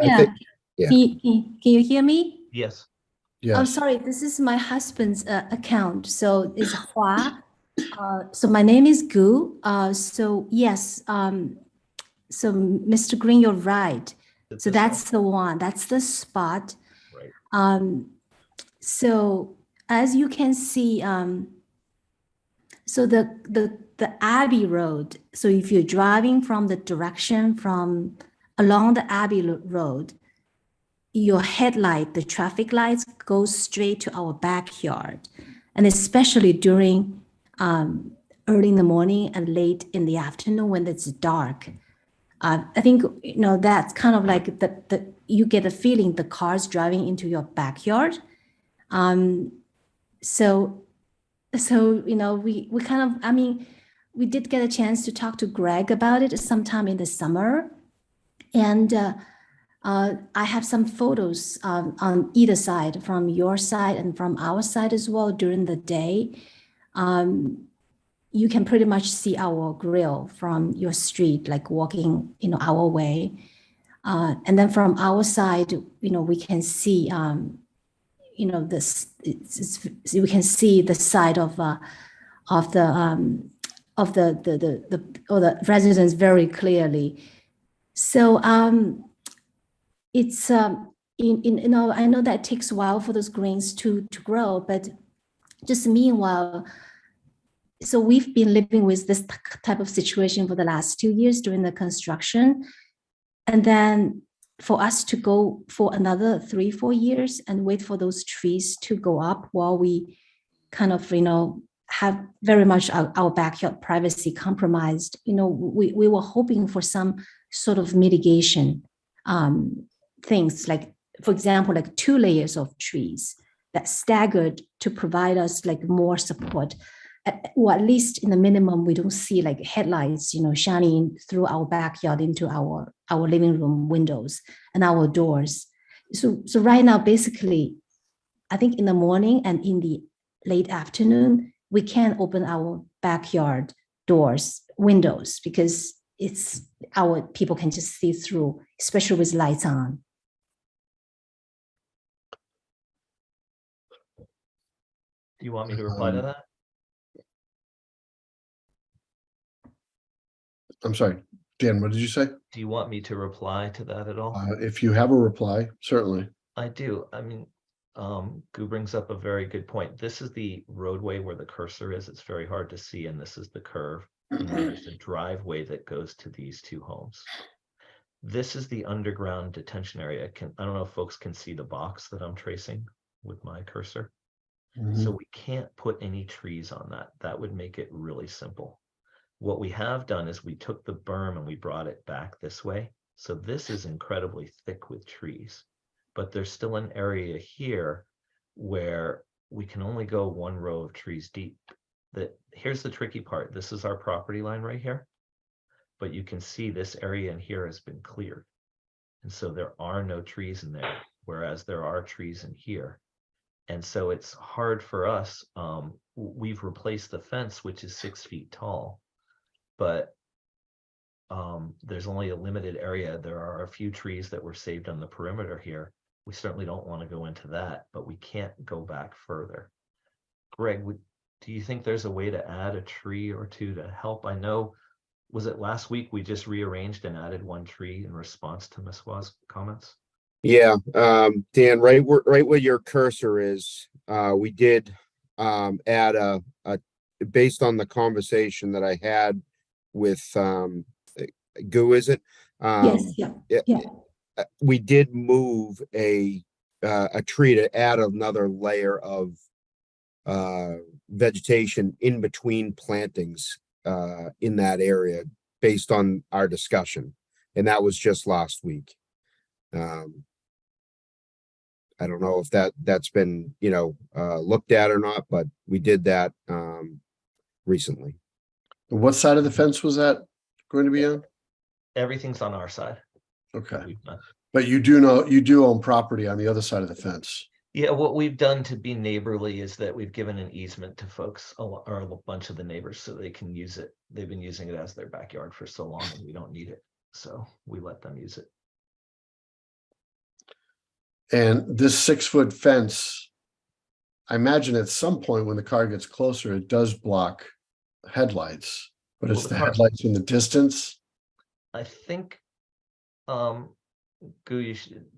yeah. Can you hear me? Yes. Oh, sorry, this is my husband's account. So it's Hua. So my name is Gu. So yes, so Mr. Green, you're right. So that's the one, that's the spot. Right. So as you can see, so the Abbey Road, so if you're driving from the direction from along the Abbey Road, your headlight, the traffic lights go straight to our backyard. And especially during early in the morning and late in the afternoon when it's dark. I think, you know, that's kind of like you get a feeling the car's driving into your backyard. So, you know, we kind of, I mean, we did get a chance to talk to Greg about it sometime in the summer. And I have some photos on either side, from your side and from our side as well during the day. You can pretty much see our grill from your street, like walking, you know, our way. And then from our side, you know, we can see, you know, we can see the side of the residents very clearly. So it's you know, I know that takes a while for those greens to grow, but just meanwhile, so we've been living with this type of situation for the last 2 years during the construction. And then for us to go for another 3-4 years and wait for those trees to go up while we kind of, you know, have very much our backyard privacy compromised, you know, we were hoping for some sort of mitigation things, like, for example, like 2 layers of trees that staggered to provide us like more support. Or at least in the minimum, we don't see like headlights, you know, shining through our backyard into our living room windows and our doors. So right now, basically, I think in the morning and in the late afternoon, we can't open our backyard doors, windows, because it's our people can just see through, especially with lights on. Do you want me to reply to that? I'm sorry, Dan, what did you say? Do you want me to reply to that at all? If you have a reply, certainly. I do. I mean, Gu brings up a very good point. This is the roadway where the cursor is. It's very hard to see, and this is the curve. And then there's a driveway that goes to these 2 homes. This is the underground detention area. I don't know if folks can see the box that I'm tracing with my cursor. So we can't put any trees on that. That would make it really simple. What we have done is we took the berm and we brought it back this way. So this is incredibly thick with trees, but there's still an area here where we can only go 1 row of trees deep. Here's the tricky part. This is our property line right here, but you can see this area in here has been cleared. And so there are no trees in there, whereas there are trees in here. And so it's hard for us. We've replaced the fence, which is 6 feet tall, but there's only a limited area. There are a few trees that were saved on the perimeter here. We certainly don't want to go into that, but we can't go back further. Greg, do you think there's a way to add a tree or 2 to help? I know, was it last week we just rearranged and added 1 tree in response to Ms. Hua's comments? Yeah, Dan, right where your cursor is, we did add a based on the conversation that I had with Gu, is it? Yes, yeah. We did move a tree to add another layer of vegetation in between plantings in that area based on our discussion, and that was just last week. I don't know if that's been, you know, looked at or not, but we did that recently. What side of the fence was that going to be on? Everything's on our side. that Okay. we've done. But you do own property on the other side of the fence. Yeah, what we've done to be neighborly is that we've given an easement to folks, or a bunch of the neighbors, so they can use it. They've been using it as their backyard for so long, and we don't need it. So we let them use it. And this 6-foot fence, I imagine at some point when the car gets closer, it does block headlights, but it's Well, the the car- headlights in the distance. I think, Gu,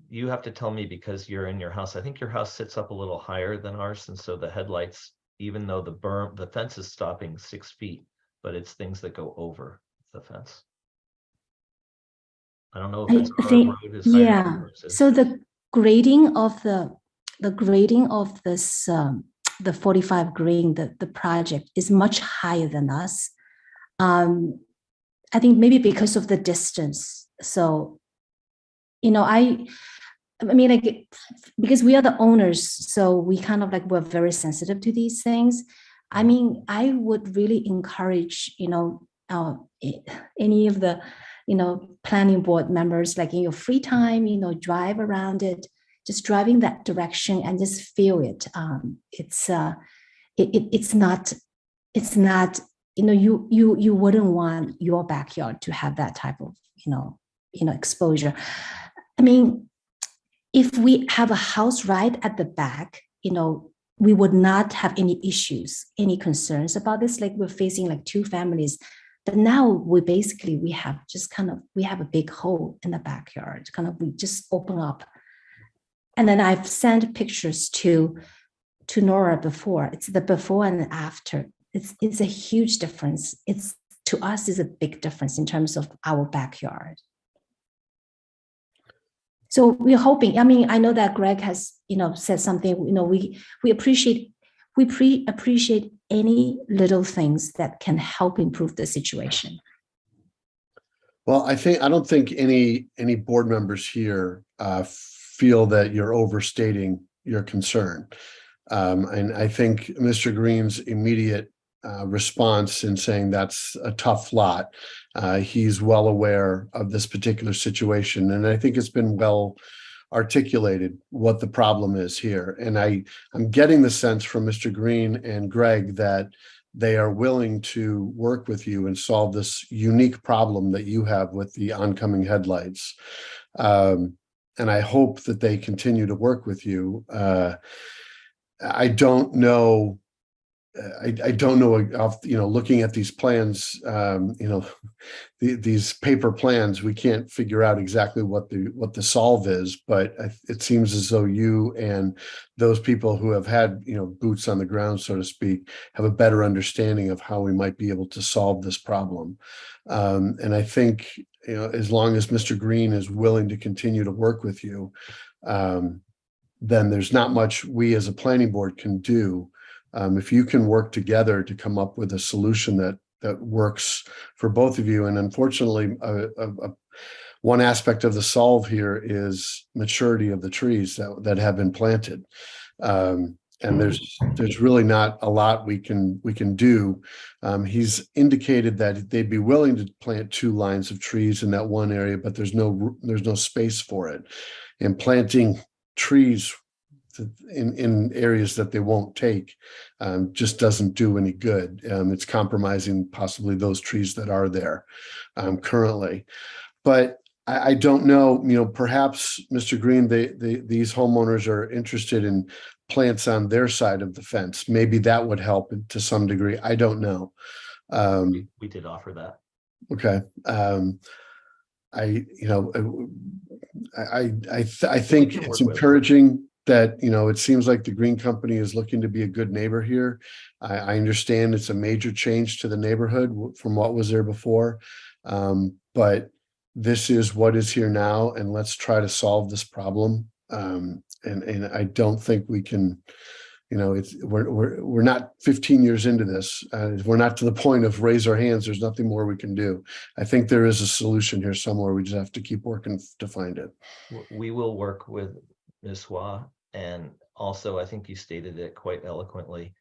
you have to tell me because you're in your house. I think your house sits up a little higher than ours, and so the headlights, even though the fence is stopping 6 feet, but it's things that go over the fence. I don't know if it's I our think, road is higher yeah. than yours is. So the grading of this the 45 green, the project is much higher than us. I think maybe because of the distance. So, I mean, like, because we are the owners, so we kind of like, we're very sensitive to these things. I mean, I would really encourage, any of the, planning board members, like in your free time, drive around it, just driving that direction and just feel it. It's not, you wouldn't want your backyard to have that type of, exposure. I mean, if we have a house right at the back, we would not have any issues, any concerns about this. Like we're facing like 2 families, but now we have a big hole in the backyard, we just open up. And then I've sent pictures to Nora before. It's the before and after. It's a huge difference. To us is a big difference in terms of our backyard. So we're hoping, I mean, I know that Greg has, said something, we appreciate any little things that can help improve the situation. Well, I don't think any board members here feel that you're overstating your concern. And I think Mr. Green's immediate response in saying that's a tough lot, he's well aware of this particular situation. And I think it's been well articulated what the problem is here. And I'm getting the sense from Mr. Green and Greg that they are willing to work with you and solve this unique problem that you have with the oncoming headlights. And I hope that they continue to work with you. I don't know. I don't know, looking at these plans, these paper plans, we can't figure out exactly what the solve is, but it seems as though you and those people who have had, boots on the ground, so to speak, have a better understanding of how we might be able to solve this problem. And I think, as long as Mr. Green is willing to continue to work with you, then there's not much we as a planning board can do. If you can work together to come up with a solution that works for both of you. And unfortunately, one aspect of the solve here is maturity of the trees that have been planted. And there's really not a lot we can do. He's indicated that they'd be willing to plant 2 lines of trees in that one area, but there's no space for it. And planting trees in areas that they won't take just doesn't do any good. It's compromising possibly those trees that are there currently. But I don't know, perhaps, Mr. Green, these homeowners are interested in plants on their side of the fence. Maybe that would help to some degree. I don't know. We did offer that. Okay. I think it's encouraging that, it seems like the Green Company is looking to be a good neighbor here. I understand it's a major change to the neighborhood from what was there before. But this is what is here now, and let's try to solve this problem. And I don't think we can, we're not 15 years into this. We're not to the point of raise our hands. There's nothing more we can do. I think there is a solution here somewhere. We just have to keep working to find it. We will work with Ms. Hua. And also, I think you stated it quite eloquently.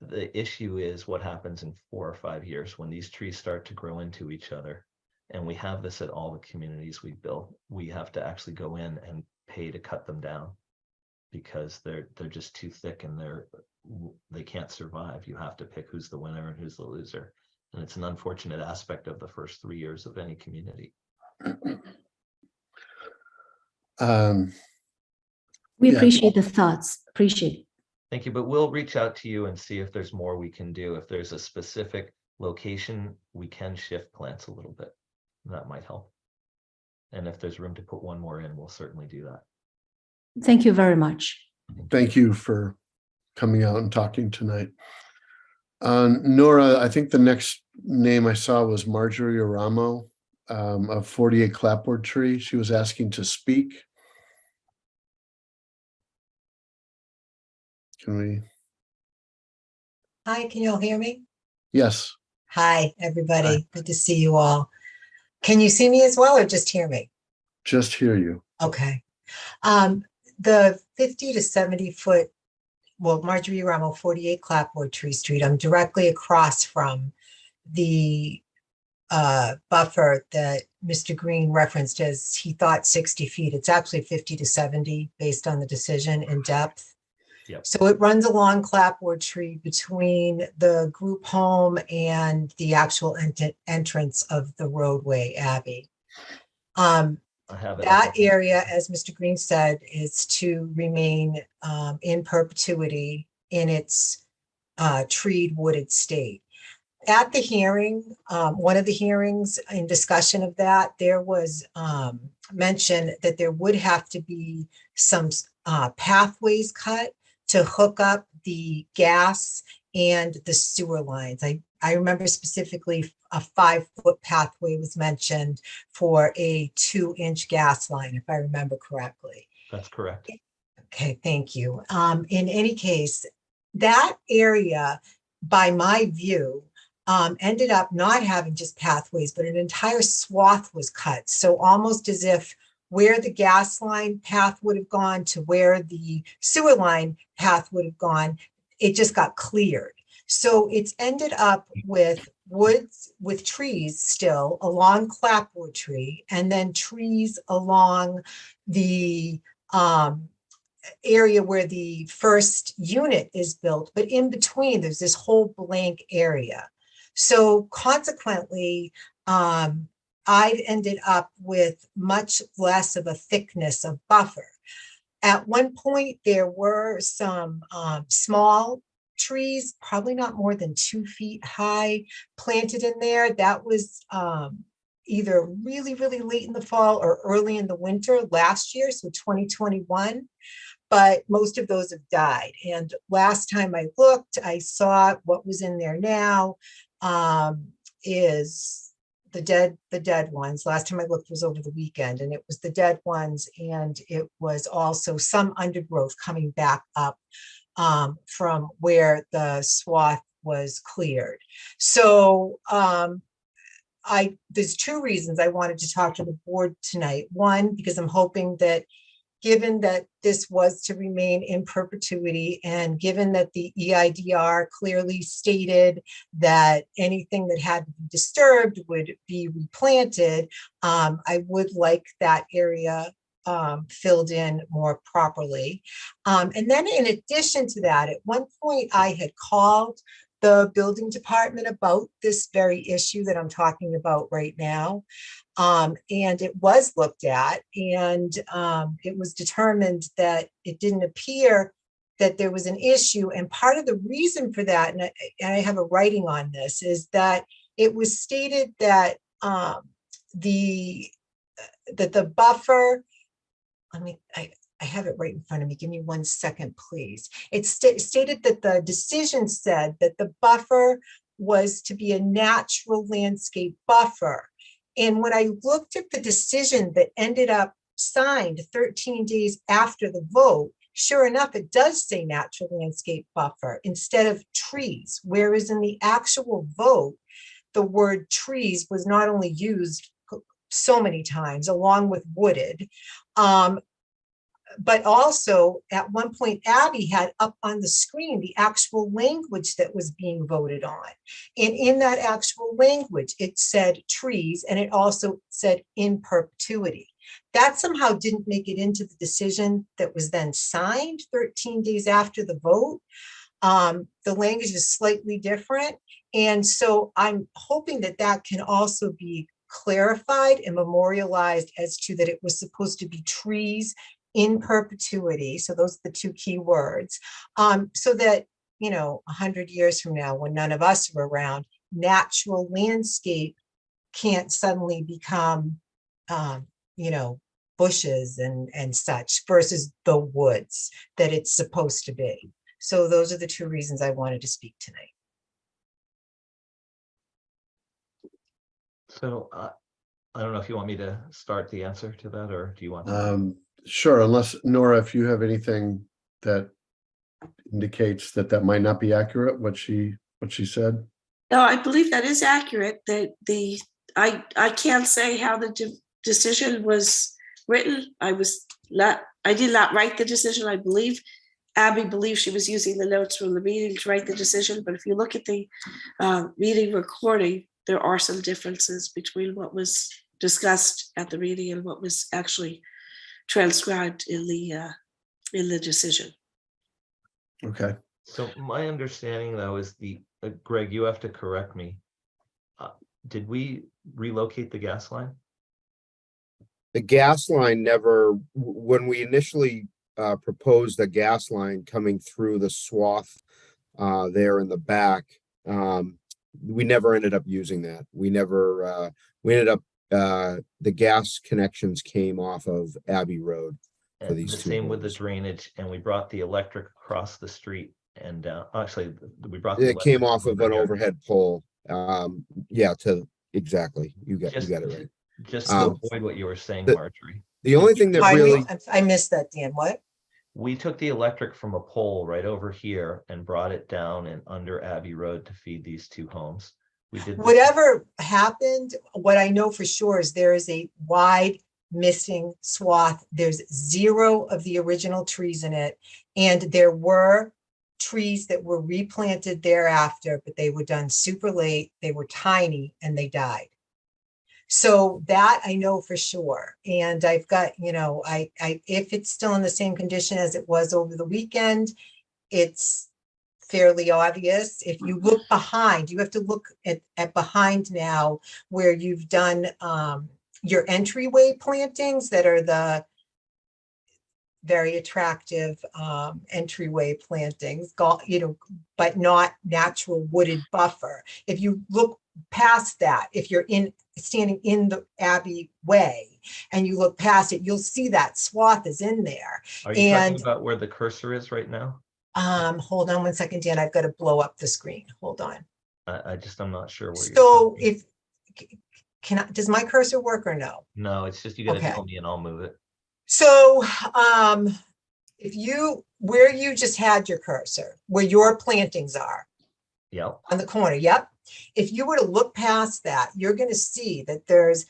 The issue is what happens in 4 or 5 years when these trees start to grow into each other. And we have this at all the communities we build. We have to actually go in and pay to cut them down because they're just too thick and they can't survive. You have to pick who's the winner and who's the loser. And it's an unfortunate aspect of the first 3 years of any community. We Yeah. appreciate the thoughts. Appreciate. Thank you, but we'll reach out to you and see if there's more we can do. If there's a specific location, we can shift plants a little bit. That might help. And if there's room to put one more in, we'll certainly do that. Thank you very much. Thank you for coming out and talking tonight. Nora, I think the next name I saw was Marjorie Aramo of 48 Clapboard Tree. She was asking to speak. Can we? Hi, can you all hear me? Yes. Hi, everybody. Good to see you all. Can you see me as well or just hear me? Just hear you. Okay. The 50 to 70 foot, well, Marjorie Ramo, 48 Clapboard Tree Street. I'm directly across from the buffer that Mr. Green referenced as he thought 60 feet. It's actually 50 to 70 based on the decision in depth. Yep. So it runs along Clapboard Tree between the group home and the actual entrance of the roadway, Abbey. That area, as Mr. Green said, is to remain in perpetuity in its treed wooded state. At the hearing, one of the hearings in discussion of that, there was mention that there would have to be some pathways cut to hook up the gas and the sewer lines. I remember specifically a 5-foot pathway was mentioned for a 2-inch gas line, if I remember correctly. That's correct. Okay, thank you. In any case, that area, by my view, ended up not having just pathways, but an entire swath was cut. So almost as if where the gas line path would have gone to where the sewer line path would have gone, it just got cleared. So it's ended up with woods with trees still along Clapboard Tree, and then trees along the area where the first unit is built. But in between, there's this whole blank area. So consequently, I've ended up with much less of a thickness of buffer. At one point, there were some small trees, probably not more than 2 feet high, planted in there. That was either really, really late in the fall or early in the winter last year, so 2021. But most of those have died. And last time I looked, I saw what was in there now is the dead ones. Last time I looked was over the weekend, and it was the dead ones, and it was also some undergrowth coming back up from where the swath was cleared. So there's 2 reasons I wanted to talk to the board tonight. One, because I'm hoping that given that this was to remain in perpetuity, and given that the EIDR clearly stated that anything that had to be disturbed would be replanted, I would like that area filled in more properly. And then in addition to that, at one point I had called the building department about this very issue that I'm talking about right now. And it was looked at, and it was determined that it didn't appear that there was an issue. And part of the reason for that, and I have a writing on this, is that it was stated that the buffer, I have it right in front of me. Give me 1 second, please. It stated that the decision said that the buffer was to be a natural landscape buffer. And when I looked at the decision that ended up signed 13 days after the vote, sure enough, it does say natural landscape buffer instead of trees. Whereas in the actual vote, the word trees was not only used so many times along with wooded. but also at one point, Abbey had up on the screen the actual language that was being voted on. And in that actual language, it said trees, and it also said in perpetuity. That somehow didn't make it into the decision that was then signed 13 days after the vote. The language is slightly different. And so I'm hoping that that can also be clarified and memorialized as to that it was supposed to be trees in perpetuity. So those are the two key words. So that, 100 years from now, when none of us are around, natural landscape can't suddenly become, bushes and such versus the woods that it's supposed to be. So those are the two reasons I wanted to speak tonight. So I don't know if you want me to start the answer to that, or do you want to? Sure, unless Nora, if you have anything that indicates that that might not be accurate, what she said. No, I believe that is accurate. That I can't say how the decision was written. I did not write the decision. I believe Abbey believes she was using the notes from the meeting to write the decision. But if you look at the meeting recording, there are some differences between what was discussed at the meeting and what was actually transcribed in the decision. Okay. So my understanding though is Greg, you have to correct me. Did we relocate the gas line? The gas line never, when we initially proposed a gas line coming through the swath there in the back, we never ended up using that. We ended up, the gas connections came off of Abbey Road for these the two same with the homes. drainage, and we brought the electric across the street, and actually we brought It came electric off of an overhead pole. Yeah, exactly. You got it right. Just to avoid what you were saying, Marjorie. The only thing that really, I missed that, Dan. What? We took the electric from a pole right over here and brought it down and under Abbey Road to feed these two homes. We did Whatever happened, what I know for sure is there is a wide missing swath. There's 0 of the original trees in it. And there were trees that were replanted thereafter, but they were done super late. They were tiny and they died. So that I know for sure. And I've got, if it's still in the same condition as it was over the weekend, it's fairly obvious. If you look behind, you have to look at behind now where you've done your entryway plantings that are the very attractive entryway plantings, but not natural wooded buffer. If you look past that, if you're standing in the Abbey Way and you look past it, you'll see that swath is in there. Are you talking about where the cursor is right now? Hold on one second, Dan. I've got to blow up the screen. Hold on. I'm not sure where so you're does my cursor work or no? No, it's just you got to tell me and I'll move it. So where you just had your cursor, where your plantings are, on the corner, if you were to look past that, you're going to see that there's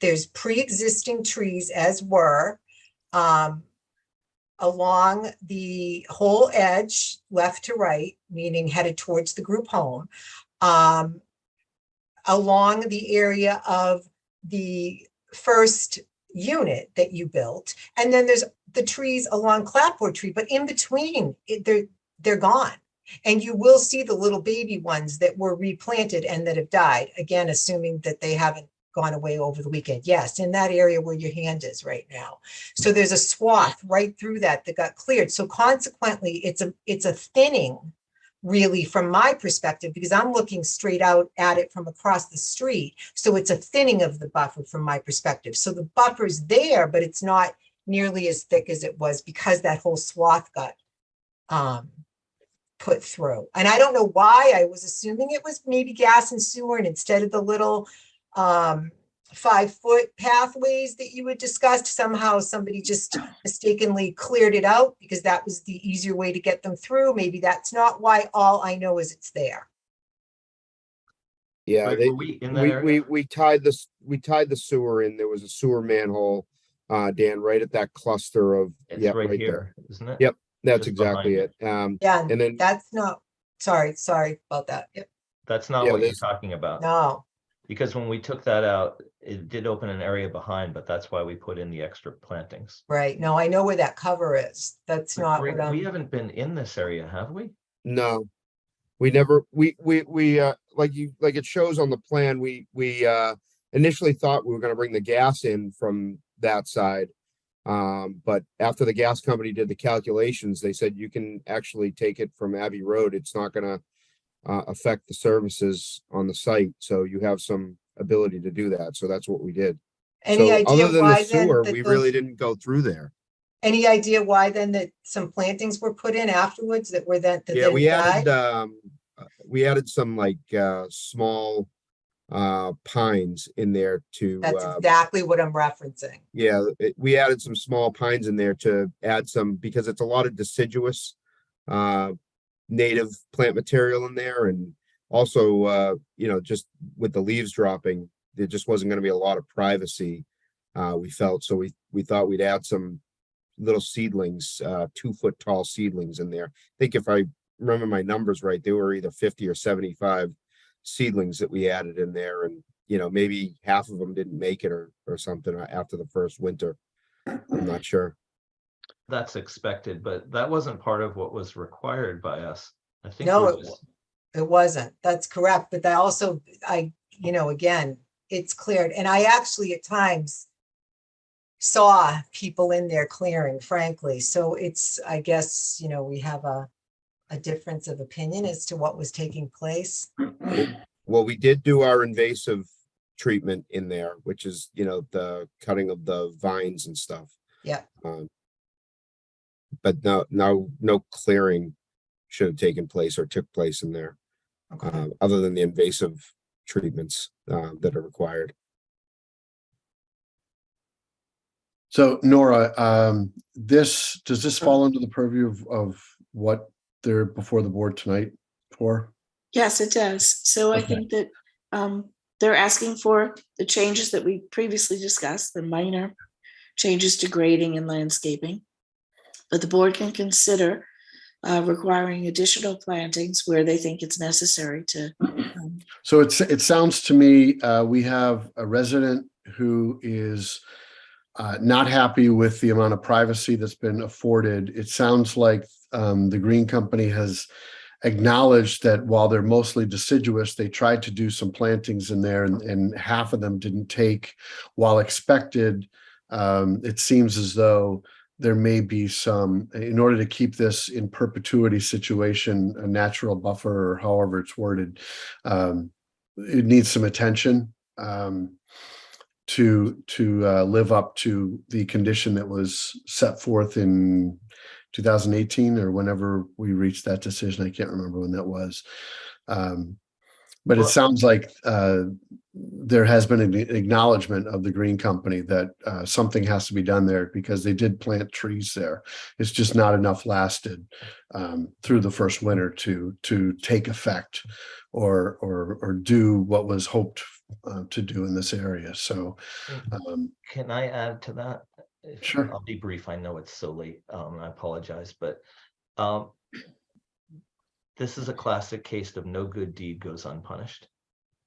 there's pre-existing trees as were along the whole edge, left to right, meaning headed towards the group home, along the area of the first unit that you built. And then there's the trees along Clapboard Tree, but in between, they're gone. And you will see the little baby ones that were replanted and that have died, again, assuming that they haven't gone away over the weekend. Yes, in that area where your hand is right now. So there's a swath right through that got cleared. So consequently, it's a thinning, really, from my perspective, because I'm looking straight out at it from across the street. So it's a thinning of the buffer from my perspective. So the buffer's there, but it's not nearly as thick as it was because that whole swath got put through. And I don't know why I was assuming it was maybe gas and sewer, and instead of the little 5-foot pathways that you had discussed, somehow somebody just mistakenly cleared it out because that was the easier way to get them through. Maybe that's not why. All I know is it's there. Yeah, we tied the sewer in. There was a sewer manhole Dan, right at that cluster of, It's yeah, right right here, there. isn't it? Yep, that's Just exactly behind it. Yeah, And then, that's not, sorry about that. Yep. That's not Yeah, what you're this- talking about. No, Because when we took that out, it did open an area behind, but that's why we put in the extra plantings. right. No, I know where that cover is. That's But not Greg, what we I'm, haven't been in this area, have we? no, we never, we, like like it shows on the plan, we initially thought we were gonna bring the gas in from that side. But after the gas company did the calculations, they said you can actually take it from Abbey Road. It's not gonna affect the services on the site. So you have some ability to do that. So that's what we did. any So idea other than the why then sewer, that we those, really didn't go through there. any idea why then that some plantings were put in afterwards that were then, that Yeah, then we died? added some like small pines in there to That's exactly what I'm referencing. yeah, we added some small pines in there to add some, because it's a lot of deciduous native plant material in there. And also, just with the leaves dropping, there just wasn't going to be a lot of privacy, we felt. So we thought we'd add some little seedlings, 2-foot tall seedlings in there. I think if I remember my numbers right, they were either 50 or 75 seedlings that we added in there. And, maybe half of them didn't make it or something after the first winter. I'm not sure. That's expected, but that wasn't part of what was required by us. I think No, we just, it wasn't. That's correct. But again, it's cleared. And I actually at times saw people in there clearing, frankly. So it's, I guess, we have a difference of opinion as to what was taking place. Well, we did do our invasive treatment in there, which is, the cutting of the vines and stuff. Yeah. But no clearing should have taken place or took place in there, other than the invasive treatments that are required. So Nora, does this fall under the purview of what they're before the board tonight for? Yes, it does. So I think that they're asking for the changes that we previously discussed, the minor changes to grading and landscaping. But the board can consider requiring additional plantings where they think it's necessary to. So it sounds to me, we have a resident who is not happy with the amount of privacy that's been afforded. It sounds like the Green Company has acknowledged that while they're mostly deciduous, they tried to do some plantings in there and half of them didn't take. While expected, it seems as though there may be some, in order to keep this in perpetuity situation, a natural buffer or however it's worded, it needs some attention to live up to the condition that was set forth in 2018 or whenever we reached that decision. I can't remember when that was. But it sounds like there has been an acknowledgement of the Green Company that something has to be done there because they did plant trees there. It's just not enough lasted through the first winter to take effect or do what was hoped to do in this area. So can I add to that? Sure. I'll be brief. I know it's so late. I apologize, but this is a classic case of no good deed goes unpunished.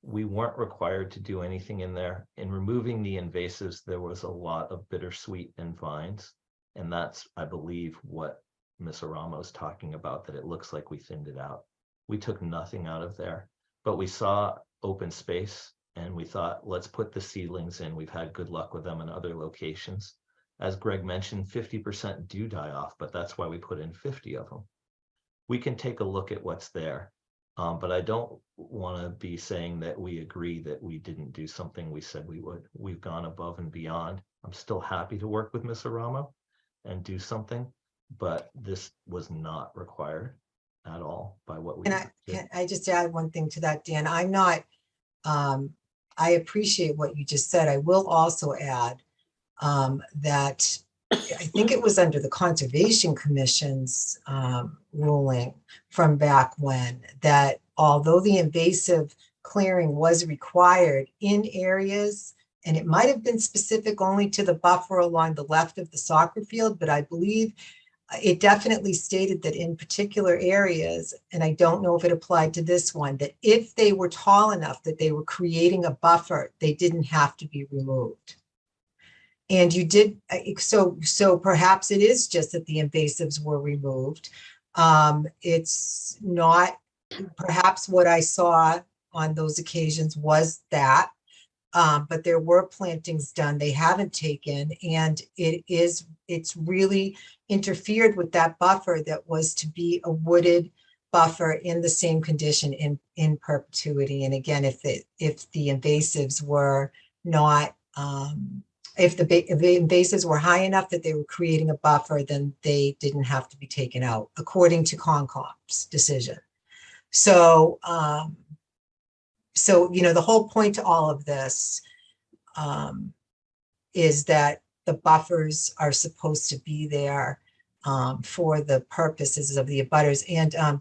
We weren't required to do anything in there. In removing the invasives, there was a lot of bittersweet and vines. And that's, I believe, what Ms. Aramo's talking about, that it looks like we thinned it out. We took nothing out of there, but we saw open space and we thought, let's put the seedlings in. We've had good luck with them in other locations. As Greg mentioned, 50% do die off, but that's why we put in 50 of them. We can take a look at what's there, but I don't want to be saying that we agree that we didn't do something we said we would. We've gone above and beyond. I'm still happy to work with Ms. Aramo and do something, but this was not required at all by what we did. Can I just add one thing to that, Dan? I'm not, I appreciate what you just said. I will also add that I think it was under the Conservation Commission's ruling from back when, that although the invasive clearing was required in areas and it might have been specific only to the buffer along the left of the soccer field, but I believe it definitely stated that in particular areas, and I don't know if it applied to this one, that if they were tall enough that they were creating a buffer, they didn't have to be removed. And you did, so perhaps it is just that the invasives were removed. It's not, perhaps what I saw on those occasions was that, but there were plantings done they haven't taken, and it's really interfered with that buffer that was to be a wooded buffer in the same condition in perpetuity. And again, if the invasives were not, if the invasives were high enough that they were creating a buffer, then they didn't have to be taken out, according to Concom's decision. So, the whole point to all of this is that the buffers are supposed to be there for the purposes of the abutters. And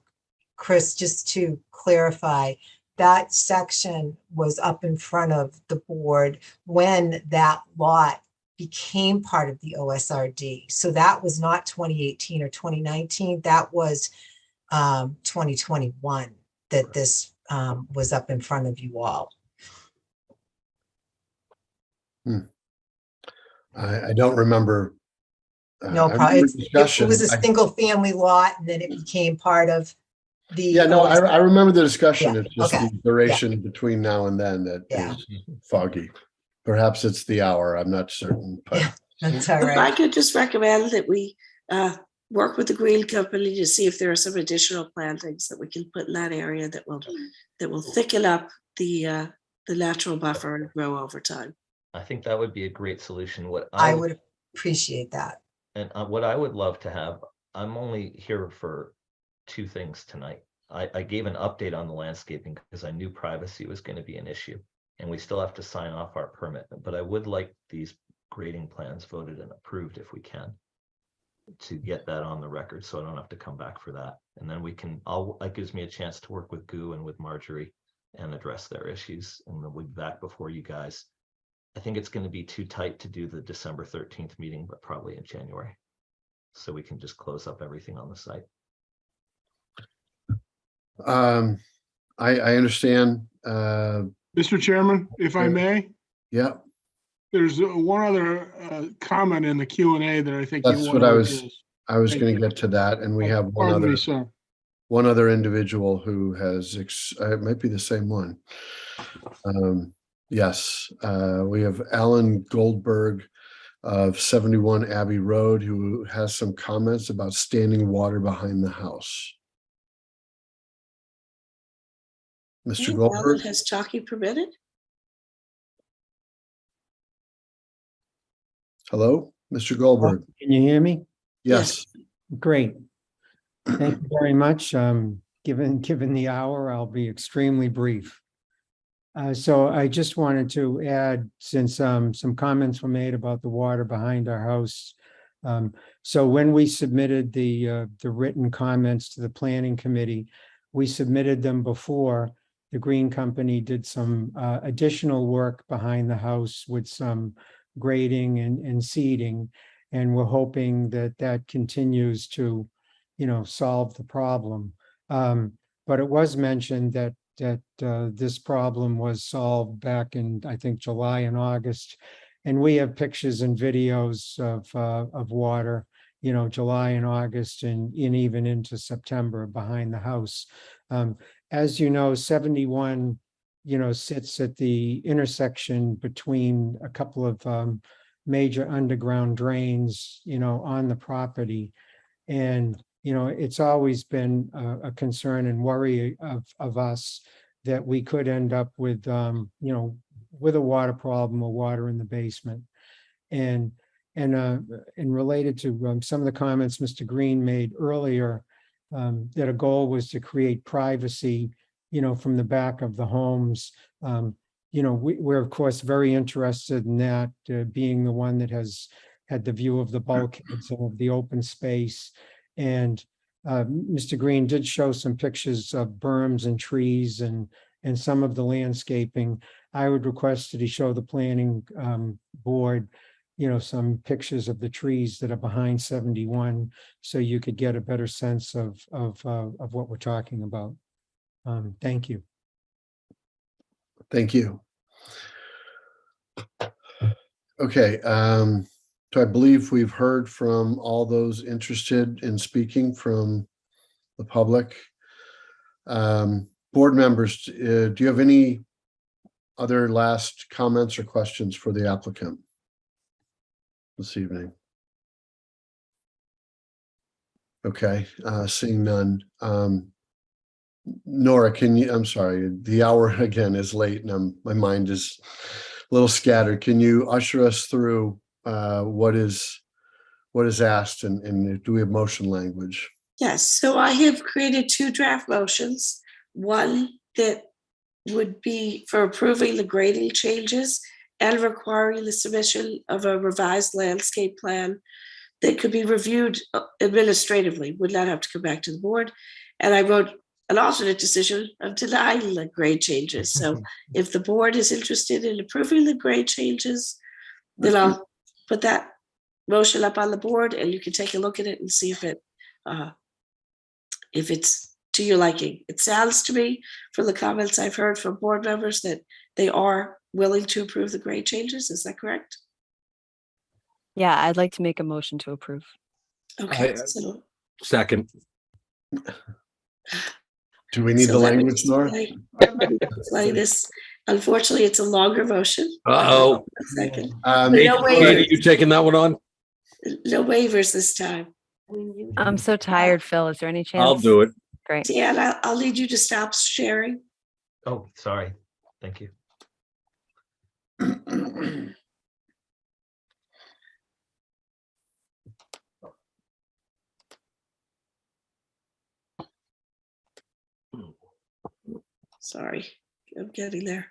Chris, just to clarify, that section was up in front of the board when that lot became part of the OSRD. So that was not 2018 or 2019. That was 2021 that this was up in front of you all. I don't remember. No problem. It was a single family lot, and then it became part of the. Yeah, no, I remember the discussion. Yeah, It's just okay. the duration between now and then that is foggy. Perhaps it's the hour. I'm not certain, but That's all If I right. could just recommend that we work with the Green Company to see if there are some additional plantings that we can put in that area that will thicken up the natural buffer and grow over time. I think that would be a great solution. What I would appreciate that. And what I would love to have, I'm only here for two things tonight. I gave an update on the landscaping because I knew privacy was going to be an issue, and we still have to sign off our permit. But I would like these grading plans voted and approved if we can, to get that on the record, so I don't have to come back for that. And then that gives me a chance to work with Goo and with Marjorie and address their issues, and then we'll be back before you guys. I think it's going to be too tight to do the December 13th meeting, but probably in January, so we can just close up everything on the site. I understand. Mr. Chairman, if I may, Yeah, there's one other comment in the Q&A that I think that's you what want I to was. address. I was Thank going you. to get to that, and we have Pardon me, sir. one other individual who has. It might be the same one. Yes, we have Alan Goldberg of 71 Abbey Road, who has some comments about standing water behind the house. Mr. Goldberg? Has chalky permitted? Hello, Mr. Goldberg. Can you hear me? Yes. Great. Thank you very much. Given the hour, I'll be extremely brief. So I just wanted to add, since some comments were made about the water behind our house. So when we submitted the written comments to the planning committee, we submitted them before the Green Company did some additional work behind the house with some grading and seeding, and we're hoping that that continues to, solve the problem. But it was mentioned that this problem was solved back in, I think, July and August, and we have pictures and videos of water, July and August, and even into September behind the house. As you know, 71, sits at the intersection between a couple of major underground drains, on the property. And, it's always been a concern and worry of us that we could end up with, with a water problem or water in the basement. And related to some of the comments Mr. Green made earlier, that a goal was to create privacy, from the back of the homes. We're of course very interested in that, being the one that has had the view of the bulkheads and of the open space. And Mr. Green did show some pictures of berms and trees and some of the landscaping. I would request that he show the planning board, some pictures of the trees that are behind 71, so you could get a better sense of what we're talking about. Thank you. Thank you. Okay, so I believe we've heard from all those interested in speaking from the public. Board members, do you have any other last comments or questions for the applicant this evening? Okay, seeing none. Nora, I'm sorry, the hour again is late and my mind is a little scattered. Can you usher us through what is asked and do we have motion language? Yes, so I have created 2 draft motions. One that would be for approving the grading changes and requiring the submission of a revised landscape plan that could be reviewed administratively, would not have to come back to the board. And I wrote an alternate decision of denying the grade changes. So if the board is interested in approving the grade changes, then I'll put that motion up on the board and you can take a look at it and see if it's to your liking. It sounds to me from the comments I've heard from board members that they are willing to approve the grade changes. Is that correct? Yeah, I'd like to make a motion to approve. Okay, so Second. Do we need the language, Nora? Play this. Unfortunately, it's a longer motion. Uh-oh. A second. No waivers. You taking that one on? No waivers this time. I'm so tired, Phil. Is there any chance? I'll do it. Great. Dan, I'll need you to stop sharing. Oh, sorry. Thank you. Sorry, I'm getting there.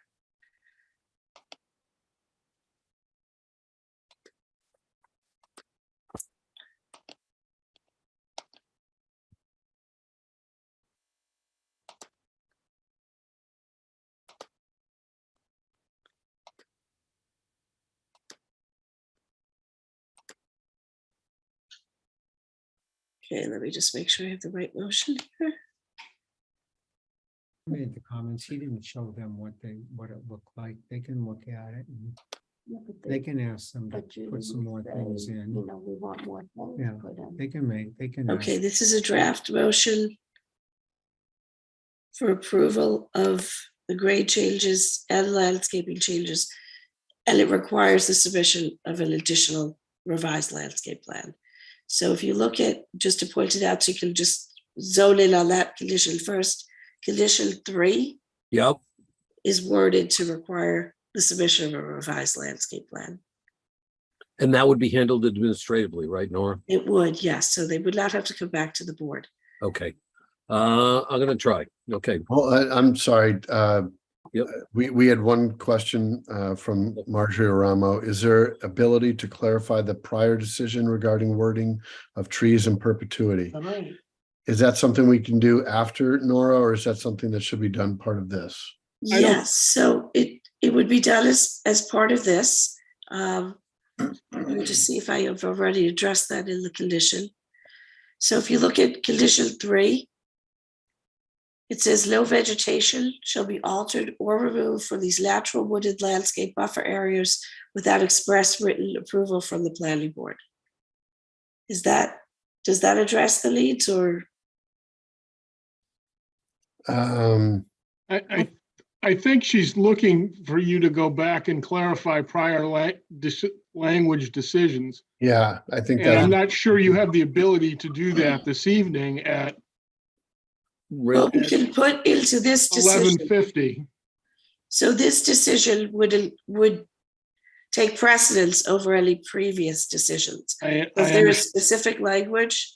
Okay, let me just make sure I have the right motion here. Made the comments. He didn't show them what it looked like. They can look at it and they can ask them to put some more things in. We want more things. Yeah, they can. Okay, ask. this is a draft motion for approval of the grade changes and landscaping changes, and it requires the submission of an additional revised landscape plan. So if you look at, just to point it out, so you can just zone in on that condition first. Condition 3 is worded to require the submission of a revised landscape plan. And that would be handled administratively, right, Nora? It would, yes. So they would not have to come back to the board. Okay. I'm going to try. Okay. Well, I'm sorry. We had one question from Marjorie Aramo. Is there ability to clarify the prior decision regarding wording of trees in perpetuity? Is that something we can do after, Nora, or is that something that should be done part of this? Yes, so it would be done as part of this. Let me just see if I have already addressed that in the condition. So if you look at condition 3, it says no vegetation shall be altered or removed from these natural wooded landscape buffer areas without express written approval from the planning board. Does that address the needs, or? I think she's looking for you to go back and clarify prior language decisions. Yeah, I think And I'm not sure you have the ability to do that this evening at Well, we can put into this decision. 11:50. So this decision would take precedence over any previous decisions. If there is specific language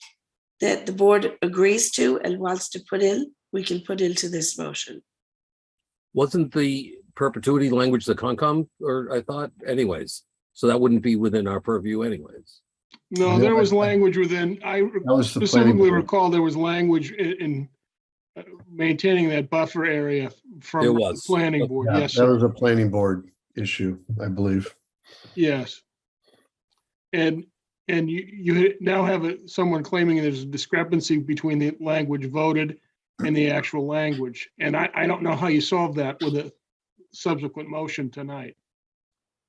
that the board agrees to and wants to put in, we can put into this motion. Wasn't the perpetuity language the Concom, or I thought anyways, so that wouldn't be within our purview anyways. No, there was language within, I specifically recall there was language in maintaining that buffer area from There the was. planning board. Yeah, Yes, that was sir. a planning board issue, I believe. Yes. And you now have someone claiming there's a discrepancy between the language voted and the actual language. And I don't know how you solve that with a subsequent motion tonight.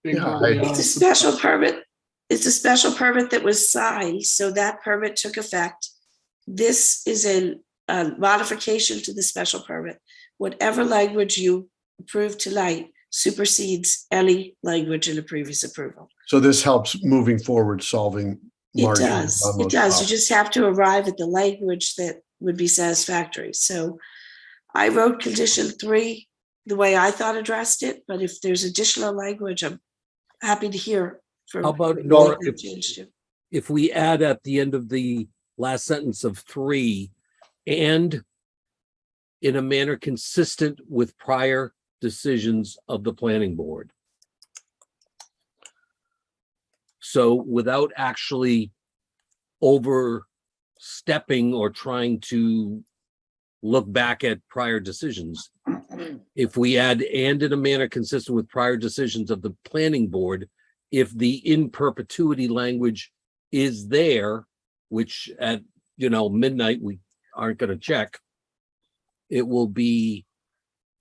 Being totally It's a honest. special permit. It's a special permit that was signed, so that permit took effect. This is a modification to the special permit. Whatever language you approve tonight supersedes any language in a previous approval. So this helps moving forward, solving. It marginal does. It almost does. You problems. just have to arrive at the language that would be satisfactory. So I wrote condition 3 the way I thought addressed it, but if there's additional language, I'm happy to hear from. How about, what Nora, they've changed to. if we add at the end of the last sentence of 3, and in a manner consistent with prior decisions of the planning board. So without actually overstepping or trying to look back at prior decisions, if we add "and in a manner consistent with prior decisions of the planning board," if the in perpetuity language is there, which at midnight we aren't going to check, it will be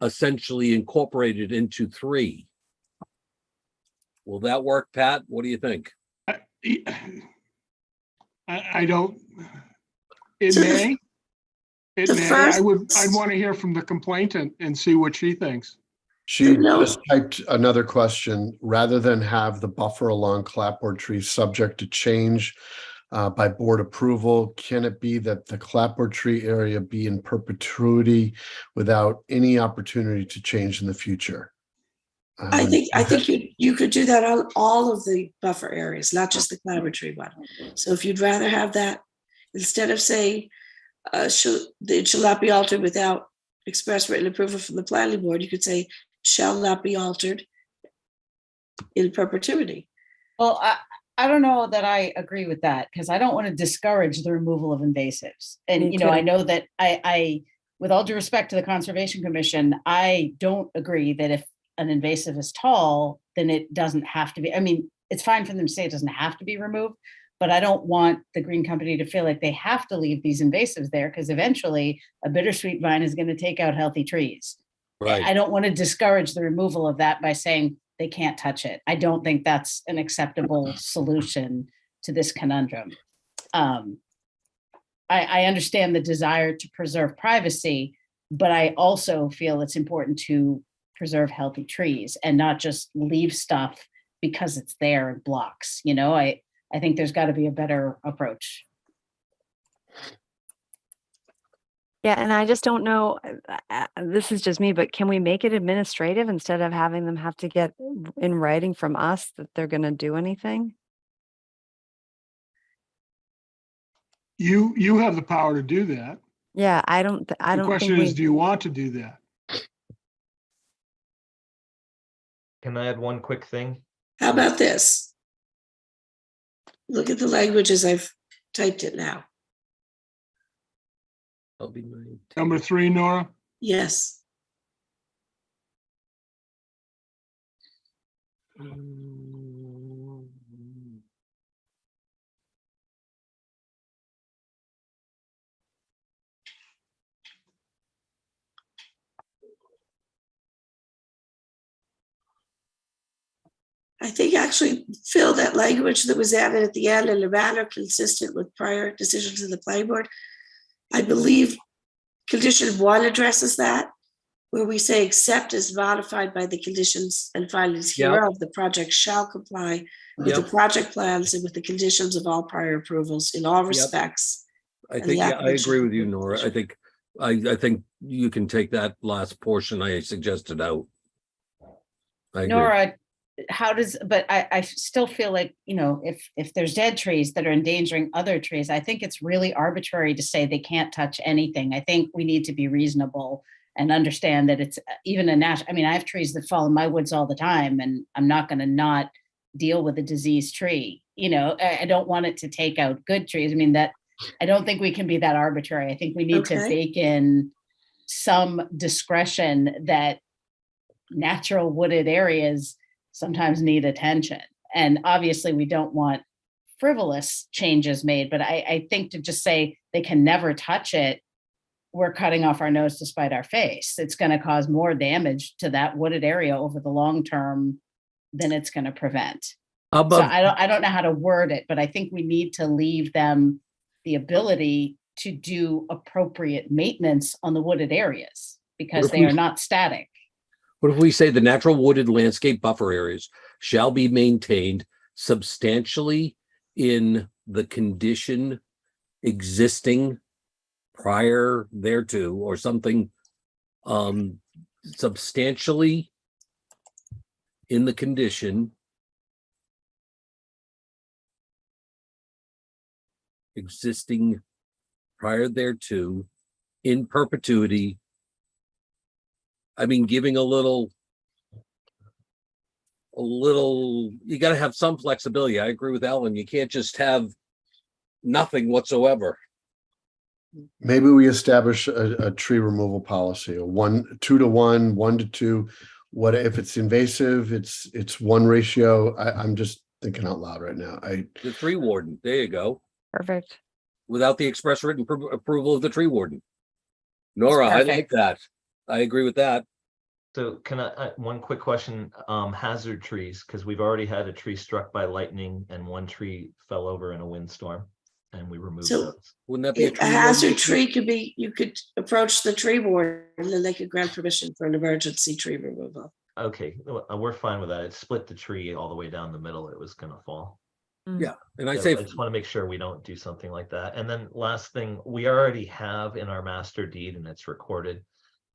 essentially incorporated into 3. Will that work, Pat? What do you think? I don't, it So may. It the may. first- I'd want to hear from the complainant and see what she thinks. She No. just typed another question. Rather than have the buffer along clapboard trees subject to change by board approval, can it be that the clapboard tree area be in perpetuity without any opportunity to change in the future? I think you could do that on all of the buffer areas, not just the collaboratory one. So if you'd rather have that, instead of saying it shall not be altered without express written approval from the planning board, you could say shall not be altered in perpetuity. Well, I don't know that I agree with that, because I don't want to discourage the removal of invasives. And, Me too. I know that I, with all due respect to the Conservation Commission, I don't agree that if an invasive is tall, then it doesn't have to be. I mean, it's fine for them to say it doesn't have to be removed, but I don't want the green company to feel like they have to leave these invasives there, because eventually a bittersweet vine is going to take out healthy trees. Right. I don't want to discourage the removal of that by saying they can't touch it. I don't think that's an acceptable solution to this conundrum. I understand the desire to preserve privacy, but I also feel it's important to preserve healthy trees and not just leave stuff because it's there and blocks. I think there's got to be a better approach. Yeah, and I just don't know, this is just me, but can we make it administrative instead of having them have to get in writing from us that they're going to do anything? You have the power to do that. Yeah, I don't The think question is, do you want to do that? Can I add one quick thing? How about this? Look at the language as I've typed it now. That'll be mine. Number 3, Nora? Yes. I think actually, Phil, that language that was added at the end in a manner consistent with prior decisions of the planning board, I believe condition 1 addresses that, where we say except as modified by the conditions and findings Yep. hereof, the project shall comply with the Yep. project plans and with the conditions of all prior approvals in all respects. I And think, the I applicant should agree with you, complete the Nora. I think you can take that last portion I suggested out. I agree. Nora, but I still feel like, if there's dead trees that are endangering other trees, I think it's really arbitrary to say they can't touch anything. I think we need to be reasonable and understand that it's even I have trees that fall in my woods all the time, and I'm not going to not deal with a diseased tree. I don't want it to take out good trees. I don't think we can be that arbitrary. I think we need to Okay. bake in some discretion that natural wooded areas sometimes need attention. And obviously we don't want frivolous changes made, but I think to just say they can never touch it, we're cutting off our nose to spite our face. It's going to cause more damage to that wooded area over the long term than it's going to prevent. So I don't know how to word it, but I think we need to leave them the ability to do appropriate maintenance on the wooded areas because they are not static. What if we say the natural wooded landscape buffer areas shall be maintained substantially in the condition existing prior thereto, or something substantially in the condition existing prior thereto in perpetuity. I mean, giving a little, you got to have some flexibility. I agree with Ellen. You can't just have nothing whatsoever. Maybe we establish a tree removal policy, a 2 to 1, 1 to 2. What if it's invasive? It's 1 ratio. I'm just thinking out loud right now. The tree warden. There you go. Perfect. Without the express written approval of the tree warden. Nora, I like that. I agree with that. So can I, one quick question, hazard trees, because we've already had a tree struck by lightning and 1 tree fell over in a windstorm and we removed those. Wouldn't that be A hazard tree could be, you could approach the tree board and they could grant permission for an emergency tree removal. Okay, we're fine with that. It split the tree all the way down the middle. It was gonna fall. Yeah, and I So say, I just want to make sure we don't do something like that. And then last thing, we already have in our master deed, and it's recorded,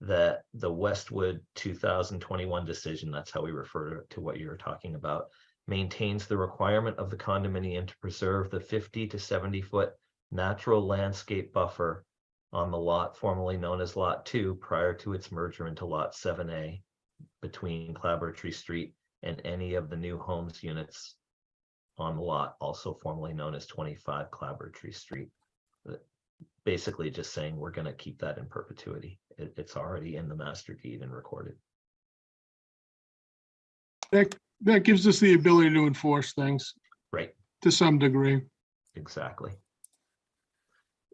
that the Westwood 2021 decision, that's how we refer to what you're talking about, maintains the requirement of the condominium to preserve the 50 to 70 foot natural landscape buffer on the lot formerly known as Lot 2 prior to its merger into Lot 7A between Clabbertree Street and any of the new homes units on the lot, also formerly known as 25 Clabbertree Street. Basically just saying we're going to keep that in perpetuity. It's already in the master deed and recorded. That gives us the ability to enforce things. Right. To some degree. Exactly.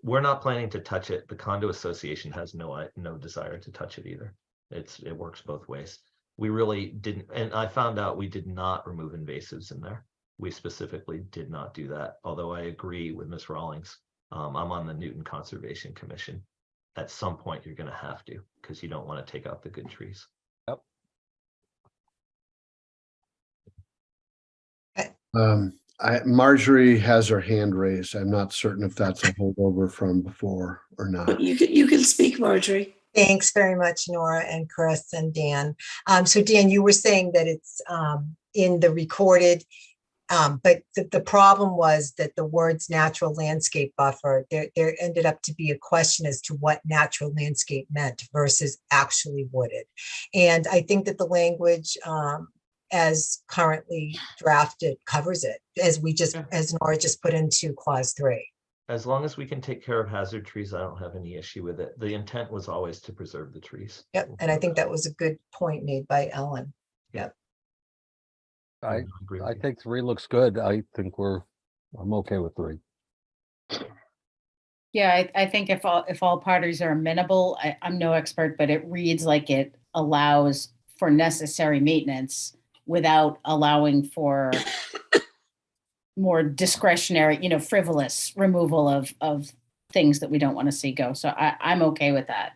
We're not planning to touch it. The condo association has no desire to touch it either. It works both ways. We really didn't, and I found out we did not remove invasives in there. We specifically did not do that. Although I agree with Ms. Rawlings. I'm on the Newton Conservation Commission. At some point, you're going to have to, because you don't want to take out the good trees. Yep. Marjorie has her hand raised. I'm not certain if that's a holdover from before or not. You can speak, Marjorie. Thanks very much, Nora and Chris and Dan. So Dan, you were saying that it's in the recorded, but the problem was that the words natural landscape buffer, there ended up to be a question as to what natural landscape meant versus actually wooded. And I think that the language as currently drafted covers it, as Nora just put into clause 3. As long as we can take care of hazard trees, I don't have any issue with it. The intent was always to preserve the trees. Yep, and I think that was a good point made by Ellen. Yep. I think 3 looks good. I think I'm okay with 3. Yeah, I think if all parties are amenable, I'm no expert, but it reads like it allows for necessary maintenance without allowing for more discretionary, frivolous removal of things that we don't want to see go. So I'm okay with that.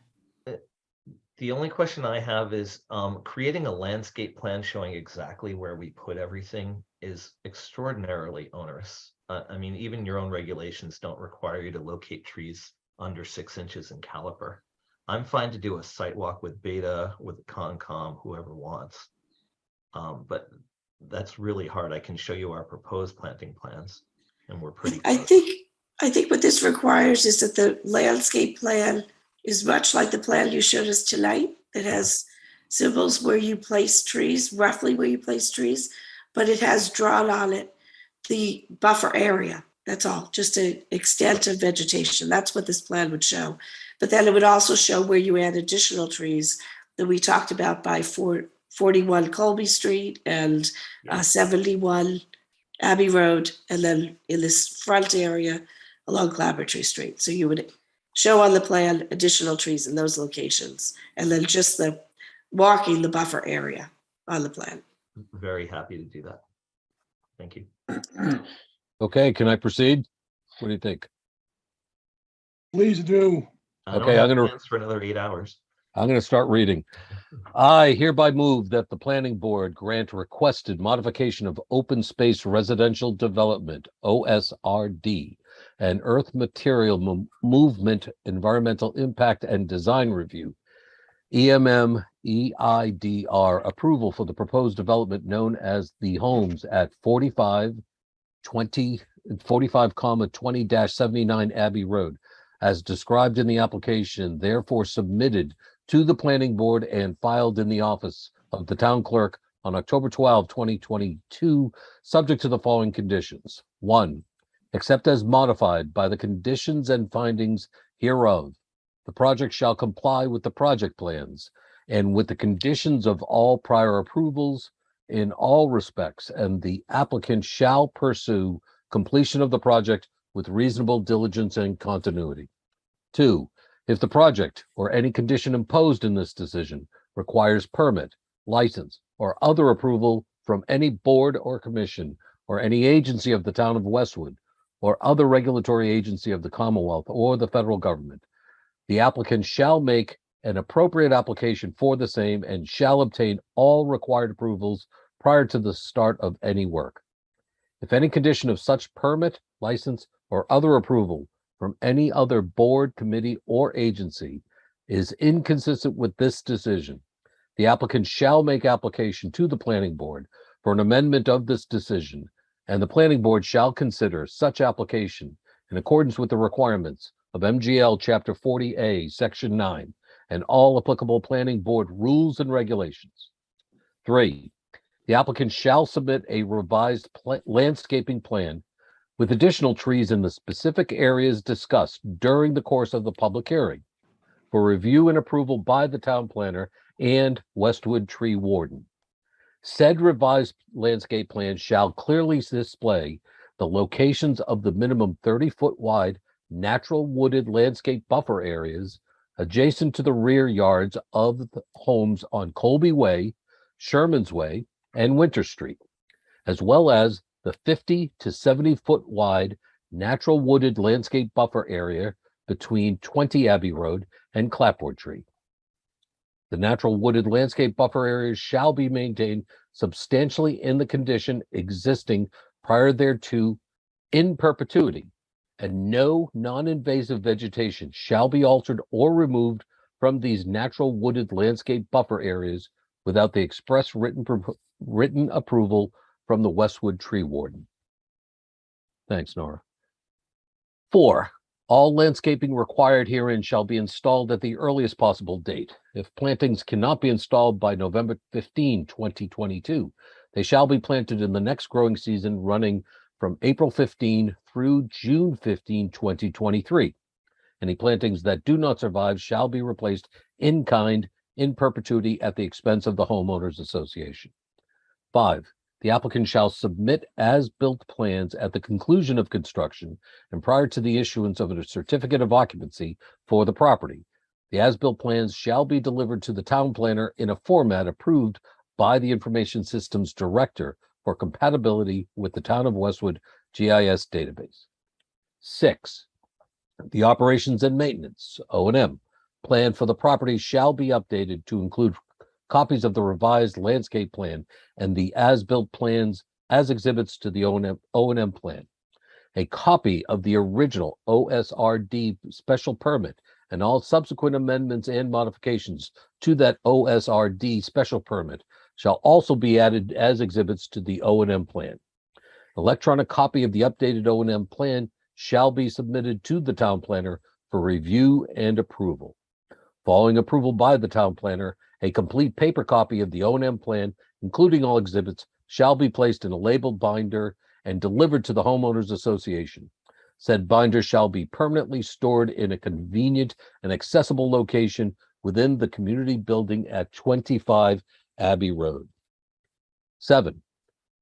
The only question I have is creating a landscape plan showing exactly where we put everything is extraordinarily onerous. I mean, even your own regulations don't require you to locate trees under 6 inches in caliper. I'm fine to do a site walk with Beta, with Concom, whoever wants. But that's really hard. I can show you our proposed planting plans, and we're pretty close. I think what this requires is that the landscape plan is much like the plan you showed us tonight. It has symbols where you place trees, roughly where you place trees, but it has drawn on it the buffer area. That's all, just an extent of vegetation. That's what this plan would show. But then it would also show where you add additional trees that we talked about by 41 Colby Street and 71 Abbey Road, and then in this front area along Clabbertree Street. So you would show on the plan additional trees in those locations, and then just the marking the buffer area on the plan. Very happy to do that. Thank you. Okay, can I proceed? What do you think? Please do. I don't Okay, have I'm gonna plans for another 8 hours. I'm going to start reading. I hereby move that the planning board grant requested modification of open space residential development, OSRD, and earth material movement environmental impact and design review, EMM-EIDR approval for the proposed development known as the homes at 45,20-79 Abbey Road, as described in the application, therefore submitted to the planning board and filed in the office of the town clerk on October 12, 2022, subject to the following conditions. 1, except as modified by the conditions and findings hereof, the project shall comply with the project plans and with the conditions of all prior approvals in all respects, and the applicant shall pursue completion of the project with reasonable diligence and continuity. 2, if the project or any condition imposed in this decision requires permit, license, or other approval from any board or commission or any agency of the town of Westwood or other regulatory agency of the Commonwealth or the federal government, the applicant shall make an appropriate application for the same and shall obtain all required approvals prior to the start of any work. If any condition of such permit, license, or other approval from any other board, committee, or agency is inconsistent with this decision, the applicant shall make application to the planning board for an amendment of this decision, and the planning board shall consider such application in accordance with the requirements of MGL Chapter 40A, Section 9, and all applicable planning board rules and regulations. 3, the applicant shall submit a revised landscaping plan with additional trees in the specific areas discussed during the course of the public hearing for review and approval by the town planner and Westwood tree warden. Said revised landscape plan shall clearly display the locations of the minimum 30-foot wide natural wooded landscape buffer areas adjacent to the rear yards of the homes on Colby Way, Sherman's Way, and Winter Street, as well as the 50 to 70-foot wide natural wooded landscape buffer area between 20 Abbey Road and Clapboard Tree. The natural wooded landscape buffer areas shall be maintained substantially in the condition existing prior thereto in perpetuity, and no non-invasive vegetation shall be altered or removed from these natural wooded landscape buffer areas without the express written approval from the Westwood tree warden. Thanks, Nora. 4, all landscaping required herein shall be installed at the earliest possible date. If plantings cannot be installed by November 15, 2022, they shall be planted in the next growing season running from April 15 through June 15, 2023. Any plantings that do not survive shall be replaced in kind in perpetuity at the expense of the homeowners association. 5, the applicant shall submit as-built plans at the conclusion of construction and prior to the issuance of a certificate of occupancy for the property. The as-built plans shall be delivered to the town planner in a format approved by the Information Systems Director for compatibility with the Town of Westwood GIS database. 6, the operations and maintenance, O&M, plan for the property shall be updated to include copies of the revised landscape plan and the as-built plans as exhibits to the O&M plan. A copy of the original OSRD special permit and all subsequent amendments and modifications to that OSRD special permit shall also be added as exhibits to the O&M plan. Electronic copy of the updated O&M plan shall be submitted to the town planner for review and approval. Following approval by the town planner, a complete paper copy of the O&M plan, including all exhibits, shall be placed in a labeled binder and delivered to the homeowners association. Said binder shall be permanently stored in a convenient and accessible location within the community building at 25 Abbey Road. 7.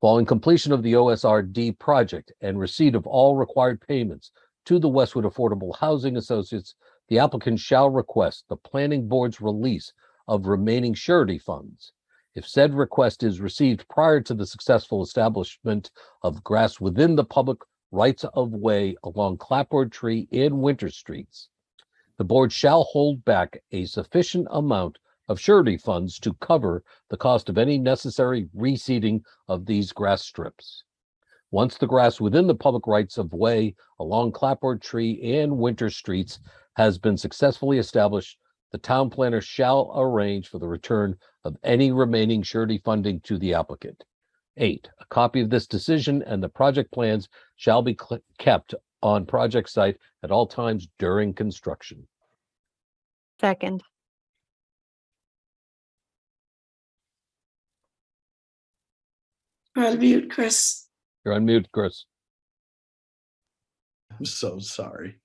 Following completion of the OSRD project and receipt of all required payments to the Westwood Affordable Housing Associates, the applicant shall request the planning board's release of remaining surety funds. If said request is received prior to the successful establishment of grass within the public rights of way along Clapboard Tree and Winter Streets, the board shall hold back a sufficient amount of surety funds to cover the cost of any necessary reseeding of these grass strips. Once the grass within the public rights of way along Clapboard Tree and Winter Streets has been successfully established, the town planner shall arrange for the return of any remaining surety funding to the applicant. 8. A copy of this decision and the project plans shall be kept on project site at all times during construction. Second. You're on mute, Chris. You're on mute, Chris. I'm so sorry.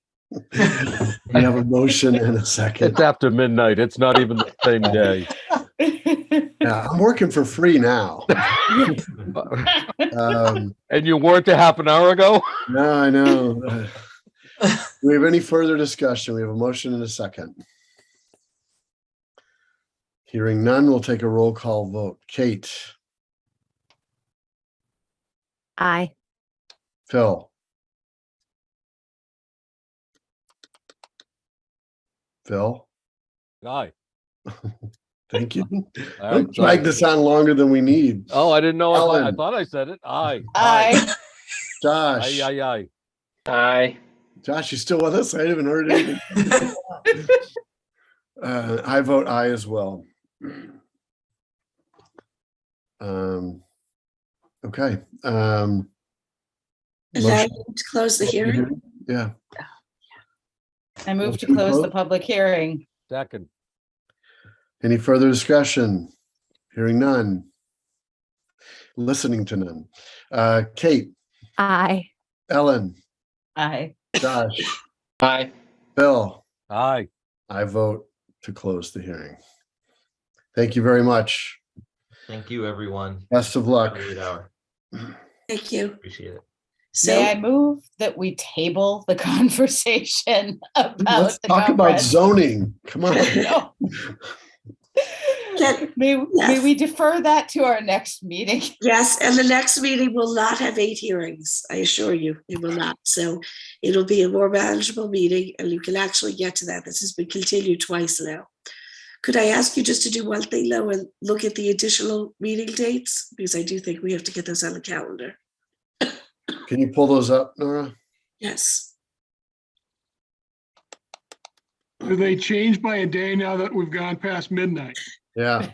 I have a motion and a second. It's after midnight. It's not even the same day. Yeah, I'm working for free now. And you weren't a half an hour ago? No, I know. Do we have any further discussion? We have a motion and a second. Hearing none, we'll take a roll call vote. Kate. Aye. Phil. Phil. Aye. Thank you. All Don't right, drag this on longer than we need. Oh, I didn't know. I Ellen. thought I said it. Aye. Aye. Josh. Aye, aye, aye. Aye. Josh, you still with us? I haven't heard anything. I vote aye as well. Okay. Allow Motion- you to close the hearing. Yeah. I move to Motion close the closed. public hearing. Second. Any further discussion? Hearing none. Listening to none. Kate, Aye. Ellen, Aye. Josh, Aye. Bill. Aye. I vote to close the hearing. Thank you very much. Thank you, everyone. Best of luck. Have a great hour. Thank you. Appreciate it. May I So move that we table the conversation about Let's the talk about comprehensive- zoning. Come on. No. May Yes. we defer that to our next meeting? yes, and the next meeting will not have 8 hearings. I assure you, it will not. So it'll be a more manageable meeting and you can actually get to that. This has been continued twice now. Could I ask you just to do one thing though and look at the additional meeting dates? Because I do think we have to get those on the calendar. Can you pull those up, Nora? Yes. Do they change by a day now that we've gone past midnight? Yeah.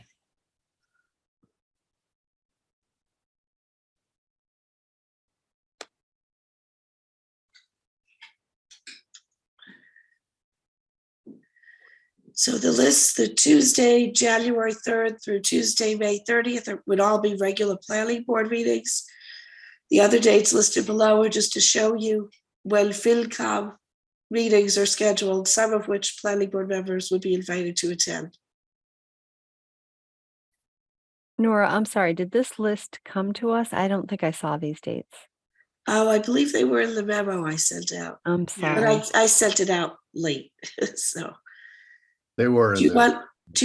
So the list, the Tuesday, January 3rd through Tuesday, May 30th would all be regular planning board meetings. The other dates listed below are just to show you when FinCom meetings are scheduled, some of which planning board members would be invited to attend. Nora, I'm sorry, did this list come to us? I don't think I saw these dates. Oh, I believe they were in the memo I sent out, I'm but sorry. I sent it out late. So They were do in you there.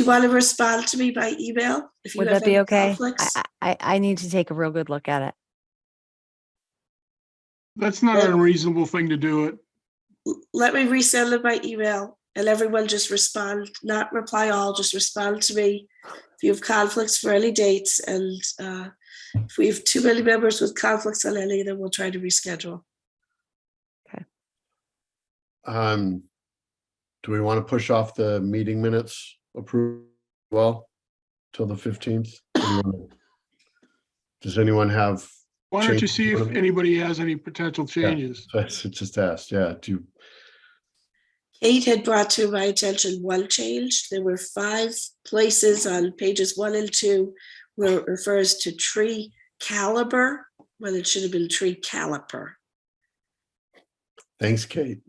want to respond to me by email? If you Would have that be any okay? conflicts? I need to take a real good look at it. That's not an unreasonable thing to do it. Let me resend it by email and everyone just respond, not reply all, just respond to me. If you have conflicts for any dates and if we have too many members with conflicts on any, then we'll try to reschedule. Do we want to push off the meeting minutes approval till the 15th? Does anyone have? Why don't you changes see you if wanna- anybody has any potential changes? So I just asked, yeah, Kate had brought to my attention one change. There were 5 places on pages 1 and 2 where it refers to tree caliber, when it should have been tree caliper. Thanks, Kate.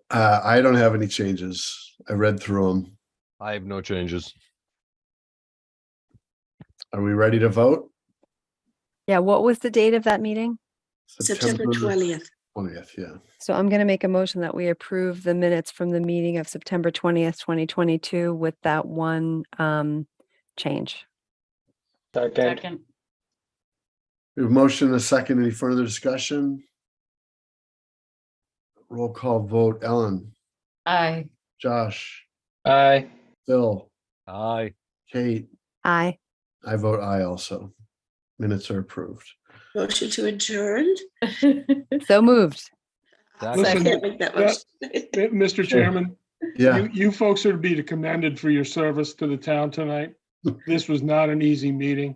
I don't have any changes. I read through them. I have no changes. Are we ready to vote? Yeah, what was the date of that meeting? September 20th. 20th, yeah. So I'm going to make a motion that we approve the minutes from the meeting of September 20th, 2022 with that one change. Second. We have a motion and a second. Any further discussion? Roll call vote. Ellen, Aye. Josh, Aye. Phil, Aye. Kate. Aye. I vote aye also. Minutes are approved. Motion to adjourn. So moved. I Listen, can't make that motion. Mr. Chairman, Yeah, you folks are to be commended for your service to the town tonight. This was not an easy meeting,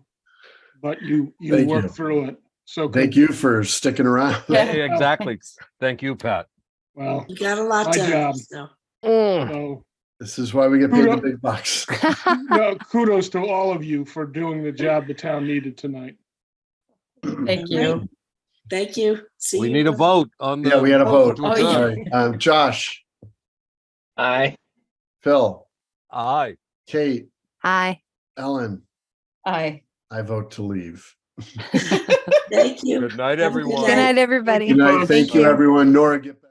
but you Thank worked you. through it. So thank you for sticking around. Yeah. Exactly. Thank you, Pat. Well, You got a lot my done. job. So. So This is why we get paid the big bucks. no, kudos to all of you for doing the job the town needed tonight. Thank you. Thank you. See We you. need a vote on the. Yeah, we had a vote. Oh, yeah. Sorry. Josh, Aye. Phil, Aye. Kate, Aye. Ellen. Aye. I vote to leave. Thank you. Good night, Have a good everyone. Good night, everybody. Good night. Thank you, everyone. Nora, get back.